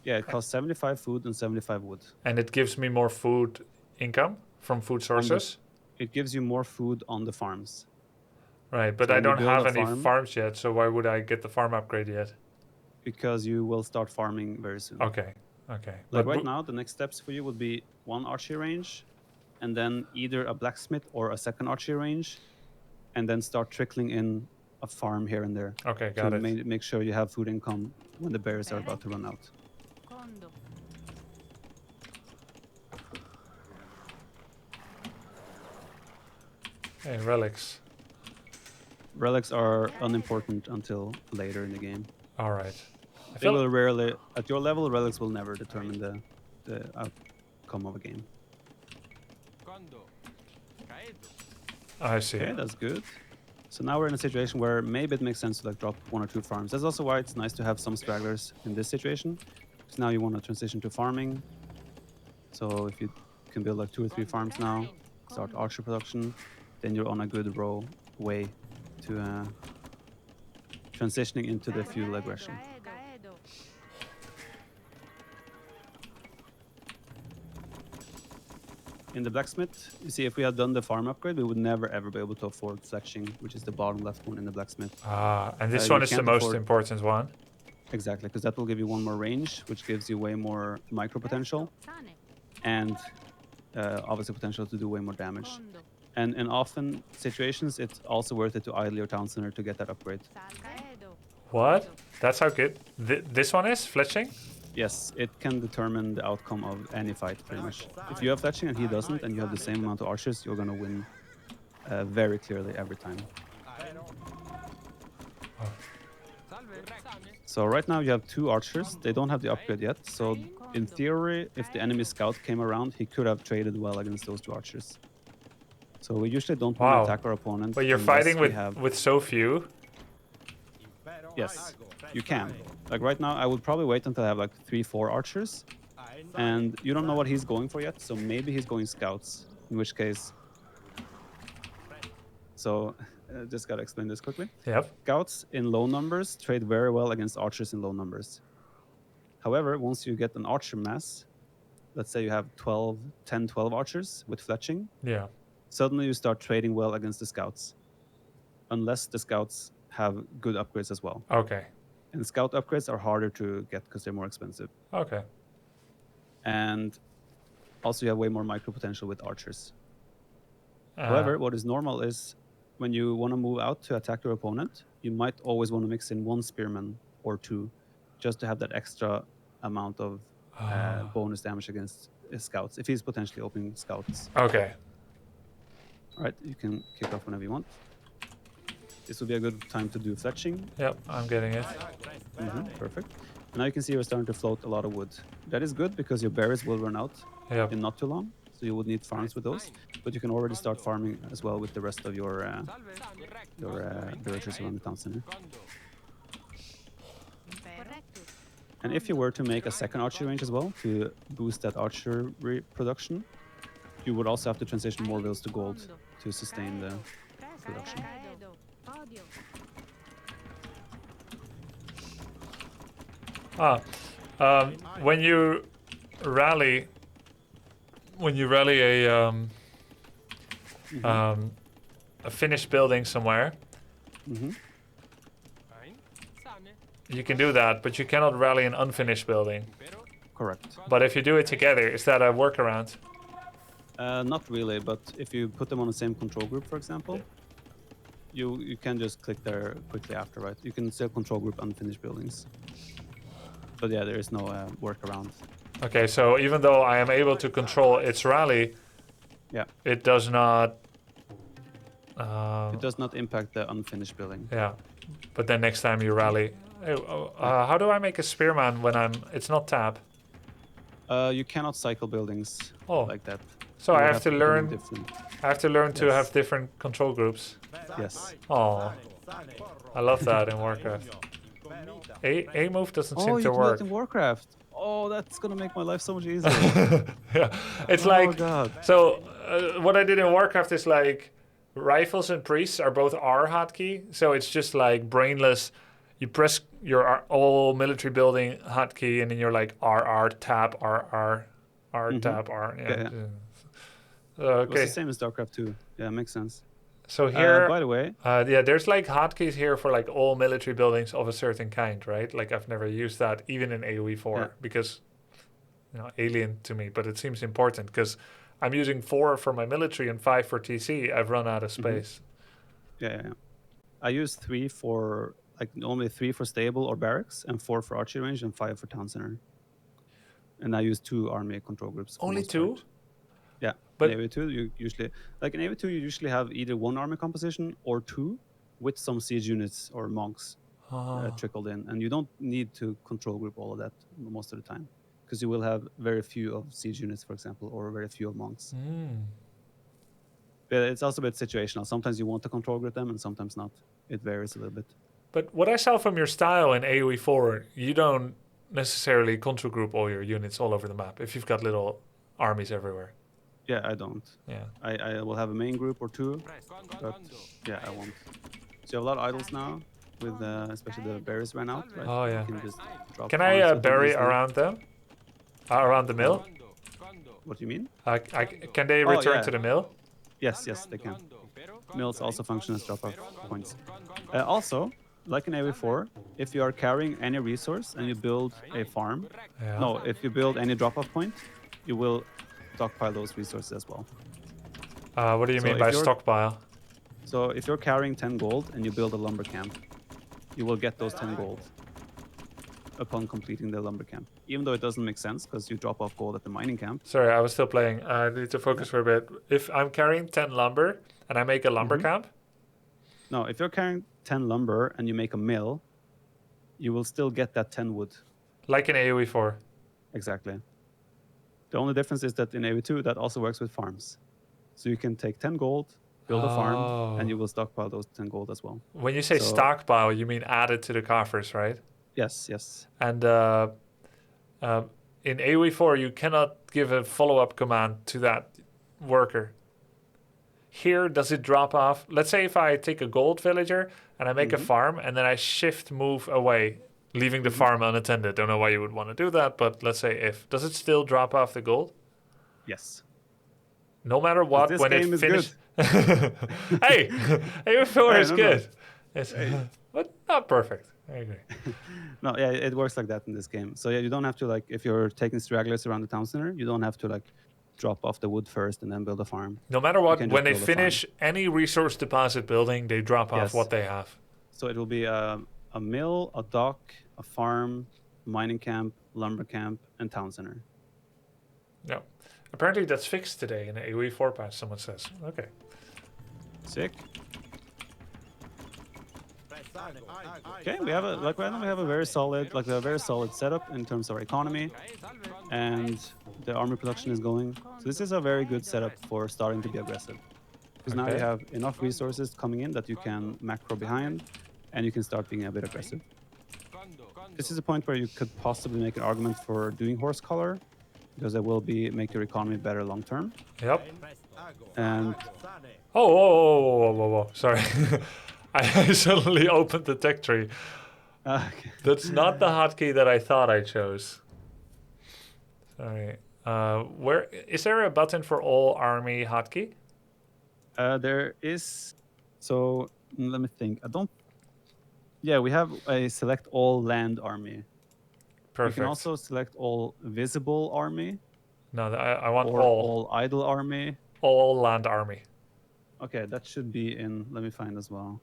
Yeah, it costs 75 food and 75 wood. And it gives me more food income from food sources? It gives you more food on the farms. Right, but So I when you don't build have a any farm- farms yet, so why would I get the farm upgrade yet? Because you will start farming very soon. Okay. Like right now, the next steps for you would be one archery range, and then either a blacksmith or a second archery range, and then start trickling in a farm here and there. Okay, to got it. make sure you have food income when the berries are about to run out. Hey, relics. Relics are unimportant until later in the game. All right. They will rarely, at your level, relics will never determine the outcome of a game. I see. Okay, that's good. So now we're in a situation where maybe it makes sense to like drop 1 or 2 farms. That's also why it's nice to have some stragglers in this situation. Because now you want to transition to farming. So if you can build like 2 or 3 farms now, start archer production, then you're on a good way to transitioning into the feudal aggression. In the blacksmith, you see, if we had done the farm upgrade, we would never ever be able to afford fletching, which is the bottom left one in the blacksmith. And this You one is the can't most afford- important one. Exactly, because that will give you 1 more range, which gives you way more micro potential, and obviously potential to do way more damage. And in often situations, it's also worth it to idle your town center to get that upgrade. What? That's how good this one is? Fletching? Yes, it can determine the outcome of any fight, pretty much. If you have fletching and he doesn't, and you have the same amount of archers, you're gonna win very clearly every time. So right now you have 2 archers. They don't have the upgrade yet. So in theory, if the enemy scout came around, he could have traded well against those 2 archers. So we usually don't want Wow. to attack our opponent. But you're unless fighting we have... with so few? Yes, you can. Like right now, I would probably wait until I have like 3-4 archers. And you don't know what he's going for yet, so maybe he's going scouts, in which case... So, just gotta explain this quickly. Yep. Scouts in low numbers trade very well against archers in low numbers. However, once you get an archer mass, let's say you have 10, 12 archers with fletching, Yeah. suddenly you start trading well against the scouts. Unless the scouts have good upgrades as well. Okay. And scout upgrades are harder to get because they're more expensive. Okay. And also you have way more micro potential with archers. However, what is normal is when you want to move out to attack your opponent, you might always want to mix in 1 spearman or 2 just to have that extra amount of bonus damage against scouts if he's potentially opening scouts. Okay. All right, you can kick off whenever you want. This would be a good time to do fletching. Yep, I'm getting it. Perfect. And now you can see you're starting to float a lot of wood. That is good because your berries will run out Yep. in not too long. So you would need farms with those. But you can already start farming as well with the rest of your villagers around the town center. And if you were to make a second archery range as well to boost that archery production, you would also have to transition more vills to gold to sustain the production. When you rally a finished building somewhere, you can do that, but you cannot rally an unfinished building. Correct. But if you do it together, is that a workaround? Not really, but if you put them on the same control group, for example, you can just click there quickly after, right? You can still control group unfinished buildings. But yeah, there is no workaround. Okay, so even though I am able to control its rally, Yeah. it does not... It does not impact the unfinished building. Yeah, but then next time you rally... how do I make a spearman when it's not tab? You cannot cycle buildings like that. So You I would have to put them in learn... different- I have to learn to Yes. have different control groups. Yes. Oh, I love that in Warcraft. A move doesn't Oh, seem you to can do work. that in Warcraft. Oh, that's gonna make my life so much easier. Yeah, it's Oh, like God. so. what I did in Warcraft is like rifles and priests are both R hotkey, so it's just like brainless. You press your all military building hotkey, and then you're like R tab R tab R. Yeah. It's Okay. the same as StarCraft 2. Yeah, makes sense. So here, by the way, yeah, there's like hotkeys here for like all military buildings of a certain kind, right? Like I've never used that even in AOE4 because, alien to me, but it seems important because I'm using 4 for my military and 5 for TC. I've run out of space. Yeah. I use 3 for only 3 for stable or barracks, and 4 for archery range, and 5 for town center. And I use 2 army control groups. Only 2? Yeah, but in AOE2 you usually have either 1 army composition or 2, with some siege units or monks trickled in, and you don't need to control group all of that most of the time, because you will have very few of siege units, for example, or very few of monks. But it's also a bit situational. Sometimes you want to control group them, and sometimes not. It varies a little bit. But what I saw from your style in AOE4, you don't necessarily control group all your units all over the map if you've got little armies everywhere. Yeah, I don't. Yeah. I will have a main group or 2, but yeah, I won't. So you have a lot of idols now, with especially the berries ran out, right? Oh, yeah. You can just drop Can I farms bury easily. around them? Around the mill? What do you mean? Can they return to the mill? Yes, they can. Mills also function as drop-off points. Also, like in AOE4, if you are carrying any resource and you build a farm, if you build any drop-off point, you will stockpile those resources as well. What do you mean by stockpile? So if you're carrying 10 gold and you build a lumber camp, you will get those 10 gold upon completing the lumber camp. Even though it doesn't make sense because you drop off gold at the mining camp. Sorry, I was still playing. I need to focus for a bit. If I'm carrying 10 lumber and I make a lumber camp? No, if you're carrying 10 lumber and you make a mill, you will still get that 10 wood. Like in AOE4? Exactly. The only difference is that in AOE2, that also works with farms. So you can take 10 gold, build a farm, and you will stockpile those 10 gold as well. When you say stockpile, you mean add it to the coffers, right? Yes. And in AOE4, you cannot give a follow-up command to that worker. Here, does it drop off? Let's say if I take a gold villager and I make a farm, and then I shift move away, leaving the farm unattended. Don't know why you would want to do that, but let's say if. Does it still drop off the gold? Yes. No matter what, when it finishes. Hey, AOE4 is good. It's, but not perfect. I agree. No, yeah, it works like that in this game. So yeah, you don't have to if you're taking stragglers around the town center, you don't have to drop off the wood first and then build a farm. No matter what, when they finish any resource deposit building, they drop off what they have. So it will be a mill, a dock, a farm, mining camp, lumber camp, and town center. Yeah. Apparently that's fixed today in the AOE4 patch, someone says. Okay. Sick. Okay, we have right now we have a very solid setup in terms of our economy, and the army production is going. So this is a very good setup for starting to be aggressive, because now you have enough resources coming in that you can macro behind, and you can start being a bit aggressive. This is a point where you could possibly make an argument for doing horse color, because it will make your economy better long term. Yep. And whoa. Sorry. I suddenly opened the tech tree. Okay. That's not the hotkey that I thought I chose. Sorry. Where is there a button for all army hotkey? There is. So let me think. Yeah, we have a select all land army. Perfect. You can also select all visible army. No, I want all idle army. All land army. Okay, that should be in. Let me find as well.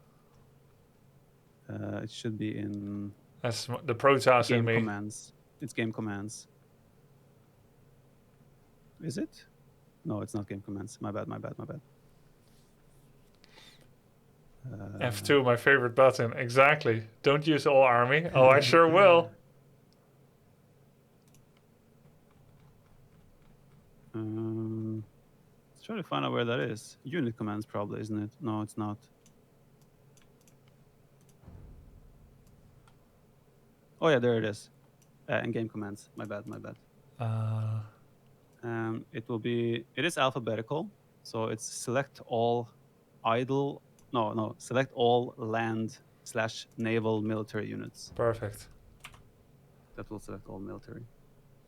It should be in. That's the Protoss in me. Game commands. It's game commands. Is it? No, it's not game commands. My bad. F2, my favorite button. Exactly. Don't use all army. Oh, I sure will. Let's try to find out where that is. Unit commands probably, isn't it? No, it's not. Oh yeah, there it is. In game commands. My bad. It is alphabetical. So it's select all idle. No. Select all land/naval military units. Perfect. That will select all military.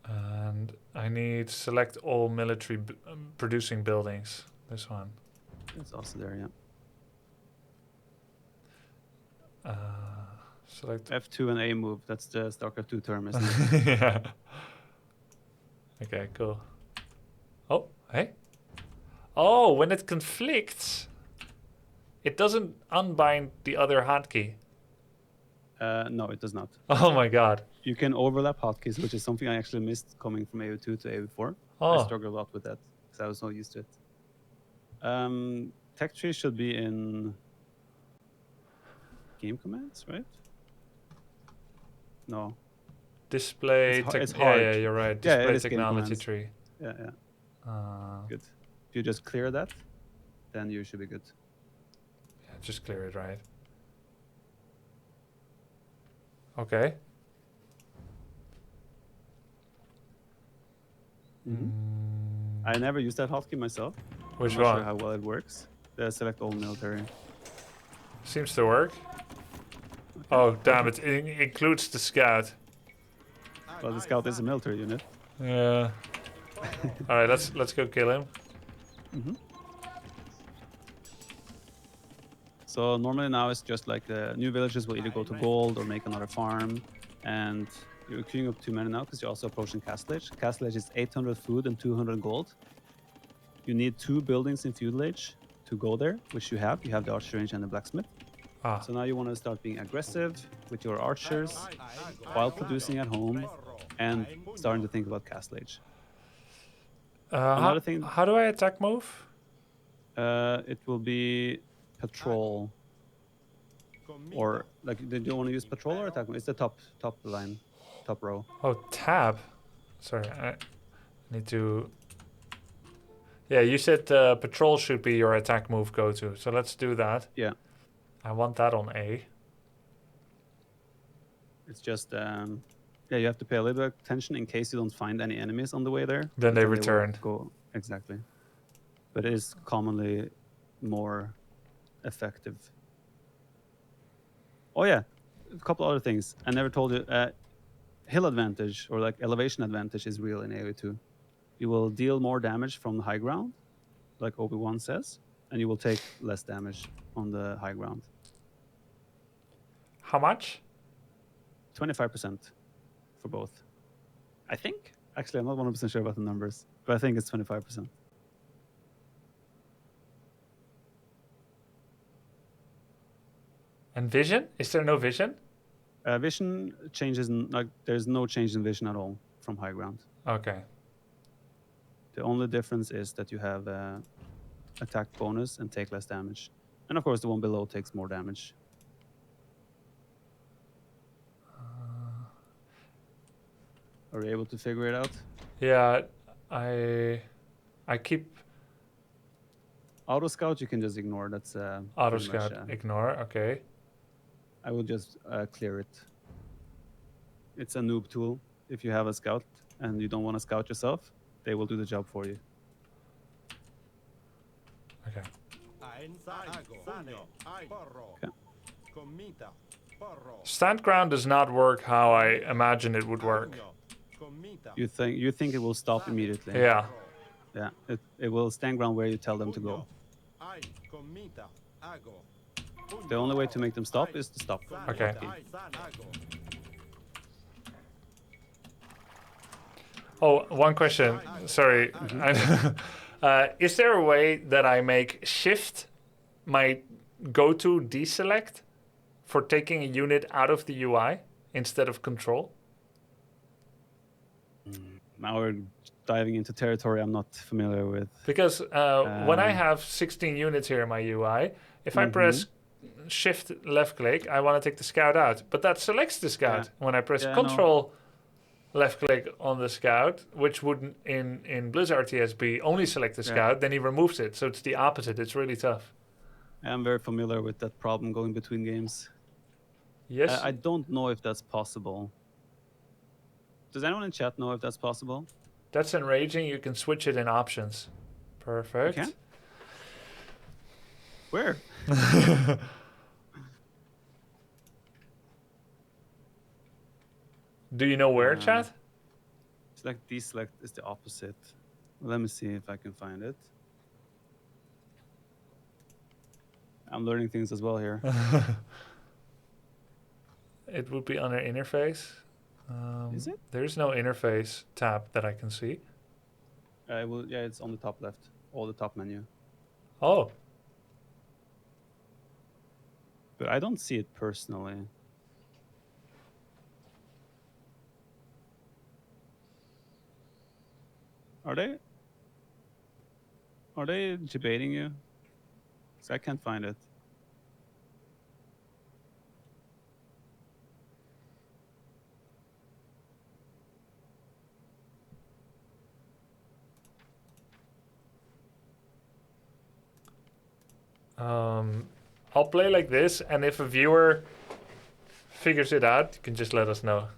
And I need select all military producing buildings. This one. It's also there, yeah. Select. F2 and A move. That's the StarCraft 2 term, isn't it? Yeah. Okay, cool. Oh, hey. Oh, when it conflicts, it doesn't unbind the other hotkey. No, it does not. Oh my god. You can overlap hotkeys, which is something I actually missed coming from AO2 to AO4. Oh. I struggled a lot with that because I was not used to it. Tech tree should be in game commands, right? No. Display. It's hard. Yeah, you're right. Yeah, Display it is game technology commands. tree. Yeah. Good. If you just clear that, then you should be good. Yeah, just clear it, right? Okay. I never used that hotkey myself. Which I'm not one? sure how well it works. The select all military. Seems to work. Okay. Oh, damn it. It includes the scout. Well, the scout is a military unit. Yeah. Alright, let's go kill him. So normally now it's just like the new villages will either go to gold or make another farm. And you're queuing up too many now because you're also approaching Castle Age. Castle Age is 800 food and 200 gold. You need 2 buildings in Feudal Age to go there, which you have. You have the archer range and the blacksmith. Ah. So now you want to start being aggressive with your archers while producing at home and starting to think about Castle Age. Another thing. How do I attack move? It will be patrol. Or like, did you want to use patrol or attack? It's the top line, top row. Oh, tab. Sorry, I need to. Yeah, you said patrol should be your attack move go to. So let's do that. Yeah. I want that on A. It's just yeah, you have to pay a little bit of attention in case you don't find any enemies on the way there. Then they will return. Go exactly. But it is commonly more effective. Oh yeah, a couple other things. I never told you. Hill advantage or like elevation advantage is real in AOE2. You will deal more damage from the high ground, like Obi-Wan says, and you will take less damage on the high ground. How much? 25% for both. I think. Actually, I'm not 100% sure about the numbers, but I think it's 25%. And vision? Is there no vision? Vision changes, like there's no change in vision at all from high ground. Okay. The only difference is that you have attack bonus and take less damage. And of course, the one below takes more damage. Are you able to figure it out? Yeah, I keep Auto scout, you can just ignore. That's auto pretty much, scout. Ignore. Okay. I will just clear it. It's a noob tool. If you have a scout and you don't want to scout yourself, they will do the job for you. Okay. Stand ground does not work how I imagine it would work. You think it will stop immediately? Yeah. Yeah. It will stand ground where you tell them to go. The only way to make them stop is to stop. Okay. Oh, one question. Sorry. Is there a way that I make shift my go-to deselect for taking a unit out of the UI instead of control? Now we're diving into territory I'm not familiar with. Because when I have 16 units here in my UI, if I press shift left click, I want to take the scout out. But that selects the scout. Yeah. When I press Yeah, control left click on the scout, which would in Blizzard RTS be only select the scout, then he removes it. So it's the opposite. It's really tough. I'm very familiar with that problem going between games. Yes. I don't know if that's possible. Does anyone in chat know if that's possible? That's enraging. You can switch it in options. Perfect. You can? Where? Do you know where, chat? Select deselect is the opposite. Let me see if I can find it. I'm learning things as well here. It would be on our interface. Is it? There's no interface tab that I can see. Yeah, it's on the top left, or the top menu. Oh, But I don't see it personally. Are they debating you? 'Cause I can't find it. I'll play like this, and if a viewer figures it out, you can just let us know.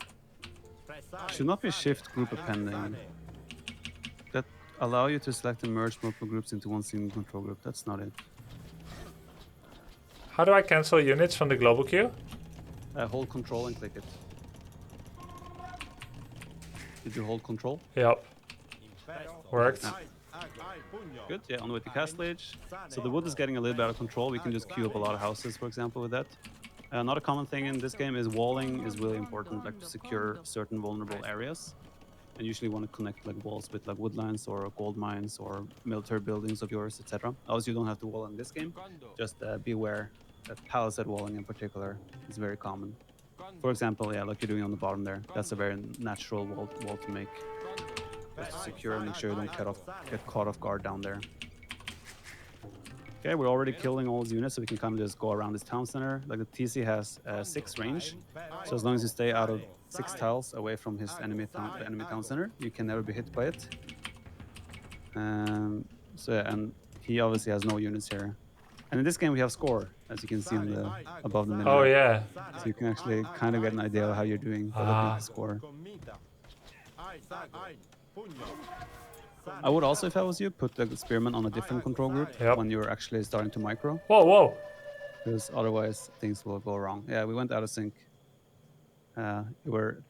Should not be shift group appending. That allow you to select and merge multiple groups into one single control group. That's not it. How do I cancel units from the global queue? Hold control and click it. Did you hold control? Yep. Worked. Good, yeah, on the way to Castlage. So the wood is getting a little bit out of control. We can just queue up a lot of houses, for example, with that. Another common thing in this game is walling is really important, like to secure certain vulnerable areas. And usually want to connect like walls with like woodlands or gold mines or military buildings of yours, etc. Obviously, you don't have to wall in this game. Just be aware that palisade walling in particular is very common. For example, yeah, like you're doing on the bottom there. That's a very natural wall to make. Just to secure and make sure you don't get caught off guard down there. Okay, we're already killing all these units, so we can kind of just go around this town center. Like the TC has 6 range, so as long as you stay out of 6 tiles away from his the enemy town center, you can never be hit by it. So yeah, and he obviously has no units here. And in this game we have score, as you can see on the above the menu. Oh yeah. So you can actually kind of get an idea of how you're doing by looking at the score. I would also, if I was you, put the spearman on a different control group when you're actually starting to micro. Whoa, whoa. Because otherwise things will go wrong. Yeah, we went out of sync. You were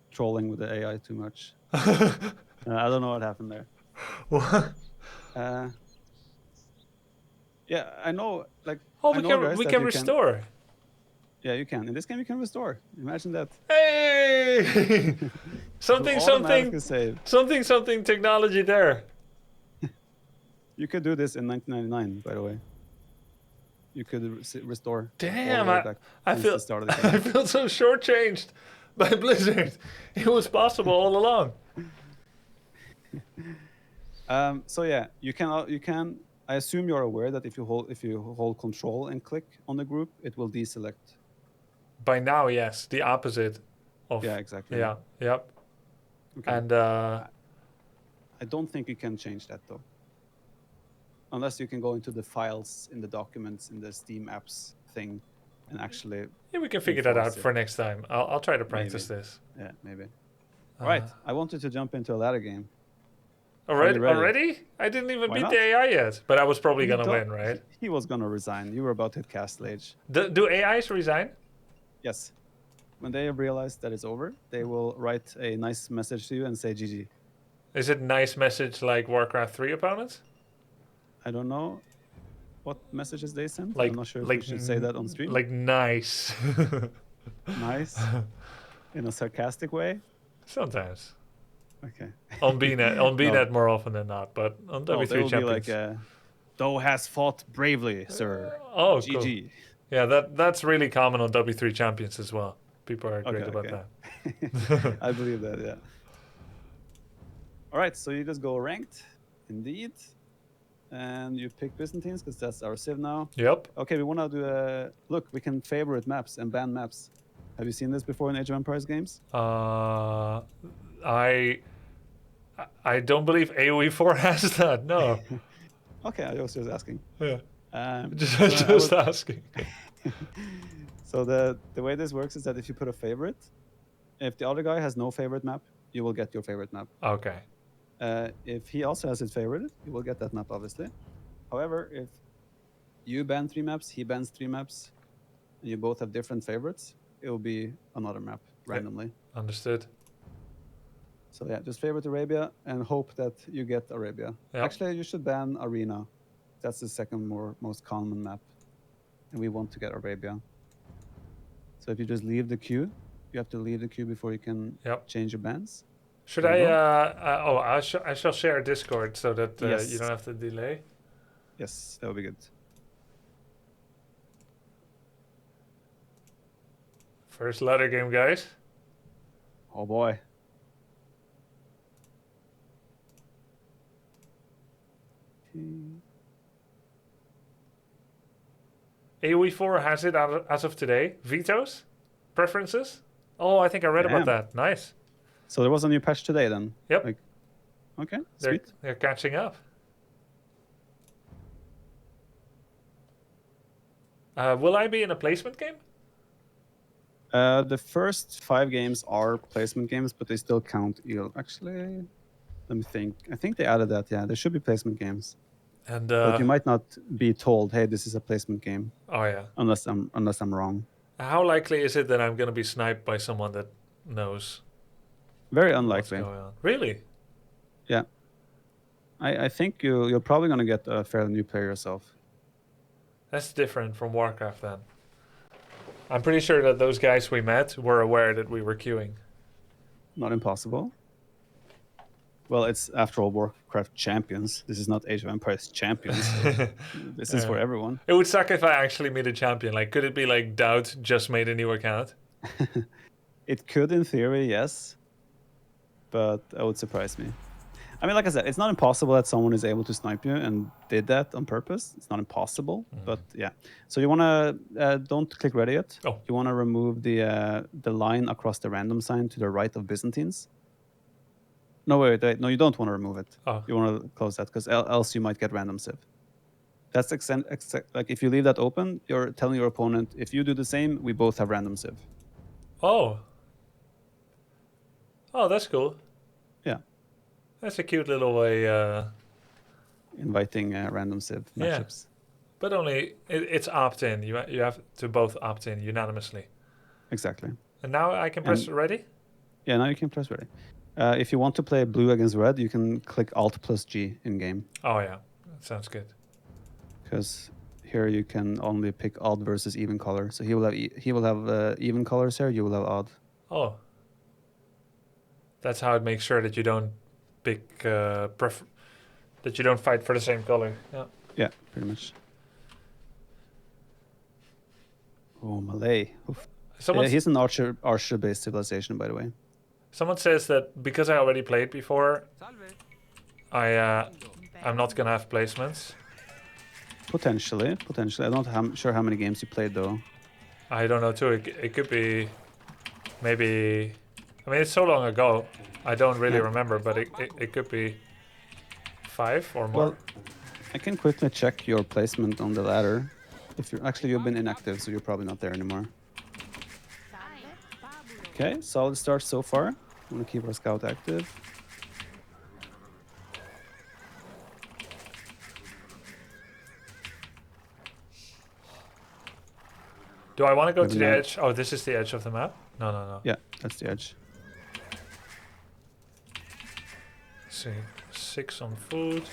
trolling with the AI too much. I don't know what happened there. What? Yeah, I know. Like, Oh, I know we can restore. Yeah, you can. In this game, you can restore. Imagine that. Hey! something technology there. You could do this in 1999, by the way. You could restore. Damn, I feel I feel so shortchanged by Blizzard. It was possible all along. So yeah, you can. I assume you're aware that if you hold control and click on the group, it will deselect. By now, yes, the opposite of. Yeah, exactly. Yeah, yep. Okay. And I don't think you can change that though. Unless you can go into the files in the documents in the Steam apps thing and actually. Yeah, we can figure that out for next time. I'll try to practice this. Yeah, maybe. All right, I wanted to jump into a ladder game. Already? I didn't even beat the AI yet, but I was probably gonna win, right? He was gonna resign. You were about to hit Castlage. Do AIs resign? Yes. When they realize that it's over, they will write a nice message to you and say GG. Is it nice message like Warcraft 3 opponents? I don't know what messages they send. Like, I'm not sure if we should say that on stream. Like nice. Nice? In a sarcastic way? Sometimes. Okay. On BNet more often than not, but on W3 Champions. Be like, Doe has fought bravely, sir. Oh, GG. Cool. Yeah, that's really common on W3 Champions as well. People are great about that. I believe that, yeah. All right, so you just go ranked, indeed. And you pick Byzantines, because that's our civ now. Yep. Okay, we want to do a... Look, we can favorite maps and ban maps. Have you seen this before in Age of Empires games? I don't believe AOE4 has that, no. Okay, I was just asking. Yeah. Just asking. So the way this works is that if you put a favorite, if the other guy has no favorite map, you will get your favorite map. Okay. If he also has his favorite, you will get that map, obviously. However, if you ban 3 maps, he bans 3 maps, and you both have different favorites, it will be another map randomly. Understood. So yeah, just favorite Arabia and hope that you get Arabia. Yep. Actually, you should ban Arena. That's the second most common map, and we want to get Arabia. So if you just leave the queue, you have to leave the queue before you can Yep. change your bans. Should There I? you go. I shall share Discord so that Yes. you don't have to delay. Yes, that would be good. First ladder game, guys. Oh boy. AOE4 has it as of today. Vetoes? Preferences? Oh, I think I read about Damn. that. Nice. So there was a new patch today then? Yep. Like, okay, They're, sweet. they're catching up. Will I be in a placement game? The first 5 games are placement games, but they still count. Actually, let me think. I think they added that. Yeah, there should be placement games, And but you might not be told, "Hey, this is a placement game," oh yeah. unless I'm wrong. How likely is it that I'm going to be sniped by someone that knows Very what's unlikely. going on? Really? Yeah, I think you're probably gonna get a fairly new player yourself. That's different from Warcraft then. I'm pretty sure that those guys we met were aware that we were queuing. Not impossible. Well, it's after all Warcraft champions. This is not Age of Empires champions. So this is for everyone. It would suck if I actually meet a champion. Like, could it be like Doubt just made a new account? It could, in theory, yes, but that would surprise me. I mean, like I said, it's not impossible that someone is able to snipe you and did that on purpose. It's not impossible, but yeah. So you want to don't click ready yet. Oh. You want to remove the line across the random sign to the right of Byzantines. No, wait, no, you don't want to remove it. Oh. You want to close that because else you might get random civ. That's like if you leave that open, you're telling your opponent, if you do the same, we both have random civ. Oh. Oh, that's cool. Yeah. That's a cute little way. Inviting random civ Yeah. matchups. But only it's opt-in. You have to both opt in unanimously. Exactly. And now I can press ready? Yeah, now you can press ready. If you want to play blue against red, you can click Alt plus G in game. Oh yeah, that sounds good. Because here you can only pick odd versus even color. So he will have even colors here. You will have odd. Oh. That's how it makes sure that you don't pick that you don't fight for the same color. Yeah. Yeah, pretty much. Oh, Malay. Oof. He's an archer-based civilization, by the way. Someone says that because I already played before, I'm not gonna have placements. Potentially. I'm not sure how many games you played though. I don't know too. It could be maybe. I mean, it's so long ago. I don't really remember, but it could be 5 or more. Well, I can quickly check your placement on the ladder. If you've been inactive, so you're probably not there anymore. Okay, solid start so far. I'm gonna keep our scout active. Do I want to go to the Maybe edge? Oh, this is the edge of the map? No. Yeah, that's the edge. Let's see, 6 on food.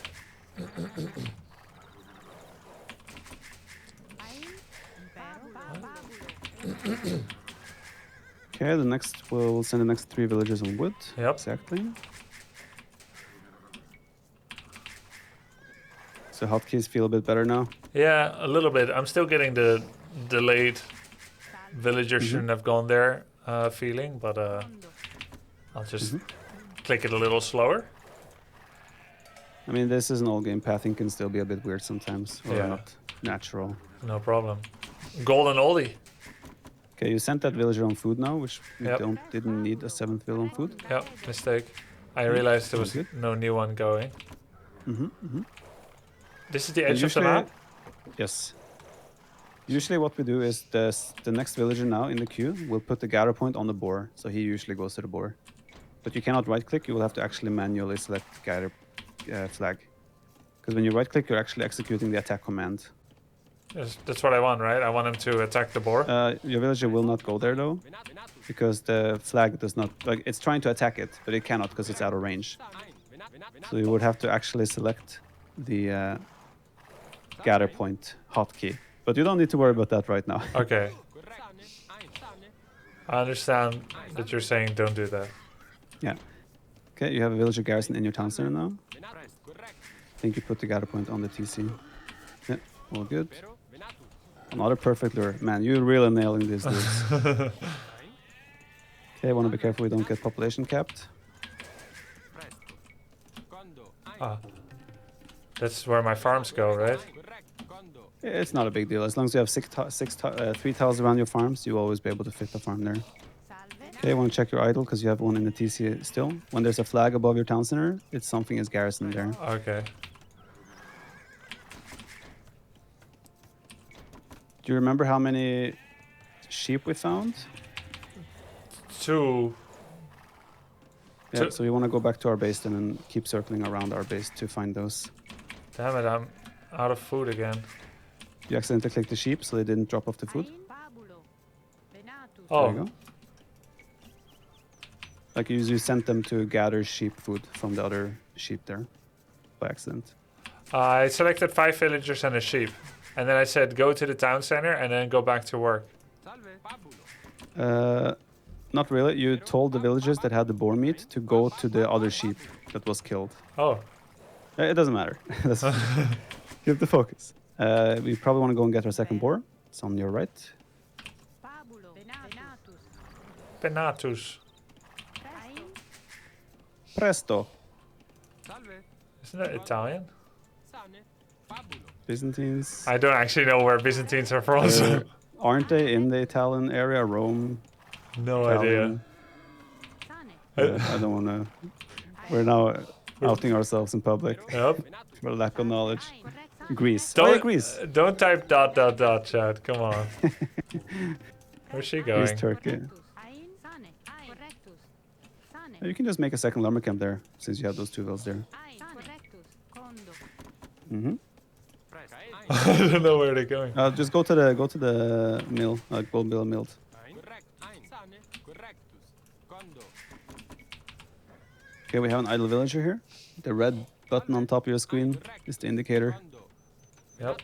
Okay, we'll send the next 3 villagers on wood. Yep. Exactly. So hotkeys feel a bit better now. Yeah, a little bit. I'm still getting the delayed villagers shouldn't have gone there feeling, but I'll just click it a little slower. I mean, this is an old game. Pathing can still be a bit weird sometimes, or Yeah. not natural. No problem. Golden oldie. Okay, you sent that villager on food now, which we Yep. didn't need a 7th vill on food. Yep, mistake. I realized there was Sounds no new one going. This is the And edge of the map? Yes. Usually what we do is the next villager now in the queue will put the gather point on the boar, so he usually goes to the boar. But you cannot right click, you will have to actually manually select gather flag. Because when you right click, you're actually executing the attack command. That's what I want, right? I want him to attack the boar. Your villager will not go there though, because the flag does not like it's trying to attack it, but it cannot because it's out of range. So you would have to actually select the gather point hotkey. But you don't need to worry about that right now. Okay. I understand that you're saying don't do that. Yeah. Okay, you have a villager garrison in your town center now. I think you put the gather point on the TC. Yeah, all good. Another perfect lure. Man, you're really nailing these dudes. Okay, want to be careful we don't get population capped. Ah. That's where my farms go, right? Yeah, it's not a big deal. As long as you have 3 tiles around your farms, you'll always be able to fit the farm there. Okay, want to check your idol because you have one in the TC still. When there's a flag above your town center, it's something is garrisoned there. Okay. Do you remember how many sheep we found? 2. Yeah, so we want to go back to our base then and keep circling around our base to find those. Damn it, I'm out of food again. You accidentally clicked the sheep, so they didn't drop off the food. Oh. There you go. Like you sent them to gather sheep food from the other sheep there by accident. I selected 5 villagers and a sheep. And then I said go to the town center and then go back to work. Not really. You told the villagers that had the boar meat to go to the other sheep that was killed. Oh. It doesn't matter. Keep the focus. We probably want to go and get our second boar. It's on your right. Penatus. Presto. Isn't that Italian? Byzantines. I don't actually know where Byzantines are from. So. Aren't they in the Italian area? Rome? No Italian. idea. I don't want to. We're now outing ourselves in public Yep. for lack of knowledge. Greece. Oh, yeah, Greece. Don't type ... chat. Come on. Where's she going? Greece, Turkey. You can just make a second lumber camp there, since you have those 2 vills there. Mm-hmm. I don't know where they're going. Just go to the mill, gold mill milled. Okay, we have an idle villager here. The red button on top of your screen is the indicator. Yep.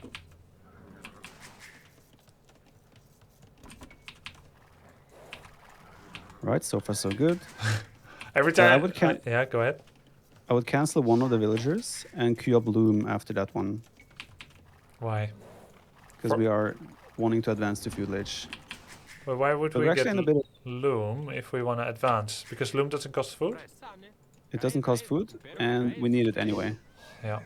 Right, so far so good. Every time. I would yeah, go ahead. I would cancel one of the villagers and queue up Loom after that one. Why? Because we are wanting to advance to feudal age. Well, why would But we we're get actually in a bit loom if we want to advance? Because loom doesn't cost food? It doesn't cost food, and we need it anyway, Yeah.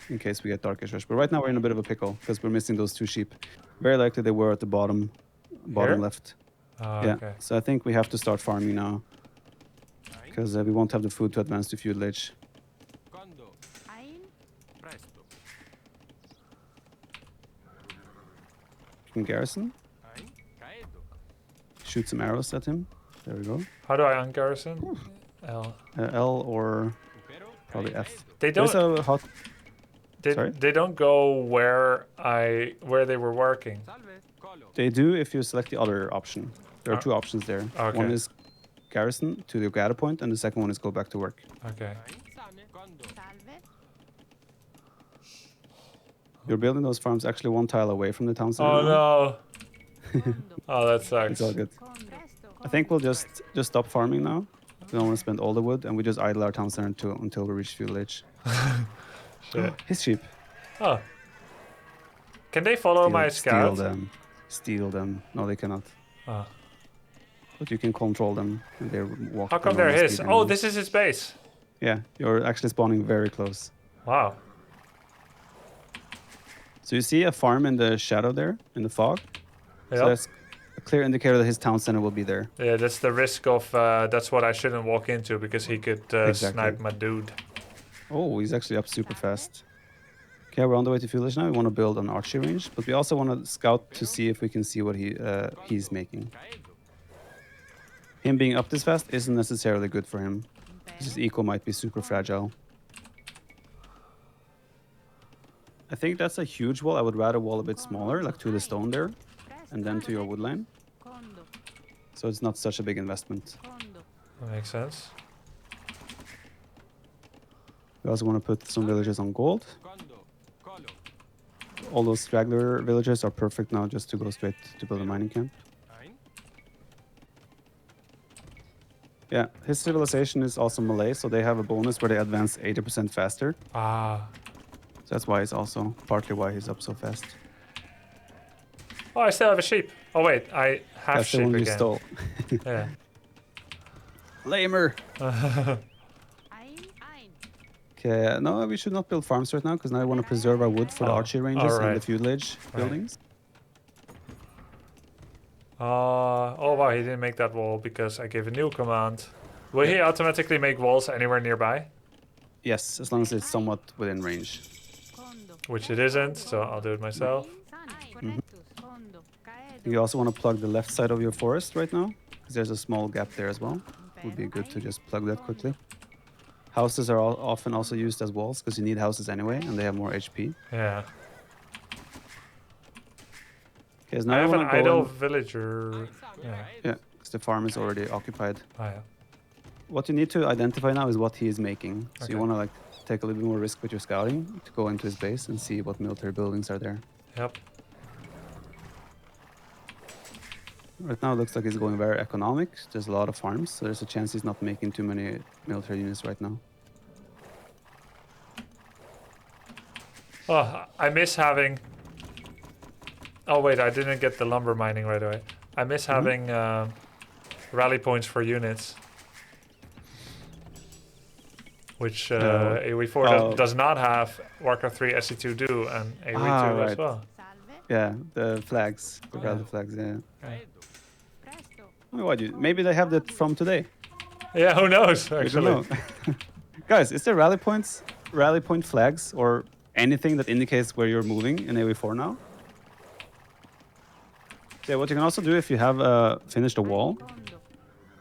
in case we get Darkish Rush. But right now we're in a bit of a pickle, because we're missing those 2 sheep. Very likely they were at the bottom Here? left. Oh, Yeah, okay. so I think we have to start farming now. Because we won't have the food to advance to feudal age. Can garrison. Shoot some arrows at him. There we go. How do I ungarrison? L. L or probably F. They There's don't. a hot. Sorry? They don't go where they were working. They do if you select the other option. There are 2 options there. Okay. One is garrison to the gather point, and the second one is go back to work. Okay. You're building those farms actually 1 tile away from the town center. Oh now. no. Oh, that sucks. It's all good. I think we'll just stop farming now. We don't want to spend all the wood, and we just idle our town center until we reach feudal age. Shit. His sheep. Oh. Can they follow my scout? Steal them. No, they cannot. Oh. But you can control them, and they're walking. How come they're his? Oh, this is his base. Yeah, you're actually spawning very close. Wow. So you see a farm in the shadow there, in the fog? Yep. So that's a clear indicator that his town center will be there. Yeah, that's the risk of, that's what I shouldn't walk into because he could Exactly. snipe my dude. Oh, he's actually up super fast. Okay, we're on the way to village now. We want to build an archery range, but we also want to scout to see if we can see what he's making. Him being up this fast isn't necessarily good for him. His eco might be super fragile. I think that's a huge wall. I would rather wall a bit smaller, like to the stone there, and then to your wood line. So it's not such a big investment. That makes sense. We also want to put some villagers on gold. All those straggler villagers are perfect now just to go straight to build a mining camp. Yeah, his civilization is also Malay, so they have a bonus where they advance 80% faster. Ah. So that's why it's also partly why he's up so fast. Oh, I still have a sheep. Oh wait, I have That's the sheep one you again. stole. Yeah. Lamer! Okay, no, we should not build farms right now because now I want to preserve our wood for the archery ranges and the feudal age buildings. Oh wow, he didn't make that wall because I gave a new command. Will he automatically make walls anywhere nearby? Yes, as long as it's somewhat within range. Which it isn't, so I'll do it myself. You also want to plug the left side of your forest right now because there's a small gap there as well. Would be good to just plug that quickly. Houses are often also used as walls because you need houses anyway and they have more HP. Yeah. Okay, so now I have an wanna go idle and- villager. Yeah, because the farm is already occupied. Oh, yeah. What you need to identify now is what he is making. So Okay. you want to like take a little bit more risk with your scouting to go into his base and see what military buildings are there. Yep. Right now it looks like he's going very economic. There's a lot of farms, so there's a chance he's not making too many military units right now. Oh, I miss having... Oh wait, I didn't get the lumber mining right away. I miss having rally points for units. Which AOE4 does not have, Warcraft 3 SC2 do, and AOE2 as right. well. Yeah, the flags, the Yeah. rally flags, yeah. Yeah. Oh, what maybe they have that from today. Yeah, who knows, We don't actually. know. Guys, is there rally point flags, or anything that indicates where you're moving in AOE4 now? Yeah, what you can also do if you have finished a wall,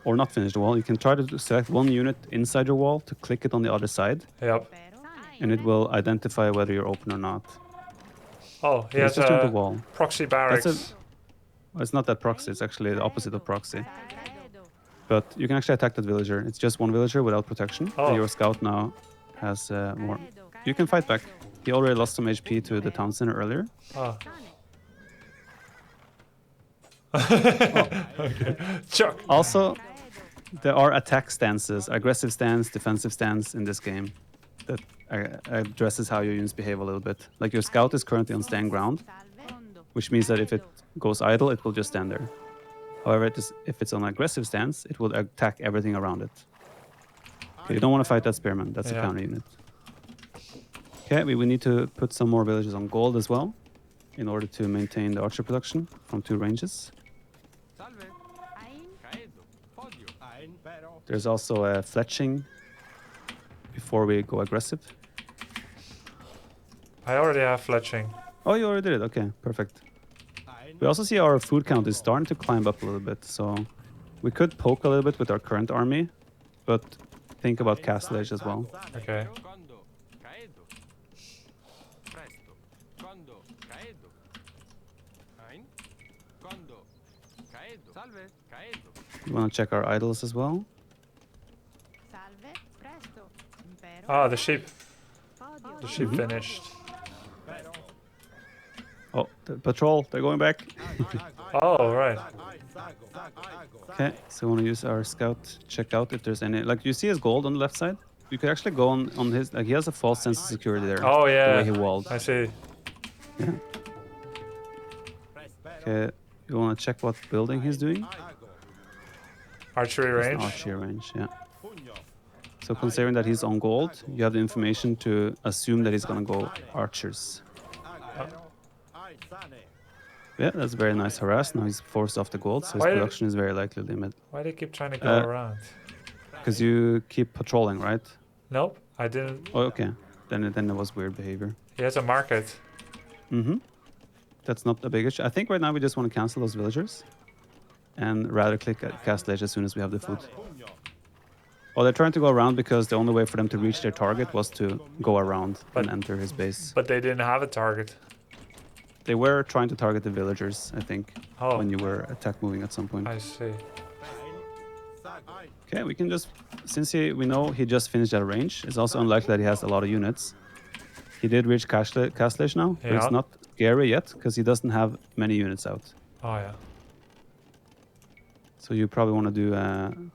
or not finished a wall, you can try to select one unit inside your wall to click it on the other side, Yep. and it will identify whether you're open or not. Oh, he Yeah, has just jump the a wall. proxy barracks. Well, it's not that proxy, it's actually the opposite of proxy. But you can actually attack that villager. It's just one villager without protection. Oh. And your scout now has more. You can fight back. He already lost some HP to the town center earlier. Oh. Okay. Chuck. Also, there are attack stances, aggressive stance, defensive stance in this game that addresses how your units behave a little bit. Like your scout is currently on stand ground, which means that if it goes idle, it will just stand there. However, if it's on aggressive stance, it will attack everything around it. Okay, you don't want to fight that spearman. That's a counter unit. Okay, we need to put some more villages on gold as well in order to maintain the archer production from 2 ranges. There's also a fletching before we go aggressive. I already have fletching. Oh, you already did it. Okay, perfect. We also see our food count is starting to climb up a little bit, so we could poke a little bit with our current army, but think about Castle Age as well. Okay. We want to check our idols as well. Ah, the sheep. The sheep finished. Oh, the patrol, they're going back. Oh, right. Okay, so we want to use our scout, check out if there's any, like you see his gold on the left side? You could actually go on his, like he has a false sense of security there. Oh, yeah. The way he walled. I see. Yeah. Okay, you want to check what building he's doing? Archery It's an range. archery range, yeah. So considering that he's on gold, you have the information to assume that he's gonna go archers. Yeah, that's very nice harass. Now he's forced off the gold, so his Why did- production is very likely limited. Why do you keep trying to go around? Because you keep patrolling, right? Nope, I didn't. Oh, okay. Then it was weird behavior. He has a market. Mm-hmm. That's not a big issue. I think right now we just want to cancel those villagers and rather click at Castle Age as soon as we have the food. Well, they're trying to go around because the only way for them to reach their target was to go around and enter his base. But they didn't have a target. They were trying to target the villagers, I think, Oh. when you were attack moving at some point. I see. Okay, we can just, since we know he just finished at range, it's also unlikely that he has a lot of units. He did reach Castlage now, but Yeah. it's not scary yet because he doesn't have many units out. Oh, yeah. So you probably want to do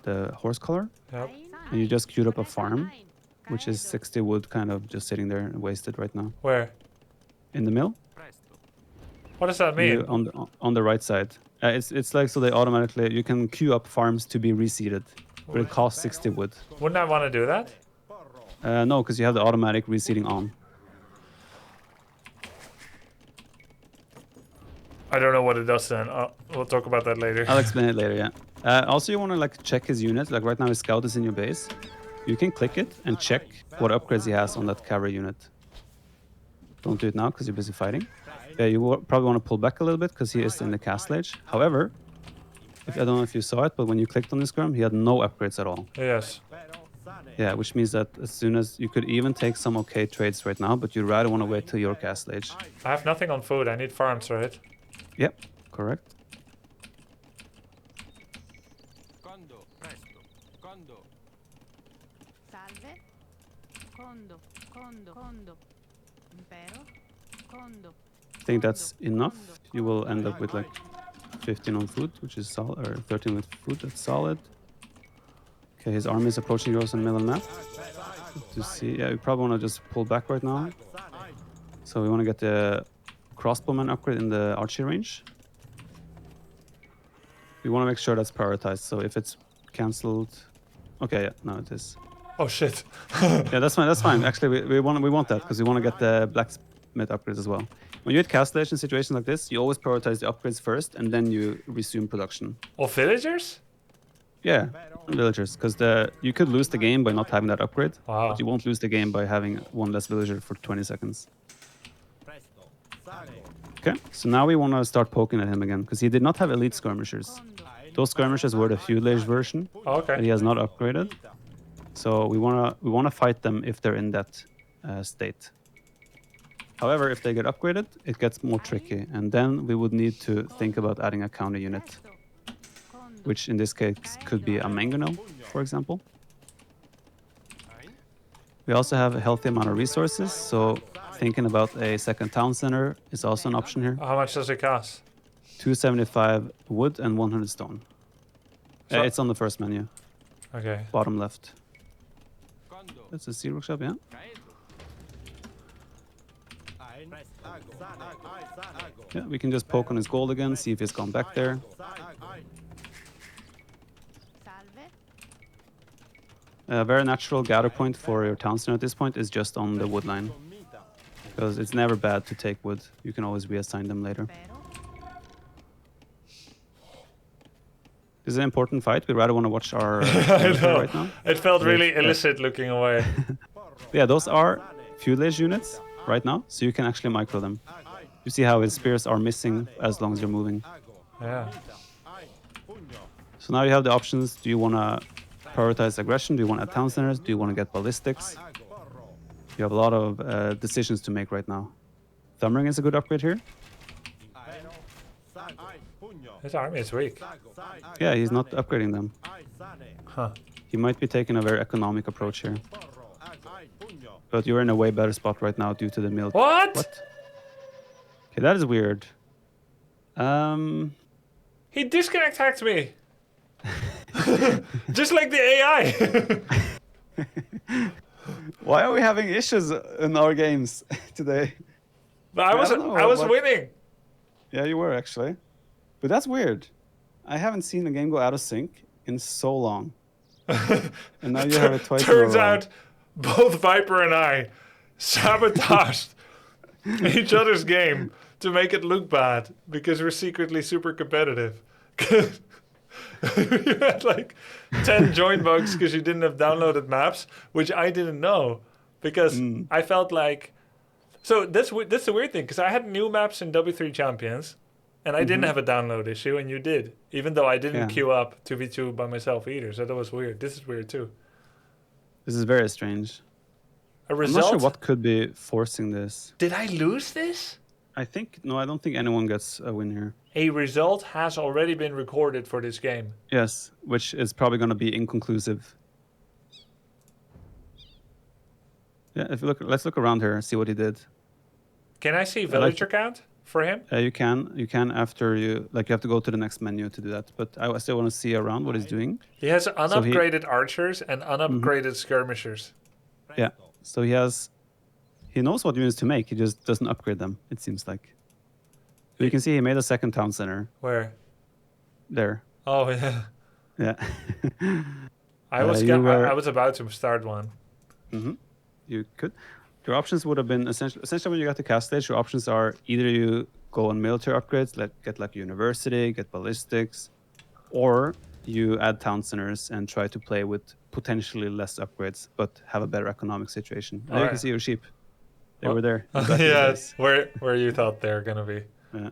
the horse collar, Yep. and you just queued up a farm, which is 60 wood kind of just sitting there and wasted right now. Where? In the mill, What does that mean? on the right side. It's like so they automatically, you can queue up farms to be reseeded, but it costs 60 wood. Wouldn't I want to do that? No, because you have the automatic reseeding on. I don't know what it does then. We'll talk about that later. I'll explain it later, yeah. Also, you want to like check his unit. Like right now, his scout is in your base. You can click it and check what upgrades he has on that cavalry unit. Don't do it now because you're busy fighting. Yeah, you probably want to pull back a little bit because he is in the Castlage. However, I don't know if you saw it, but when you clicked on this Grum, he had no upgrades at all. Yes. Yeah, which means that as soon as you could even take some okay trades right now, but you rather want to wait till your Castlage. I have nothing on food. I need farms, right? Yep, correct. Condo, presto. Condo. Salve. Condo, condo, condo. Impero. Condo. I think that's enough. You will end up with like 15 on food, which is solid, or 13 with food, that's solid. Okay, his army is approaching yours on the middle of the map. Good to see. Yeah, we probably want to just pull back right now. So we want to get the crossbowman upgrade in the archery range. We want to make sure that's prioritized. So if it's cancelled, okay, yeah, no, it is. Oh shit. Yeah, that's fine. That's fine. Actually, we want that because we want to get the blacksmith upgrades as well. When you hit Castlage in situations like this, you always prioritize the upgrades first, and then you resume production. Or villagers? Yeah, villagers, because you could lose the game by not having that upgrade, Wow. but you won't lose the game by having one less villager for 20 seconds. Okay, so now we want to start poking at him again, because he did not have elite skirmishers. Those skirmishers were the feudalage version Oh, that he okay. has not upgraded. So we wanna fight them if they're in that state. However, if they get upgraded, it gets more tricky, and then we would need to think about adding a counter unit, which in this case could be a mangonel, for example. We also have a healthy amount of resources, so thinking about a second town center is also an option here. How much does it cost? 275 wood and 100 stone. So- It's on the first menu, Okay. bottom left. Condo. That's a sea workshop, yeah? Yeah, we can just poke on his gold again, see if he's gone back there. Salve. A very natural gather point for your town center at this point is just on the wood line, because it's never bad to take wood. You can always reassign them later. Impero. This is an important fight. We rather want to watch our I territory know. right now. It felt really Yeah. illicit looking away. Yeah, those are feudalage units right now, so you can actually micro them. You see how his spears are missing as long as you're moving. Yeah. So now you have the options. Do you want to prioritize aggression? Do you want to add town centers? Do you want to get ballistics? You have a lot of decisions to make right now. Thumbring is a good upgrade here. His army is weak. Yeah, he's not upgrading them. Huh. He might be taking a very economic approach here. But you're in a way better spot right now due to the mill. What? Okay, that is weird. He disconnect-hacked me. Just like the AI. Why are we having issues in our games today? But I was don't know, I was but- winning. Yeah, you were actually. But that's weird. I haven't seen a game go out of sync in so long. And now you have it twice in a Turns row. out both Viper and I sabotaged each other's game to make it look bad because we're secretly super competitive. You had like 10 join bugs because you didn't have downloaded maps, which I didn't know because I felt like. So that's the weird thing because I had new maps in W3 Champions and I didn't have a download issue and you did, even though I didn't Yeah. queue up 2v2 by myself either. So that was weird. This is weird too. This is very strange. A I'm result? not sure what could be forcing this. Did I lose this? I don't think anyone gets a win here. A result has already been recorded for this game. Yes, which is probably going to be inconclusive. Yeah, if you look, let's look around here and see what he did. Can I see villager count for him? You can after you have to go to the next menu to do that. But I still want to see around what he's doing. He has he- unupgraded archers and unupgraded skirmishers. Yeah, so he knows what units to make. He just doesn't upgrade them. It seems like. So you can see he made a second town center Where? there. Oh yeah. Yeah. I was I was about to start one. You could. Your options would have been essentially when you got to cast stage. Your options are either you go on military upgrades, get like university, get ballistics, or you add town centers and try to play with potentially less upgrades but have a better economic situation. And there you can see your sheep. They were there. Yes, where you thought they were gonna be. Yeah.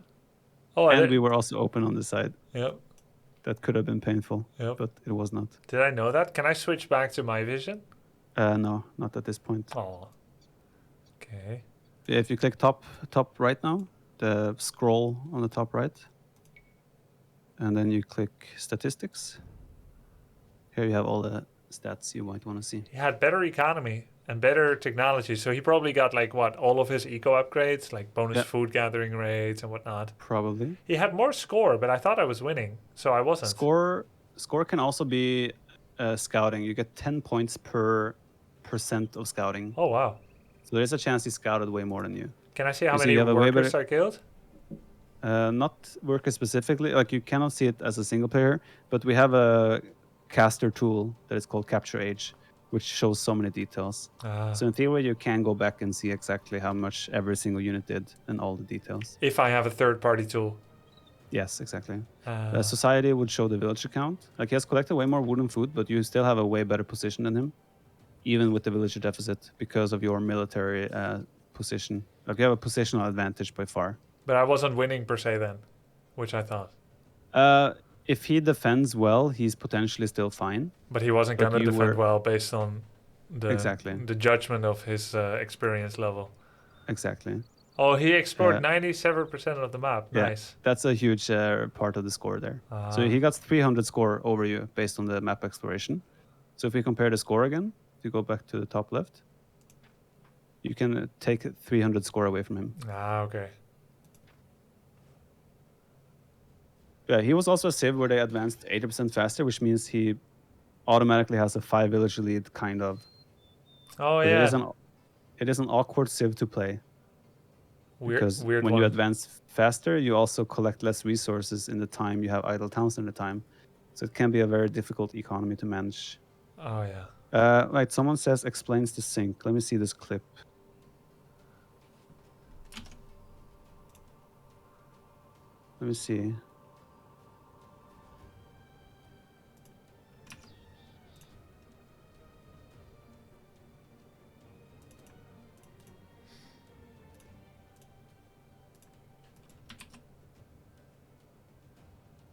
Oh, And we were also open on the side. Yep. That could have been painful, Yep. but it was not. Did I know that? Can I switch back to my vision? No, not at this point. Oh. Okay. If you click top right now, the scroll on the top right, and then you click statistics. Here you have all the stats you might want to see. He had better economy and better technology, so he probably got like what, all of his eco upgrades, like bonus Yeah. food gathering rates and whatnot. Probably. He had more score, but I thought I was winning, so I wasn't. Score can also be scouting. You get 10 points per % of scouting. Oh wow. So there's a chance he scouted way more than you. Can I see how You see many you have a way workers better- I killed? Not workers specifically. Like you cannot see it as a single player, but we have a caster tool that is called Capture Age, which shows so many details. So in theory, you can go back and see exactly how much every single unit did and all the details. If I have a third-party tool. Yes, exactly. Uh, Society would show the villager count. Like he has collected way more wood and food, but you still have a way better position than him, even with the villager deficit because of your military position. Like you have a positional advantage by far. but I wasn't winning per se then, which I thought. If he defends well, he's potentially still fine. But he wasn't But going to you defend were- well based on Exactly. the judgment of his experience level. Exactly. Oh, he explored 97% of the map. Yeah, Nice. that's a huge part of the score there. So Ah. he got 300 score over you based on the map exploration. So if we compare the score again, if you go back to the top left, you can take 300 score away from him. Okay. Yeah, he was also a civ where they advanced 80% faster, which means he automatically has a 5 villager lead, kind of. Oh, But yeah. it is an awkward civ to play. Because Weird when one. you advance faster, you also collect less resources in the time you have idle towns in the time. So it can be a very difficult economy to manage. Oh, yeah. Right, someone says explains the sync. Let me see this clip. Let me see.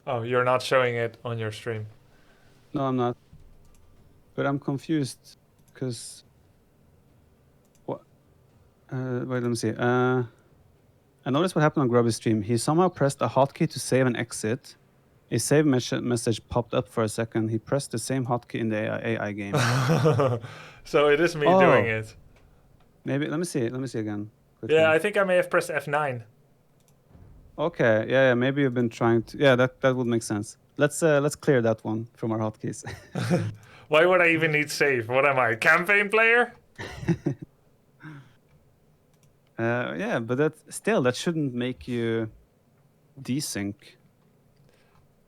Oh, you're not showing it on your stream. No, I'm not. But I'm confused because what? Wait, let me see. I noticed what happened on Grubby's stream. He somehow pressed a hotkey to save and exit. A save message popped up for a second. He pressed the same hotkey in the AI game. So it is me Oh. doing it. Maybe let me see. Let me see again. quickly. Yeah, I think I may have pressed F9. Okay. Yeah. Maybe you've been trying to. Yeah, that would make sense. Let's clear that one from our hotkeys. Why would I even need save? What am I, a campaign player? Yeah, but that shouldn't make you desync.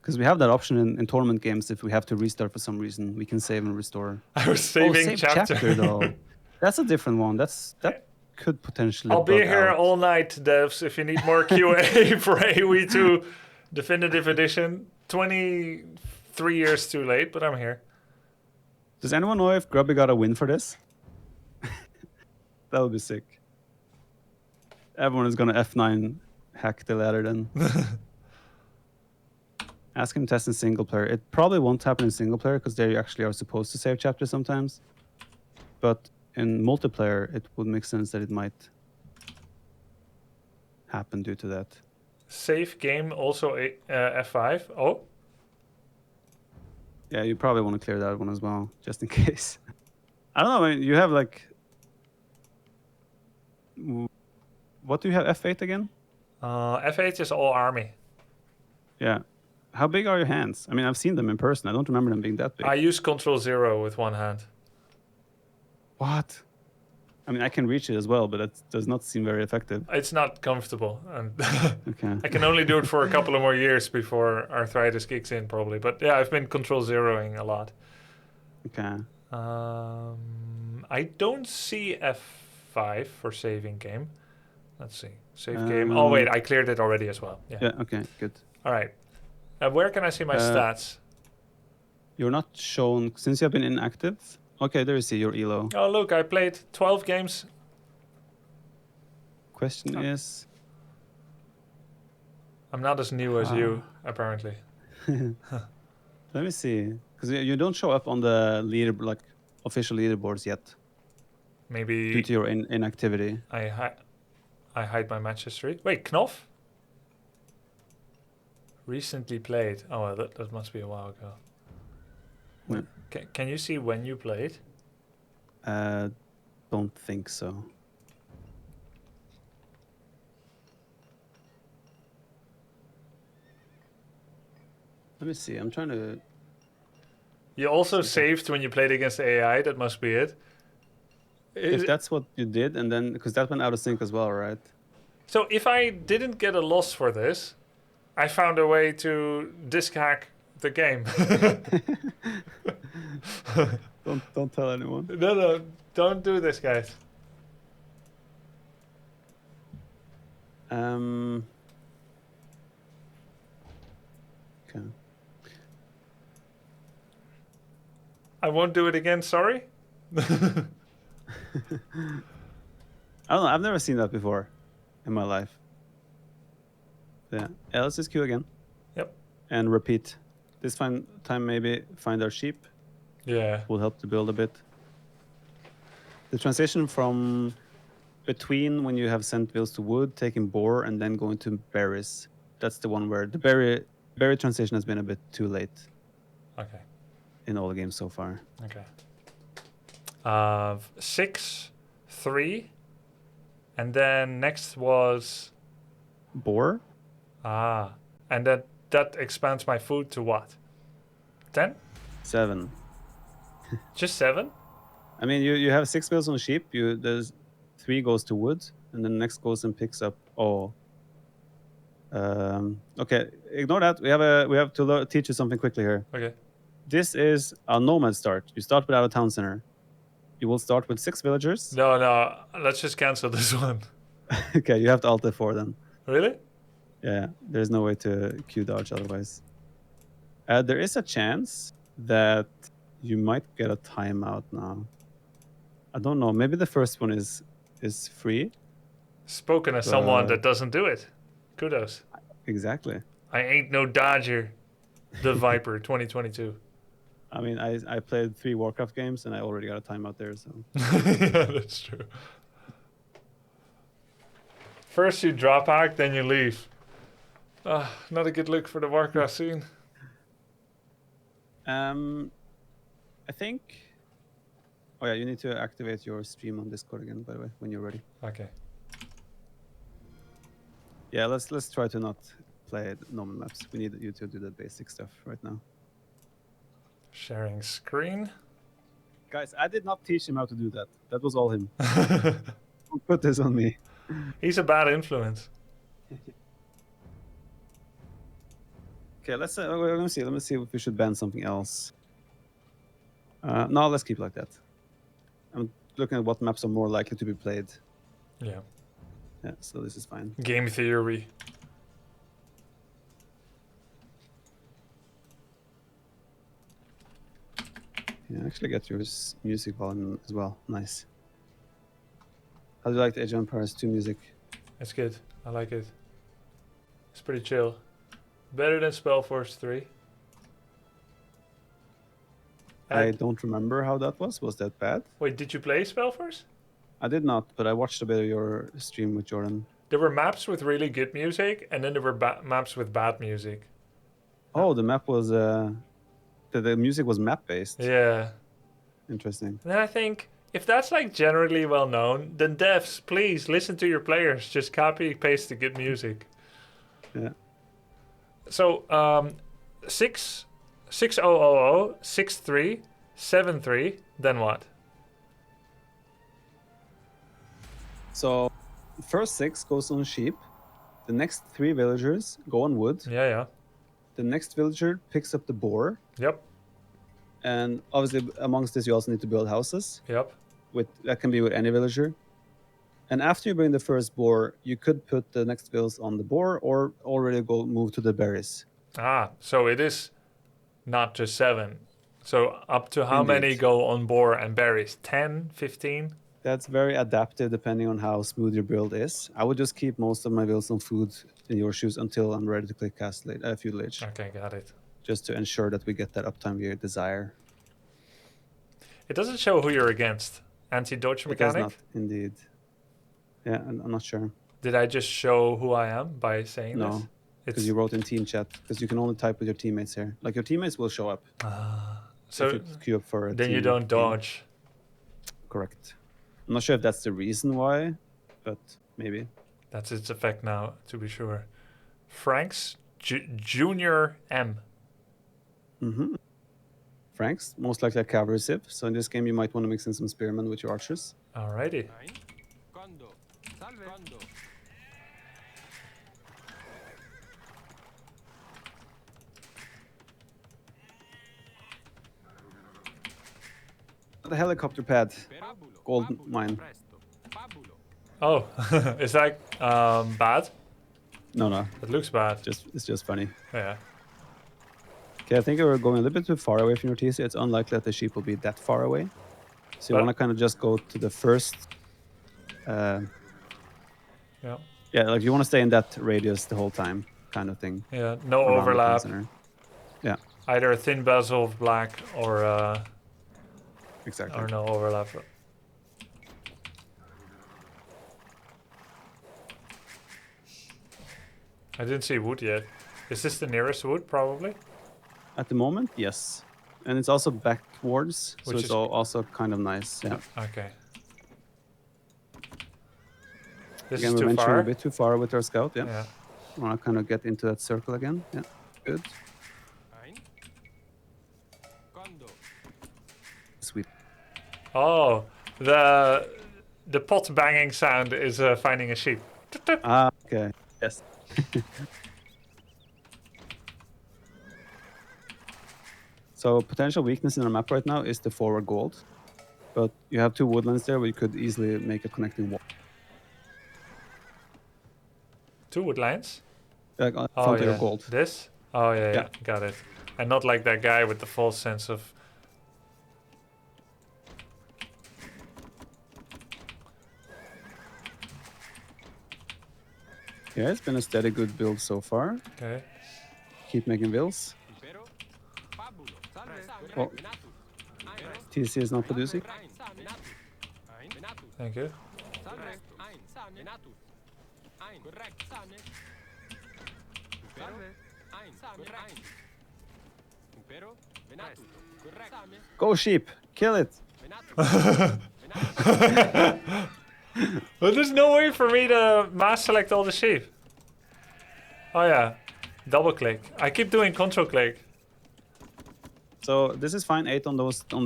Because we have that option in tournament games. If we have to restart for some reason, we can save and restore. I was saving save chapter. though. That's a different one. That could potentially. I'll be bug here out. all night, devs. If you need more QA for AOE2 Definitive Edition, 23 years too late, but I'm here. Does anyone know if Grubby got a win for this? That would be sick. Everyone is gonna F9 hack the ladder then. Ask him to test in single player. It probably won't happen in single player because there you actually are supposed to save chapters sometimes. but in multiplayer, it would make sense that it might happen due to that. Save game also F5. Oh, Yeah, you probably want to clear that one as well, just in case. I don't know. I mean, you have like, what do you have? F8 again? F8 is all army. Yeah. How big are your hands? I mean, I've seen them in person. I don't remember them being that big. I use Control 0 with one hand. What? I mean, I can reach it as well, but that does not seem very effective. It's not comfortable, and Okay. I can only do it for a couple of more years before arthritis kicks in, probably. But yeah, I've been Control 0ing a lot. Okay. I don't see F5 for saving game. Let's see. Save game. Oh, wait, I cleared it already as well. Yeah. Yeah, okay, good. All right. Where can I see my stats? You're not shown, since you have been inactive. Okay, there you see your elo. Oh, look, I played 12 games. Question is... I'm not as new as you, apparently. Let me see. Because you don't show up on the leader, like official leaderboards yet. Maybe Due to your inactivity. I hide my match history. Wait, Knopf? Recently played. Oh, well, that must be a while ago. Yeah. Can you see when you played? Don't think so. Let me see. I'm trying to... You also saved when you played against AI. That must be it. If that's what you did, and then... Because that went out of sync as well, right? So if I didn't get a loss for this, I found a way to disk hack the game. Don't tell anyone. No, don't do this, guys. Okay. I won't do it again, sorry. I don't know. I've never seen that before in my life. Yeah. Let's just queue again. Yep. And repeat. This time maybe find our sheep. Yeah. Will help to build a bit. The transition from between when you have sent bills to wood, taking boar, and then going to berries. That's the one where the berry transition has been a bit too late. Okay. In all the games so far. Okay. 6, 3, and then next was Boar? and that expands my food to what? 10? 7. Just 7? I mean, you have 6 bills on sheep. There's 3 goes to wood, and then the next goes and picks up. Okay, ignore that. We have to teach you something quickly here. Okay. This is a nomad start. You start without a town center. You will start with 6 villagers. No, let's just cancel this one. Okay, you have to alt F4 then. Really? Yeah, there's no way to Q dodge otherwise. There is a chance that you might get a timeout now. I don't know. Maybe the first one is free. Spoken as someone that doesn't do it. Kudos. Exactly. I ain't no dodger. The Viper 2022. I mean, I played 3 Warcraft games and I already got a timeout there, so. Yeah, that's true. First you drop hack, then you leave. Not a good look for the Warcraft scene. I think... Oh yeah, you need to activate your stream on Discord again, by the way, when you're ready. Okay. Yeah, let's try to not play normal maps. We need you to do the basic stuff right now. Sharing screen. Guys, I did not teach him how to do that. That was all him. Don't put this on me. He's a bad influence. Okay, let me see. Let me see if we should ban something else. No, let's keep like that. I'm looking at what maps are more likely to be played. Yeah. Yeah, so this is fine. Game theory. Yeah, actually get your music volume as well. Nice. How do you like the Age of Empires 2 music? It's good. I like it. It's pretty chill. Better than Spellforce 3. I don't remember how that was. Was that bad? Wait, did you play Spellforce? I did not, but I watched a bit of your stream with Jordan. There were maps with really good music, and then there were maps with bad music. Oh, the map was the music was map based. Yeah. Interesting. And I think if that's like generally well known, then devs, please listen to your players. Just copy paste the good music. Yeah. So 6000 6373. Then what? So, first 6 goes on sheep. The next 3 villagers go on wood. Yeah. The next villager picks up the boar. Yep. And obviously, amongst this, you also need to build houses. Yep. That can be with any villager. And after you bring the first boar, you could put the next vills on the boar or already move to the berries. So it is not just 7. So up to how Indeed. many go on boar and berries? 10, 15? That's very adaptive depending on how smooth your build is. I would just keep most of my vills on food in your shoes until I'm ready to click cast feudal age. Okay, got it. Just to ensure that we get that uptime we desire. It doesn't show who you're against. Anti-dodge It does mechanic? not, indeed. Yeah, I'm not sure. Did I just show who I am by saying this? No, because you wrote in team chat. Because you can only type with your teammates here. Like your teammates will show up. So if you queue up for a then you team don't game. dodge. Correct. I'm not sure if that's the reason why, but maybe. That's its effect now, to be sure. Frank's Junior M. Mm-hmm. Franks, most likely a cavalry civ. So in this game, you might want to mix in some spearmen with your archers. Alrighty. Condo. Salve. Condo. The helicopter pad, Pabulo. gold Pabulo. mine. Presto. Pabulo. Oh, is that bad? No, It looks bad. it's just funny. Yeah. Okay, I think we're going a little bit too far away from your TC. It's unlikely that the sheep will be that far away. So you But- want to kind of just go to the first. Yeah. Yeah, like you want to stay in that radius the whole time, kind of thing. Yeah. No around the overlap. center. Yeah, Either a thin bezel of black or exactly. no overlap. I didn't see wood yet. Is this the nearest wood? Probably. At the moment, yes. And it's also backwards, so Which it's is- also kind of nice. Yeah. Okay. This Again, is we're too venturing far. a bit too far with our scout. Yeah. Yeah. Want to kind of get into that circle again. Yeah. Good. Ein. Condo. Sweet. Oh, the pot banging sound is finding a sheep. Ah, okay. Yes. So potential weakness in our map right now is the forward gold, but you have 2 woodlands there where you could easily make a connecting wall. 2 wood lines. Like Oh front of yeah. your gold. This? Oh yeah, Yeah. got it. And not like that guy with the false sense of. Yeah, it's been a steady good build so far. Okay. Keep making bills. Impero. Pabulo. Salve. Oh. Venatus. Ein. TC is not producing. Ein. Venatus. Ein. Venatus. Thank you. Salve. Ein. Same. Venatus. Ein. Correct. Same. Impero. Ein. Same. Ein. Impero. Venatus. Correct. Same. Go sheep! Kill it! Venatus. Venatus. But there's no way for me to mass select all the sheep. Oh yeah. Double click. I keep doing control click. So this is fine, 8 on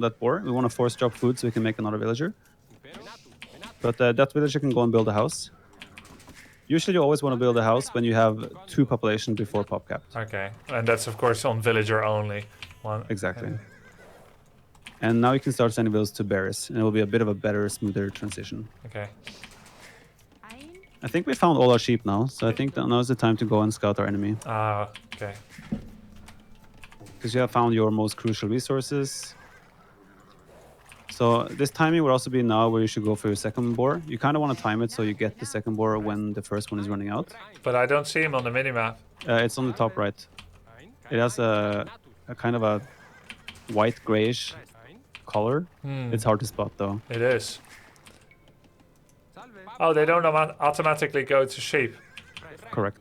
that boar. We want to force drop food so we can make another villager. Impero. Venatus. Venatus. But that villager can go and build a house. Usually you always want to build a house when you have 2 population before pop cap. Okay. And that's of course on villager only. One. Exactly. And now you can start sending villas to berries, and it will be a bit of a better, smoother transition. Okay. Ein. I think we found all our sheep now, so I think that now is the time to go and scout our enemy. Ah, okay. Because you have found your most crucial resources. So this timing will also be now where you should go for your second boar. You kind of want to time it so you get the second boar when the first one is running out. But I don't see him on the minimap. It's on the top right. Ein. It has a kind of a white grayish color. It's hard to spot though. It is. Salve. Oh, they don't automatically go to sheep. Correct.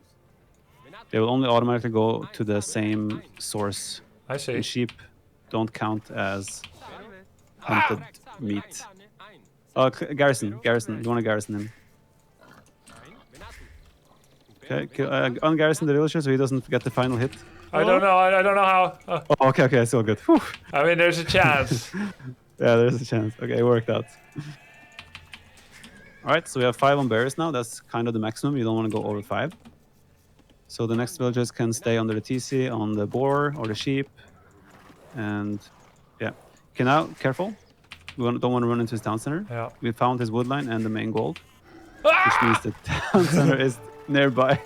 They will only automatically go to the same source. I see. And sheep don't count as Salve. hunted meat. Oh, garrison. You want to garrison him. Okay, ungarrison the villager so he doesn't get the final hit. I don't know. I don't know how. Oh, Oh, okay, it's all good. Whew. I mean, there's a chance. Yeah, there's a chance. Okay, it worked out. All right, so we have 5 on bears now. That's kind of the maximum. You don't want to go over 5. So the next villagers can stay under the TC on the boar or the sheep. And yeah. Okay, now, careful. We don't want to run into his town center. Yeah. We found his woodline and the main gold, which means the town center is nearby.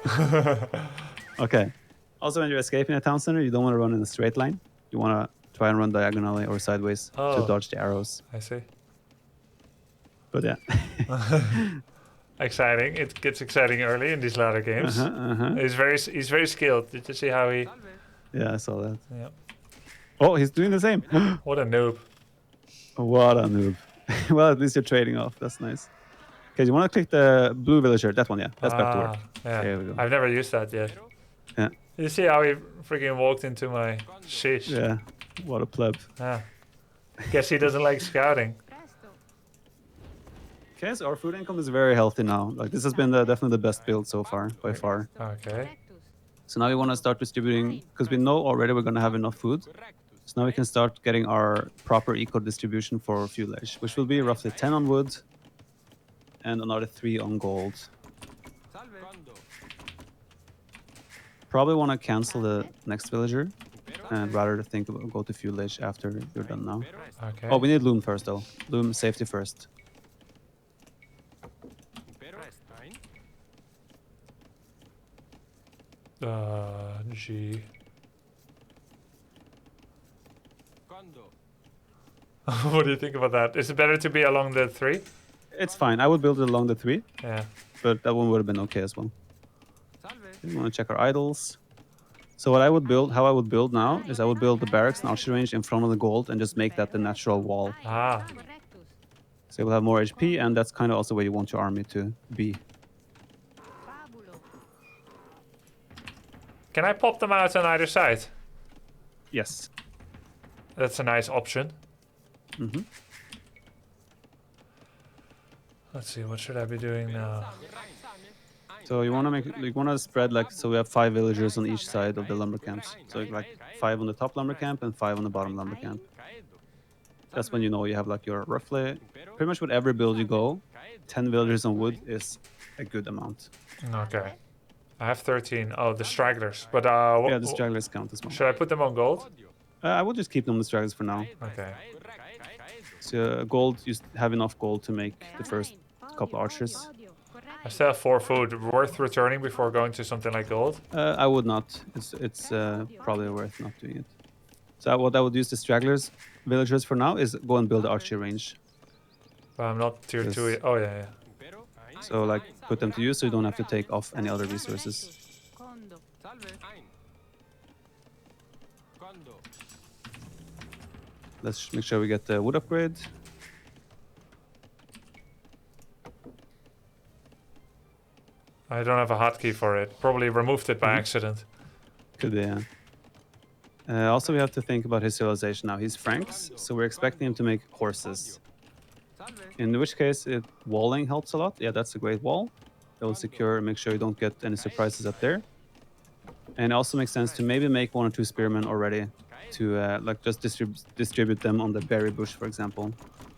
Okay. Also, when you're escaping a town center, you don't want to run in a straight line. You want to try and run diagonally or sideways to dodge the arrows. I see. But yeah. Exciting. It gets exciting early in these latter games. He's very skilled. Did you see how he? Yeah, I saw that. Yeah. Oh, he's doing the same. What a noob. What a noob. Well, at least you're trading off. That's nice. Okay, you want to click the blue villager? That one, yeah. That's back to work. Yeah. There we go. I've never used that yet. Yeah. You see how he freaking walked into my shish? Yeah. What a pleb. Ah. Guess he doesn't like scouting. Presto. Okay, so our food income is very healthy now. Like this has been definitely the best build so far, by far. Okay. Correctus. So now we want to start distributing because we know already we're going to have enough food. So now we can start getting our proper eco distribution for fuelage, which will be roughly 10 on wood and another 3 on gold. Probably want to cancel the next villager and rather think about go to fuelage after you're done now. Okay. Oh, we need loom first though. Loom safety first. G. What do you think about that? Is it better to be along the 3? It's fine. I would build it along the 3, Yeah. but that one would have been okay as well. We want to check our idols. So what I would build, how I would build now, is I would build the barracks and archery range in front of the gold and just make that the natural wall. Ah. Correctus. So you'll have more HP, and that's kind of also where you want your army to be. Fabulo. Can I pop them out on either side? Yes. That's a nice option. Mm-hmm. Let's see, what should I be doing now? So you want to spread like so we have 5 villagers on each side of the lumber camps. So like 5 on the top lumber camp and 5 on the bottom lumber camp. That's when you know you have like your roughly pretty much with every build you go, 10 villagers on wood is a good amount. Okay. I have 13. Oh, the stragglers. But Yeah, the stragglers count as well. should I put them on gold? I will just keep them on the stragglers for now. Okay. So gold, you have enough gold to make the first couple archers. I still have 4 food. Worth returning before going to something like gold? I would not. It's probably worth not doing it. So what I would use the stragglers, villagers for now is go and build the archery range. But I'm not tier Yes. 2 yet. Oh, yeah, yeah. So like put them to use so you don't have to take off any other resources. Condo. Let's make sure we get the wood upgrade. I don't have a hotkey for it. Probably removed it by accident. Could be, yeah. Also, we have to think about his civilization now. He's Franks, so we're expecting him to make horses. In which case, walling helps a lot. Yeah, that's a great wall. That will secure, make sure you don't get any surprises up there. And it also makes sense to maybe make 1 or 2 spearmen already to like just distribute them on the berry bush, for example,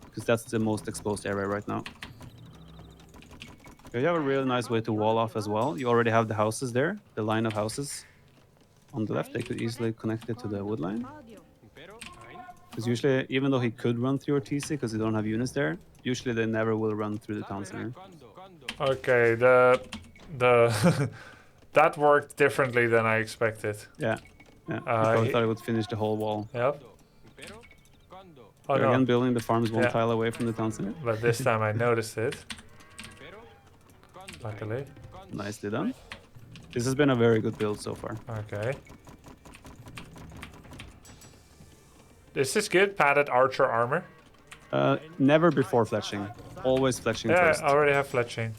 because that's the most exposed area right now. You have a really nice way to wall off as well. You already have the houses there, the line of houses. On the left, they could easily connect it to the wood line. Because usually, even though he could run through your TC because you don't have units there, usually they never will run through the town center. Okay, the that worked differently than I expected. Yeah, yeah. I he- thought it would finish the whole wall. Yep. Oh, They're again no. building the farms 1 Yeah. tile away from the town center. But this time I noticed it. Luckily. Nicely done. This has been a very good build so far. Okay. Is this good? Padded archer armor? Never before fletching. Always fletching Yeah, first. I already have fletching.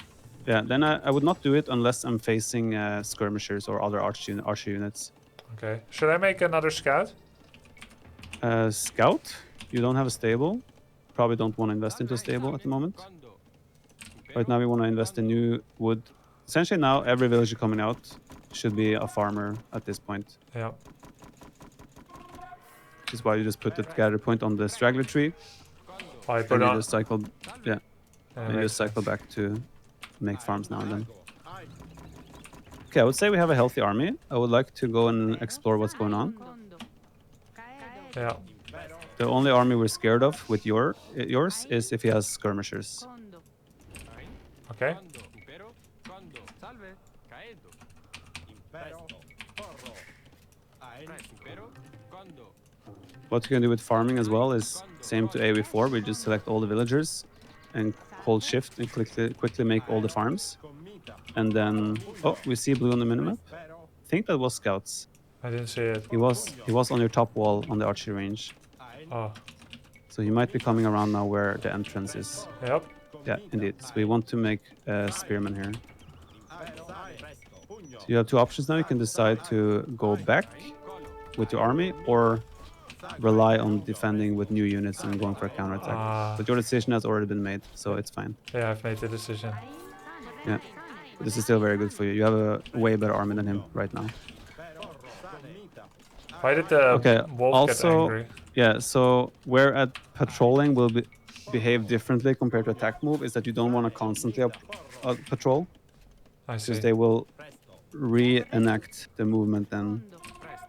Yeah, then I would not do it unless I'm facing skirmishers or other archer units. Okay. Should I make another scout? Scout? You don't have a stable. Probably don't want to invest into a stable at the moment. Right now we want to invest in new wood. Essentially now every villager coming out should be a farmer at this point. Yeah. Which is why you just put the gather point on the straggler tree. I put And you on. just cycle, yeah, Yeah, and you makes just cycle sense. back to make farms now and then. Okay, I would say we have a healthy army. I would like to go and explore what's going on. Condo. Caedo. Yeah. The only army we're scared of with yours is if he has skirmishers. Condo. Okay. What you can do with farming as well is same to AOE4. We just select all the villagers and hold shift and quickly make all the farms. And then, oh, we see blue on the minimap. I think that was scouts. I didn't see it. He was on your top wall on the archery range. Oh. So he might be coming around now where the entrance is. Yep. Yeah, indeed. So we want to make a spearman here. So you have two options now. You can decide to go back with your army or rely on defending with new units and going for a counterattack. But your decision has already been made, so it's fine. Yeah, I've made the decision. Yeah. But this is still very good for you. You have a way better army than him right now. Why did the Okay, wolf get also, angry? yeah, so where at patrolling will behave differently compared to attack move is that you don't want to constantly patrol, I see. because they will reenact the movement then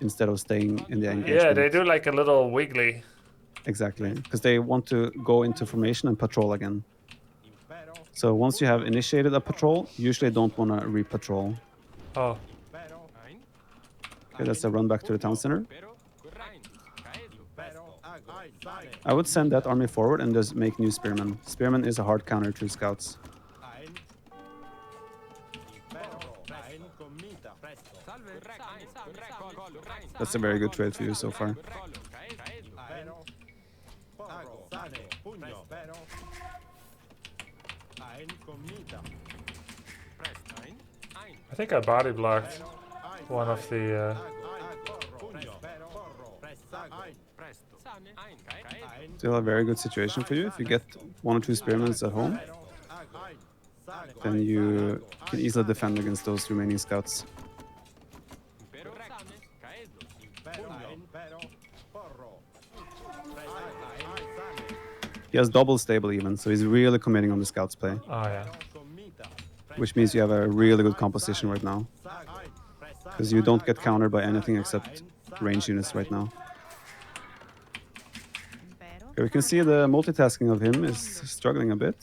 instead of staying in the engagement. Yeah, they do like a little wiggly. Exactly, because they want to go into formation and patrol again. So once you have initiated a patrol, you usually don't want to re-patrol. Oh. Okay, that's a run back to the town center. I would send that army forward and just make new spearmen. Spearmen is a hard counter to scouts. That's a very good trade for you so far. I think I body blocked one of the. Still a very good situation for you. If you get one or two spearmen at home, then you can easily defend against those remaining scouts. He has double stable even, so he's really committing on the scouts play, Oh yeah. which means you have a really good composition right now. Because you don't get countered by anything except range units right now. Okay, we can see the multitasking of him is struggling a bit.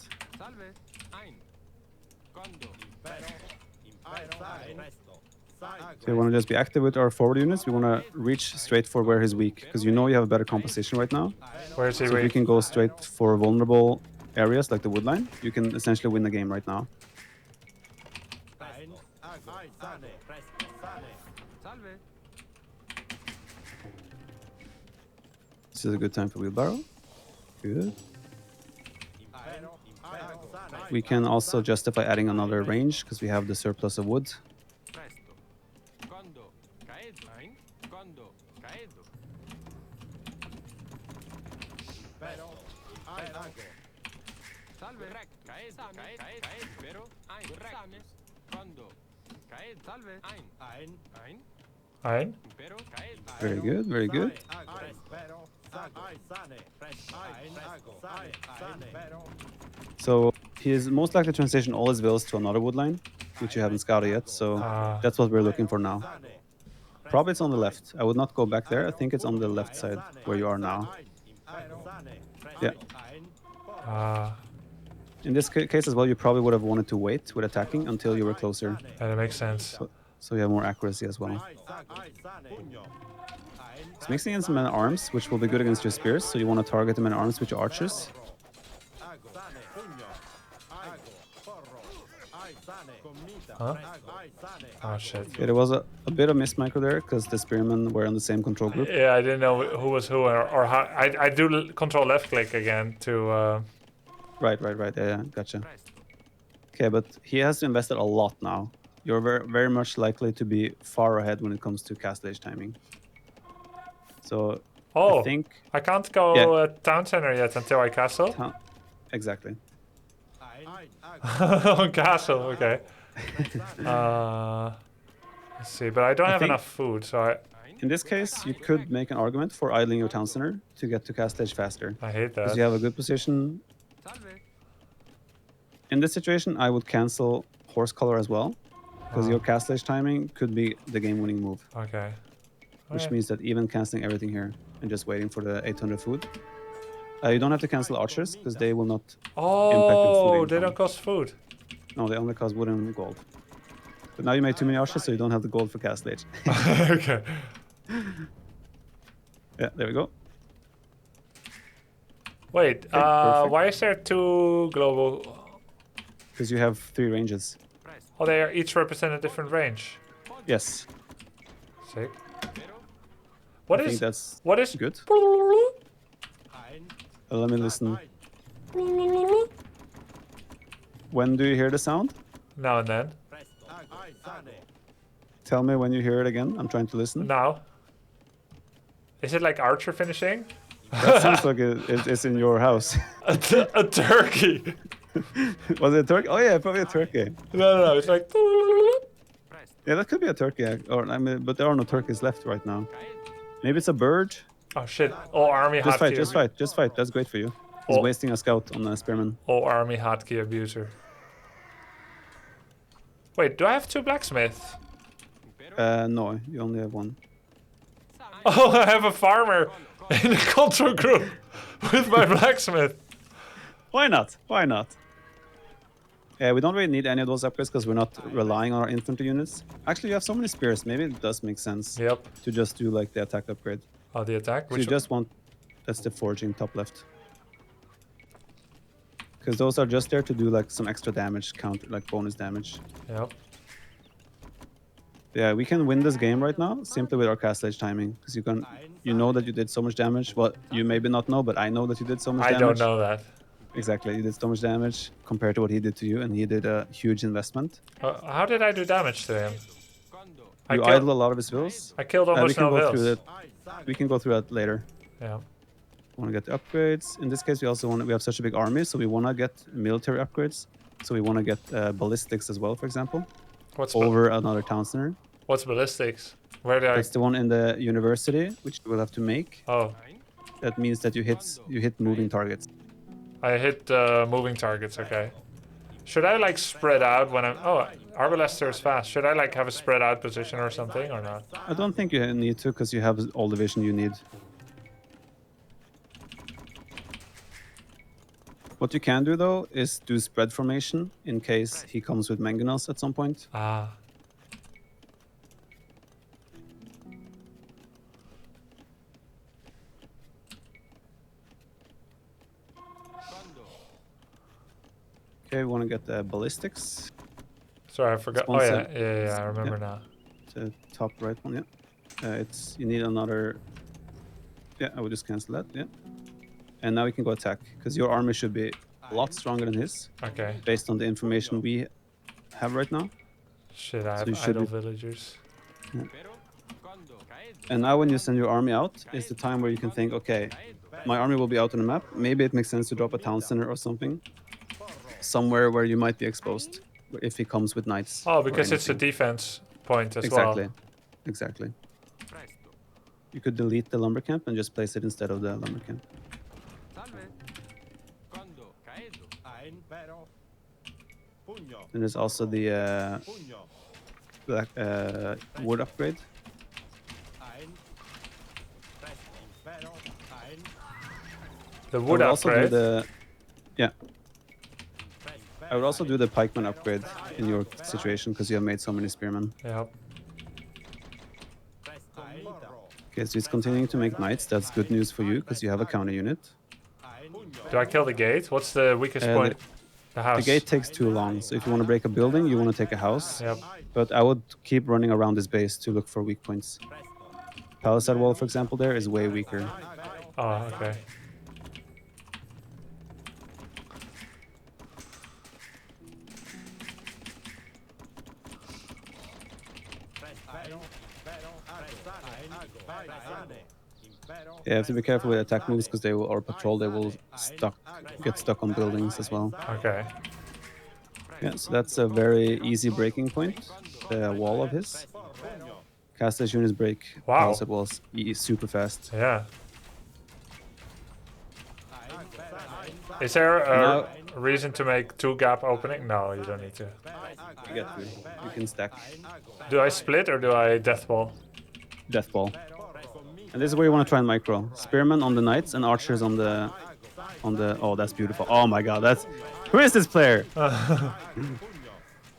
So we want to just be active with our forward units. We want to reach straight for where he's weak, because you know you have a better composition right now. Where is he So if you weak? can go straight for vulnerable areas like the woodline, you can essentially win the game right now. This is a good time for wheelbarrow. Good. We can also justify adding another range because we have the surplus of wood. Ein? Very good, very good. So he is most likely to transition all his villas to another woodline, which you haven't scouted yet, so that's what we're looking for now. Probably it's on the left. I would not go back there. I think it's on the left side where you are now. Yeah. In this case as well, you probably would have wanted to wait with attacking until you were closer, Yeah, that makes sense. so you have more accuracy as well. He's mixing in some men-at-arms, which will be good against your spears, so you want to target the men-at-arms with your archers. Huh? Oh shit. Yeah, there was a bit of mismicro there because the spearmen were in the same control group. Yeah, I didn't know who was who or how. I do control left click again to. Right. Yeah, gotcha. Okay, but he has invested a lot now. You're very much likely to be far ahead when it comes to cast age timing. So Oh, I think I can't go Yeah. town center yet until I castle. exactly. Castle, okay. Let's see, but I don't have think- enough food, so In this case, you could make an argument for idling your town center to get to cast age faster. I hate Because that. you have a good position. Salve. In this situation, I would cancel horse color as well. Because your cast age timing could be the game-winning move. Okay. Which Okay. means that even canceling everything here and just waiting for the 800 food. You don't have to cancel archers because they will not. Oh, food they income. don't cost food. No, they only cost wood and gold. But now you made too many archers, so you don't have the gold for cast age. Okay. Yeah, there we go. Wait, perfect. why is there two global? Because you have 3 ranges. Oh, they are each represent a different range. Yes, Sick. What I think is? that's What is? good. Let me listen. When do you hear the sound? Now and then. Tell me when you hear it again. I'm trying to listen. Now. Is it like archer finishing? That sounds like it's in your house. A turkey. Was it a turkey? Oh yeah, probably a turkey. No. It's like. Yeah, that could be a turkey. But there are no turkeys left right now. Maybe it's a bird. Oh shit! All army Just hotkey. fight, just fight. That's great for you. He's Oh. wasting a scout on a spearman. All army hotkey abuser. Wait, do I have 2 blacksmiths? No, you only have 1. Oh, I have a farmer in the control group with my blacksmith. Why not? Why not? Yeah, we don't really need any of those upgrades because we're not relying on our infantry units. Actually, you have so many spears. Maybe it does make sense Yep. to just do like the attack upgrade. Oh, the attack. So Which you just want that's the forging top left. Because those are just there to do like some extra damage, like bonus damage. Yep. Yeah, we can win this game right now simply with our cast age timing. Because you know that you did so much damage. Well, you maybe not know, but I know that you did so much I damage. don't know that. Exactly, you did so much damage compared to what he did to you, and he did a huge investment. How did I do damage to him? I You killed, idle a lot of his vills. I killed We almost can no go through vills. that. We can go through that later. Yeah. Want to get the upgrades. In this case, we have such a big army, so we want to get military upgrades. So we want to get ballistics as well, for example, What's over another town center. what's ballistics? Where did I? That's the one in the university, which you will have to make. Oh, That means that you hit moving targets. I hit moving targets. Okay. Should I like spread out when I'm? Oh, Arbalester is fast. Should I like have a spread out position or something or not? I don't think you need to because you have all the vision you need. What you can do though is do spread formation in case he comes with mangonels at some point. Ah. Okay, we want to get the ballistics. Sorry, I forgot. Oh Sponsor. yeah. I remember now. The top right one, yeah. You need another. Yeah, I would just cancel that. Yeah. And now we can go attack because your army should be a lot stronger than his Okay. based on the information we have right now. Shit, I you have should idle be- villagers. And now when you send your army out is the time where you can think, okay, my army will be out on the map. Maybe it makes sense to drop a town center or something somewhere where you might be exposed if he comes with knights. Oh, or because it's a anything. defense point as Exactly. well. Exactly. You could delete the lumber camp and just place it instead of the lumber camp. And there's also the wood upgrade. The wood I would also do upgrade. the I would also do the pikeman upgrade in your situation because you have made so many spearmen. Yep. Okay, so he's continuing to make knights. That's good news for you because you have a counter unit. Do I kill the gate? What's the weakest Uh, point? The house. The gate takes too long. So if you want to break a building, you want to take a house. Yep. But I would keep running around this base to look for weak points. Palisade wall, for example, there is way weaker. Oh, okay. You have to be careful with attack moves because they will, or patrol, they will get stuck on buildings as well. Okay. Yeah, so that's a very easy breaking point. The wall of his. Cast as units break. Wow. Palisade walls super fast. Yeah. Is there Now- a reason to make 2 gap opening? No, you don't need to. You get through. You can stack Do I split or do I death ball? death ball. And this is where you want to try and micro. Spearmen on the knights and archers on the oh, that's beautiful. Oh my god, that's who is this player?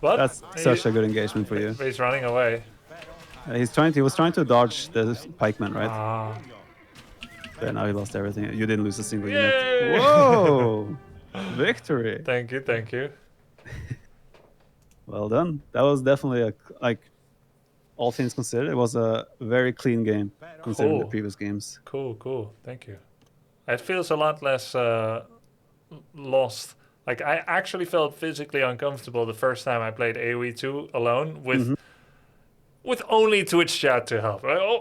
What? That's such a good engagement for you. He's running away. He was trying to dodge the pikeman, right? Ah. But now he lost everything. You didn't lose a single Yay! unit. Whoa! Victory. Thank you, thank you. Well done. That was definitely all things considered, it was a very clean game considering the Cool. previous games. Cool, cool. Thank you. It feels a lot less lost. Like, I actually felt physically uncomfortable the first time I played AOE2 alone with only Twitch chat to help. Oh,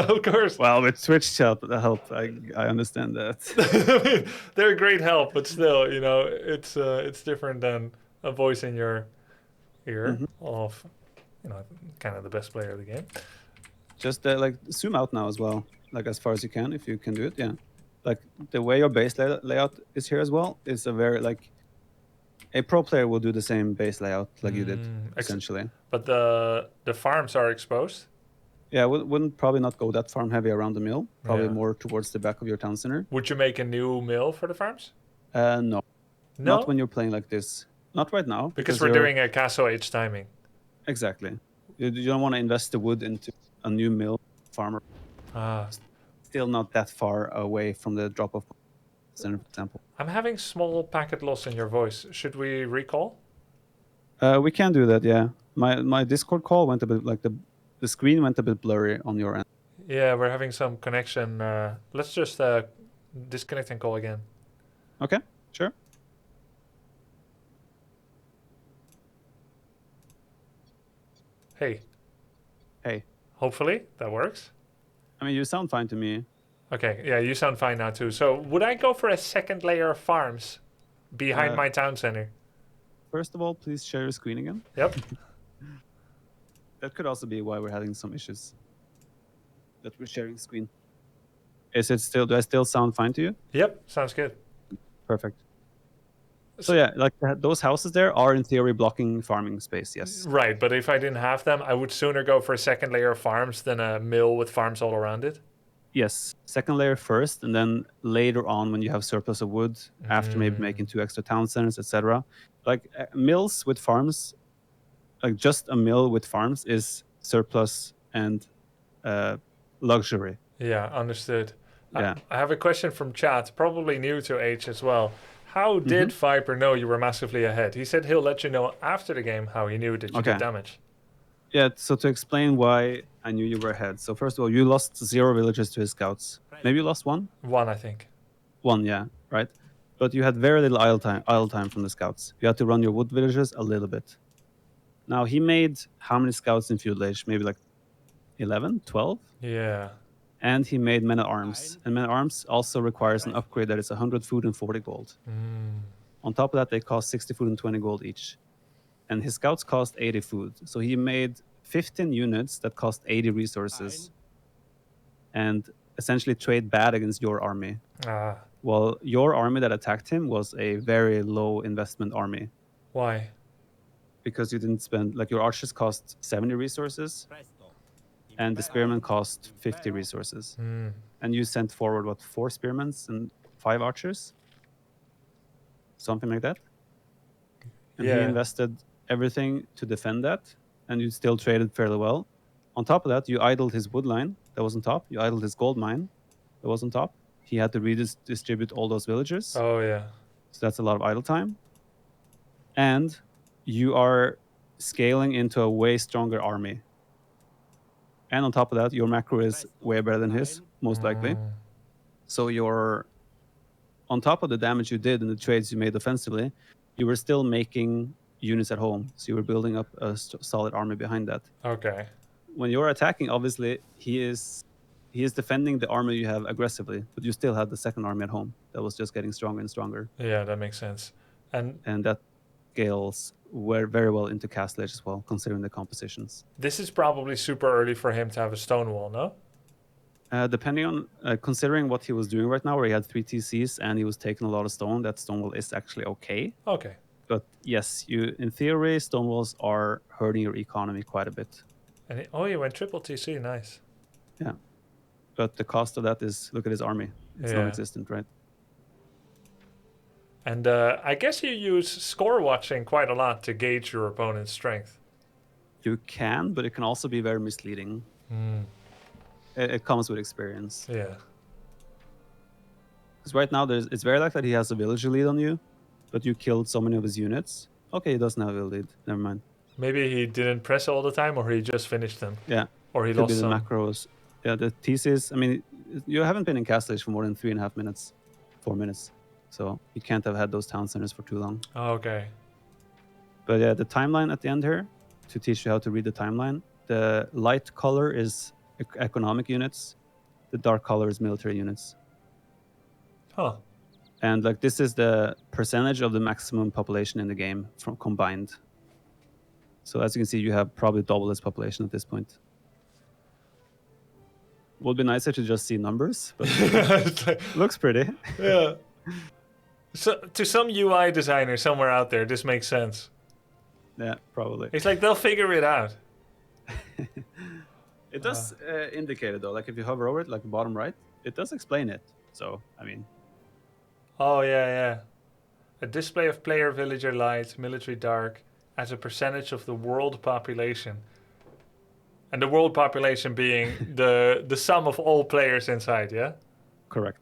of course. Well, with Twitch chat help, I understand that. I mean, they're a great help, but still, you know, it's different than a voice in your ear of, you know, kind of the best player of the game. Just zoom out now as well, like as far as you can, if you can do it. Yeah, like the way your base layout is here as well is a very a pro player will do the same base layout like you did essentially. But the farms are exposed. Yeah, wouldn't probably not go that farm heavy around the mill. Probably Yeah. more towards the back of your town center. Would you make a new mill for the farms? No, No, not when you're playing like this. Not right now. because we're doing a castle age timing. Exactly. You don't want to invest the wood into a new mill farmer. Ah, Still not that far away from the drop off center, for example. I'm having small packet loss in your voice. Should we recall? We can do that, yeah. My Discord call went a bit the screen went a bit blurry on your end. Yeah, we're having some connection. Let's just disconnect and call again. Okay, sure. Hey, Hey, hopefully that works. I mean, you sound fine to me. Okay, yeah, you sound fine now too. So would I go for a second layer of farms behind my town center? First of all, please share your screen again. Yep. That could also be why we're having some issues. That we're sharing screen. Do I still sound fine to you? Yep, sounds good. Perfect. So yeah, those houses there are in theory blocking farming space, yes. Right, but if I didn't have them, I would sooner go for a second layer of farms than a mill with farms all around it. Yes, second layer first, and then later on when you have surplus of wood, after maybe making 2 extra town centers, etc. Mills with farms, just a mill with farms is surplus and luxury. Yeah, understood. Yeah. I have a question from chat, probably new to H as well. How did Viper know you were massively ahead? He said he'll let you know after the game how he knew that you did damage. Yeah, so to explain why I knew you were ahead. So first of all, you lost 0 villagers to his scouts. Maybe you lost 1? 1, I think. 1, yeah, right? But you had very little idle time from the scouts. You had to run your wood villagers a little bit. Now, he made how many scouts in Feudal Age? Maybe 11, 12? Yeah. And he made men at arms. And men at arms also requires an upgrade that is 100 food and 40 gold. On top of that, they cost 60 food and 20 gold each. And his scouts cost 80 food. So he made 15 units that cost 80 resources and essentially trade bad against your army. Well, your army that attacked him was a very low investment army. Why? Because you didn't spend, your archers cost 70 resources and the spearmen cost 50 resources. And you sent forward, 4 spearmen and 5 archers? Something like that. And he invested everything to defend that, and you still traded fairly well. On top of that, you idled his wood line that was on top. You idled his gold mine that was on top. He had to redistribute all those villagers. Oh, yeah. So that's a lot of idle time. and you are scaling into a way stronger army. And on top of that, your macro is way better than his, most likely. So you're on top of the damage you did and the trades you made offensively, you were still making units at home. So you were building up a solid army behind that. Okay. When you're attacking, obviously he is defending the army you have aggressively, but you still had the second army at home that was just getting stronger and stronger. Yeah, that makes sense. And that scales very well into Castle Age as well, considering the compositions. this is probably super early for him to have a stone wall, no? Depending on considering what he was doing right now, where he had 3 TCs and he was taking a lot of stone, that stone wall is actually okay. Okay. But yes, in theory, stone walls are hurting your economy quite a bit. And he went triple TC, nice. Yeah. But the cost of that is, look at his army. It's Yeah. non-existent, right? And I guess you use score watching quite a lot to gauge your opponent's strength. You can, but it can also be very misleading. It comes with experience. Yeah. Because right now, it's very likely that he has a villager lead on you, but you killed so many of his units. Okay, he doesn't have a lead. Never mind. Maybe he didn't press all the time, or he just finished them. Yeah. Or he Could lost be the some. macros. Yeah, the thesis. I mean, you haven't been in Castle Age for more than 3.5 minutes, 4 minutes. So you can't have had those town centers for too long. Oh, okay. But yeah, the timeline at the end here, to teach you how to read the timeline, the light color is economic units, the dark color is military units. Huh. And like this is the percentage of the maximum population in the game from combined. So as you can see, you have probably double this population at this point. Would be nicer to just see numbers, but It's like- looks pretty. yeah. So to some UI designer somewhere out there, this makes sense. Yeah, probably. It's like they'll figure it out. It does indicate it though. Like if you hover over it, like bottom right, it does explain it. So I mean, Oh yeah, yeah. A display of player villager light, military dark, as a percentage of the world population. And the world population being the sum of all players inside, yeah? correct.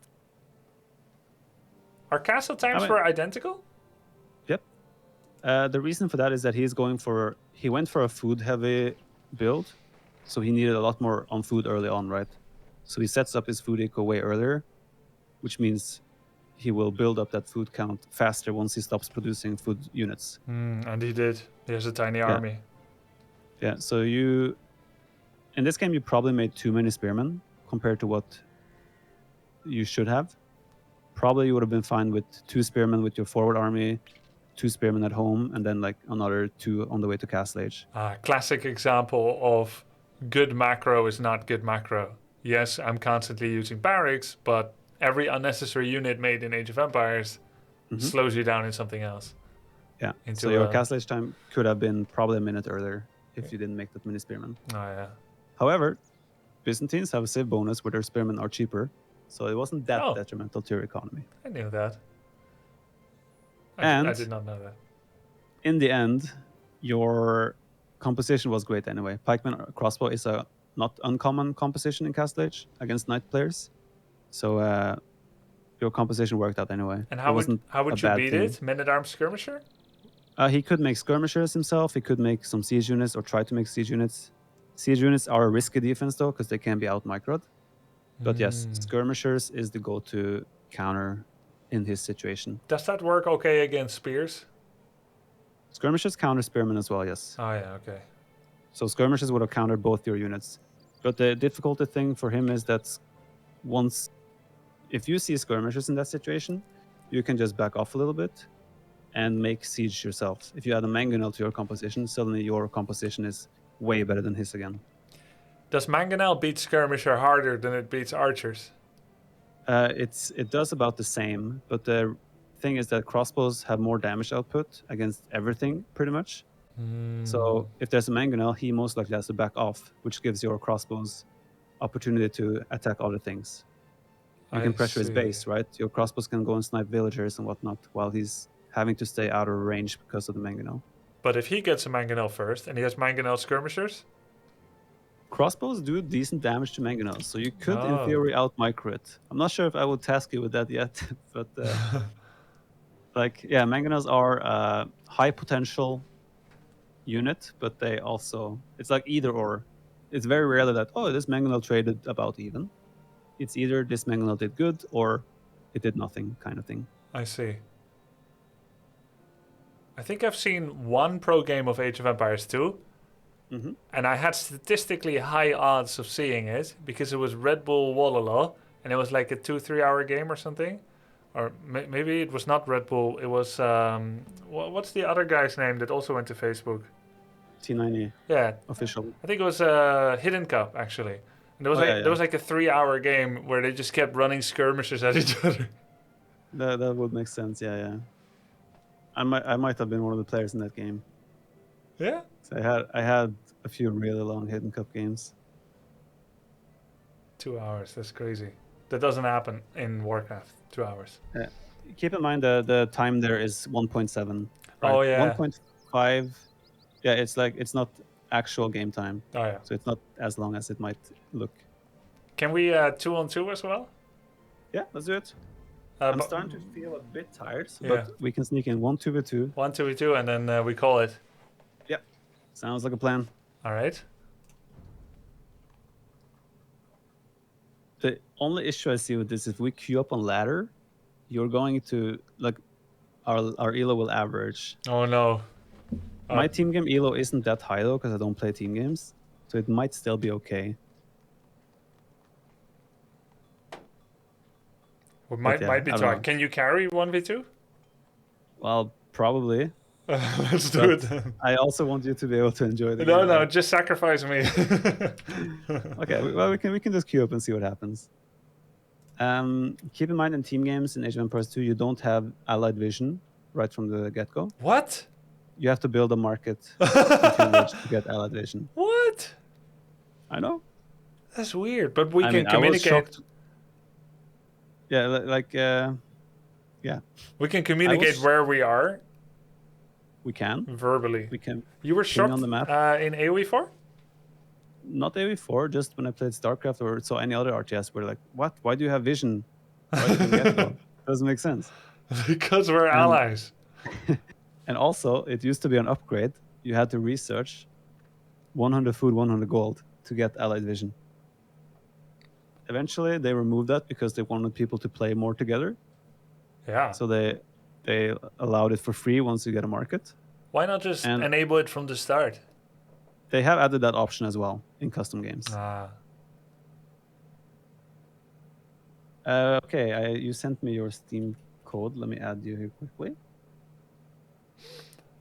Are castle times I mean- were identical? Yep. The reason for that is that he went for a food heavy build, so he needed a lot more on food early on, right? So he sets up his food eco way earlier, which means he will build up that food count faster once he stops producing food units. And he did. He has a tiny army. Yeah, so in this game you probably made too many spearmen compared to what you should have. Probably you would have been fine with 2 spearmen with your forward army, 2 spearmen at home, and then like another 2 on the way to Castle Age. Classic example of good macro is not good macro. Yes, I'm constantly using barracks, but every unnecessary unit made in Age of Empires slows you down in something else. Yeah, Into so your a- Castle Age time could have been probably a minute earlier if you didn't make that many spearmen. Oh yeah. However, Byzantines have a civ bonus where their spearmen are cheaper, so it wasn't that Oh. detrimental to your economy. I knew that. I And- did not know that. In the end, your composition was great anyway. Pikeman crossbow is a not uncommon composition in Castle Age against knight players, so your composition worked out anyway. And It how wasn't would a you bad beat thing. it? Men-at-arms skirmisher? He could make skirmishers himself. He could make some siege units or try to make siege units. Siege units are a risky defense though, because they can be out microed. But yes, skirmishers is the go-to counter in his situation. Does that work okay against spears? Skirmishers counter spearmen as well, yes. Oh yeah, okay. So skirmishers would have countered both your units. But the difficulty thing for him is that if you see skirmishers in that situation, you can just back off a little bit and make siege yourself. If you add a mangonel to your composition, suddenly your composition is way better than his again. Does mangonel beat skirmisher harder than it beats archers? It does about the same, but the thing is that crossbows have more damage output against everything, pretty much. So if there's a mangonel, he most likely has to back off, which gives your crossbows opportunity to attack other things. You I can pressure his see. base, right? Your crossbows can go and snipe villagers and whatnot while he's having to stay out of range because of the mangonel. But if he gets a mangonel first and he has mangonel skirmishers, Crossbows do decent damage to mangonels, so you could, Oh. in theory, out micro it. I'm not sure if I would task you with that yet, but like, yeah, mangonels are high potential unit, but they also it's like either or. It's very rarely that this mangonel traded about even. It's either this mangonel did good or it did nothing kind of thing. I see. I think I've seen one pro game of Age of Empires 2, and I had statistically high odds of seeing it because it was Red Bull Walala, and it was like a 2-3 hour game or something. Or maybe it was not Red Bull, it was, what's the other guy's name that also went to Facebook? T90 Yeah. official. I think it was Hidden Cup, actually. And there was there was like a 3 hour game where they just kept running skirmishes at each other. That would make sense, yeah. I might have been one of the players in that game. Yeah? So I had a few really long Hidden Cup games. 2 hours, that's crazy. That doesn't happen in Warcraft, 2 hours. Keep in mind the time there is 1.7. Right? Oh, yeah. 1.5. Yeah, it's not actual game time. Oh, yeah. So it's not as long as it might look. Can we 2-on-2 as well? Yeah, let's do it. I'm starting to feel a bit tired, but we can sneak in 1 2v2. 1 2v2, and then we call it. Yep. Sounds like a plan. All right. The only issue I see with this, if we queue up on ladder, you're going to like our elo will average. Oh no. My team game elo isn't that high though because I don't play team games, so it might still be okay. We might be talking. Can you carry 1v2? Well, probably. Let's do it then. I also want you to be able to enjoy the game. No, just sacrifice me. Okay, well we can just queue up and see what happens. Keep in mind in team games in Age of Empires 2 you don't have allied vision right from the get-go. What? You have to build a market to get allied vision. What? I know. That's weird, but we can communicate. Yeah, yeah. We can communicate where we are. We can. Verbally. We can. You were shocked on the map. In AOE4? Not AOE4, just when I played StarCraft or saw any other RTS, we're like, what? Why do you have vision? Right from the get-go? Doesn't make sense. Because we're allies. And also, it used to be an upgrade. You had to research 100 food, 100 gold to get allied vision. Eventually, they removed that because they wanted people to play more together. Yeah. So they allowed it for free once you get a market. Why not just enable it from the start? They have added that option as well in custom games. Okay, you sent me your Steam code. Let me add you here quickly.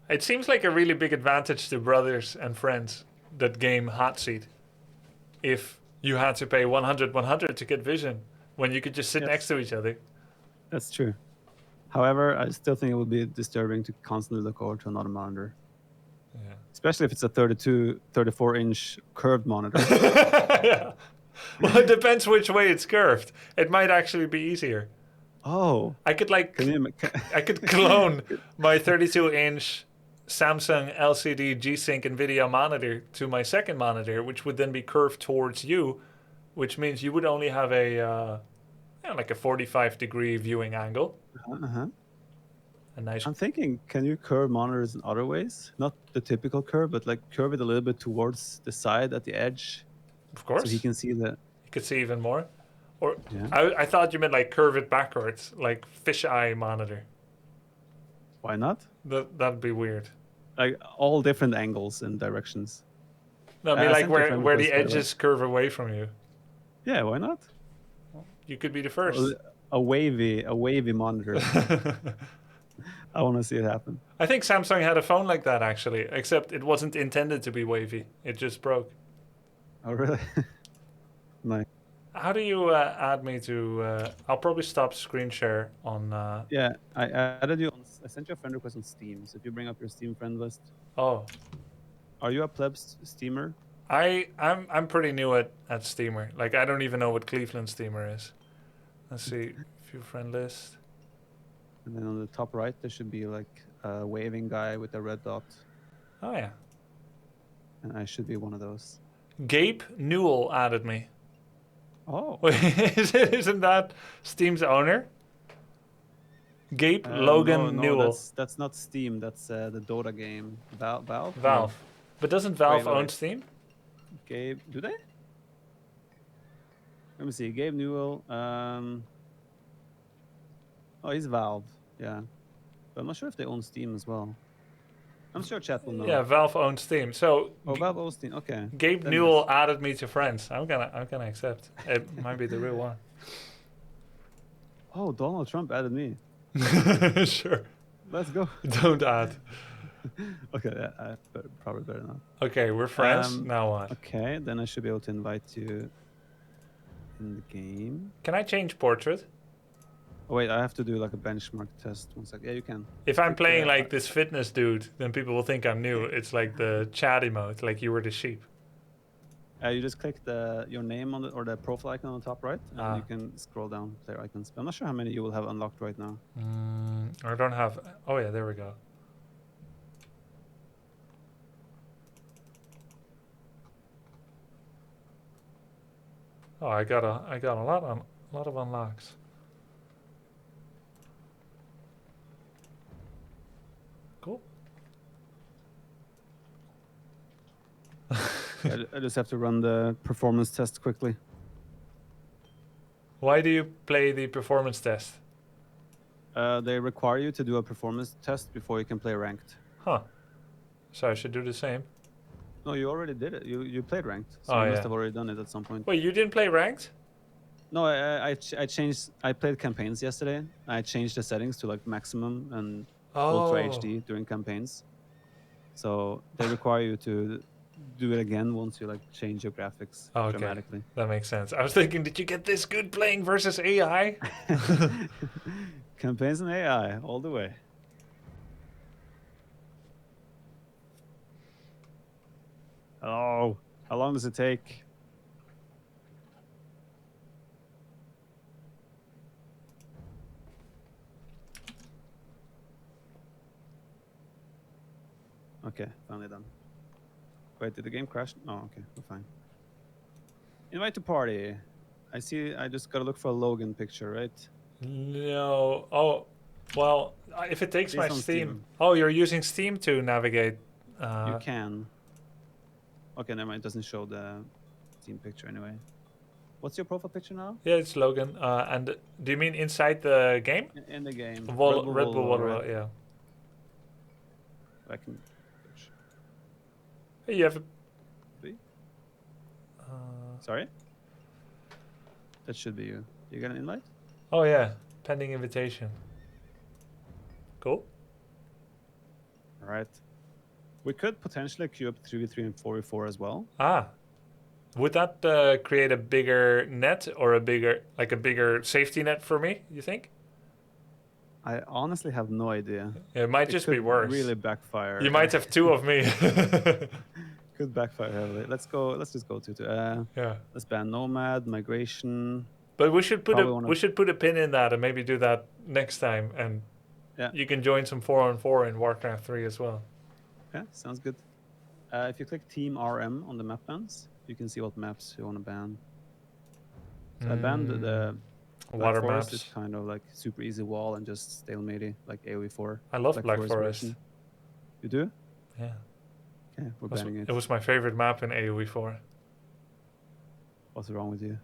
It seems like a really big advantage to brothers and friends that game Hot Seat. If you had to pay 100 to get vision when you could just sit next to each other. That's true. However, I still think it would be disturbing to constantly look over to another monitor. Yeah. Especially if it's a 34-inch curved monitor. Yeah. Well, it depends which way it's curved. It might actually be easier. Oh. I could I could clone my 32-inch Samsung LCD G-Sync NVIDIA monitor to my second monitor, which would then be curved towards you, which means you would only have a 45-degree viewing angle. A nice. I'm thinking, can you curve monitors in other ways? Not the typical curve, but like curve it a little bit towards the side at the edge. Of course. So he can see the. You could see even more. Or I thought you meant like curve it backwards, like fisheye monitor. Why not? That'd be weird. Like all different angles and directions. No, I mean like where the edges curve away from you. Yeah, why not? You could be the first. A wavy monitor. I want to see it happen. I think Samsung had a phone like that actually, except it wasn't intended to be wavy. It just broke. Oh really? Nice. How do you add me to? I'll probably stop screen share on. Yeah, I added you. I sent you a friend request on Steam. So if you bring up your Steam friend list. Oh. Are you a plebs Steamer? I'm pretty new at Steamer. Like I don't even know what Cleveland Steamer is. Let's see, view friend list. And then on the top right there should be like a waving guy with a red dot. Oh yeah. And I should be one of those. Gabe Newell added me. Oh. Wait, isn't that Steam's owner? Gabe Logan no, Newell. that's not Steam. That's the Dota game. Valve. No. Valve. But doesn't Valve wait, own wait. Steam? Gabe, do they? Let me see. Gabe Newell. Oh, he's Valve. Yeah, but I'm not sure if they own Steam as well. I'm sure chat will know. Yeah, Valve owns Steam. So Oh, Valve owns Steam. Okay. Gabe Then Newell yes. added me to friends. I'm gonna accept. It might be the real one. Oh, Donald Trump added me. Sure. Let's go. Don't add. Okay, yeah, probably better not. Okay, we're friends. Um, Now what? Okay, then I should be able to invite you in the game. Can I change portrait? Oh wait, I have to do like a benchmark test. One sec. Yeah, you can. If I'm Click, playing like this fitness dude, then people will think I'm new. It's like the chat emote, like you were the sheep. You just click your name on the profile icon on the top right, and you can scroll down player icons. I'm not sure how many you will have unlocked right now. I don't have. Oh yeah, there we go. Oh, I got a lot of unlocks. Cool. I just have to run the performance test quickly. Why do you play the performance test? They require you to do a performance test before you can play ranked. Huh. So I should do the same. No, you already did it. You played ranked, so Oh, you must yeah. have already done it at some point. Wait, you didn't play ranked? No, I changed. I played campaigns yesterday. I changed the settings to like maximum and ultra HD during campaigns. So they require you to do it again once you like change your graphics Okay. dramatically. That makes sense. I was thinking, did you get this good playing versus AI? Campaigns and AI all the way. Oh, how long does it take? Okay, finally done. Wait, did the game crash? Oh, okay, we're fine. Invite to party. I see. I just gotta look for a Logan picture, right? No. Oh, well, if it takes It's my on Steam. Steam. Oh, you're using Steam to navigate. You can. Okay, never mind. It doesn't show the Steam picture anyway. What's your profile picture now? Yeah, it's Logan. And do you mean inside the game? In the game. Red Bull Volvo, Volvo, right? yeah. I can. Hey, you have a. See? Sorry? That should be you. You got an invite? Oh yeah, pending invitation. Cool. All right. We could potentially queue up 3v3 and 4v4 as well. Ah, would that create a bigger net or a bigger safety net for me? You think? I honestly have no idea. Yeah, it might just be could worse. Really backfire. You might have two of me. Could backfire heavily. Let's go. Let's just go to. Yeah. Let's ban nomad, migration. But we should put Probably a pin in that and maybe do that next time. And Yeah. you can join some 4-on-4 in Warcraft 3 as well. Yeah, sounds good. If you click Team RM on the map bans, you can see what maps you want to ban. So I banned the water Black Forest maps. is kind of like super easy wall and just stalemate like AOE4. I love Black Forest. version. You do? Yeah. Okay, we're banning it. It was my favorite map in AOE 4. What's wrong with you?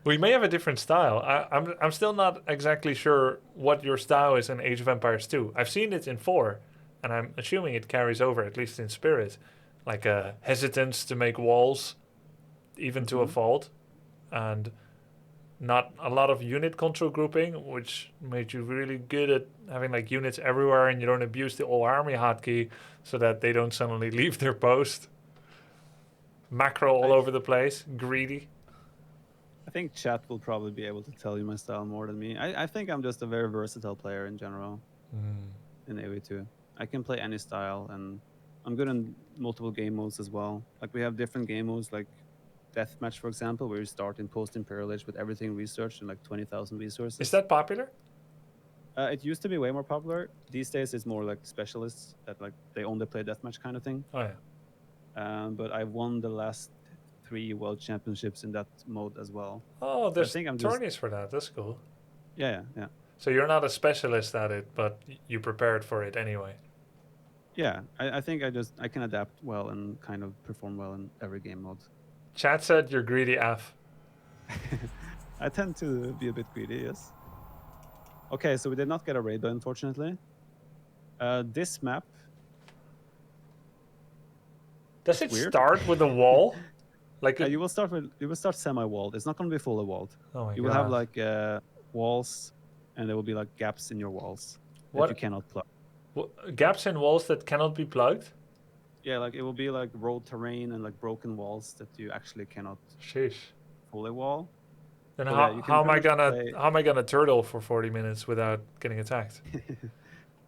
We may have a different style. I'm still not exactly sure what your style is in Age of Empires 2. I've seen it in 4, and I'm assuming it carries over, at least in spirit. Like a hesitance to make walls, even to a fault, and not a lot of unit control grouping, which made you really good at having like units everywhere, and you don't abuse the all army hotkey so that they don't suddenly leave their post. Macro all over the place, greedy. I think chat will probably be able to tell you my style more than me. I think I'm just a very versatile player in general in AOE2. I can play any style, and I'm good in multiple game modes as well. Like we have different game modes, like Deathmatch, for example, where you start in post-Imperial Age with everything researched and like 20,000 resources. Is that popular? It used to be way more popular. These days, it's more like specialists that like they only play Deathmatch kind of thing. Oh yeah. But I've won the last 3 world championships in that mode as well. Oh, there's think I'm tourneys for that. That's cool. Yeah. So you're not a specialist at it, but you prepared for it anyway. Yeah, I think I can adapt well and kind of perform well in every game mode. Chat said you're greedy af. I tend to be a bit greedy, yes. Okay, so we did not get a raid, unfortunately. This map. Does it weird. start with a wall? Like You will start semi-walled. It's not going to be fully walled. oh my You god. will have like walls, and there will be like gaps in your walls that What? you cannot plug. Gaps in walls that cannot be plugged? Yeah, like it will be like road terrain and like broken walls that you actually cannot Sheesh. fully wall. Then So, how, yeah, you can how am I pretty much gonna play- how am I gonna turtle for 40 minutes without getting attacked?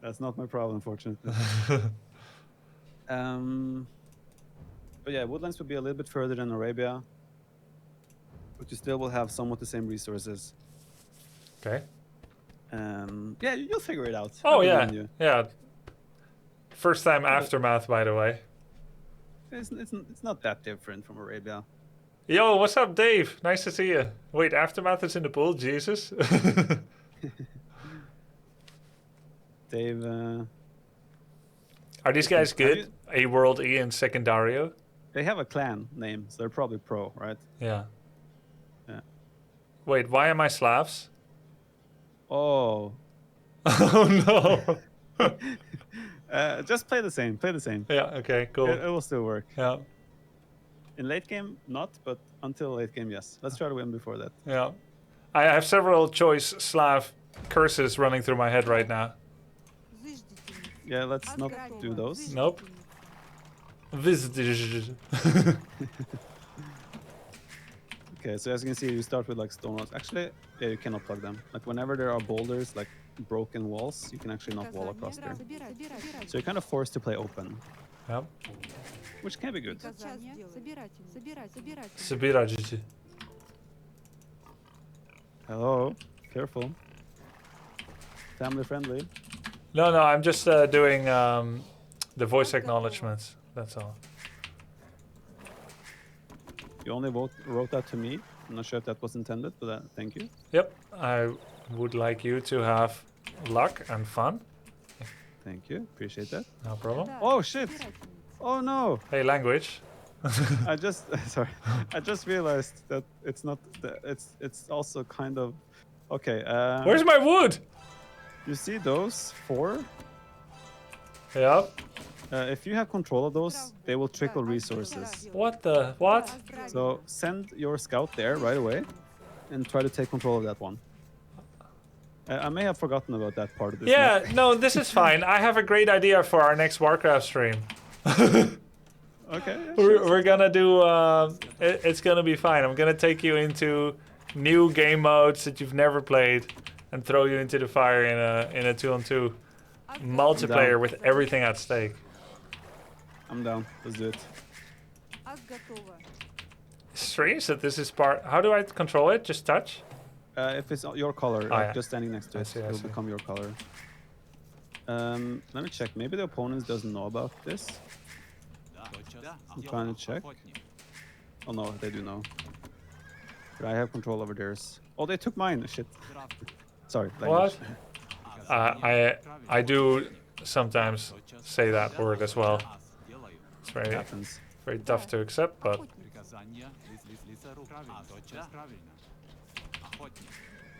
That's not my problem, unfortunately. But yeah, Woodlands would be a little bit further than Arabia, but you still will have somewhat the same resources. Okay. Yeah, you'll figure it out. Oh I yeah, believe in you. yeah. First time aftermath, by the way. It's not that different from Arabia. Yo, what's up, Dave? Nice to see you. Wait, aftermath is in the pool. Jesus. Dave, Are these guys Have good? A World E and Secundario? they have a clan name, so they're probably pro, right? Yeah. Yeah. Wait, why am I Slavs? Oh, Oh no. just play the same. Play the same. Yeah. Okay. Cool. It will still work. Yeah. In late game, not, but until late game, yes. Let's try to win before that. Yeah. I have several choice Slav curses running through my head right now. Yeah, let's not do those. Nope. Vizdij. Okay, so as you can see, you start with like stone walls. Actually, yeah, you cannot plug them. Like whenever there are boulders, like broken walls, you can actually not wall across there. So you're kind of forced to play open, Yep. which can be good. Sabirajiji. Hello, careful. Family friendly. No, I'm just doing the voice acknowledgements. That's all. You only wrote that to me. I'm not sure if that was intended, but thank you. Yep. I would like you to have luck and fun. Thank you. Appreciate that. No problem. Oh shit! Oh no! Hey, language. I just sorry. I just realized that it's not. It's also kind of okay. Where's my wood? You see those 4? Yep. If you have control of those, they will trickle resources. What the? What? So send your scout there right away, and try to take control of that one. I may have forgotten about that part of this. Yeah, map. no, this is fine. I have a great idea for our next Warcraft stream. Okay. yeah, We're gonna do. It's gonna be fine. I'm gonna take you into new game modes that you've never played, and throw you into the fire in a 2-on-2 multiplayer with everything at stake. I'm down. Let's do it. Strange that this is part. How do I control it? Just touch. If it's your color, Oh, yeah. just standing next to I it, see, I it'll see. become your color. Let me check. Maybe the opponents doesn't know about this. I'm trying to check. Oh no, they do know. But I have control over theirs. Oh, they took mine. Shit. Sorry. Language. What? I do sometimes say that word as well. It's very Happens. very tough to accept, but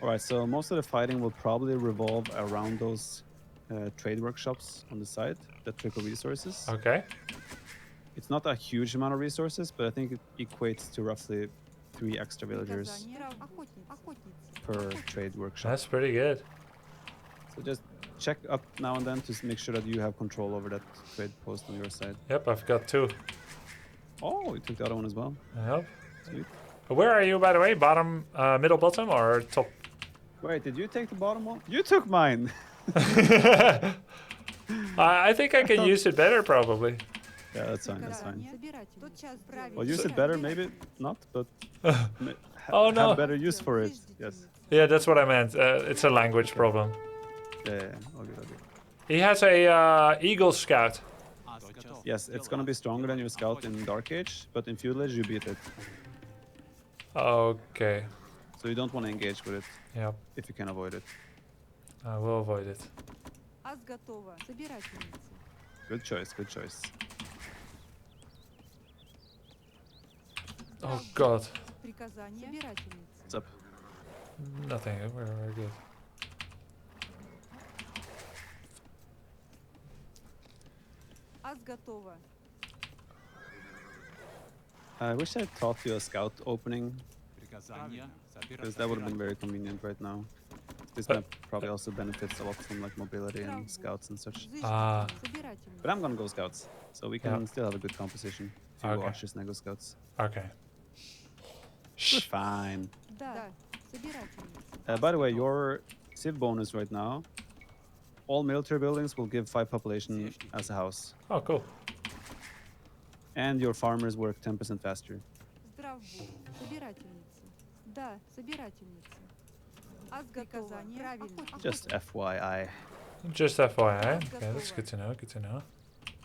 Alright, so most of the fighting will probably revolve around those trade workshops on the side that trickle resources. okay. It's not a huge amount of resources, but I think it equates to roughly 3 extra villagers per trade workshop. That's pretty good. So just check up now and then to make sure that you have control over that trade post on your side. Yep, I've got 2. Oh, you took the other one as well. Yep. Sweet. Where are you, by the way? Bottom, middle, bottom, or top? Wait, did you take the bottom one? You took mine! I think I can use it better, probably. Yeah, that's fine, that's fine. Well, Well, use it better, maybe not, but Oh, no. have better use for it. Yes. Yeah, that's what I meant. It's a language problem. Yeah, all good, all good. He has a Eagle Scout. Yes, it's gonna be stronger than your scout in Dark Age, but in Feudal Age you beat it. Okay. So you don't want to engage with it Yep, if you can avoid it. I will avoid it. Аз готова. Собирательница. Good choice, good choice. Oh god. Приказание. Собирательница. What's up? Nothing, we're good. Аз готова. I wish I taught you a scout opening, Приказание. because that would have been very convenient right now. This But- map probably also benefits a lot from like mobility and scouts and such. Ah. Собирательница. But I'm gonna go scouts, so we can Yeah. still have a good composition. If you go Okay. archers and I go scouts. Okay. We're Shh. fine. Да. Собирательница. By the way, your civ bonus right now, all military buildings will give 5 population as a house. Oh, cool. And your farmers work 10% faster. Здрав будь. Собирательница. Да. Собирательница. Аз готова. Правильно. Just FYI. Just FYI. Okay, that's good to know. Good to know.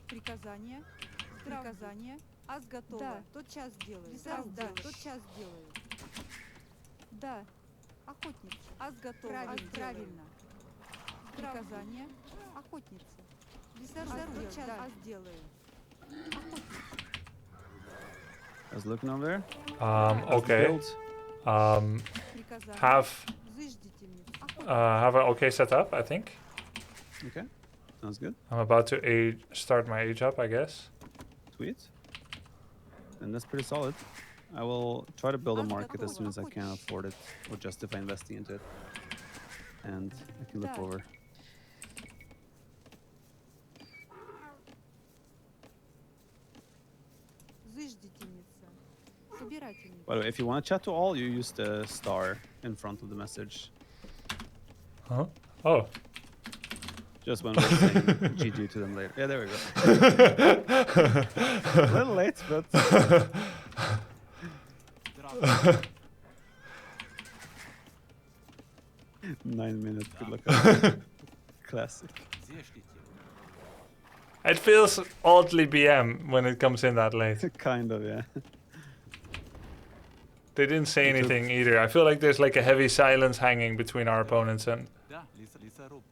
Приказание. Приказание. Аз готова. Да. Тотчас делаю. Да. Тотчас делаю. Да. Охотница. Аз готова. Правильно. Приказание. Охотница. Тотчас делаю. I was looking over there. Okay. Build. Приказание. Have Зыждительница. have an okay setup, I think. Okay. Sounds good. I'm about to start my age up, I guess. Sweet. And that's pretty solid. I will try to build a market as soon as I can afford it or justify investing into it. And I can look over. Зыждительница. Собирательница. By the way, if you want to chat to all, you use the star in front of the message. Huh? Oh. Just when we're saying GG to them later. Yeah, there we go. A little late, but 9 minutes. Good luck. Classic. It feels oddly BM when it comes in that late. Kind of, yeah. They didn't say Me too. anything either. I feel like there's like a heavy silence hanging between our opponents and Да, лесоруб.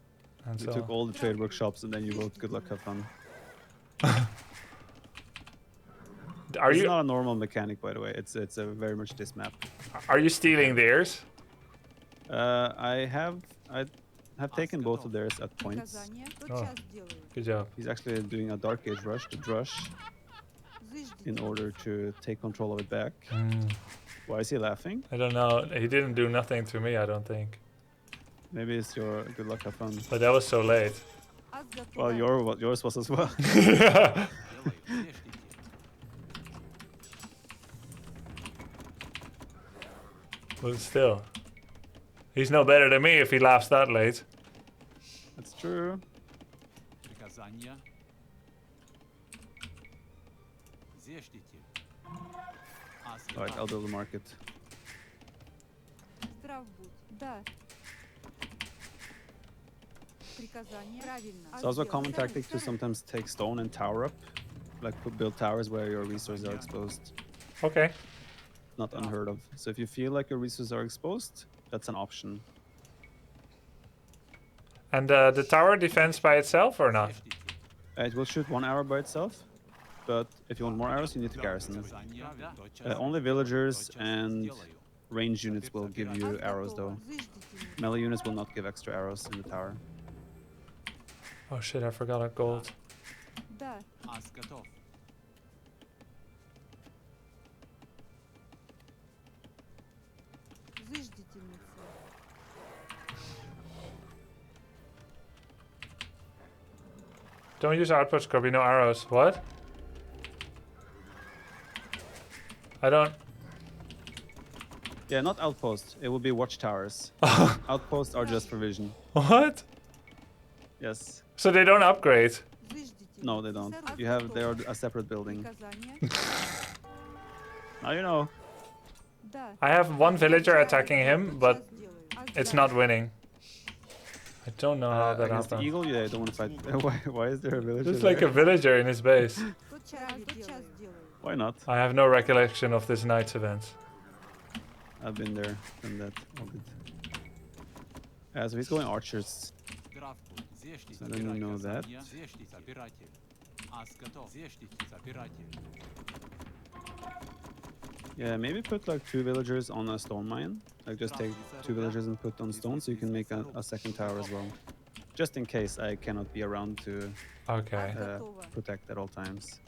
You so. took all the trade workshops and then you wrote good luck, have fun. Are It's you not a normal mechanic, by the way. It's a very much this map. are you stealing theirs? I have taken both of theirs at points. Приказание. Тотчас делаю. Good job. He's actually doing a Dark Age rush, the Drush, in order to take control of it back. Why is he laughing? I don't know. He didn't do nothing to me, I don't think. Maybe it's your good luck, have fun. But that was so late. Аз готова. Well, yours was as well. Yeah. Делаю. But still. He's no better than me if he laughs that late. That's true. Приказание. Зештите. Alright, I'll build a market. Здрав будь. Да. Приказание. Правильно. It's also a common tactic to sometimes take stone and tower up. Like build towers where your resources are exposed. Okay. Not unheard of. So if you feel like your resources are exposed, that's an option. And the tower defends by itself or not? It will shoot 1 arrow by itself, but if you want more arrows, you need to garrison. Only villagers and range units will give you arrows, though. Зыждительница. Melee units will not give extra arrows in the tower. Oh shit, I forgot a gold. Да. Ас готов. Зыждительница. Don't use outpost, Kirby, no arrows. What? I don't... Yeah, not outposts. It will be watchtowers. Outposts are just for vision. What? Yes. So they don't upgrade? Зыждительница. No, they don't. You have they are a separate building. Приказание. Now you know. Да. I have one villager attacking him, but Тотчас делаю. Аз it's да. not winning. I don't know how that Against the happened. eagle, yeah, I don't want to fight. Why is there a villager? There's like a there? villager in his base. Тотчас делаю. Why not? I have no recollection of this night's event. I've been there, done that. All good. So he's going archers. Здравствуй. Зештить. So then you know that. Зештить. Собиратель. Ас готов. Зештить. Собиратель. Yeah, maybe put like 2 villagers on a stone mine. Like just take 2 villagers and put on stone so you can make a second tower as well. Just in case I cannot be around to Okay. protect at all times.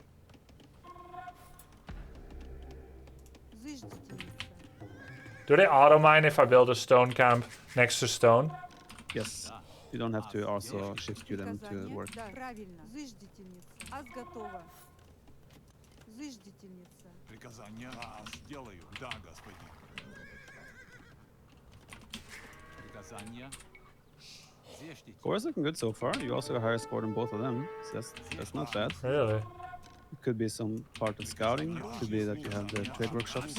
Зыждительница. Do they auto mine if I build a stone camp next to stone? Yes. You don't have to also shift you them to Приказание? work. Да, правильно. Зыждительница. Ас готова. Зыждительница. Приказание. Сделаю. Да, господин. Приказание. Зештить. Core's looking good so far. You also got a higher score than both of them. So that's not bad. Really? It could be some part of scouting. It could be that you have the trade workshops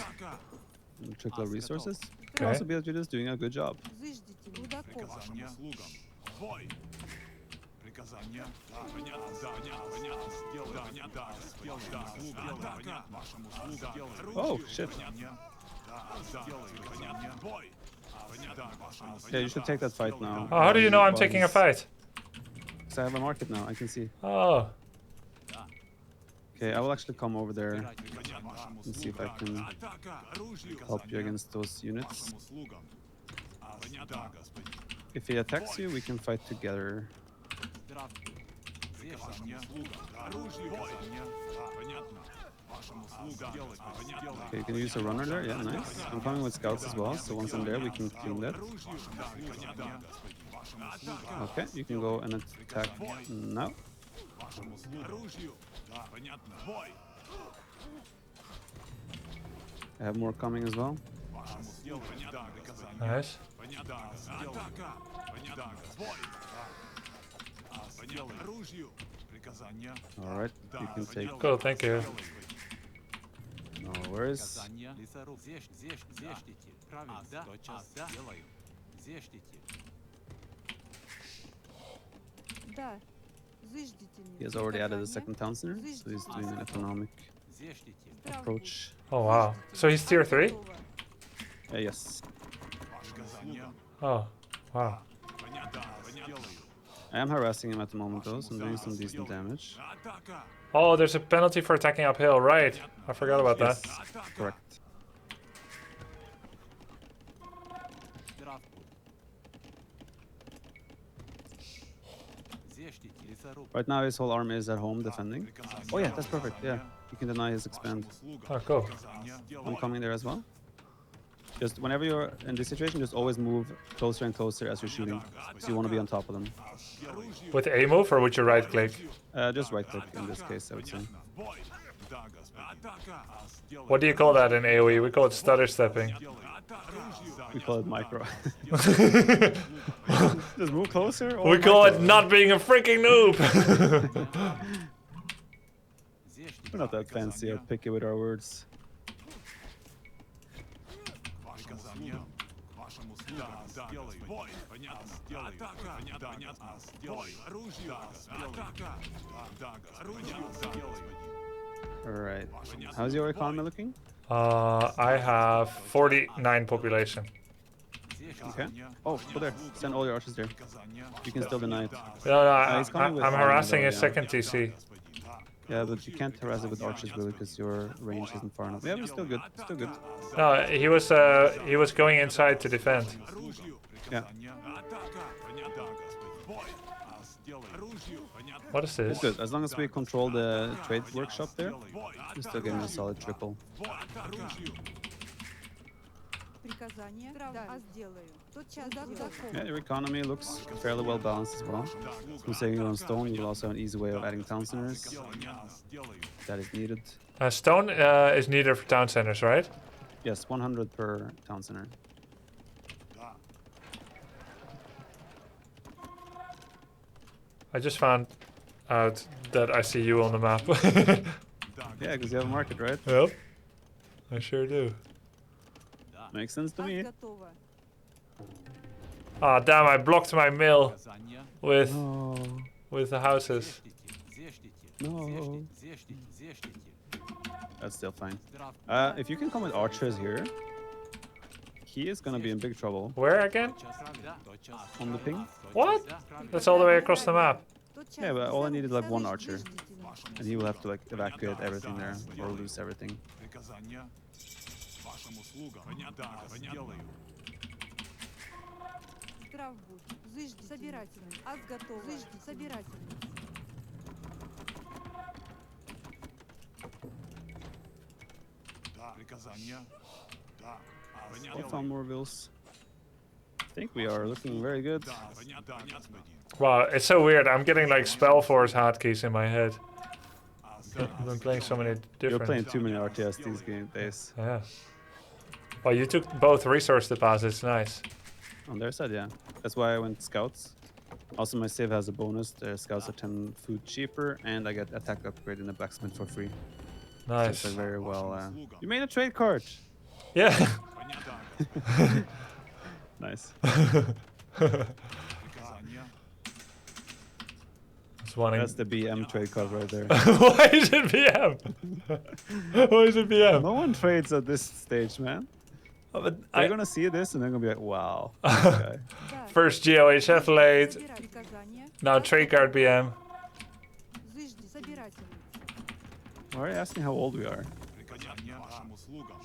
and trickle of resources. It could Okay. also be that you're just doing a good job. Зыждительница. Рудаков. Приказание. Слугам. Бой. Приказание. Да, понятно. Да, понятно. Сделаю. Да, понятно. Да, сделаю. Да, слугам. Да, понятно. Вашему слугам. Oh, shit. Да, сделаю. Понятно. Бой. Понятно. Вашему Yeah, you should take that fight now. Oh, how do you know I'm while taking a he's- fight? Because I have a market now, I can see. Oh. Okay, I will actually come over there Вашему and see if I can Атака. Оружие. help you against those units. Вашему слугам. Понятно, господин. If he attacks you, we can fight together. Здравствуй. Приказание. Слугам. Оружие. Приказание. Да, понятно. Вашему слугам. Сделать. Понятно. Okay, you can use a runner there. Yeah, nice. I'm coming with scouts as well, so once I'm there, we can clean that. Okay, you can go and attack now. Вашему слугам. Оружию. Да, понятно. Бой. I have more coming as well. Вашему слугам. Понятно. Приказание. Nice. Понятно. Атака. Понятно. Бой. Понятно. Оружию. Приказание. All right, you can take. Cool, thank you. No worries. Приказание. Лесоруб. Зештите. Правильно. Да. Да. Делаю. Зештите. Да. Зыждительница. He has already added a Приказание? second town center, so he's doing an economic Зештите. Здравствуй. approach. Oh, wow. So he's tier 3? Готова. Yes. Приказание. Oh, wow. Понятно. Делаю. I am harassing him at the moment though, so I'm doing some decent damage. Атака. Oh, there's a penalty for attacking uphill, right? I forgot about that. Атака. Correct. Здравствуй. Зештите. Лесоруб. Right now his whole army is at home defending. Oh yeah, that's perfect. Yeah, you can deny his expand. Oh, cool. I'm coming there as well. Just whenever you're in this situation, just always move closer and closer as you're shooting. So you want to be on top of them. With A move or with your right click? Just right click in this case, I would say. Бой. Да, господин. Атака. What do you call that in AoE? We call it stutter stepping. We call it micro. Just move closer. Or We call it micro. not being a freaking noob. Зештите. We're not that fancy or picky with our words. Приказание. Вашему слугам. Делаю. Бой. Понятно. Делаю. Атака. Понятно. Бой. Оружие. Атака. Да, оружие. Делаю. Alright. How's your economy looking? I have 49 population. Okay. Oh, go there. Send all your archers there. You can still deny it. No, he's coming with I'm armor harassing though, his yeah. second TC. Yeah, but you can't harass it with archers really because your range isn't far enough. Yeah, but still good. Still good. No, he was going inside to defend. Yeah. What is this? It's good. As long as we control the trade workshop there, we're still getting a solid triple. Приказание? Да. А сделаю. Тотчас сделаю. Yeah, your economy looks fairly well balanced as well. Considering you're on stone, you will also have an easy way of adding town centers. That is needed. Stone is needed for town centers, right? Yes, 100 per town center. I just found out that I see you on the map. Yeah, because you have a market, right? Yep. I sure do. Makes sense to Ас me. готова. Ah, damn, I blocked my mill Приказание. with No. the houses. Зештите. No. Зештите. That's still fine. Здравствуй. If you can come with archers here, he is gonna be in big trouble. Where again? On the ping? What? That's all the way across the map. Тотчас Yeah, but all I лесоруб, needed like one слышь, archer, заждите. and he will have to like evacuate everything there or lose everything. Приказания вашим услугам. Понятно, сделаю. Травбуд. Зажди. Собирательный. Аз готов. Зажди. Собирательный. Да, приказания. Да. I Понятно. found more bills. I think we are looking very good. Да, понятно, господин. Wow, it's so weird. I'm getting like Spellforce hotkeys in my head. I've been playing so many You're different. playing too many RTS these days. Yeah. Well, you took both resource deposits. Nice. On their side, yeah. That's why I went scouts. Also, my save has a bonus. The scouts are 10 food cheaper, and I get attack upgrade in the blacksmith for free. So Nice. it's very well. You made a trade card. Yeah. Понятно. Nice. Приказания. Just wanting. That's the BM trade card right there. Why is it BM? Why is it BM? No one trades at this stage, man. Oh, but They're gonna see this and they're gonna be like, "Wow, this guy." Да. First GOHF late, Собира- Приказание. now Аз trade card BM. Зажди. Собирательный. Why are you asking how old we are? Приказания вашим услугам.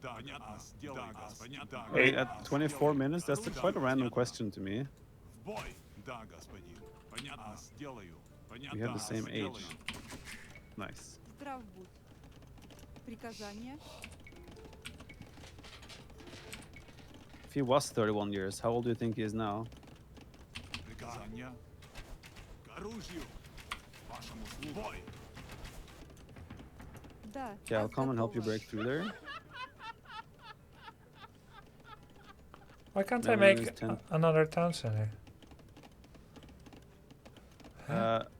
Да, понятно, сделаю. Понятно. Wait, at 24 minutes, that's quite a random question to me. В бой. Да, господин. Понятно, сделаю. Понятно, We have the same age. сделаю. Nice. Травбуд. Приказание. If he was 31 years, how old do you think he is now? Приказания. К оружию. Вашим услугам. Бой. Да. Okay, I'll аз come and help you готова. break through there. Why can't I Never make used 10. another town center?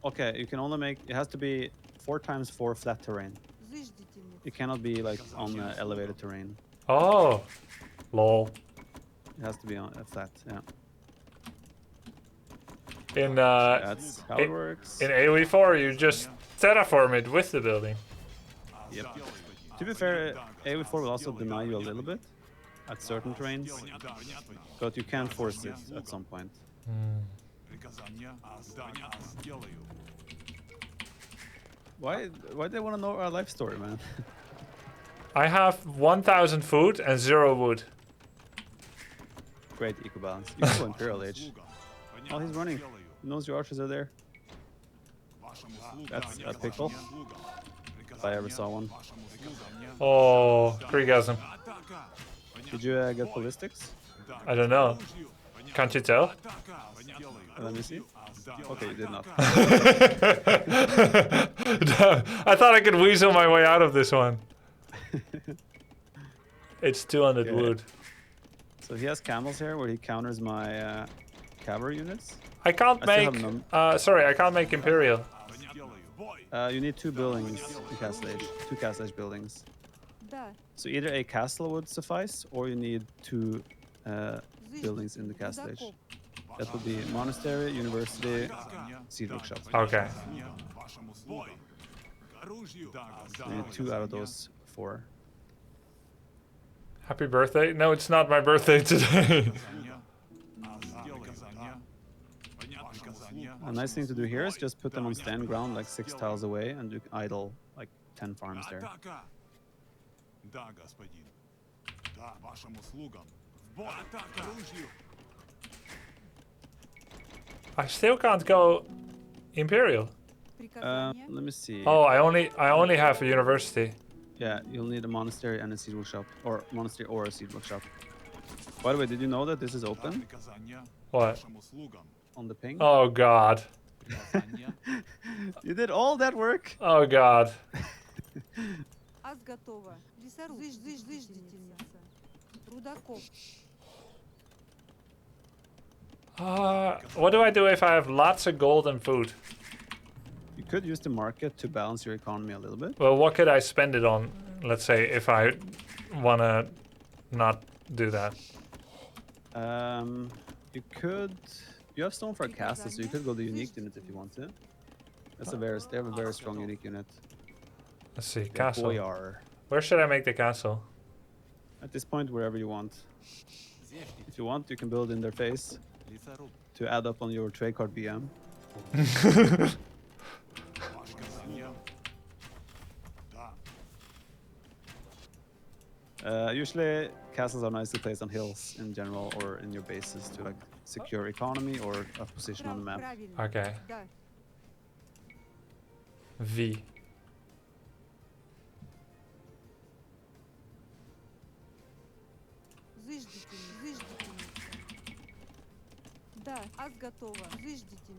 Okay, you can only make. It has to be 4 times 4 flat terrain. Заждите меня. It cannot be like on elevated terrain. Oh, lol. It has to be on flat. Yeah, In that's how it in- works. in AOE4, you just terraform it with the building. Yep. To be fair, AOE4 will also deny you a little bit at certain terrains, but you can force it at some point. Приказания. Да, понятно, сделаю. Why they want to know our life story, man? I have 1,000 food and 0 wood. Great eco balance. You can go Imperial Age. Услугам. Oh, he's running. He knows your archers are there. Вашим услугам. That's a pickle. If I ever saw one. Вашим услугам. Oh, Krigasm. Атака. Did you get ballistics? I don't know. Can't you tell? Атака. Сделаю. Let me see. Okay, you did not. I thought I could weasel my way out of this one. It's 200 Okay. wood. So he has camels here where he counters my cavalry units. I can't I still make. have Sorry, I can't make Imperial. Сделаю. Бой. You need 2 buildings in Castle Age. 2 Castle Age buildings. Да. So either a castle would suffice, or you need 2 Зажди. buildings in the Castle Age. Рудокоп. That would be monastery, university, Приказания. seed workshop. Okay. Вашим услугам. К оружию. Да, You need 2 out of those 4. Happy birthday? No, it's not my birthday today. A nice thing to do here is just put them on stand ground like 6 tiles away, and you can idle like 10 farms there. Атака. Да, господин. Да, вашим услугам. В бой. Атака. К оружию. I still can't go Imperial. Приказание. Let me see. Oh, I only have a university. Yeah, you'll need a monastery and a seed workshop, or monastery or a seed workshop. By the way, did you know that this is open Приказания. What? Вашим услугам. on the ping? Oh God. Приказания. You did all that work? Oh God. Аз готова. Лесоруб. Заждите меня. Рудокоп. What do I do if I have lots of gold and food? You could use the market to balance your economy a little bit. Well, what could I spend it on? Let's say if I wanna not do that. You could. You have stone for a castle, so you could go the unique unit if you want to. That's a very. They have a very strong unique unit. Let's see, The castle. Boyar. Where should I make the castle? At this point, wherever you want. If you want, you can build in their face Лесоруб. to add up on your trade card BM. Приказание. Да. Usually, castles are nicely placed on hills in general, or in your bases to like secure economy or a position on the map. Правильно. Okay. Да. V. Зыждите. Да, аз готова. Зыждите.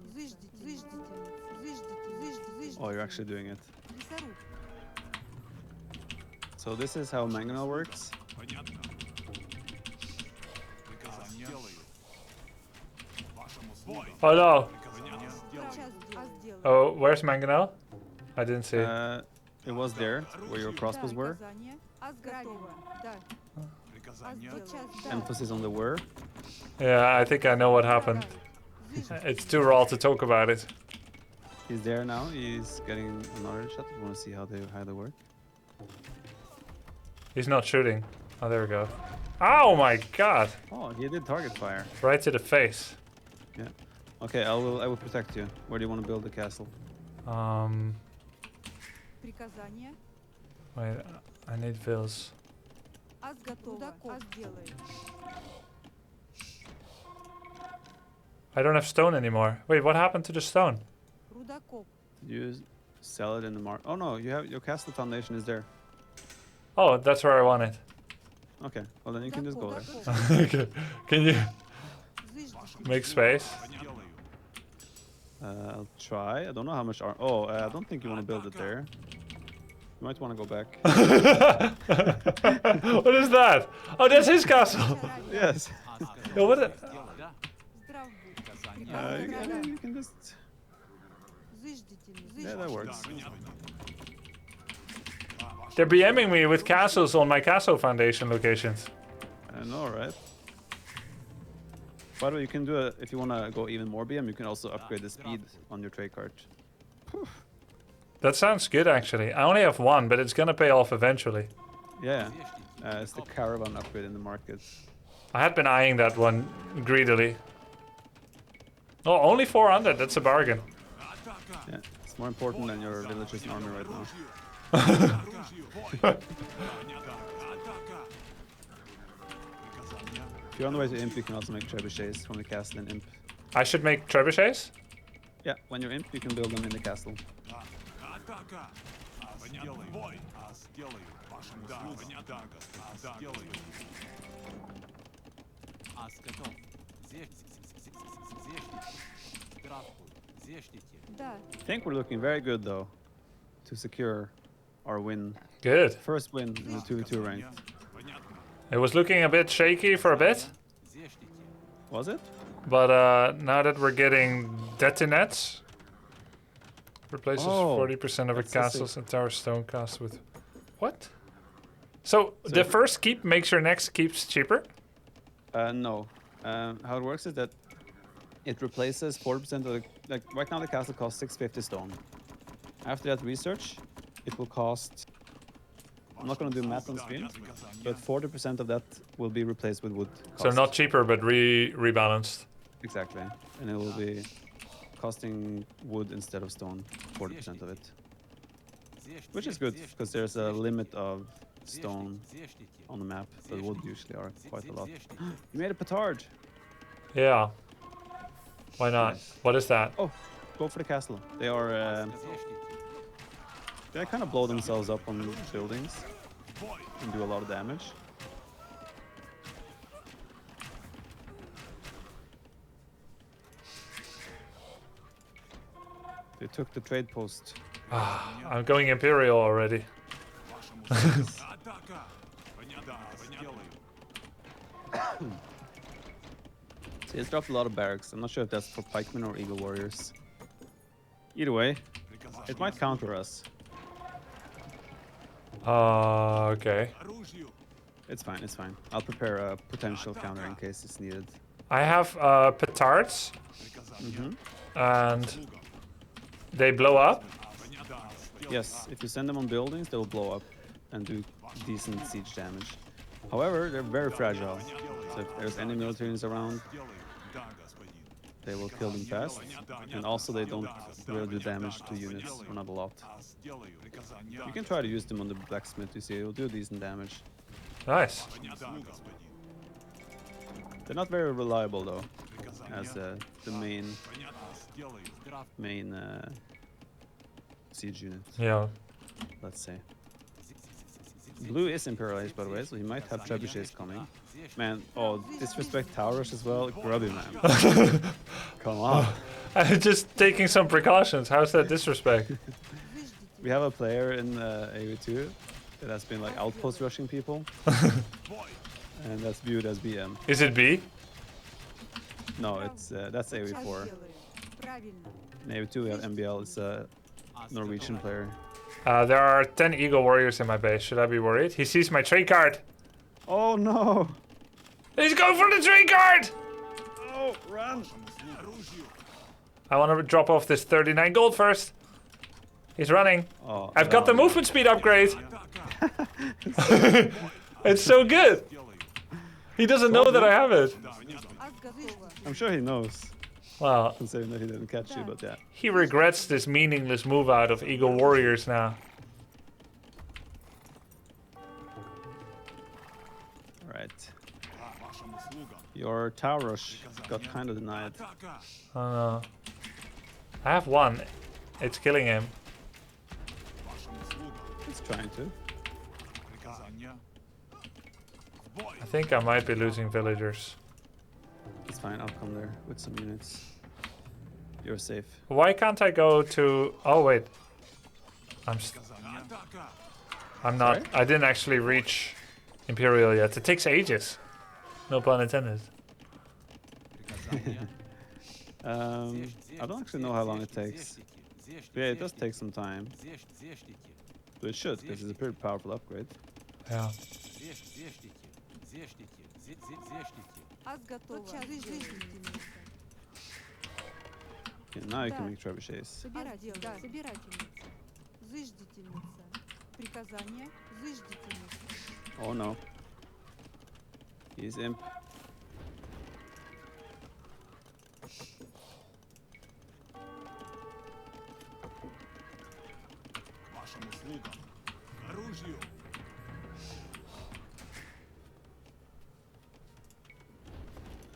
Oh, you're actually doing it. Лесоруб. So this is how Mangonel works. Понятно. Приказание. Сделаю. Вашему бой. Oh no. Приказание. Сейчас сделаю. Oh, where's Mangonel? I didn't see. It was there where your crossbows Да, were. приказание. Аз готова. Да. Приказание. Сейчас, да. Emphasis on the were. Yeah, I think I know what happened. It's too raw to talk about it. He's there now. He's getting another shot. You want to see how they work? He's not shooting. Oh, there we go. Oh my god! Oh, he did target fire. Right to the face. Yeah. Okay, I will protect you. Where do you want to build the castle? Приказание. Wait, I need vills. Аз готова. Аз делаю. I don't have stone anymore. Wait, what happened to the stone? Рудокоп. You sell it in the market. Oh no, you have your castle foundation is there. Oh, that's where I want it. Okay, well then you can just go there. Okay. Can you Зыждите. make space? Сделаю. I'll try. I don't know how much. I don't think you want to build it there. You might want to go back. What is that? Oh, that's his castle. Yes. Yo, what? Здрав будь. You can just. Зыждите. Yeah, that works. They're BMing me with castles on my castle foundation locations. I know, right? By the way, you can do it if you want to go even more BM. You can also upgrade the speed on your trade card. That sounds good, actually. I only have one, but it's gonna pay off eventually. Yeah, it's the caravan upgrade in the market. I had been eyeing that one greedily. Oh, only 400. That's a bargain. Yeah, it's more important than your villages and army right now. Оружию. Бой. Понятно. Атака. Приказание. If you're on the way to Imp, you can also make trebuchets from the castle in Imp. I should make trebuchets? Yeah, when you're Imp, you can build them in the castle. Да. Атака. Понятно. Бой. Сделаю. Вашему да. Понятно. Сделаю. Да. I think we're looking very good though to secure our win. Good. First win in the 2v2 rank. Понятно. It was looking a bit shaky for a bit, Was it? but now that we're getting detonets, replaces Oh, 40% of a that's so sick. castle's entire stone cost with. What? So the first keep makes your next keeps cheaper? No. How it works is that it replaces 40% of the, like right now the castle costs 650 stone. After that research, it will cost. I'm not going to do math on screen, but 40% of that will be replaced with wood. So cost. not cheaper, but rebalanced. Exactly, and it will be costing wood instead of stone. 40% of it, which is good because there's a limit of stone on the map, but wood usually are quite a lot. You made a petard. Yeah. Why not? Nice. What is that? Oh, go for the castle. They are. They kind of blow themselves up on buildings and do a lot of damage. They took the trade post. I'm going Imperial already. Атака. Понятно. Сделаю. So it's dropped a lot of barracks. I'm not sure if that's for pikemen or eagle warriors. Either way, it might counter us. Okay. Оружию. It's fine, it's fine. I'll prepare a potential counter in case it's needed. I have petards, Приказание. and they blow up. Понятно. Yes, if you send them on buildings, they will blow up and do decent siege damage. However, they're very fragile. So if there's any military units around, Сделаю. Да, господин. they will kill them fast. And also they don't really do damage to units, or not a lot. Сделаю. Приказание. You can try to use them on the blacksmith, you see, it'll do decent damage. Nice. Да, господин. They're not very reliable though, Приказание. as the main Сделаю. siege unit, Yeah. let's say. Blue is imperialized, by the way, so he might have trebuchets coming. Man, oh, disrespect tower rush as well, grubby man. Come on. I'm just taking some precautions. How's that disrespect? We have a player in AOE2 that has been like outpost rushing people, and that's viewed as BM. Is it B? No, it's that's AOE4. Правильно. In AOE2 we have MBL, it's a Norwegian player. There are 10 Eagle Warriors in my base. Should I be worried? He sees my trade card. Oh no! He's going for the trade card! Oh, run! I want to drop off this 39 gold first. He's running. Oh, I've got the no. movement speed upgrade. It's so good. He doesn't know that I have it. Ас готова. I'm sure he knows, Well, considering that he didn't catch you, but yeah. he regrets this meaningless move out of Eagle Warriors now. Alright. Your tower rush got kind of denied. Атака. I don't know. I have one. It's killing him. Вашим услугам. He's trying to. Приказание. В бой. I think I might be losing villagers. It's fine, I'll come there with some units. You're safe. Why can't I go to... Oh, wait. Приказание. Атака. I'm not... Sorry? I didn't actually reach Imperial yet. It takes ages. No pun intended. Приказание. I don't actually know how long it takes. Yeah, it does take some time. But it should, because it's a pretty powerful upgrade. Yeah. Ас готова. Заждите. Okay, now you can Да. make trebuchets. Собиратель, да. Собирательница. Заждительница. Приказание. Заждительница. Oh no. He's imp. Вашим услугам. К оружию.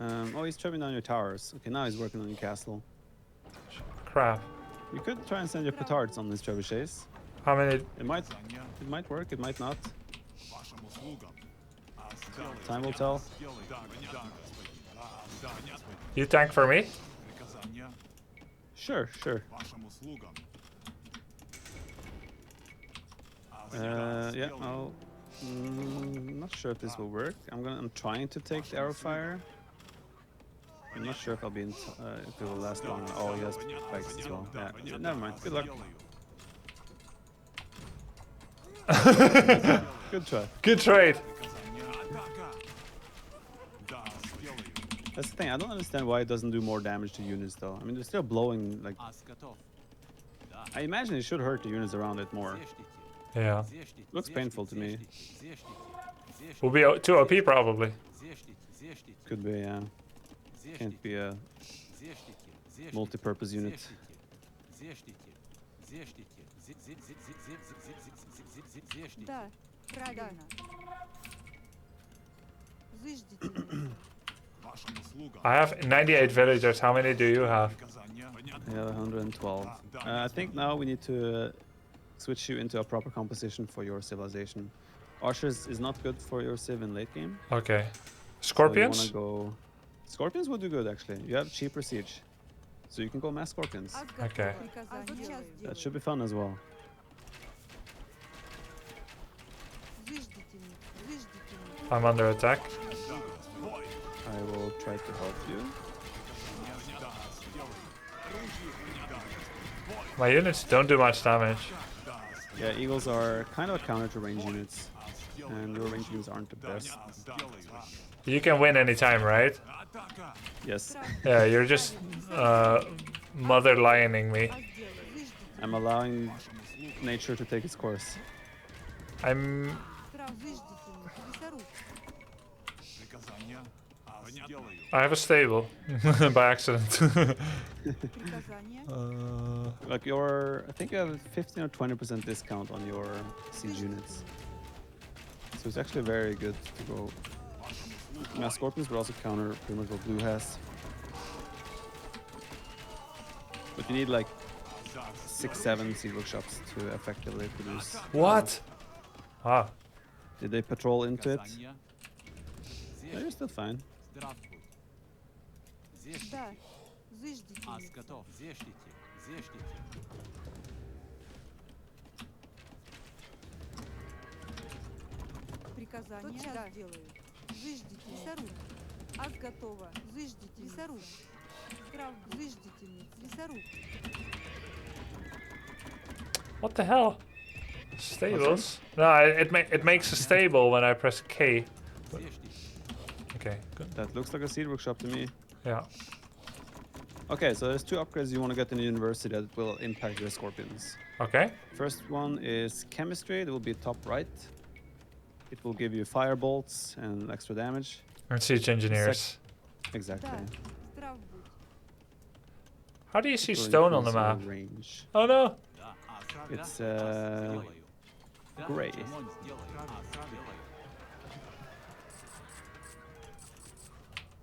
Oh, he's trimming down your towers. Okay, now he's working on your castle. Crap. You could try and send your petards on these trebuchets. How many... It might Приказание. work, it might not. Вашим услугам. Сделаю. Time will tell. Сделаю. Да, господин. Да, господин. You tank for me? Приказание. Sure, sure. Вашим услугам. Yeah, I'll. Not sure if this will work. I'm trying to take the arrow fire. I'm not sure if I'll be in. If it will last long. Oh, he has spikes as well. Yeah, never mind. Good luck. Good try. Good trade. Приказание. Атака. Да, сделаю. That's the thing. I don't understand why it doesn't do more damage to units though. I mean, they're still blowing. Like, I imagine it should hurt the units around it more. Yeah. Looks painful to me. Will be too OP probably. Could be. Yeah. Can't be a multi-purpose unit. Да. Правильно. Заждительница. Вашим услугам. I have 98 villagers. How many do you have? Приказание. Yeah, 112. I think now we need to switch you into a proper composition for your civilization. Archers is not good for your civ in late game. Okay. So Scorpions? you wanna go... Scorpions would do good actually. You have cheaper siege. So you can go mass scorpions. Ас Okay. готова. Приказание. That should be fun as well. Заждительница. Заждительница. I'm under attack. I will try to help you. My units don't do much damage. Yeah, eagles are kind of a counter to range units. And your range units aren't the best. You can win anytime, right? Атака. Yes, Yeah, you're just mother lioning me. Ас делаю. Заждите. I'm allowing nature to take its course. I'm... Заждительница. Лесоруб. I have a stable by accident. Приказание. Like your, I think you have 15 or 20% discount on your siege units. So it's actually very good to go. Yeah, Scorpions will also counter pretty much what Blue has. But you need like 6-7 siege workshops to effectively produce. What? Ah. Did they patrol into it? Yeah, you're still fine. Да. Заждите. Приказание. Тотчас делаю. Заждите. Лесоруб. Ас готово. Заждите. Лесоруб. Здрав. Заждите. Лесоруб. What the hell? Stables? No, it makes a stable when I press K. Okay, good. That looks like a siege workshop to me. Yeah. Okay, so there's 2 upgrades you want to get in the university that will impact your Scorpions. Okay. First one is chemistry. It will be top right. It will give you fire bolts and extra damage. And siege engineers. Exactly. Да. Здрав будь. How do you see It will stone on the increase your map? range. Oh no. It's gray.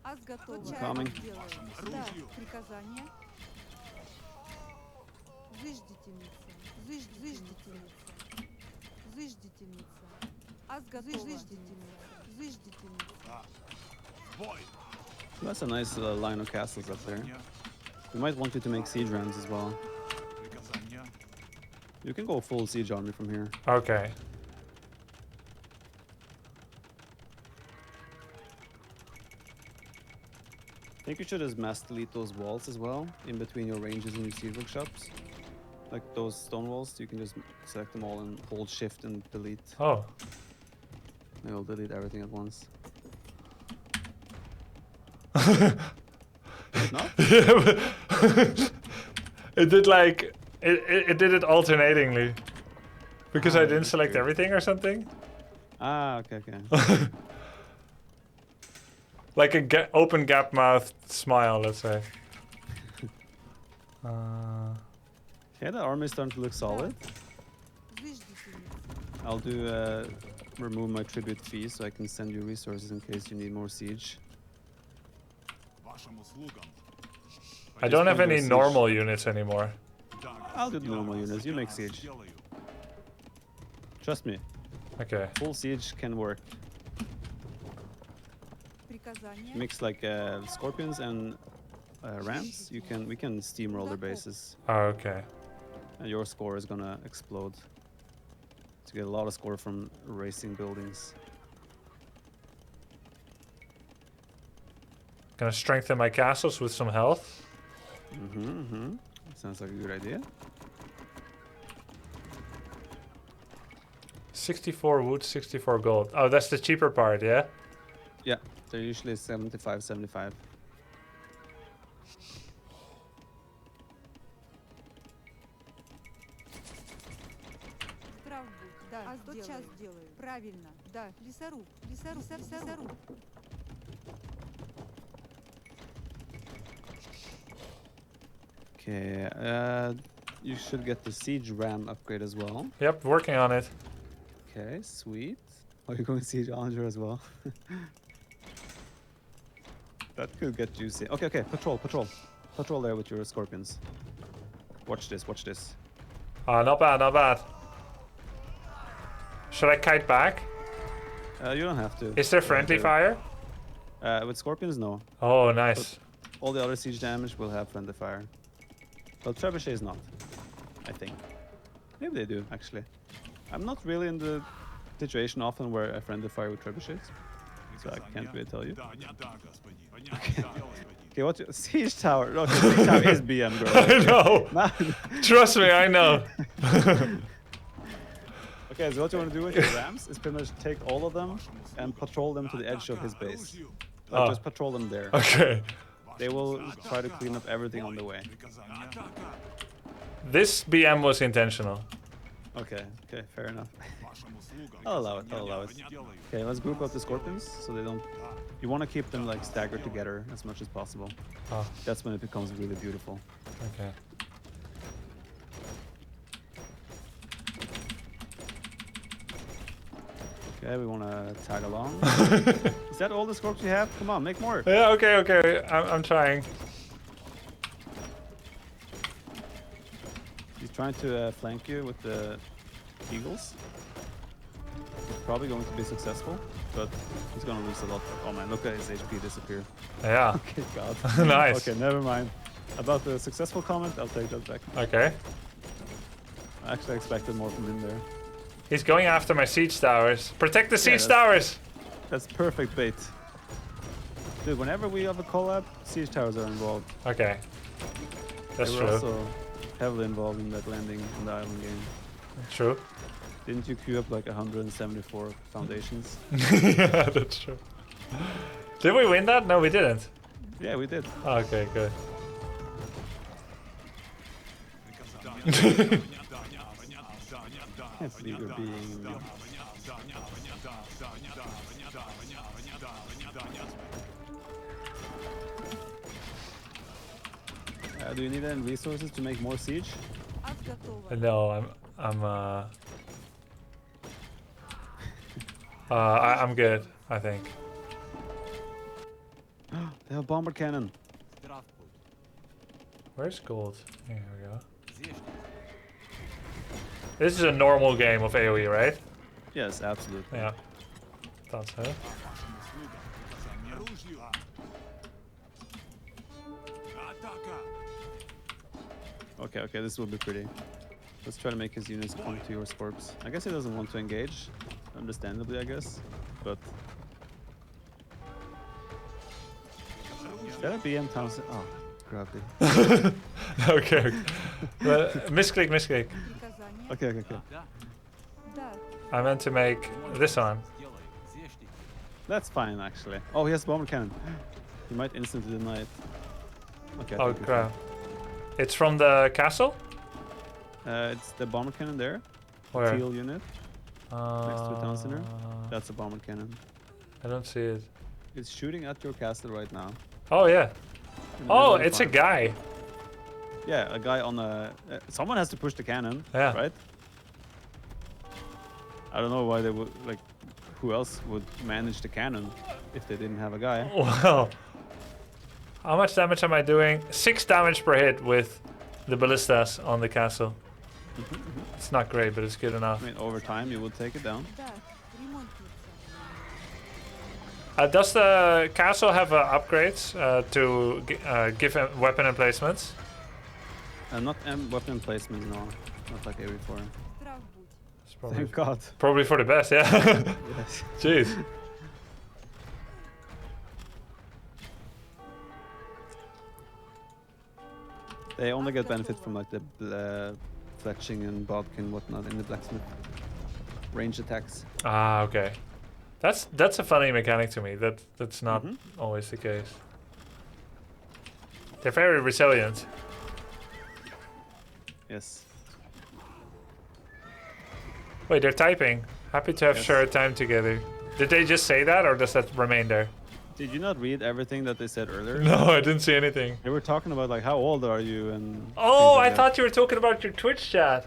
Ас готово. Coming. Делаю. Да. Приказание. Заждительница. Заждительница. Заждительница. Ас готово. Заждительница. Заждительница. That's a nice line of castles up there. We might want you to make siege rams as well. You can go full siege army from here. Okay. I think you should just mass delete those walls as well, in between your ranges and your siege workshops. Like those stone walls, you can just select them all and hold shift and delete. Oh. And it'll delete everything at once. Not? It did like it did it alternatingly. Because I didn't select okay. everything or something? Ah, okay, okay. Like a open gap mouth smile, let's say. Okay, the army is starting to look solid. Заждительница. I'll do remove my tribute fee so I can send you resources in case you need more siege. I don't have gonna any do siege. normal units anymore. I'll do the normal units, you make siege. Trust me, Okay. full siege can work. Приказание. Mix like scorpions and rams, we can steamroll their bases. Oh, okay. And your score is gonna explode. To get a lot of score from racing buildings. Gonna strengthen my castles with some health. Sounds like a good idea. 64 wood, 64 gold. Oh, that's the cheaper part, yeah? Yeah, they're usually 75, 75. Здрав будь. Да. Ас тотчас делаю. Правильно. Да. Лесоруб. Лесоруб. Okay, you should get the siege ram upgrade as well. Yep, working on it. Okay, sweet. Oh, you're going siege Challenger as well. That could get juicy. Okay, okay, patrol there with your scorpions. Watch this. Ah, not bad, not bad. Should I kite back? You don't have to. Is there friendly fire? With scorpions, no. Oh, nice. All the other siege damage will have friendly fire. But trebuchet is not, I think. Maybe they do, actually. I'm not really in the situation often where I friendly fire with trebuchets, so I can't really tell you. Okay, what? Siege tower. Okay, siege tower is BM, girl. I know. Trust me, I know. Okay, so what you want to do with your rams is pretty much take all of them and patrol them to the edge of his base. Like, just patrol them there. Okay. They will try to clean up everything on the way. This BM was intentional. Okay, fair enough. Вашим услугам. I'll allow it, I'll allow it. Сделаю. Okay, let's group up the scorpions so they don't. You want to keep them like staggered together as much as possible. Oh, That's when it becomes really beautiful. okay. Okay, we want to tag along. Is that all the scorps you have? Come on, make more. Yeah, okay. I'm trying. He's trying to flank you with the eagles. He's probably going to be successful, but he's going to lose a lot. Oh man, look at his HP disappear. Yeah. Okay, God. Nice. Okay, never mind. About the successful comment, I'll take that back. Okay. I actually expected more from him there. He's going after my siege towers. Protect the siege that's- towers! That's perfect bait. Dude, whenever we have a collab, siege towers are involved. Okay. That's They were true. also heavily involved in that landing on the island game. True. Didn't you queue up like 174 foundations? Yeah, that's true. Did we win that? No, we didn't. Yeah, we did. Okay, good. Can't believe you're being. Do you need any resources to make more siege? Ад готова. No, I'm good, I think. They have bomber cannon. Where's gold? Here we go. This is a normal game of AOE, right? Yes, absolutely. Yeah. Thought so. Оружию. Атака. Okay, this will be pretty. Let's try to make his units come to your scorps. I guess he doesn't want to engage. Understandably, I guess. But. Is that a BM Townsend? Oh, gravity. Okay. Misclick. Приказание. Okay. Да. I meant to make this on. That's fine, actually. Oh, he has bomber cannon. He might instantly deny it. Okay. I Oh think we crap. It's from the castle? can. It's the bomber cannon there. Where? Teal unit next to a town center. That's a bomber cannon. I don't see it. It's shooting at your castle right now. Oh yeah. in the Oh, middle of the it's a farm. guy. Yeah, a guy on a. Someone has to push the cannon. Yeah. Right. I don't know why they would like. Who else would manage the cannon if they didn't have a guy? Well, how much damage am I doing? 6 damage per hit with the ballistas on the castle. It's not great, but it's good enough. I mean, over time you will take it down. Да. Ремонтница. Does the castle have upgrades to give weapon emplacements? Not weapon placement, no. Not like AOE4. Страх будь. It's probably, Thank God. probably for the best, yeah. Yes. Jeez. They only get benefit from like the fletching and bodkin and whatnot in the blacksmith. Range attacks. Ah, okay. That's a funny mechanic to me. That's not always the case. They're very resilient. Yes. Wait, they're typing. Happy to have Yes. shared time together. Did they just say that, or does that remain there? Did you not read everything that they said earlier? No, I didn't see anything. They were talking about like how old are you and. Oh, things like I that. thought you were talking about your Twitch chat.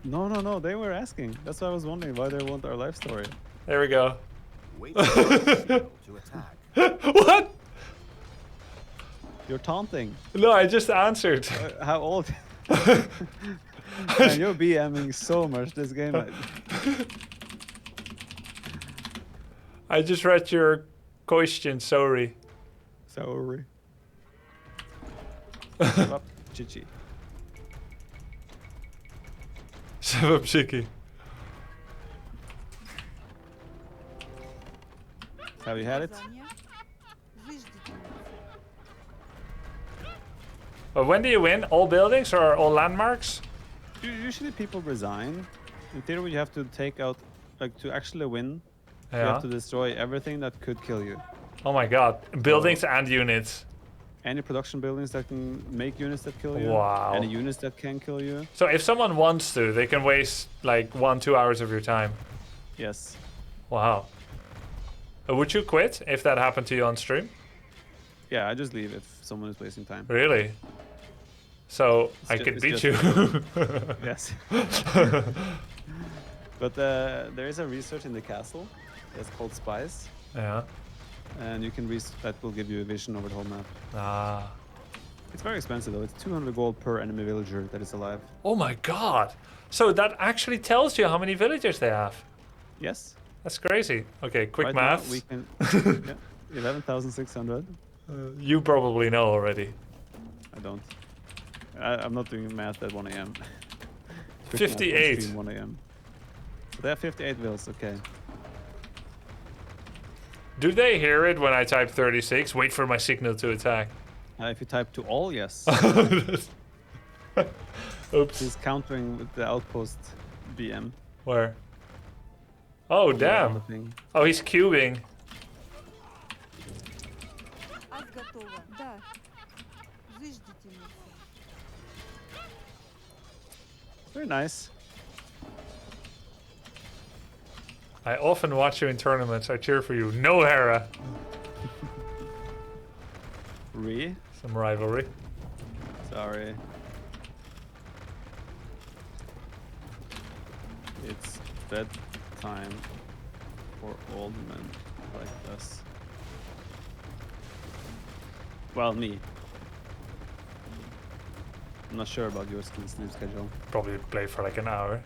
No. They were asking. That's why I was wondering why they want our life story. There we go. Wait for to attack. What? You're taunting. No, I just answered. How old? Man, you're BMing so much this game. I just read your question. Sorry. Sorry. Give up, Chichi. Shut up, Chicky. Have you had it? Приказание. Заждите. When do you win? All buildings or all landmarks? Usually people resign. In theory, you have to take out, like, to actually win. You Yeah. have to destroy everything that could kill you. Oh my god. Buildings and units. Any production buildings that can make units that kill you. Wow. Any units that can kill you. So if someone wants to, they can waste like 1-2 hours of your time. Yes. Wow. Would you quit if that happened to you on stream? Yeah, I just leave if someone is wasting time. Really? So I ju- could it's beat just- you. Yes. But there is a research in the castle that's called Spies, Yeah. and you can that will give you a vision over the whole map. Ah. It's very expensive though. It's 200 gold per enemy villager that is alive. Oh my god. So that actually tells you how many villagers they have. Yes. That's crazy. Okay, quick Right math. now we can. Yeah, 11,600. You probably know already. I don't. I'm not doing math at 1 a.m. 58. 1 a.m. So they have 58 vills. Okay. Do they hear it when I type 36? Wait for my signal to attack. If you type to all, yes. Oops. He's countering with the outpost BM. Where? Oh, On the damn. thing. Oh, he's cubing. Ас готова. Да. Заждите. Very nice. I often watch you in tournaments. I cheer for you. No, Hera. Some rivalry. Sorry. It's bedtime for old men like us. Well, me. I'm not sure about your sleep schedule. Probably play for like an hour.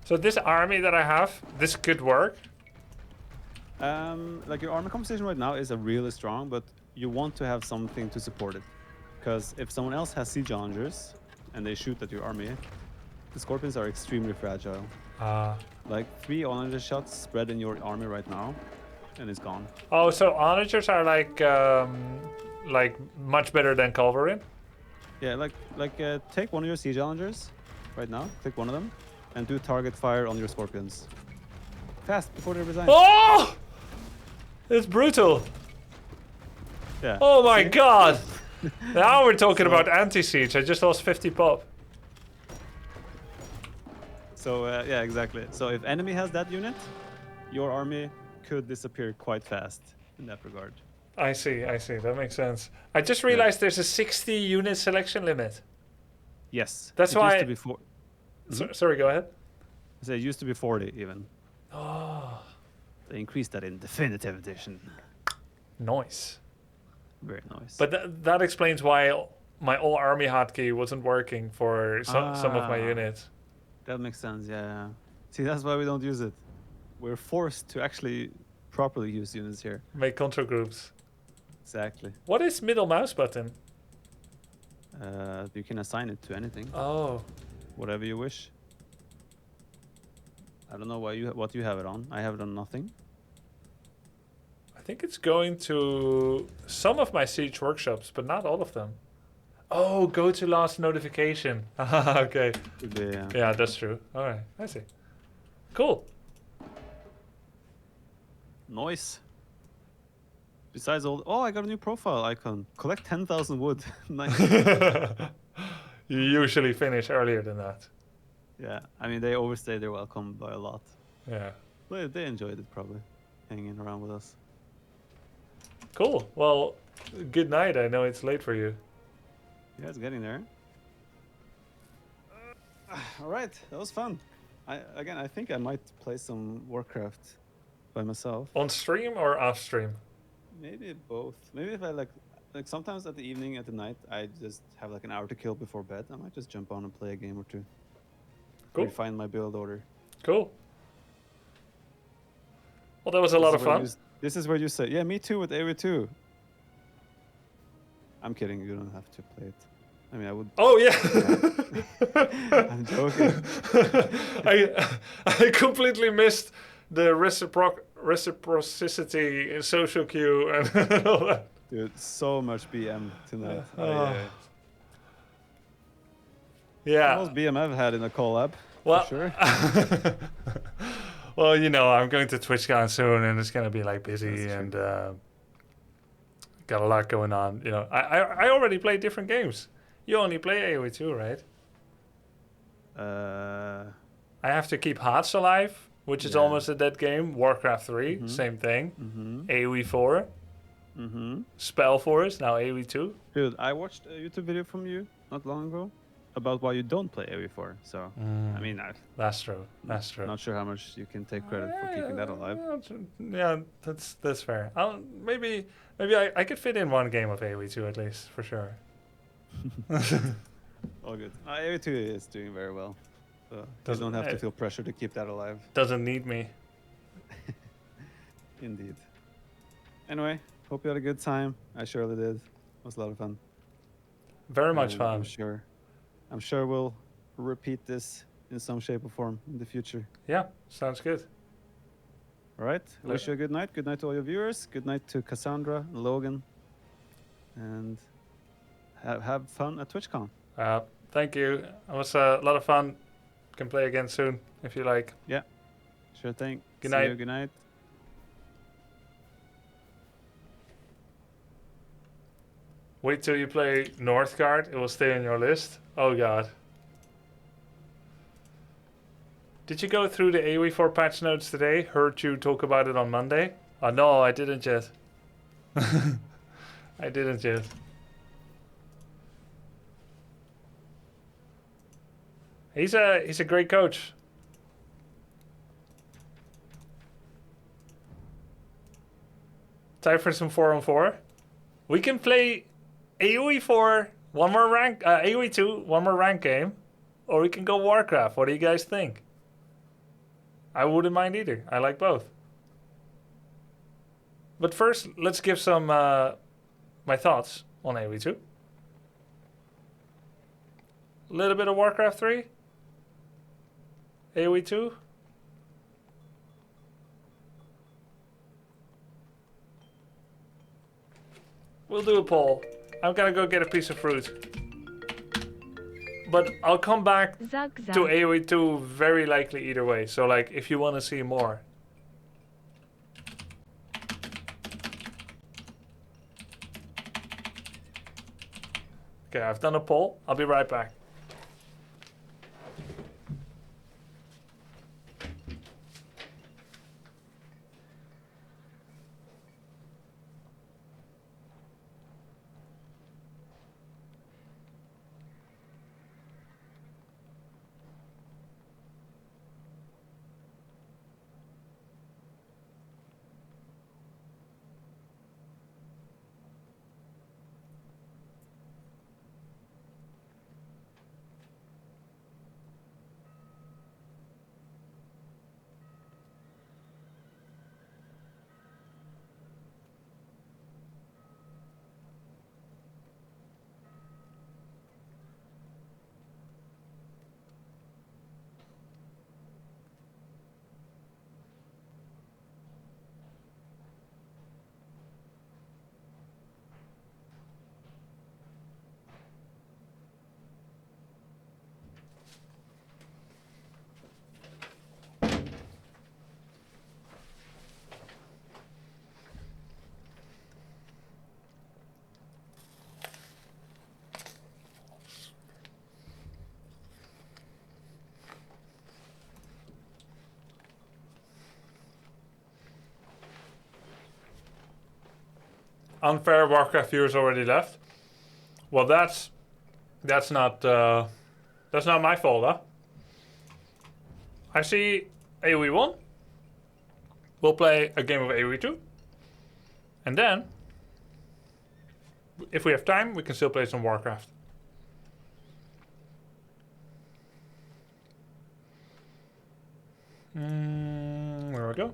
So this army that I have, this could work. Like your armor composition right now is a really strong, but you want to have something to support it. Because if someone else has siege challengers and they shoot at your army, the scorpions are extremely fragile. Like 3 onager shots spread in your army right now, and it's gone. Oh, so onagers are like much better than cavalry. Yeah, take one of your siege challengers right now, click one of them, and do target fire on your scorpions. Fast, before they resign. Oh! It's brutal. Yeah. Oh my See? god! Now we're talking So- about anti-siege. I just lost 50 pop. So, yeah, exactly. So if enemy has that unit, your army could disappear quite fast in that regard. I see. That makes sense. I just realized there's a 60 unit selection limit. Yes. That's it why- Used to be Sorry, go ahead. So it used to be 40 even. Oh, They increased that in definitive edition. nice. Very nice. But that explains why my all army hotkey wasn't working for some of my Ah. units. that makes sense. Yeah. See, that's why we don't use it. We're forced to actually properly use units here. Make control groups. Exactly. What is middle mouse button? You can assign it to anything, Oh, whatever you wish. I don't know what you have it on. I have it on nothing. I think it's going to some of my siege workshops, but not all of them. Oh, go to last notification. Okay. Could be, Yeah, that's true. All right, I see. Cool. Noise. Besides all, oh, I got a new profile icon. Collect 10,000 wood. Nice. You usually finish earlier than that. Yeah, I mean they overstay their welcome by a lot. Yeah. They enjoyed it probably, hanging around with us. Cool. Well, good night. I know it's late for you. Yeah, it's getting there. All right, that was fun. I think I might play some Warcraft by myself. On stream or off stream? Maybe both. Maybe if I like sometimes at the evening, at the night, I just have like an hour to kill before bed. I might just jump on and play a game or two. Cool. Refine my build order. Cool. Well, that was a lot of fun. This is where you say, yeah, me too with AOE2. I'm kidding. You don't have to play it. I mean, I would. Oh yeah. I'm joking. I completely missed the reciprocity in social queue and all that. Dude, so much BM tonight. Oh. The Yeah. most BM I've had in a collab. Well, for sure. Well, you know, I'm going to TwitchCon soon, and it's gonna be like busy That's and got a lot going on. You know, I already play different games. You only play AOE2, right? I have to keep Hearts alive, which is Yeah. almost a dead game. Warcraft 3, same thing. AOE4, Spellforce, now AOE2. Dude, I watched a YouTube video from you not long ago about why you don't play AOE4. So, I mean, I'm That's true. That's true. not sure how much you can take credit for keeping that alive. Yeah, that's fair. Maybe I could fit in one game of AOE2 at least, for sure. All good. AOE2 is doing very well. So you Doesn't- don't have to feel pressure to keep that alive. Doesn't need me. Indeed. Anyway, hope you had a good time. I surely did. It was a lot of fun. Very much And fun. I'm sure we'll repeat this in some shape or form in the future. Yeah, sounds good. All right. I wish you a good night. Good night to all your viewers. Good night to Cassandra and Logan. And have fun at TwitchCon. Thank you. It was a lot of fun. Can play again soon if you like. Yeah. Sure thing. Good See night. you. Good night. Wait till you play Northgard. It will stay on your list. Oh god. Did you go through the AOE4 patch notes today? Heard you talk about it on Monday? Oh no, I didn't yet. I didn't yet. He's a great coach. Time for some 4-on-4. We can play AOE4, one more rank, AOE2, one more rank game, or we can go Warcraft. What do you guys think? I wouldn't mind either. I like both. But first, let's give some my thoughts on AOE2. A little bit of Warcraft 3. AOE2. We'll do a poll. I'm gonna go get a piece of fruit. But I'll come back Zug, to zug. AOE2 very likely either way. So like if you want to see more. Okay, I've done a poll. I'll be right back. Unfair Warcraft viewers already left. Well, that's not my fault, huh? I see AOE 1. We'll play a game of AOE 2. And then, if we have time, we can still play some Warcraft. There we go.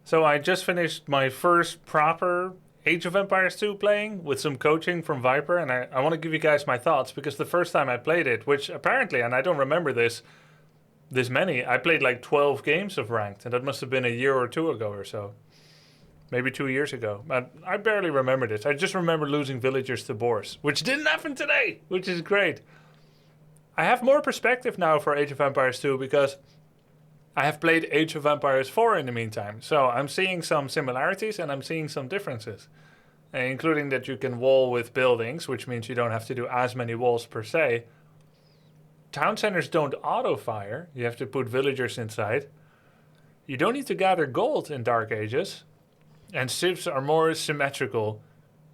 So I just finished my first proper Age of Empires 2 playing with some coaching from Viper, and I want to give you guys my thoughts because the first time I played it, which apparently, and I don't remember this many, I played like 12 games of ranked, and that must have been a year or two ago or so. maybe 2 years ago. But I barely remember this. I just remember losing villagers to boars, which didn't happen today, which is great. I have more perspective now for Age of Empires 2 because I have played Age of Empires 4 in the meantime. So I'm seeing some similarities and I'm seeing some differences. Including that you can wall with buildings, which means you don't have to do as many walls per se. Town centers don't auto-fire. You have to put villagers inside. You don't need to gather gold in Dark Ages. And civs are more symmetrical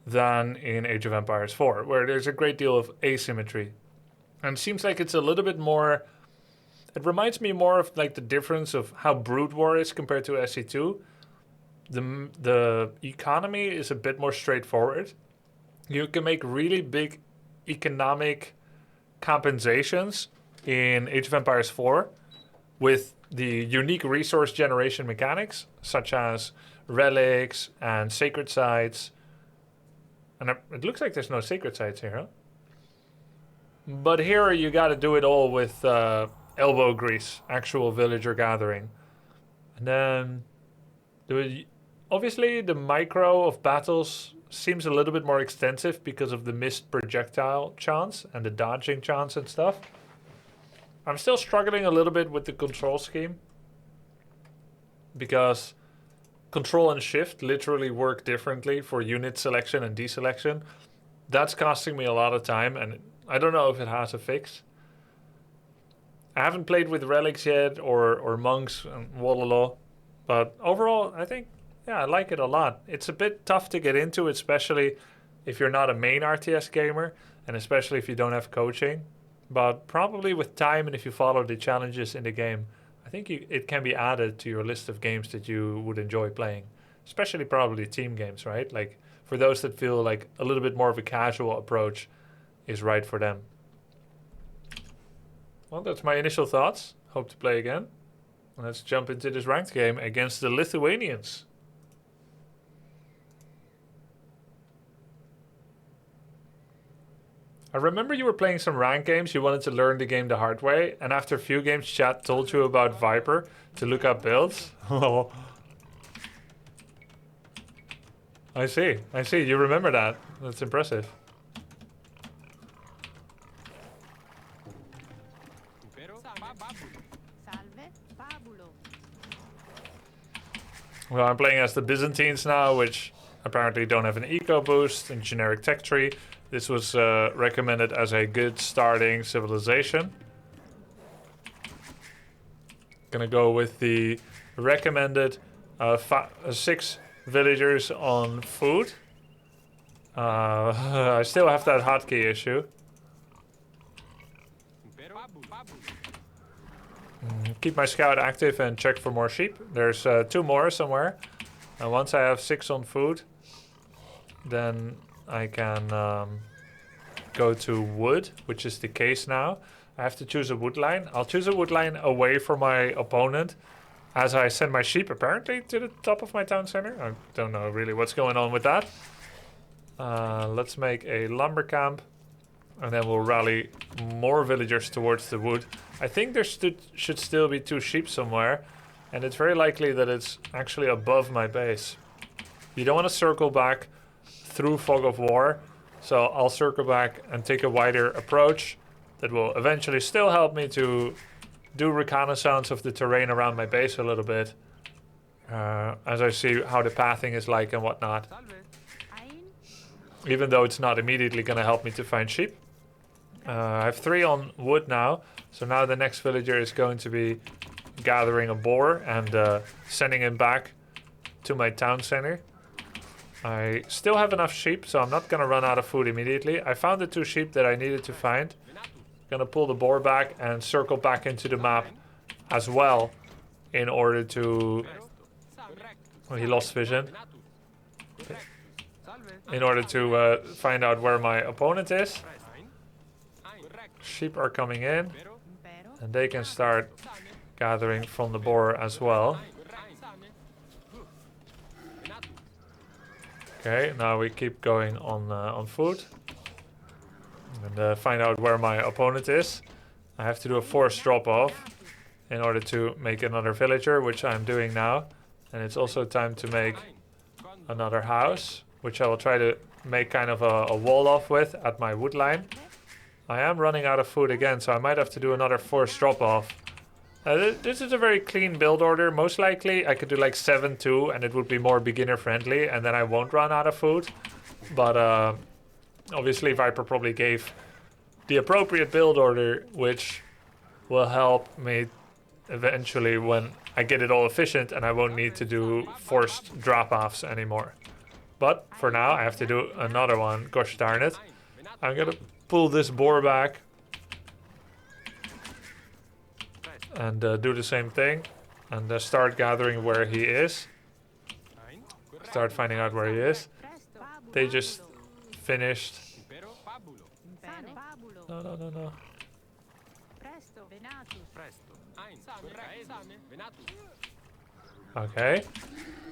than in Age of Empires 4, where there's a great deal of asymmetry. And it seems like it's a little bit more... It reminds me more of like the difference of how Brood War is compared to SC2. The economy is a bit more straightforward. You can make really big economic compensations in Age of Empires 4 with the unique resource generation mechanics, such as relics and sacred sites. And it looks like there's no sacred sites here, huh? But here you got to do it all with elbow grease, actual villager gathering. And then obviously the micro of battles seems a little bit more extensive because of the missed projectile chance and the dodging chance and stuff. I'm still struggling a little bit with the control scheme because control and shift literally work differently for unit selection and deselection. That's costing me a lot of time, and I don't know if it has a fix. I haven't played with relics yet or monks and Wallaloo, but overall I think, yeah, I like it a lot. It's a bit tough to get into, especially if you're not a main RTS gamer, and especially if you don't have coaching. But probably with time and if you follow the challenges in the game, I think it can be added to your list of games that you would enjoy playing. Especially probably team games, right? Like for those that feel like a little bit more of a casual approach is right for them. Well, that's my initial thoughts. Hope to play again. Let's jump into this ranked game against the Lithuanians. I remember you were playing some ranked games, you wanted to learn the game the hard way, and after a few games chat told you about Viper to look up builds. Oh. I see, you remember that. That's impressive. Well, I'm playing as the Byzantines now, which apparently don't have an eco boost and generic tech tree. This was recommended as a good starting civilization. Gonna go with the recommended 6 villagers on food. I still have that hotkey issue. Keep my scout active and check for more sheep. There's 2 more somewhere. And once I have 6 on food, then I can go to wood, which is the case now. I have to choose a wood line. I'll choose a wood line away from my opponent as I send my sheep apparently to the top of my town center. I don't know really what's going on with that. Let's make a lumber camp and then we'll rally more villagers towards the wood. I think there should still be 2 sheep somewhere, and it's very likely that it's actually above my base. You don't want to circle back through Fog of War, so I'll circle back and take a wider approach that will eventually still help me to do reconnaissance of the terrain around my base a little bit, as I see how the pathing is like and whatnot. Even though it's not immediately going to help me to find sheep. I have 3 on wood now, so now the next villager is going to be gathering a boar and sending him back to my town center. I still have enough sheep, so I'm not going to run out of food immediately. I found the 2 sheep that I needed to find. Going to pull the boar back and circle back into the map as well in order to... Oh, he lost vision. In order to find out where my opponent is. Sheep are coming in, and they can start gathering from the boar as well. Okay, now we keep going on food. And find out where my opponent is. I have to do a forced drop-off in order to make another villager, which I'm doing now. And it's also time to make another house, which I will try to make kind of a wall off with at my wood line. I am running out of food again, so I might have to do another forced drop off. This is a very clean build order. Most likely I could do like 7-2 and it would be more beginner friendly and then I won't run out of food. But obviously Viper probably gave the appropriate build order, which will help me eventually when I get it all efficient and I won't need to do forced drop-offs anymore. But for now I have to do another one. Gosh darn it. I'm gonna pull this boar back and do the same thing and start gathering where he is. Start finding out where he is. They just finished. No. Okay,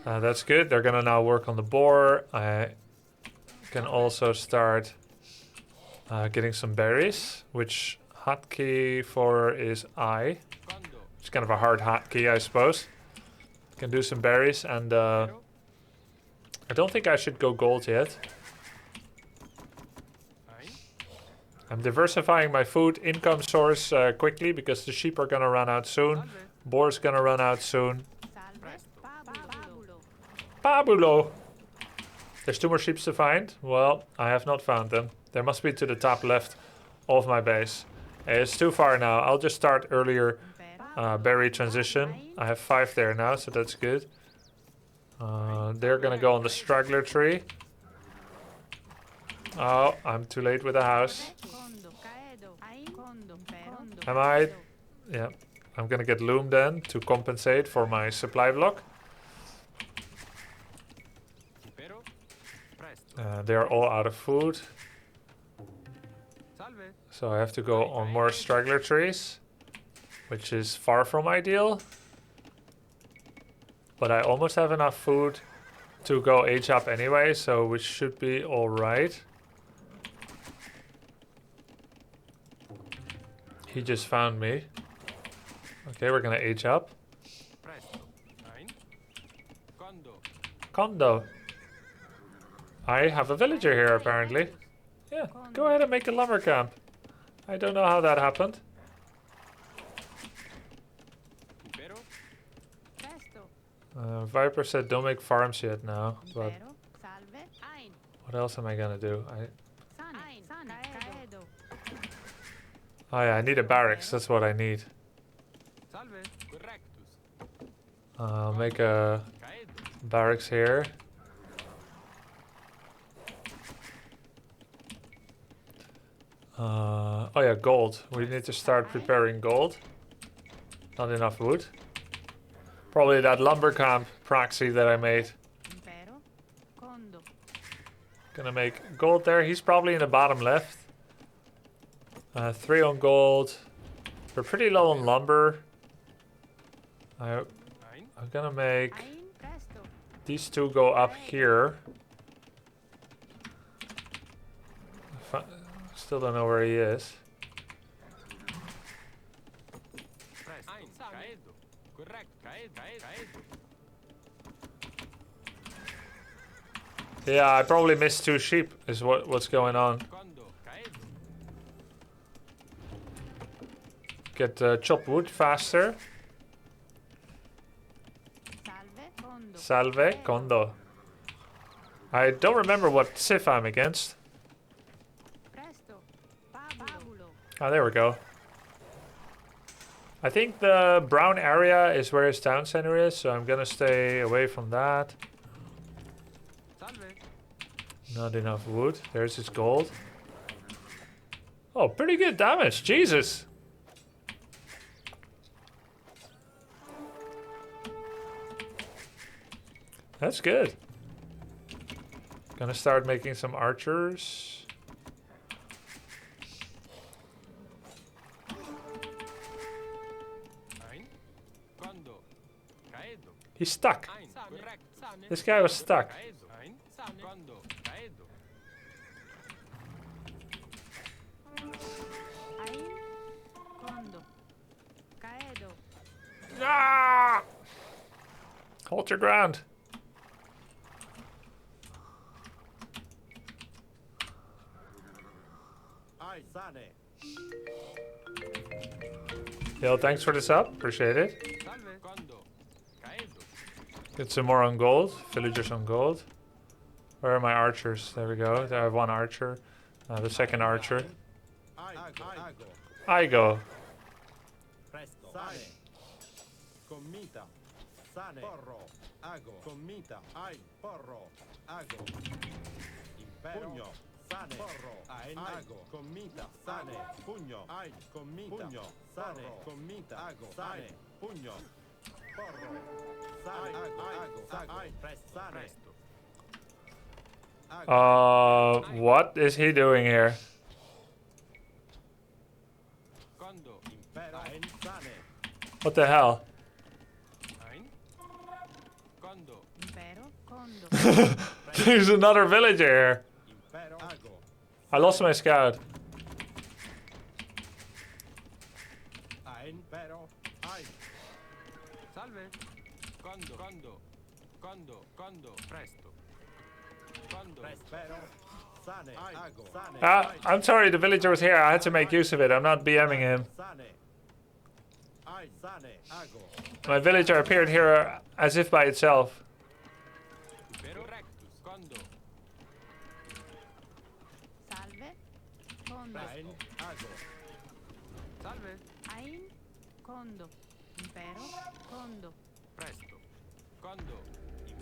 that's good. They're gonna now work on the boar. I can also start getting some berries, which hotkey for is I. It's kind of a hard hotkey, I suppose. Can do some berries, and I don't think I should go gold yet. I'm diversifying my food income source quickly because the sheep are gonna run out soon. Boar's gonna run out soon. Pabulo! There's 2 more sheep to find. Well, I have not found them. They must be to the top left of my base. It's too far now. I'll just start earlier berry transition. I have 5 there now, so that's good. They're gonna go on the straggler tree. Oh, I'm too late with the house. Am I? Yeah. I'm gonna get loom then to compensate for my supply block. They're all out of food. So I have to go on more straggler trees, which is far from ideal. But I almost have enough food to go age up anyway, so which should be alright. He just found me. Okay, we're gonna age up. Condo. I have a villager here apparently. Yeah, go ahead and make a lumber camp. I don't know how that happened. Viper said don't make farms yet now, but what else am I gonna do? Oh yeah, I need a barracks, that's what I need. I'll make a barracks here. Oh yeah, gold. We need to start preparing gold. Not enough wood. Probably that lumber camp proxy that I made. Gonna make gold there. He's probably in the bottom left. 3 on gold. We're pretty low on lumber. I'm gonna make these 2 go up here. Still don't know where he is. Yeah, I probably missed 2 sheep is what's going on. Get chop wood faster. Salve, condo. I don't remember what Sif I'm against. Oh, there we go. I think the brown area is where his town center is, so I'm gonna stay away from that. Not enough wood. There's his gold. Oh, pretty good damage. Jesus. That's good. Gonna start making some archers. He's stuck. This guy was stuck. Ah! Hold your ground. Ai, sane. Yo, thanks for the sub. Appreciate it. Get some more on gold. Villagers on gold. Where are my archers? There we go. There I have one archer. The second archer. I go. Presto. Sane. Commita. Sane. Porro. Ago. Commita. Ai. Porro. Ago. Impero. Pugno. Sane. Porro. Ago. Commita. Sane. Pugno. Ai. Commita. Pugno. Sane. Commita. Ago. Sane. Pugno. Porro. Sane. Ago. Ai. Presto. Sane. What is he doing here? What the hell? There's another villager here. I lost my scout. I'm sorry, the villager was here. I had to make use of it. I'm not BMing him. My villager appeared here as if by itself. Salve. Condo. Salve. Ain. Condo. Impero. Condo. Presto. Condo.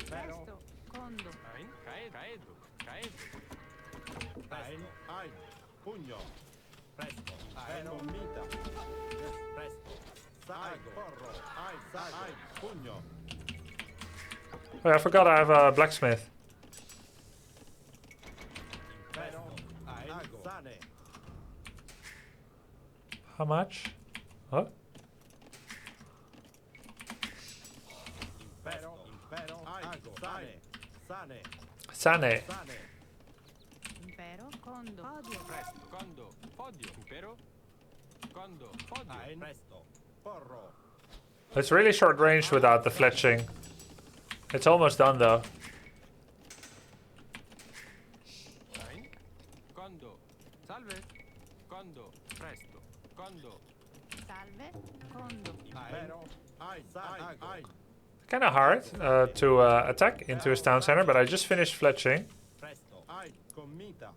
Presto. Condo. Ain. Caedo. Ain. Ain. Pugno. Presto. Ain. Commita. Presto. Sago. Porro. Ain. Sago. Pugno. Oh, I forgot I have a blacksmith. Presto. Ain. Sane. How much? What? Impero. Impero. Ago. Sane. Sane. Sane. Sane. Impero. Condo. Podio. Presto. Condo. Podio. Impero. Condo. Podio. Ain. Presto. Porro. It's really short range without the fletching. It's almost done though. Ain. Condo. Salve. Condo. Presto. Condo. Salve. Condo. Impero. Ain. Sane. Ain. Kind of hard to attack into his town center, but I just finished fletching. Presto. Ain. Commita.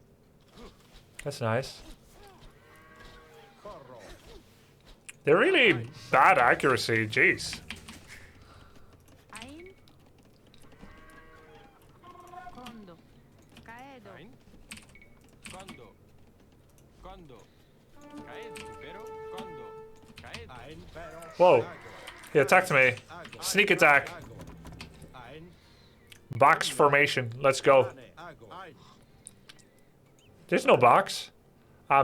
That's nice. Porro. They're really bad accuracy, jeez. Ain. Condo. Caedo. Ain. Condo. Condo. Caedo. Impero. Condo. Caedo. Ain. Pero. Whoa. He attacked me. Sneak attack. Ain. Box formation. Let's go. Sane. Ago. Ain. There's no box.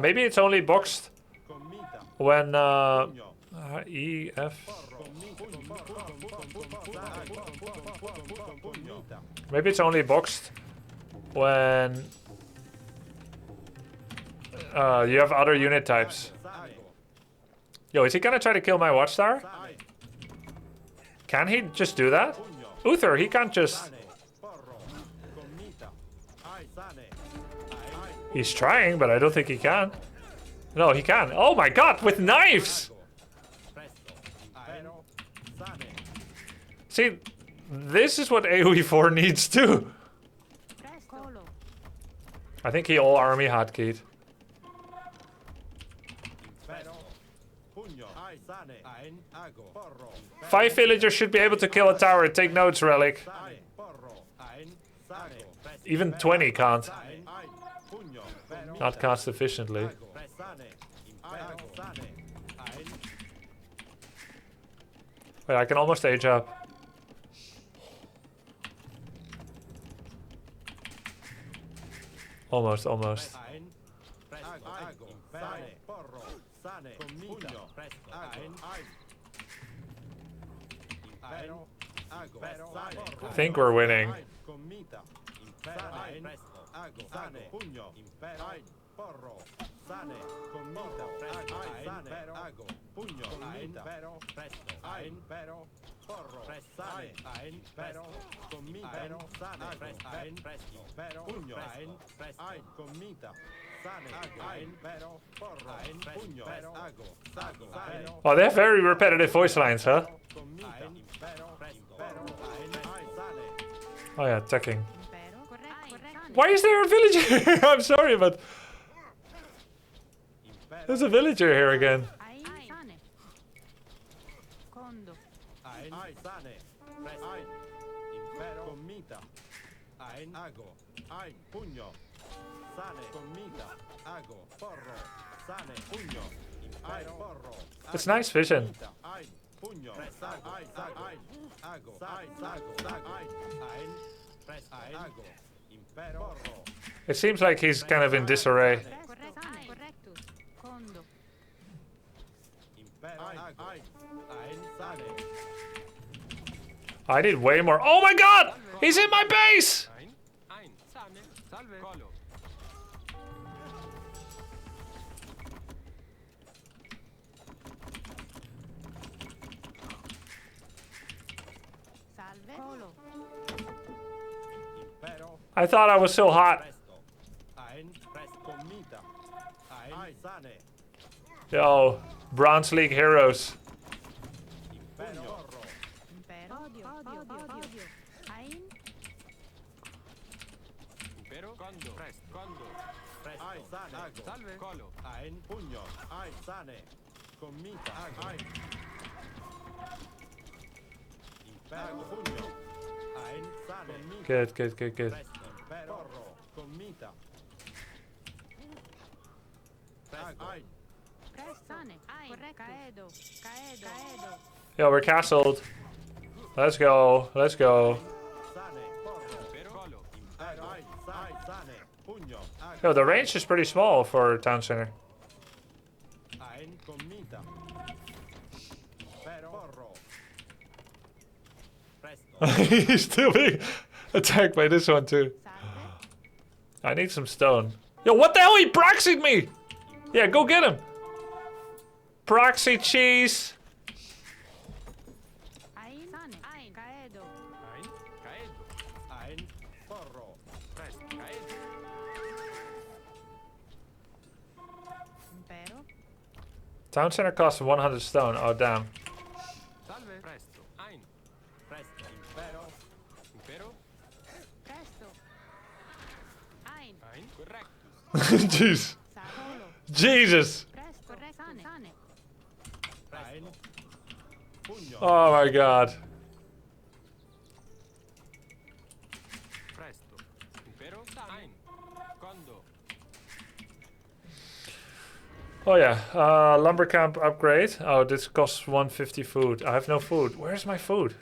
Maybe it's only boxed Commita. when Pugno. E, F. Maybe it's only boxed when you have other unit types. Yo, is he gonna try to kill my watchtower? Can he just do that? Uther, he can't just... He's trying, but I don't think he can. No, he can. Oh my god, with knives! See, this is what AOE4 needs too. Colo. I think he all army hotkeyed. 5 villagers should be able to kill a tower. Take notes, Relic. Even 20 can't. Not cost efficiently. Wait, I can almost age up. Almost, almost. I think we're winning. Oh, they have very repetitive voice lines, huh? Oh yeah, attacking. Impero. Corretto. Why is there a villager? I'm sorry, but there's a villager here again. Ein. Sane. Condo. It's nice vision. It seems like he's kind of in disarray. Correctus. Condo. I need way more. Oh my god! He's in my base! Ein. Sane. Salve. Colo. Salve. Colo. I thought I was so hot. Yo, Bronze League heroes. Impero. Odio. Ein. Impero. Condo. Presto. Condo. Salve. Colo. Good, good, good, good. Sane. Corretto. Caedo. Yo, we're castled. Let's go, let's go. Impero. Colo. Yo, the range is pretty small for town center. He's still being attacked by this one too. Salve. I need some stone. Yo, what the hell? He proxied me! Yeah, go get him! Proxy cheese! Ein. Sane. Ein. Caedo. Ein. Caedo. Presto. Caedo. Impero. Town center costs 100 stone. Oh, damn. Salve. Presto. Ein. Impero. Presto. Ein. Ein. Correctus. Jeez. Colo. Jesus! Presto. Sane. Oh my god. Presto. Impero. Ein. Condo. Oh yeah, lumber camp upgrade. Oh, this costs 150 food. I have no food. Where's my food?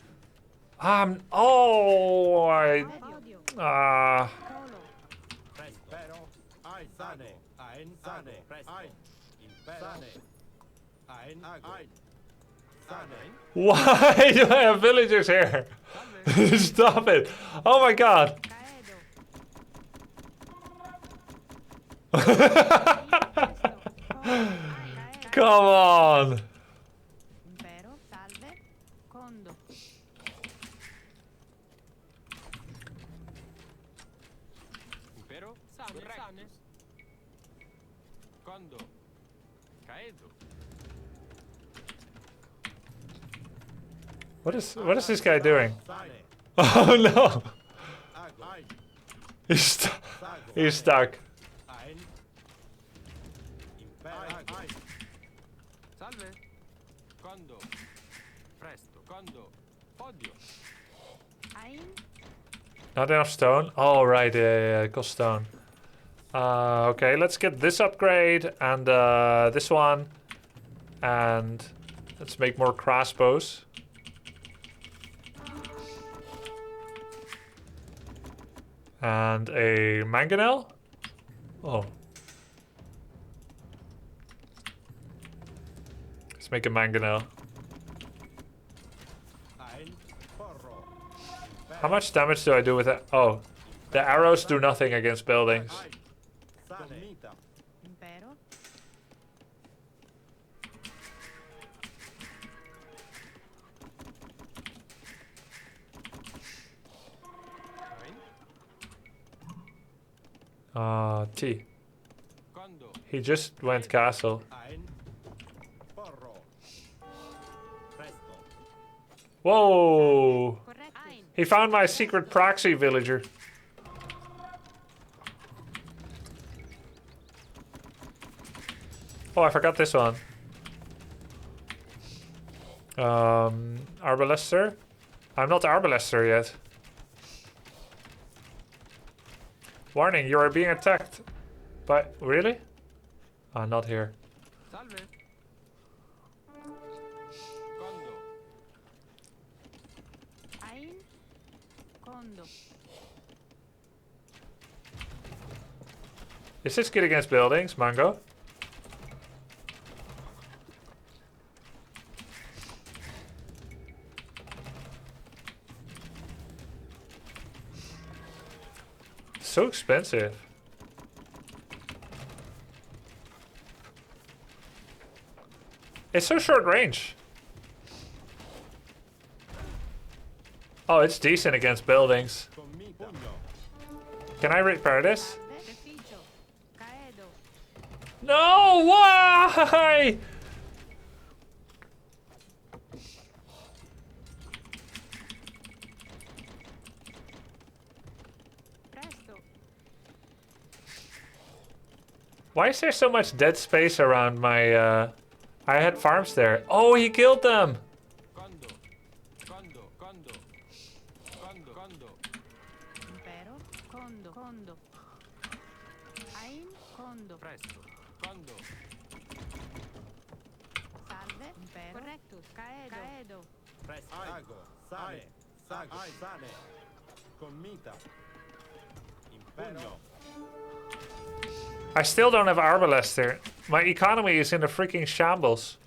Oh, I... Odio. Ah... Colo. Why do I have villagers here? Stop it. Oh my god. Come on. Impero. Salve. Condo. Impero. Sane. Condo. Caedo. What is this guy doing? Oh no. He's stuck. Salve. Condo. Presto. Condo. Podio. Ein. Not enough stone? Oh right, yeah, it costs stone. Okay, let's get this upgrade and this one. And let's make more crossbows. And a mangonel? Oh. Let's make a mangonel. How much damage do I do with that? Oh, the arrows do nothing against buildings. Impero. Ein. T. He just went castle. Ein. Porro. Presto. Whoa! Correct. Ein. He found my secret proxy villager. Oh, I forgot this one. Arbalester? I'm not Arbalester yet. Warning, you are being attacked. But, really? Ah, not here. Salve. Condo. Ein. Condo. Is this good against buildings, Mango? So expensive. It's so short range. Oh, it's decent against buildings. Commita. Can I repair this? Refugio. Caedo. No, why? Presto. Why is there so much dead space around my, I had farms there. Oh, he killed them. Condo. Condo. Condo. Condo. Condo. Impero. Condo. Condo. Ein. Condo. Presto. Condo. Salve. Impero. Correctus. Caedo. Caedo. Presto. Ago. Sane. Sago. Sane. Commita. Impero. I still don't have Arbalester. My economy is in a freaking shambles.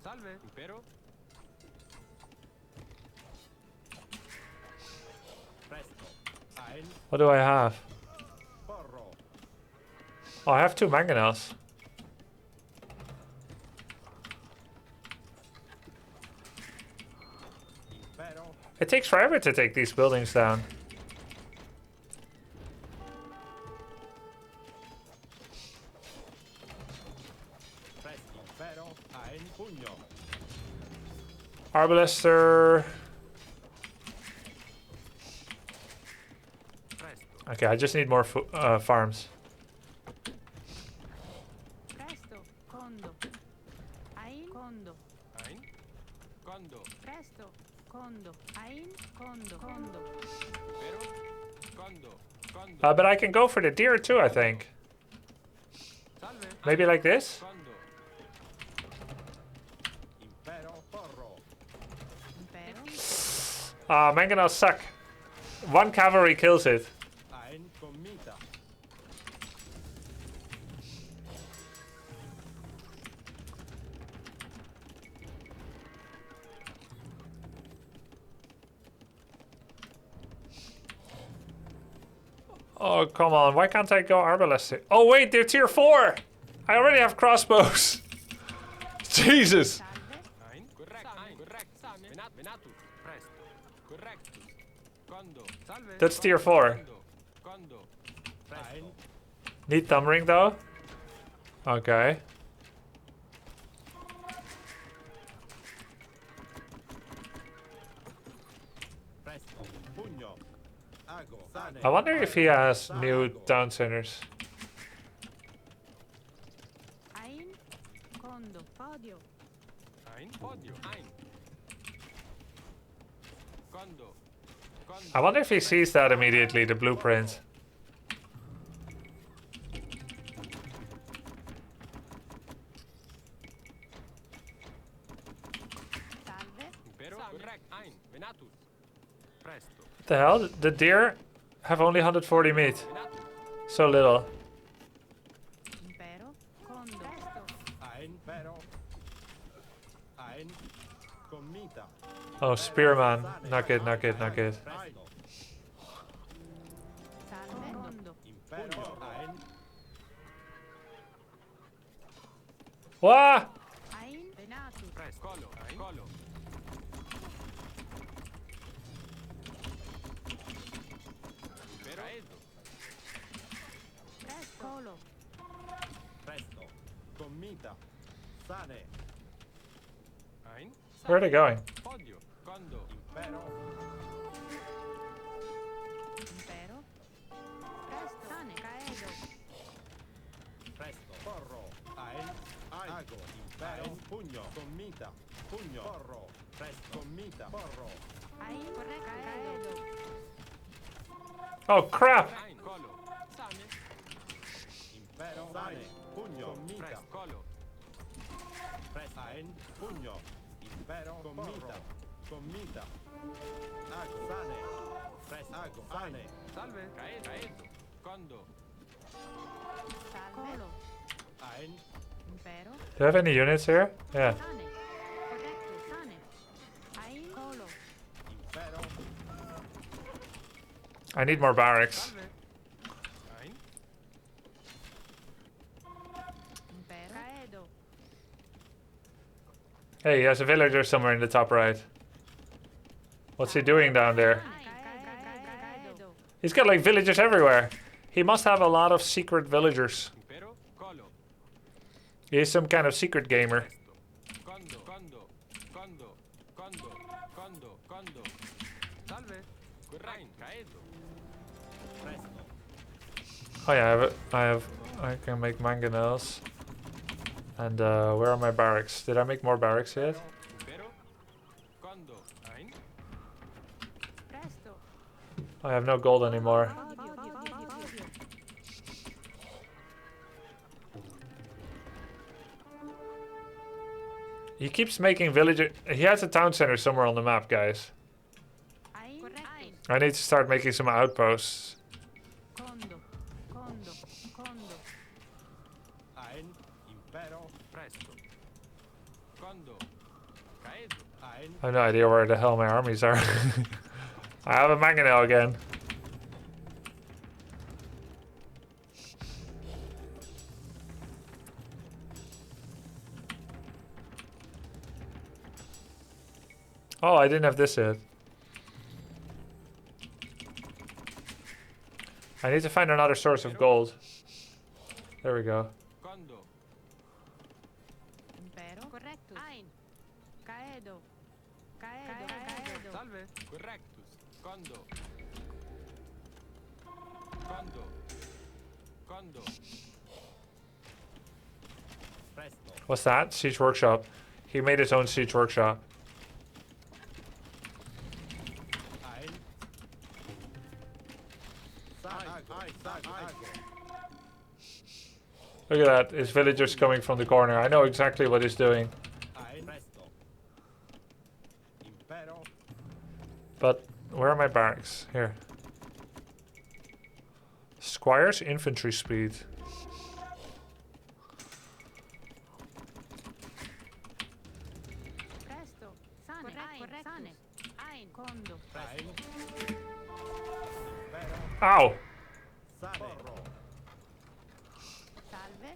Salve. Impero. Presto. Ein. What do I have? Porro. Oh, I have 2 mangonels. Impero. It takes forever to take these buildings down. Presto. Impero. Ein. Pugno. Arbalester. Presto. Okay, I just need more farms. Presto. Condo. Ein. Condo. Ein. Condo. Presto. Condo. Ein. Condo. Condo. Impero. Condo. Condo. But I can go for the deer too, I think. Salve. Maybe like this? Condo. Impero. Porro. Impero. Ah, mangonels suck. 1 cavalry kills it. Ein. Commita. Oh, come on. Why can't I go Arbalester? Oh, wait, they're tier 4. I already have crossbows. Jesus. Salve. Ein. Correct. Ein. Correct. Same. Venatus. Presto. Correctus. Condo. Salve. That's tier 4. Condo. Condo. Ein. Need thumb ring though? Okay. Presto. Pugno. Ago. Sane. I wonder if he has new town centers. Ein. Condo. Podio. Ein. Podio. Ein. Condo. Condo. I wonder if he sees that immediately, the blueprint. Salve. Impero. Correct. Ein. Venatus. Presto. What the hell? The deer have only 140 meat. Venatus. So little. Impero. Condo. Presto. Ein. Pero. Ein. Commita. Oh, spearman. Not good, not good, not good. Presto. Salve. Condo. Impero. Ein. Wah! Ein. Venatus. Presto. Colo. Ein. Colo. Impero. Caedo. Presto. Colo. Presto. Commita. Sane. Ein. Where are they going? Podio. Quando. Impero. Impero. Presto. Sane. Caedo. Presto. Porro. Ein. Ago. Impero. Pugno. Commita. Pugno. Porro. Presto. Commita. Porro. Aí. Corretto. Caedo. Oh crap! Ein. Colo. Same. Impero. Sane. Pugno. Commita. Pres. Colo. Presto. Ein. Pugno. Impero. Commita. Commita. Ago. Sane. Presto. Ago. Sane. Salve. Caedo. Caedo. Quando. Salve. Colo. Ein. Impero. Do you have any units here? Yeah. Sane. Corretto. Sane. Aí. Colo. Impero. I need more barracks. Salve. Ein. Impero. Caedo. Hey, he has a villager somewhere in the top right. What's he doing down there? Caedo. He's got like villagers everywhere. He must have a lot of secret villagers. Impero. Colo. He's some kind of secret gamer. Presto. Quando. Quando. Quando. Quando. Quando. Quando. Salve. Correin. Caedo. Presto. Oh yeah, I can make mangonels. And where are my barracks? Did I make more barracks yet? Impero. Quando. Ein. Presto. I have no gold anymore. Podio. Podio. He keeps making villager. He has a town center somewhere on the map, guys. Aí. Corretto. I need to start making some outposts. Condo. Condo. Condo. Ein. Impero. Presto. Quando. Caedo. Ein. I have no idea where the hell my armies are. I have a mangonel again. Oh, I didn't have this yet. I need to find another source of gold. There we go. Quando. Impero. Corretto. Ein. Caedo. Caedo. Caedo. Salve. Correctus. Quando. Quando. Quando. Presto. What's that? Siege workshop. He made his own siege workshop. Ein. Ago. Look at that. His villagers coming from the corner. I know exactly what he's doing. Ein. Presto. Impero. But where are my barracks? Here. Squire's infantry speed. Presto. Sane. Corretto. Sane. Ein. Condo. Ein. Impero. Ow! Sane. Porro. Salve.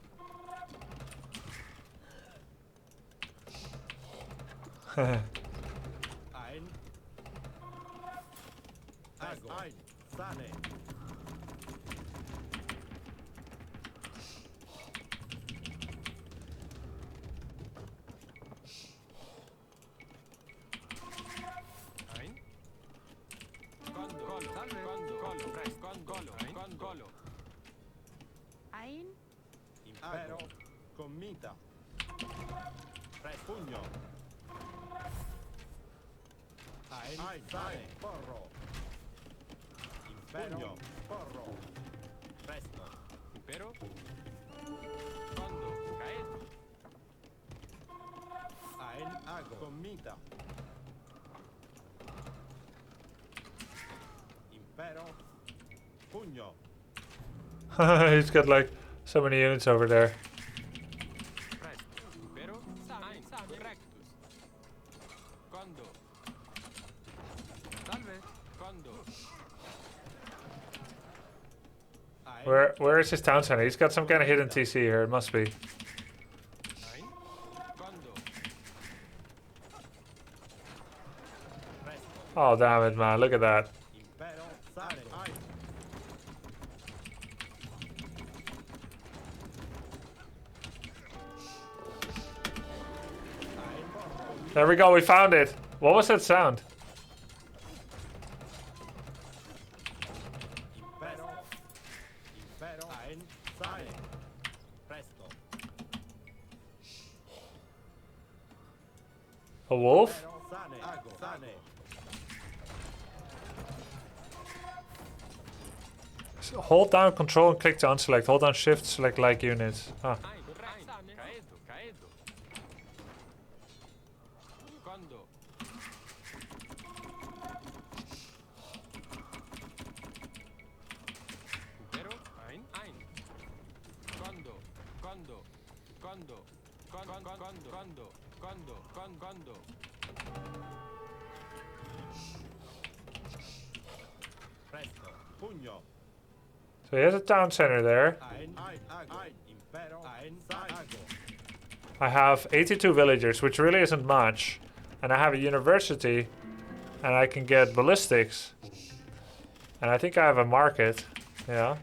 Ein. Ago. Ein. Sane. Ein. Quando. Colo. Salve. Quando. Colo. Presto. Quando. Colo. Ein. Quando. Colo. Ein. Impero. Commita. Presto. Pugno. Ein. Sane. Porro. Impero. Porro. Presto. Impero. Quando. Caedo. Ein. Ago. Commita. Impero. Pugno. He's got like so many units over there. Presto. Impero. Ein. Same. Rectus. Quando. Salve. Quando. Ein. Where is his town center? He's got some kind of hidden TC here. It must be. Ein. Quando. Presto. Oh damn it, man! Look at that. Impero. Sane. Ein. There we go, we found it. What was that sound? Impero. Impero. Ein. Sane. Presto. A wolf? Impero. Sane. Ago. Sane. Hold down control and click to unselect. Hold down shift, select like units. Ah. Ein. Same. Caedo. Caedo. Quando. Impero. Ein. Ein. Quando. Quando. Quando. Quando. Quando. Quando. Quando. Quando. Presto. Pugno. So he has a town center there. Ein. Ein. Ago. Ein. Impero. Ein. Sane. Ago. I have 82 villagers, which really isn't much. And I have a university. And I can get ballistics. And I think I have a market. Yeah.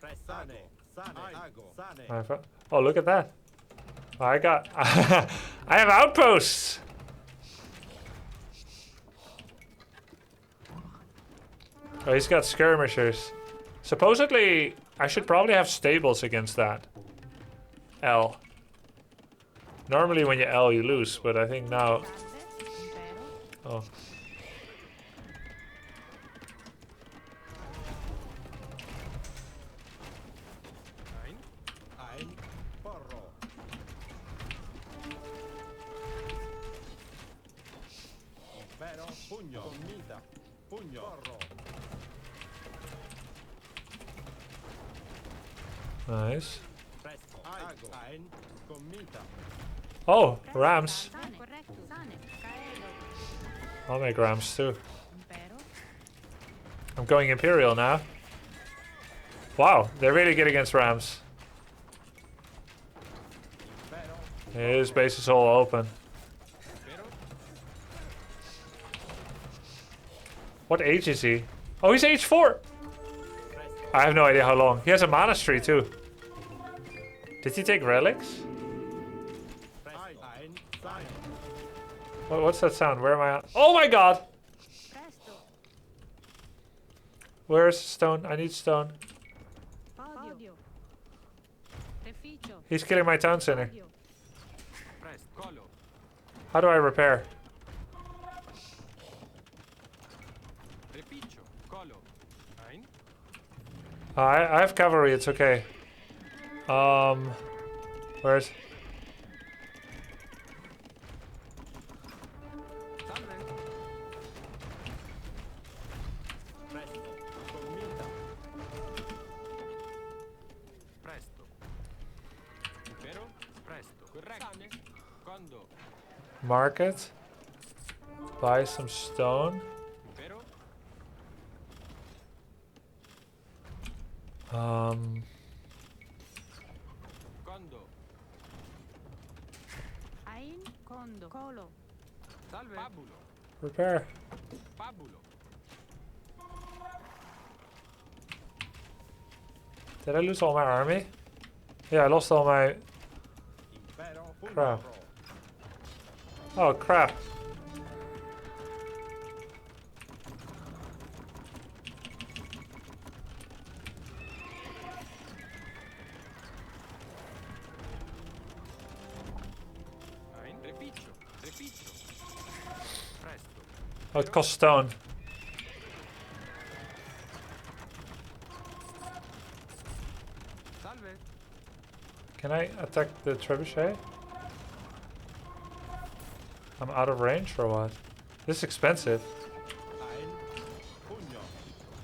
Presto. Sane. Sane. Ago. Sane. Oh, look at that. I got... I have outposts! Oh, he's got skirmishers. Supposedly, I should probably have stables against that. L. Normally when you L, you lose, but I think now... Oh. Ein. Ein. Porro. Impero. Pugno. Commita. Pugno. Porro. Nice. Presto. Ago. Ein. Commita. Oh, rams. Sane, correcto. Sane. Caedo. I'll make rams too. Impero. I'm going Imperial now. Wow, they're really good against rams. Impero. His base is all open. Impero. What age is he? Oh, he's age 4! I have no idea how long. He has a monastery too. Did he take relics? Ein. Sane. What's that sound? Where am I at? Oh my god! Presto. Where's stone? I need stone. Podio. Reficio. He's killing my town center. Podio. Presto. Colo. How do I repair? Repiccio. Colo. Ein. I have cavalry, it's okay. Where's... Salve. Presto. Commita. Presto. Impero. Presto. Corretto. Sane. Quando. Market? Buy some stone? Impero. Quando. Ein. Condo. Colo. Salve. Pabulo. Repair. Pabulo. Did I lose all my army? Yeah, I lost all my... Impero. Crap. Pugno. Oh, crap. Ein. Repiccio. Repiccio. Presto. Oh, it costs stone. Salve. Can I attack the trebuchet? I'm out of range or what? This is expensive. Ein. Pugno.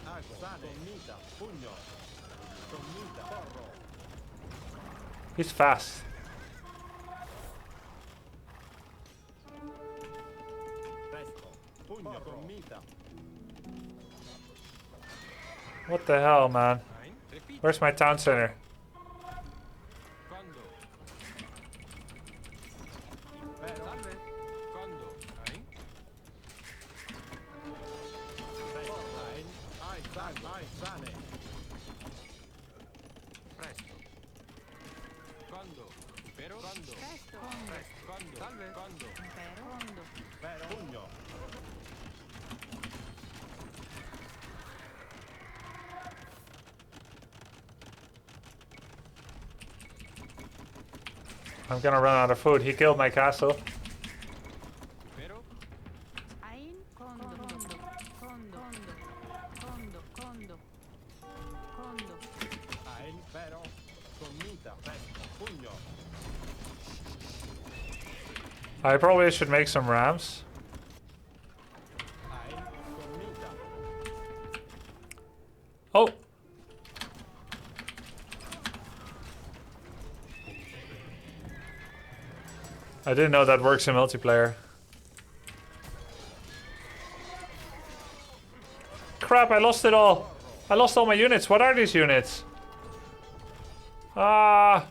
Ago. Sane. Commita. Pugno. Commita. Porro. He's fast. Presto. Pugno. Commita. What the hell, man? Ein. Repiccio. Where's my town center? Quando. Impero. Salve. Quando. Ein. Presto. Ein. Ein. Sane. Ein. Sane. Presto. Quando. Impero. Quando. Presto. Presto. Quando. Salve. Quando. Impero. Quando. Impero. Pugno. I'm gonna run out of food. He killed my castle. Impero. Ein. Condo. Condo. Condo. Condo. Condo. Condo. Ein. Impero. Commita. Presto. Pugno. I probably should make some rams. Ein. Commita. Oh! I didn't know that works in multiplayer. Crap, I lost it all. I lost all my units. What are these units? Ah!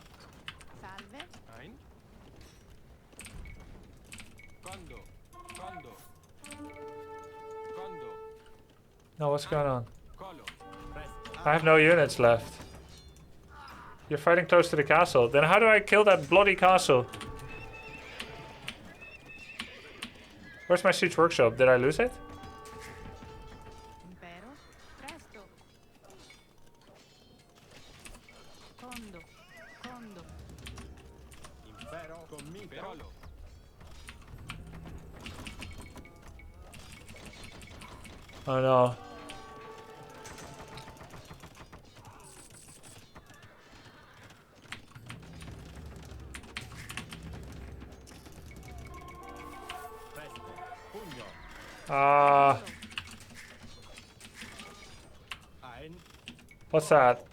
Salve. Ein. Quando. Quando. Quando. No, what's going on? Colo. Presto. I have no units left. You're fighting close to the castle. Then how do I kill that bloody castle? Where's my siege workshop? Did I lose it? Impero. Presto. Condo. Condo. Impero. Commita. Perolo. Oh no. Presto. Pugno. Ah, Ein. what's that?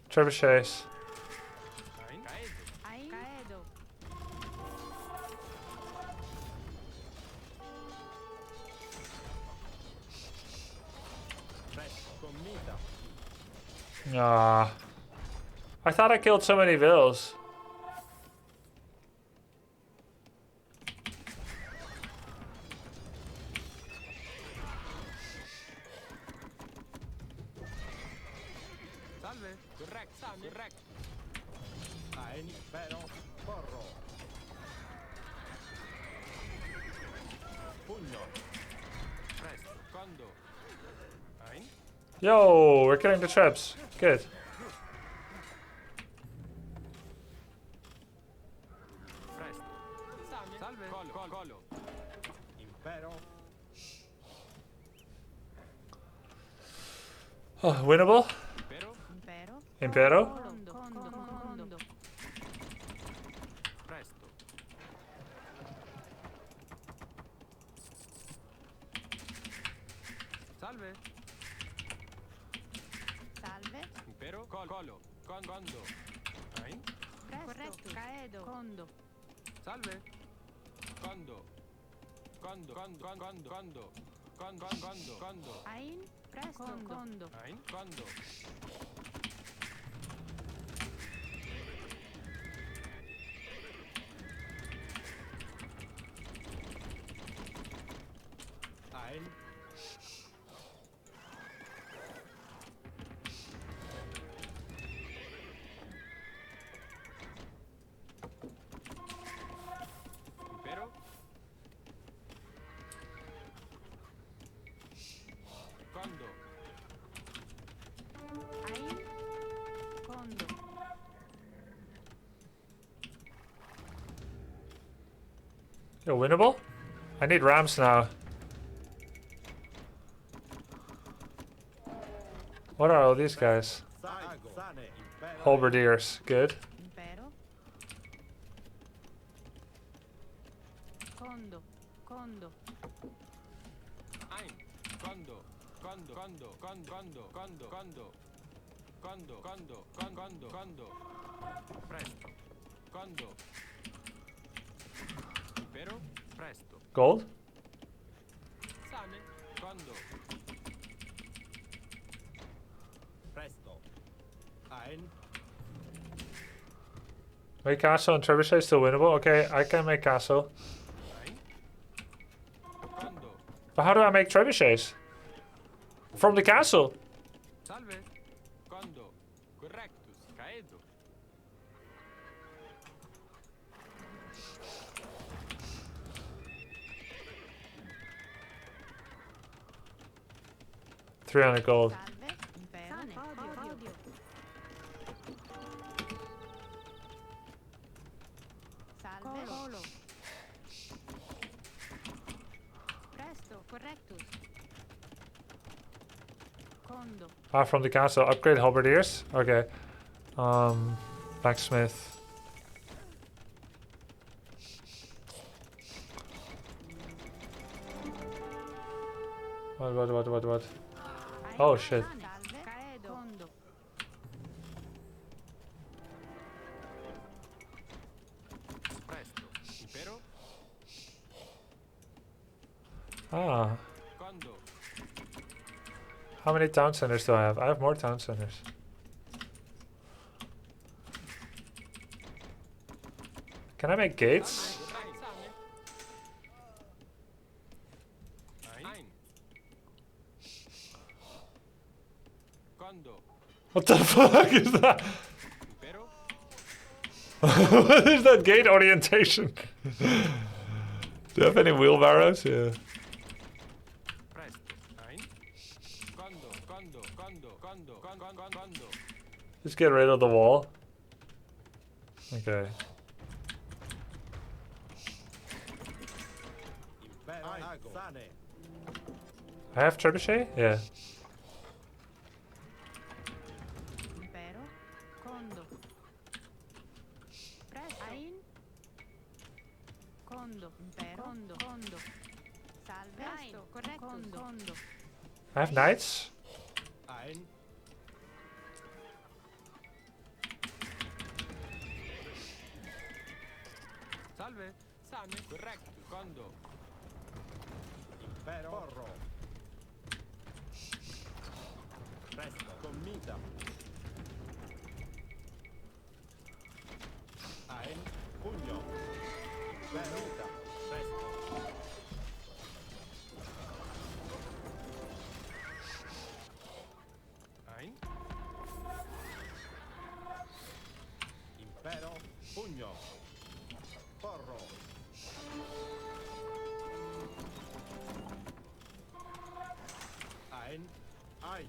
Trebuchets. Ein. Caedo. Ein. Caedo. Presto. Commita. Ah. I thought I killed so many vills. Salve. Correct. Salve. Correct. Ein. Impero. Porro. Pugno. Presto. Quando. Ein. Yo, we're killing the traps. Good. Presto. Salve. Salve. Colo. Colo. Colo. Impero. Oh, winnable? Impero. Impero. Impero? Condo. Condo. Condo. Presto. Salve. Salve. Impero. Colo. Quando. Ein. Presto. Caedo. Condo. Salve. Quando. Quando. Quando. Ein. Presto. Condo. Ein. Quando. Ein. Impero. Quando. Ein. Condo. Yo, winnable? I need rams now. What are all these guys? Sago. Sane. Impero. Halberdiers. Good. Impero. Condo. Condo. Ein. Quando. Quando. Presto. Quando. Impero. Presto. Gold? Same. Quando. Presto. Ein. Make castle and trebuchet still winnable? Okay, I can make castle. Ein. Quando. But how do I make trebuchets? From the castle? Salve. Quando. Correctus. Caedo. 300 gold. Salve, impero, odio. Salve, colo. Presto, correctus. Condo. Ah, from the castle. Upgrade halberdiers. Okay. Blacksmith. What? Oh shit. Salve, caedo. Condo. Presto. Impero. Ah. Condo. How many town centers do I have? I have more town centers. Can I make gates? Ein. Condo. What the fuck is that? Impero. What is that gate orientation? Do you have any wheelbarrows? Yeah. Presto. Ein. Condo. Just get rid of the wall. Okay. Impero, ago. Sane. I have trebuchet? Yeah. Impero, condo. Presto. Ein. Condo, impero, condo. Salve, presto, correcto, condo. I have knights. Ein. Salve. Sane. Corretto. Condo. Impero. Porro. Presto. Commita. Ein. Pugno. Impero. Presto. Ein. Impero. Pugno. Porro. Ein. Ein.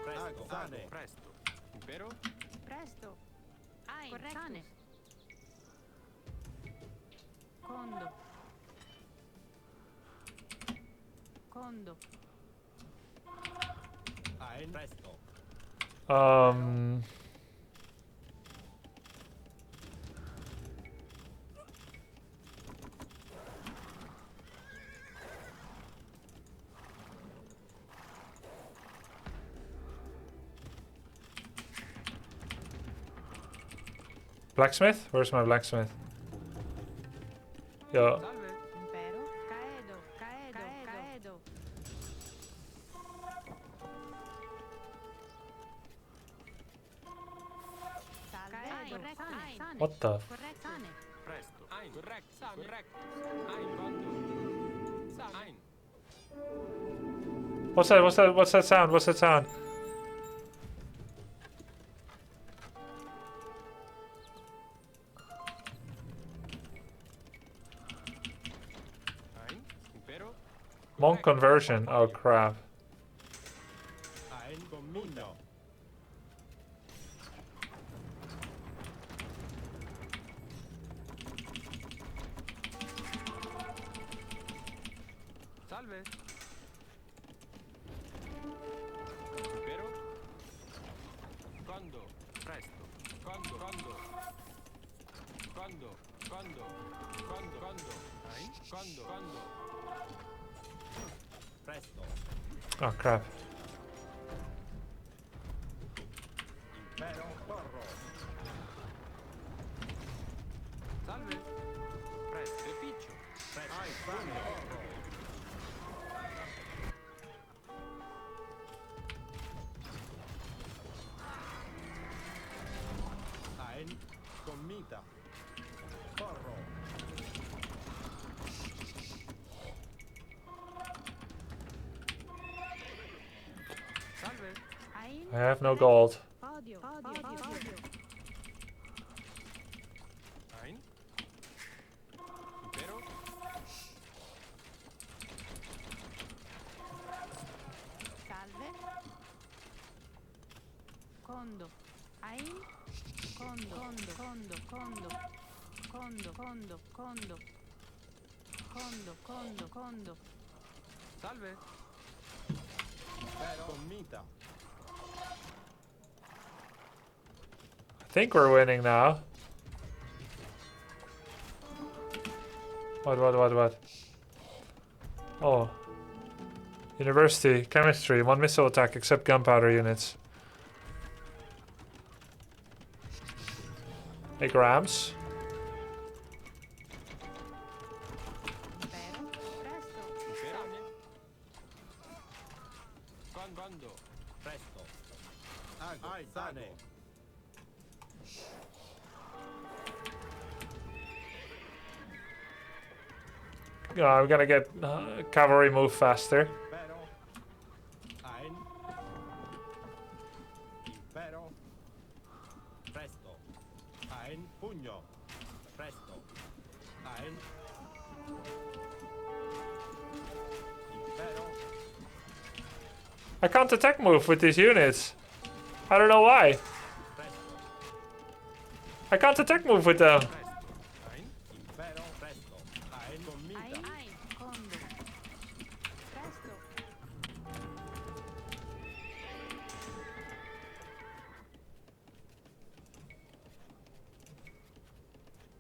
Presto. Sane. Presto. Impero. Presto. Ein, correcto. Sane. Condo. Condo. Ein. Presto. Blacksmith? Where's my blacksmith? Yo. Salve. Impero. Caedo. Salve. Correcto. Sane. What the? Correcto. Sane. Presto. Ein. Corretto. Corretto. Ein. Condo. Sane. Ein. What's that sound? Ein. Impero. Monk conversion. Oh crap. Ein. Commita. Salve. Impero. Condo. Presto. Condo. Ein. Condo. Presto. Oh crap. Impero. Porro. Salve. Presto. E piccio. Presto. Ein. Sane. Porro. Ein. Commita. Porro. Salve. Ein. I have no gold. Podio. Ein. Ein. Condo. Condo. Condo. Condo. Condo. Condo. Condo. Condo. Condo. Condo. Salve. Commita. I think we're winning now. What? Oh. University, chemistry, 1 missile attack except gunpowder units. Make rams. Impero. Presto. Impero. Condo. Presto. Ago. Sane. We're gonna get cavalry move faster. Impero. Ein. Impero. Presto. Ein. Pugno. Presto. Ein. Impero. I can't attack move with these units. I don't know why. Presto. I can't attack move with them. Ein. Impero. Presto. Ein. Commita. Ein. Ein. Condo. Presto.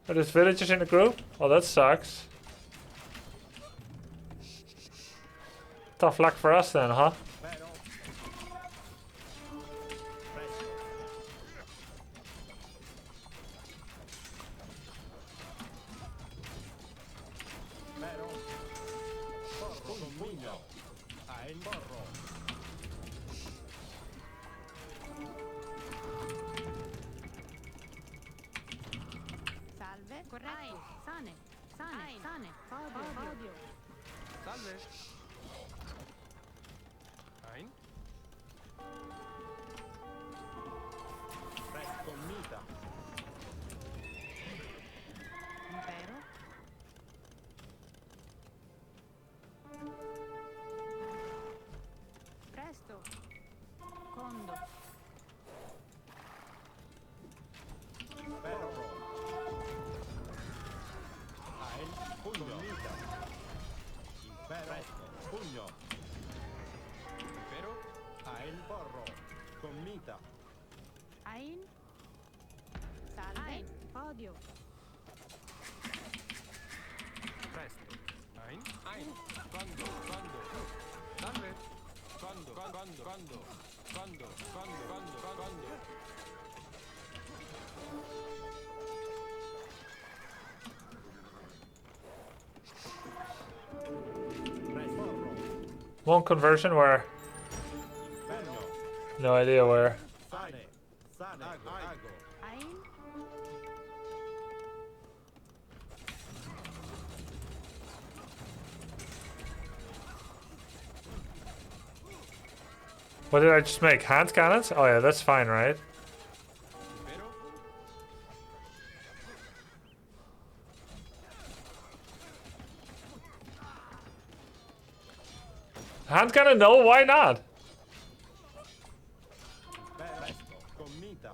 Are these villagers in the group? Oh, that sucks. Tough luck for us then, huh? Impero. Presto. Impero. Porro. Commita. Ein. Porro. Salve. Corretto. Sane. Sane. Sane. Odio. Salve. Ein. Presto. Commita. Impero. Presto. Condo. Impero. Ein. Pugno. Commita. Impero. Presto. Pugno. Impero. Ein. Porro. Commita. Ein. Salve. Ein. Odio. Presto. Ein. Ein. Condo. Salve. Condo. Presto. One conversion where? Pugno. No idea where. Sane. Sane. Ago. Ein. What did I just make? Hand cannons? Oh yeah, that's fine, right? Impero. Hand cannon? No, why not? Presto. Commita.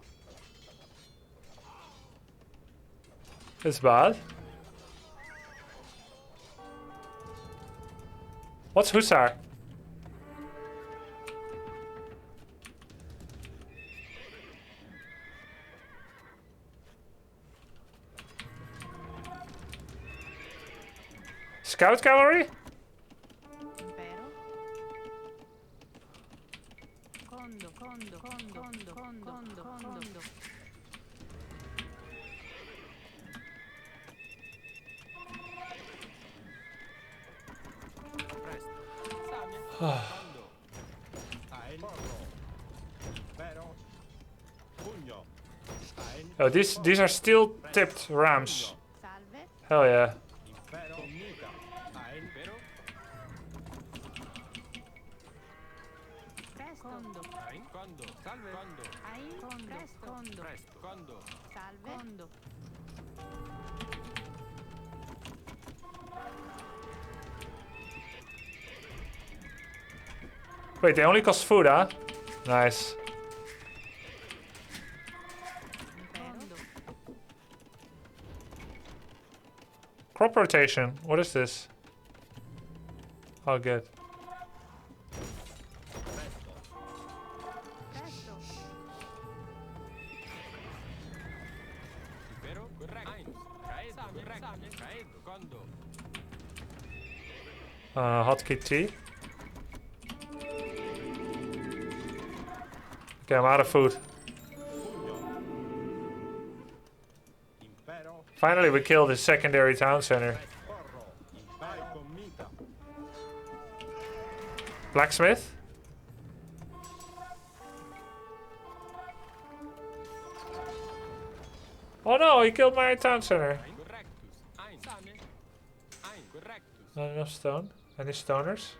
It's bad. What's Hussar? Scout cavalry? Impero. Condo. Presto. Same. Condo. Ein. Porro. Impero. Pugno. Ein. Oh, these are steel tipped rams. Salve. Hell yeah. Impero. Commita. Ein. Impero. Presto. Condo. Ein. Condo. Salve. Condo. Ein. Presto. Condo. Presto. Condo. Salve. Condo. Wait, they only cost food, huh? Nice. Crop rotation. What is this? Oh, good. Presto. Vero? Corretto. Eins. Caedo. Corretto. Caedo. Quando? Hotkey T. Okay, I'm out of food. Impero. Finally, we killed the secondary town center. Porro. Impero. Commita. Blacksmith? Oh no, he killed my town center. Correctus. Eins. Same. Ein. Correctus. Not enough stone. Any stoners?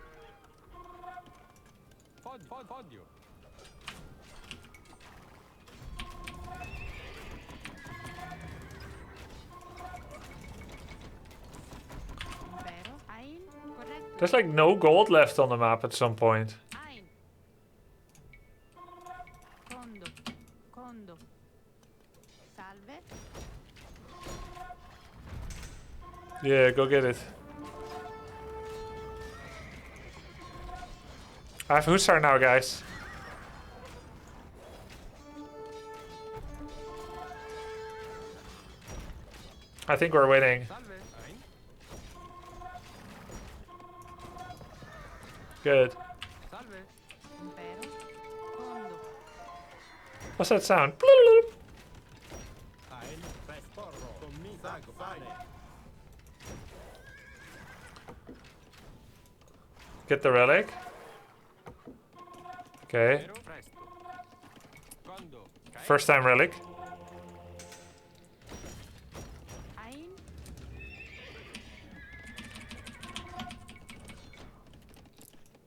Fodio. Impero. Ein. Correcto. There's like no gold left on the map at some point. Ein. Condo. Condo. Salve. Yeah, go get it. I have Hussar now, guys. I think we're winning. Salve. Ein. Good. Salve. Impero. Condo. What's that sound? Ein. Porro. Commita. Sane. Get the relic. Okay. Vero? Presto. Quando? Caedo. First time relic. Ein.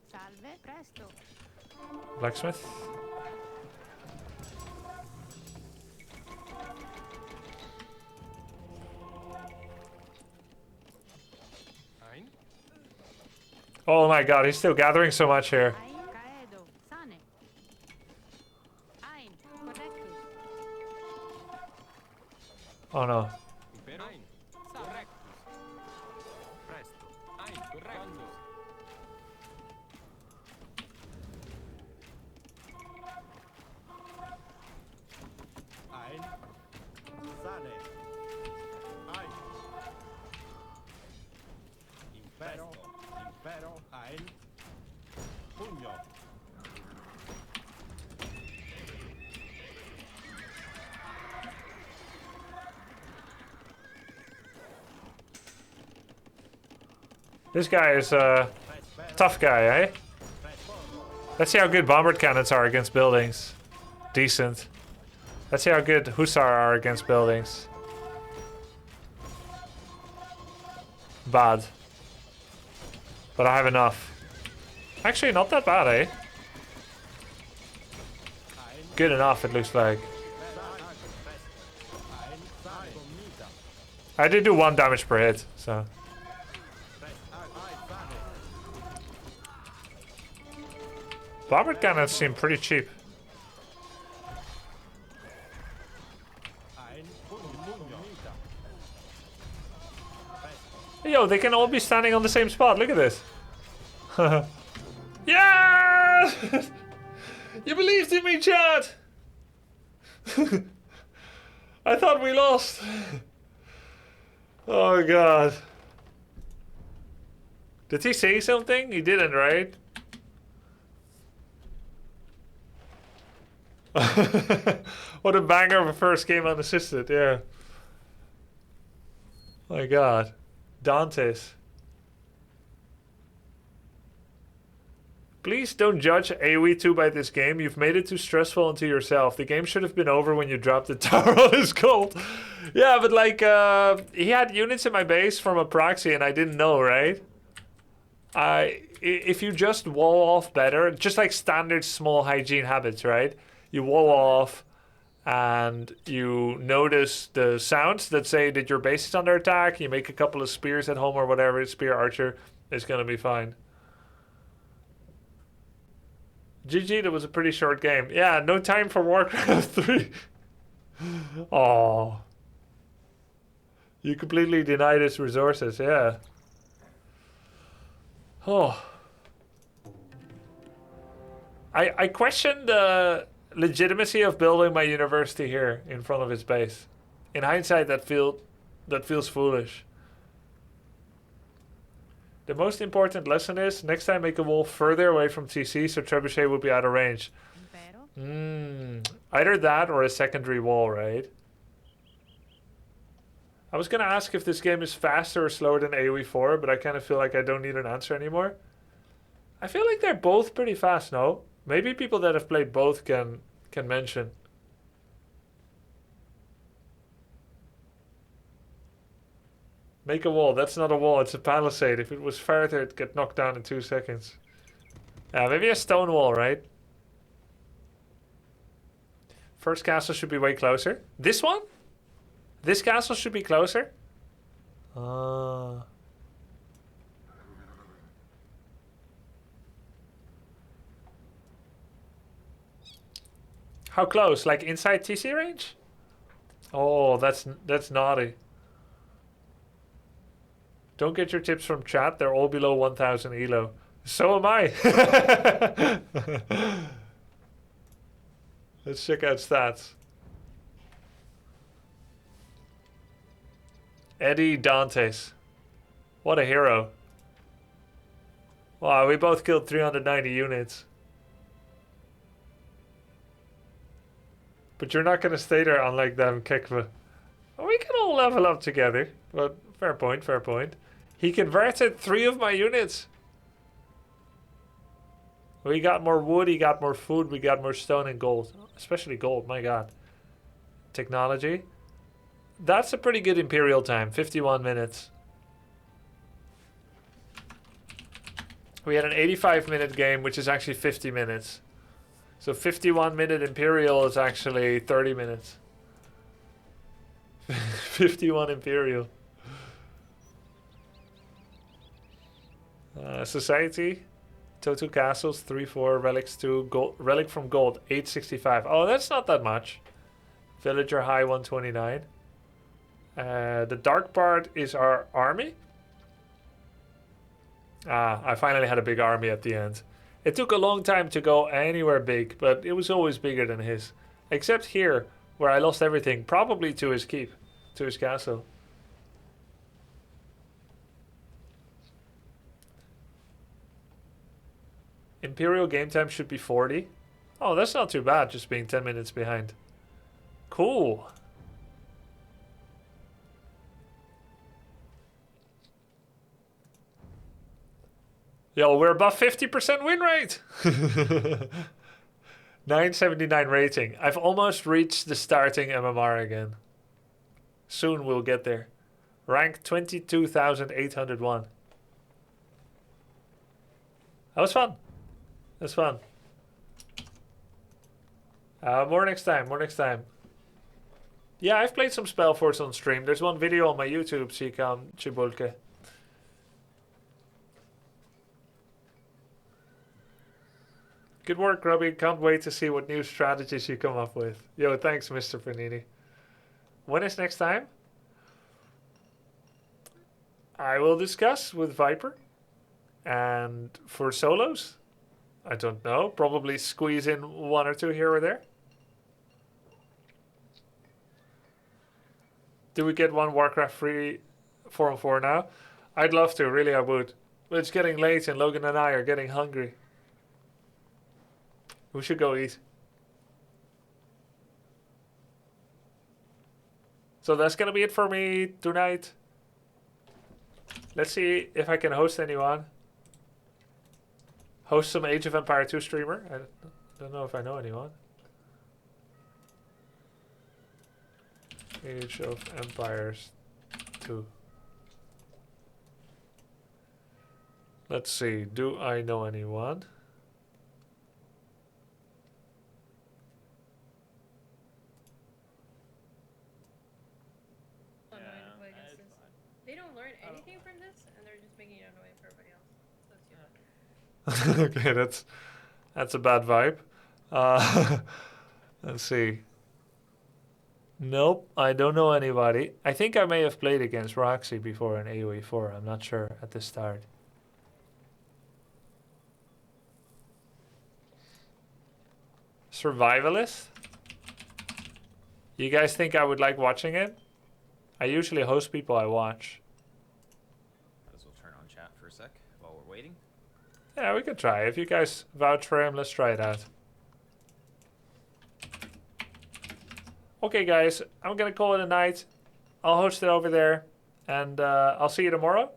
Salve. Presto. Blacksmith. Ein. Oh my god, he's still gathering so much here. Ein. Caedo. Sane. Ein. Correctus. Oh no. Impero. Ein. Correctus. Presto. Ein. Correcto. Ein. Sane. Ein. Impero. Impero. Ein. Pugno. This guy is a tough guy, eh? Let's see how good bombard cannons are against buildings. Decent. Let's see how good Hussar are against buildings. Bad. But I have enough. Actually, not that bad, eh? Good enough, it looks like. I did do 1 damage per hit, so. Bombard cannons seem pretty cheap. Ein. Pugno. Yo, they can all be standing on the same spot. Look at this. Yeah! You believed in me, Chad! I thought we lost. Oh, God. Did he say something? He didn't, right? What a banger of a first game unassisted, yeah. My God. Dantes. Please don't judge AOE2 by this game. You've made it too stressful unto yourself. The game should have been over when you dropped the tower on his gold. Yeah, but like, he had units in my base from a proxy and I didn't know, right? If you just wall off better, just like standard small hygiene habits, right? You wall off and you notice the sounds that say that your base is under attack. You make a couple of spears at home or whatever, spear archer, it's gonna be fine. GG, that was a pretty short game. Yeah, no time for Warcraft 3. Oh. You completely denied its resources, yeah. Oh. I question the legitimacy of building my university here in front of its base. In hindsight, that feels foolish. The most important lesson is next time make a wall further away from TC so Trebuchet would be out of range. Either that or a secondary wall, right? I was gonna ask if this game is faster or slower than AOE4, but I kind of feel like I don't need an answer anymore. I feel like they're both pretty fast, no? Maybe people that have played both can mention. Make a wall. That's not a wall, it's a palisade. If it was farther, it'd get knocked down in 2 seconds. Maybe a stone wall, right? First castle should be way closer. This one? This castle should be closer? How close? Like inside TC range? Oh, that's naughty. Don't get your tips from chat. They're all below 1000 elo. So am I. Let's check out stats. Eddie Dantes. What a hero. Wow, we both killed 390 units. But you're not going to stay there unlike them, Kekva. We can all level up together. But fair point, fair point. He converted 3 of my units. We got more wood, he got more food, we got more stone and gold. Especially gold, my god. Technology. That's a pretty good Imperial time, 51 minutes. We had an 85-minute game, which is actually 50 minutes. So 51-minute Imperial is actually 30 minutes. 51 Imperial. Society. Total castles, 3-4, relics 2, gold, relic from gold, 865. Oh, that's not that much. Villager high, 129. The dark part is our army. I finally had a big army at the end. It took a long time to go anywhere big, but it was always bigger than his. Except here, where I lost everything, probably to his keep, to his castle. Imperial game time should be 40. Oh, that's not too bad, just being 10 minutes behind. Cool. Yo, we're above 50% win rate. 979 rating. I've almost reached the starting MMR again. Soon we'll get there. Rank 22,801. That was fun. That's fun. More next time, more next time. Yeah, I've played some Spellforce on stream. There's one video on my YouTube, Sikam Chibulke. Good work, Grubby. Can't wait to see what new strategies you come up with. Yo, thanks, Mr. Panini. When is next time? I will discuss with Viper. And for solos? I don't know. Probably squeeze in 1 or 2 here or there. Do we get one Warcraft free 4-on-4 now? I'd love to, really I would. But it's getting late and Logan and I are getting hungry. We should go eat. So that's gonna be it for me tonight. Let's see if I can host anyone. Host some Age of Empire 2 streamer. I don't know if I know anyone. Age of Empires 2. Let's see. Do I know anyone? They don't learn anything from this, and they're just making it annoying for everybody else. Okay, that's a bad vibe. Let's see. Nope, I don't know anybody. I think I may have played against Roxy before in AOE4. I'm not sure at the start. Survivalist? You guys think I would like watching it? I usually host people I watch. Might as well turn on chat for a sec while we're waiting. Yeah, we could try. If you guys vouch for him, let's try it out. Okay, guys, I'm gonna call it a night. I'll host it over there, and I'll see you tomorrow.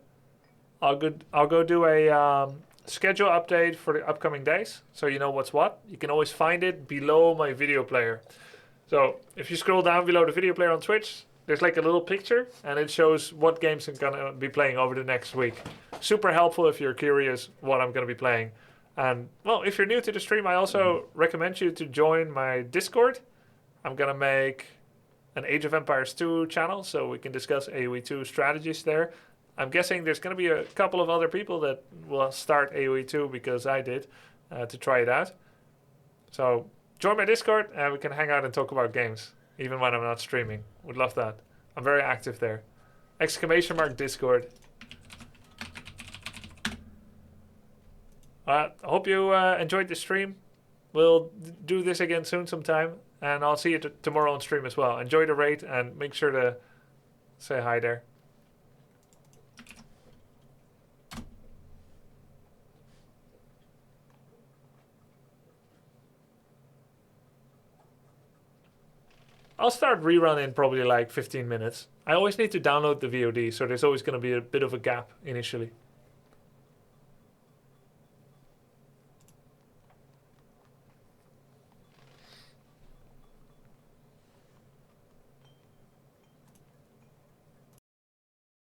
I'll go do a schedule update for the upcoming days, so you know what's what. You can always find it below my video player. So if you scroll down below the video player on Twitch, there's like a little picture, and it shows what games I'm gonna be playing over the next week. Super helpful if you're curious what I'm gonna be playing. And well, if you're new to the stream, I also recommend you to join my Discord. I'm gonna make an Age of Empires 2 channel, so we can discuss AOE2 strategies there. I'm guessing there's gonna be a couple of other people that will start AOE2 because I did, to try it out. So join my Discord and we can hang out and talk about games, even when I'm not streaming. Would love that. I'm very active there. ! Discord. I hope you enjoyed the stream. We'll do this again soon sometime. And I'll see you tomorrow on stream as well. Enjoy the raid and make sure to say hi there. I'll start rerun in probably like 15 minutes. I always need to download the VOD, so there's always going to be a bit of a gap initially.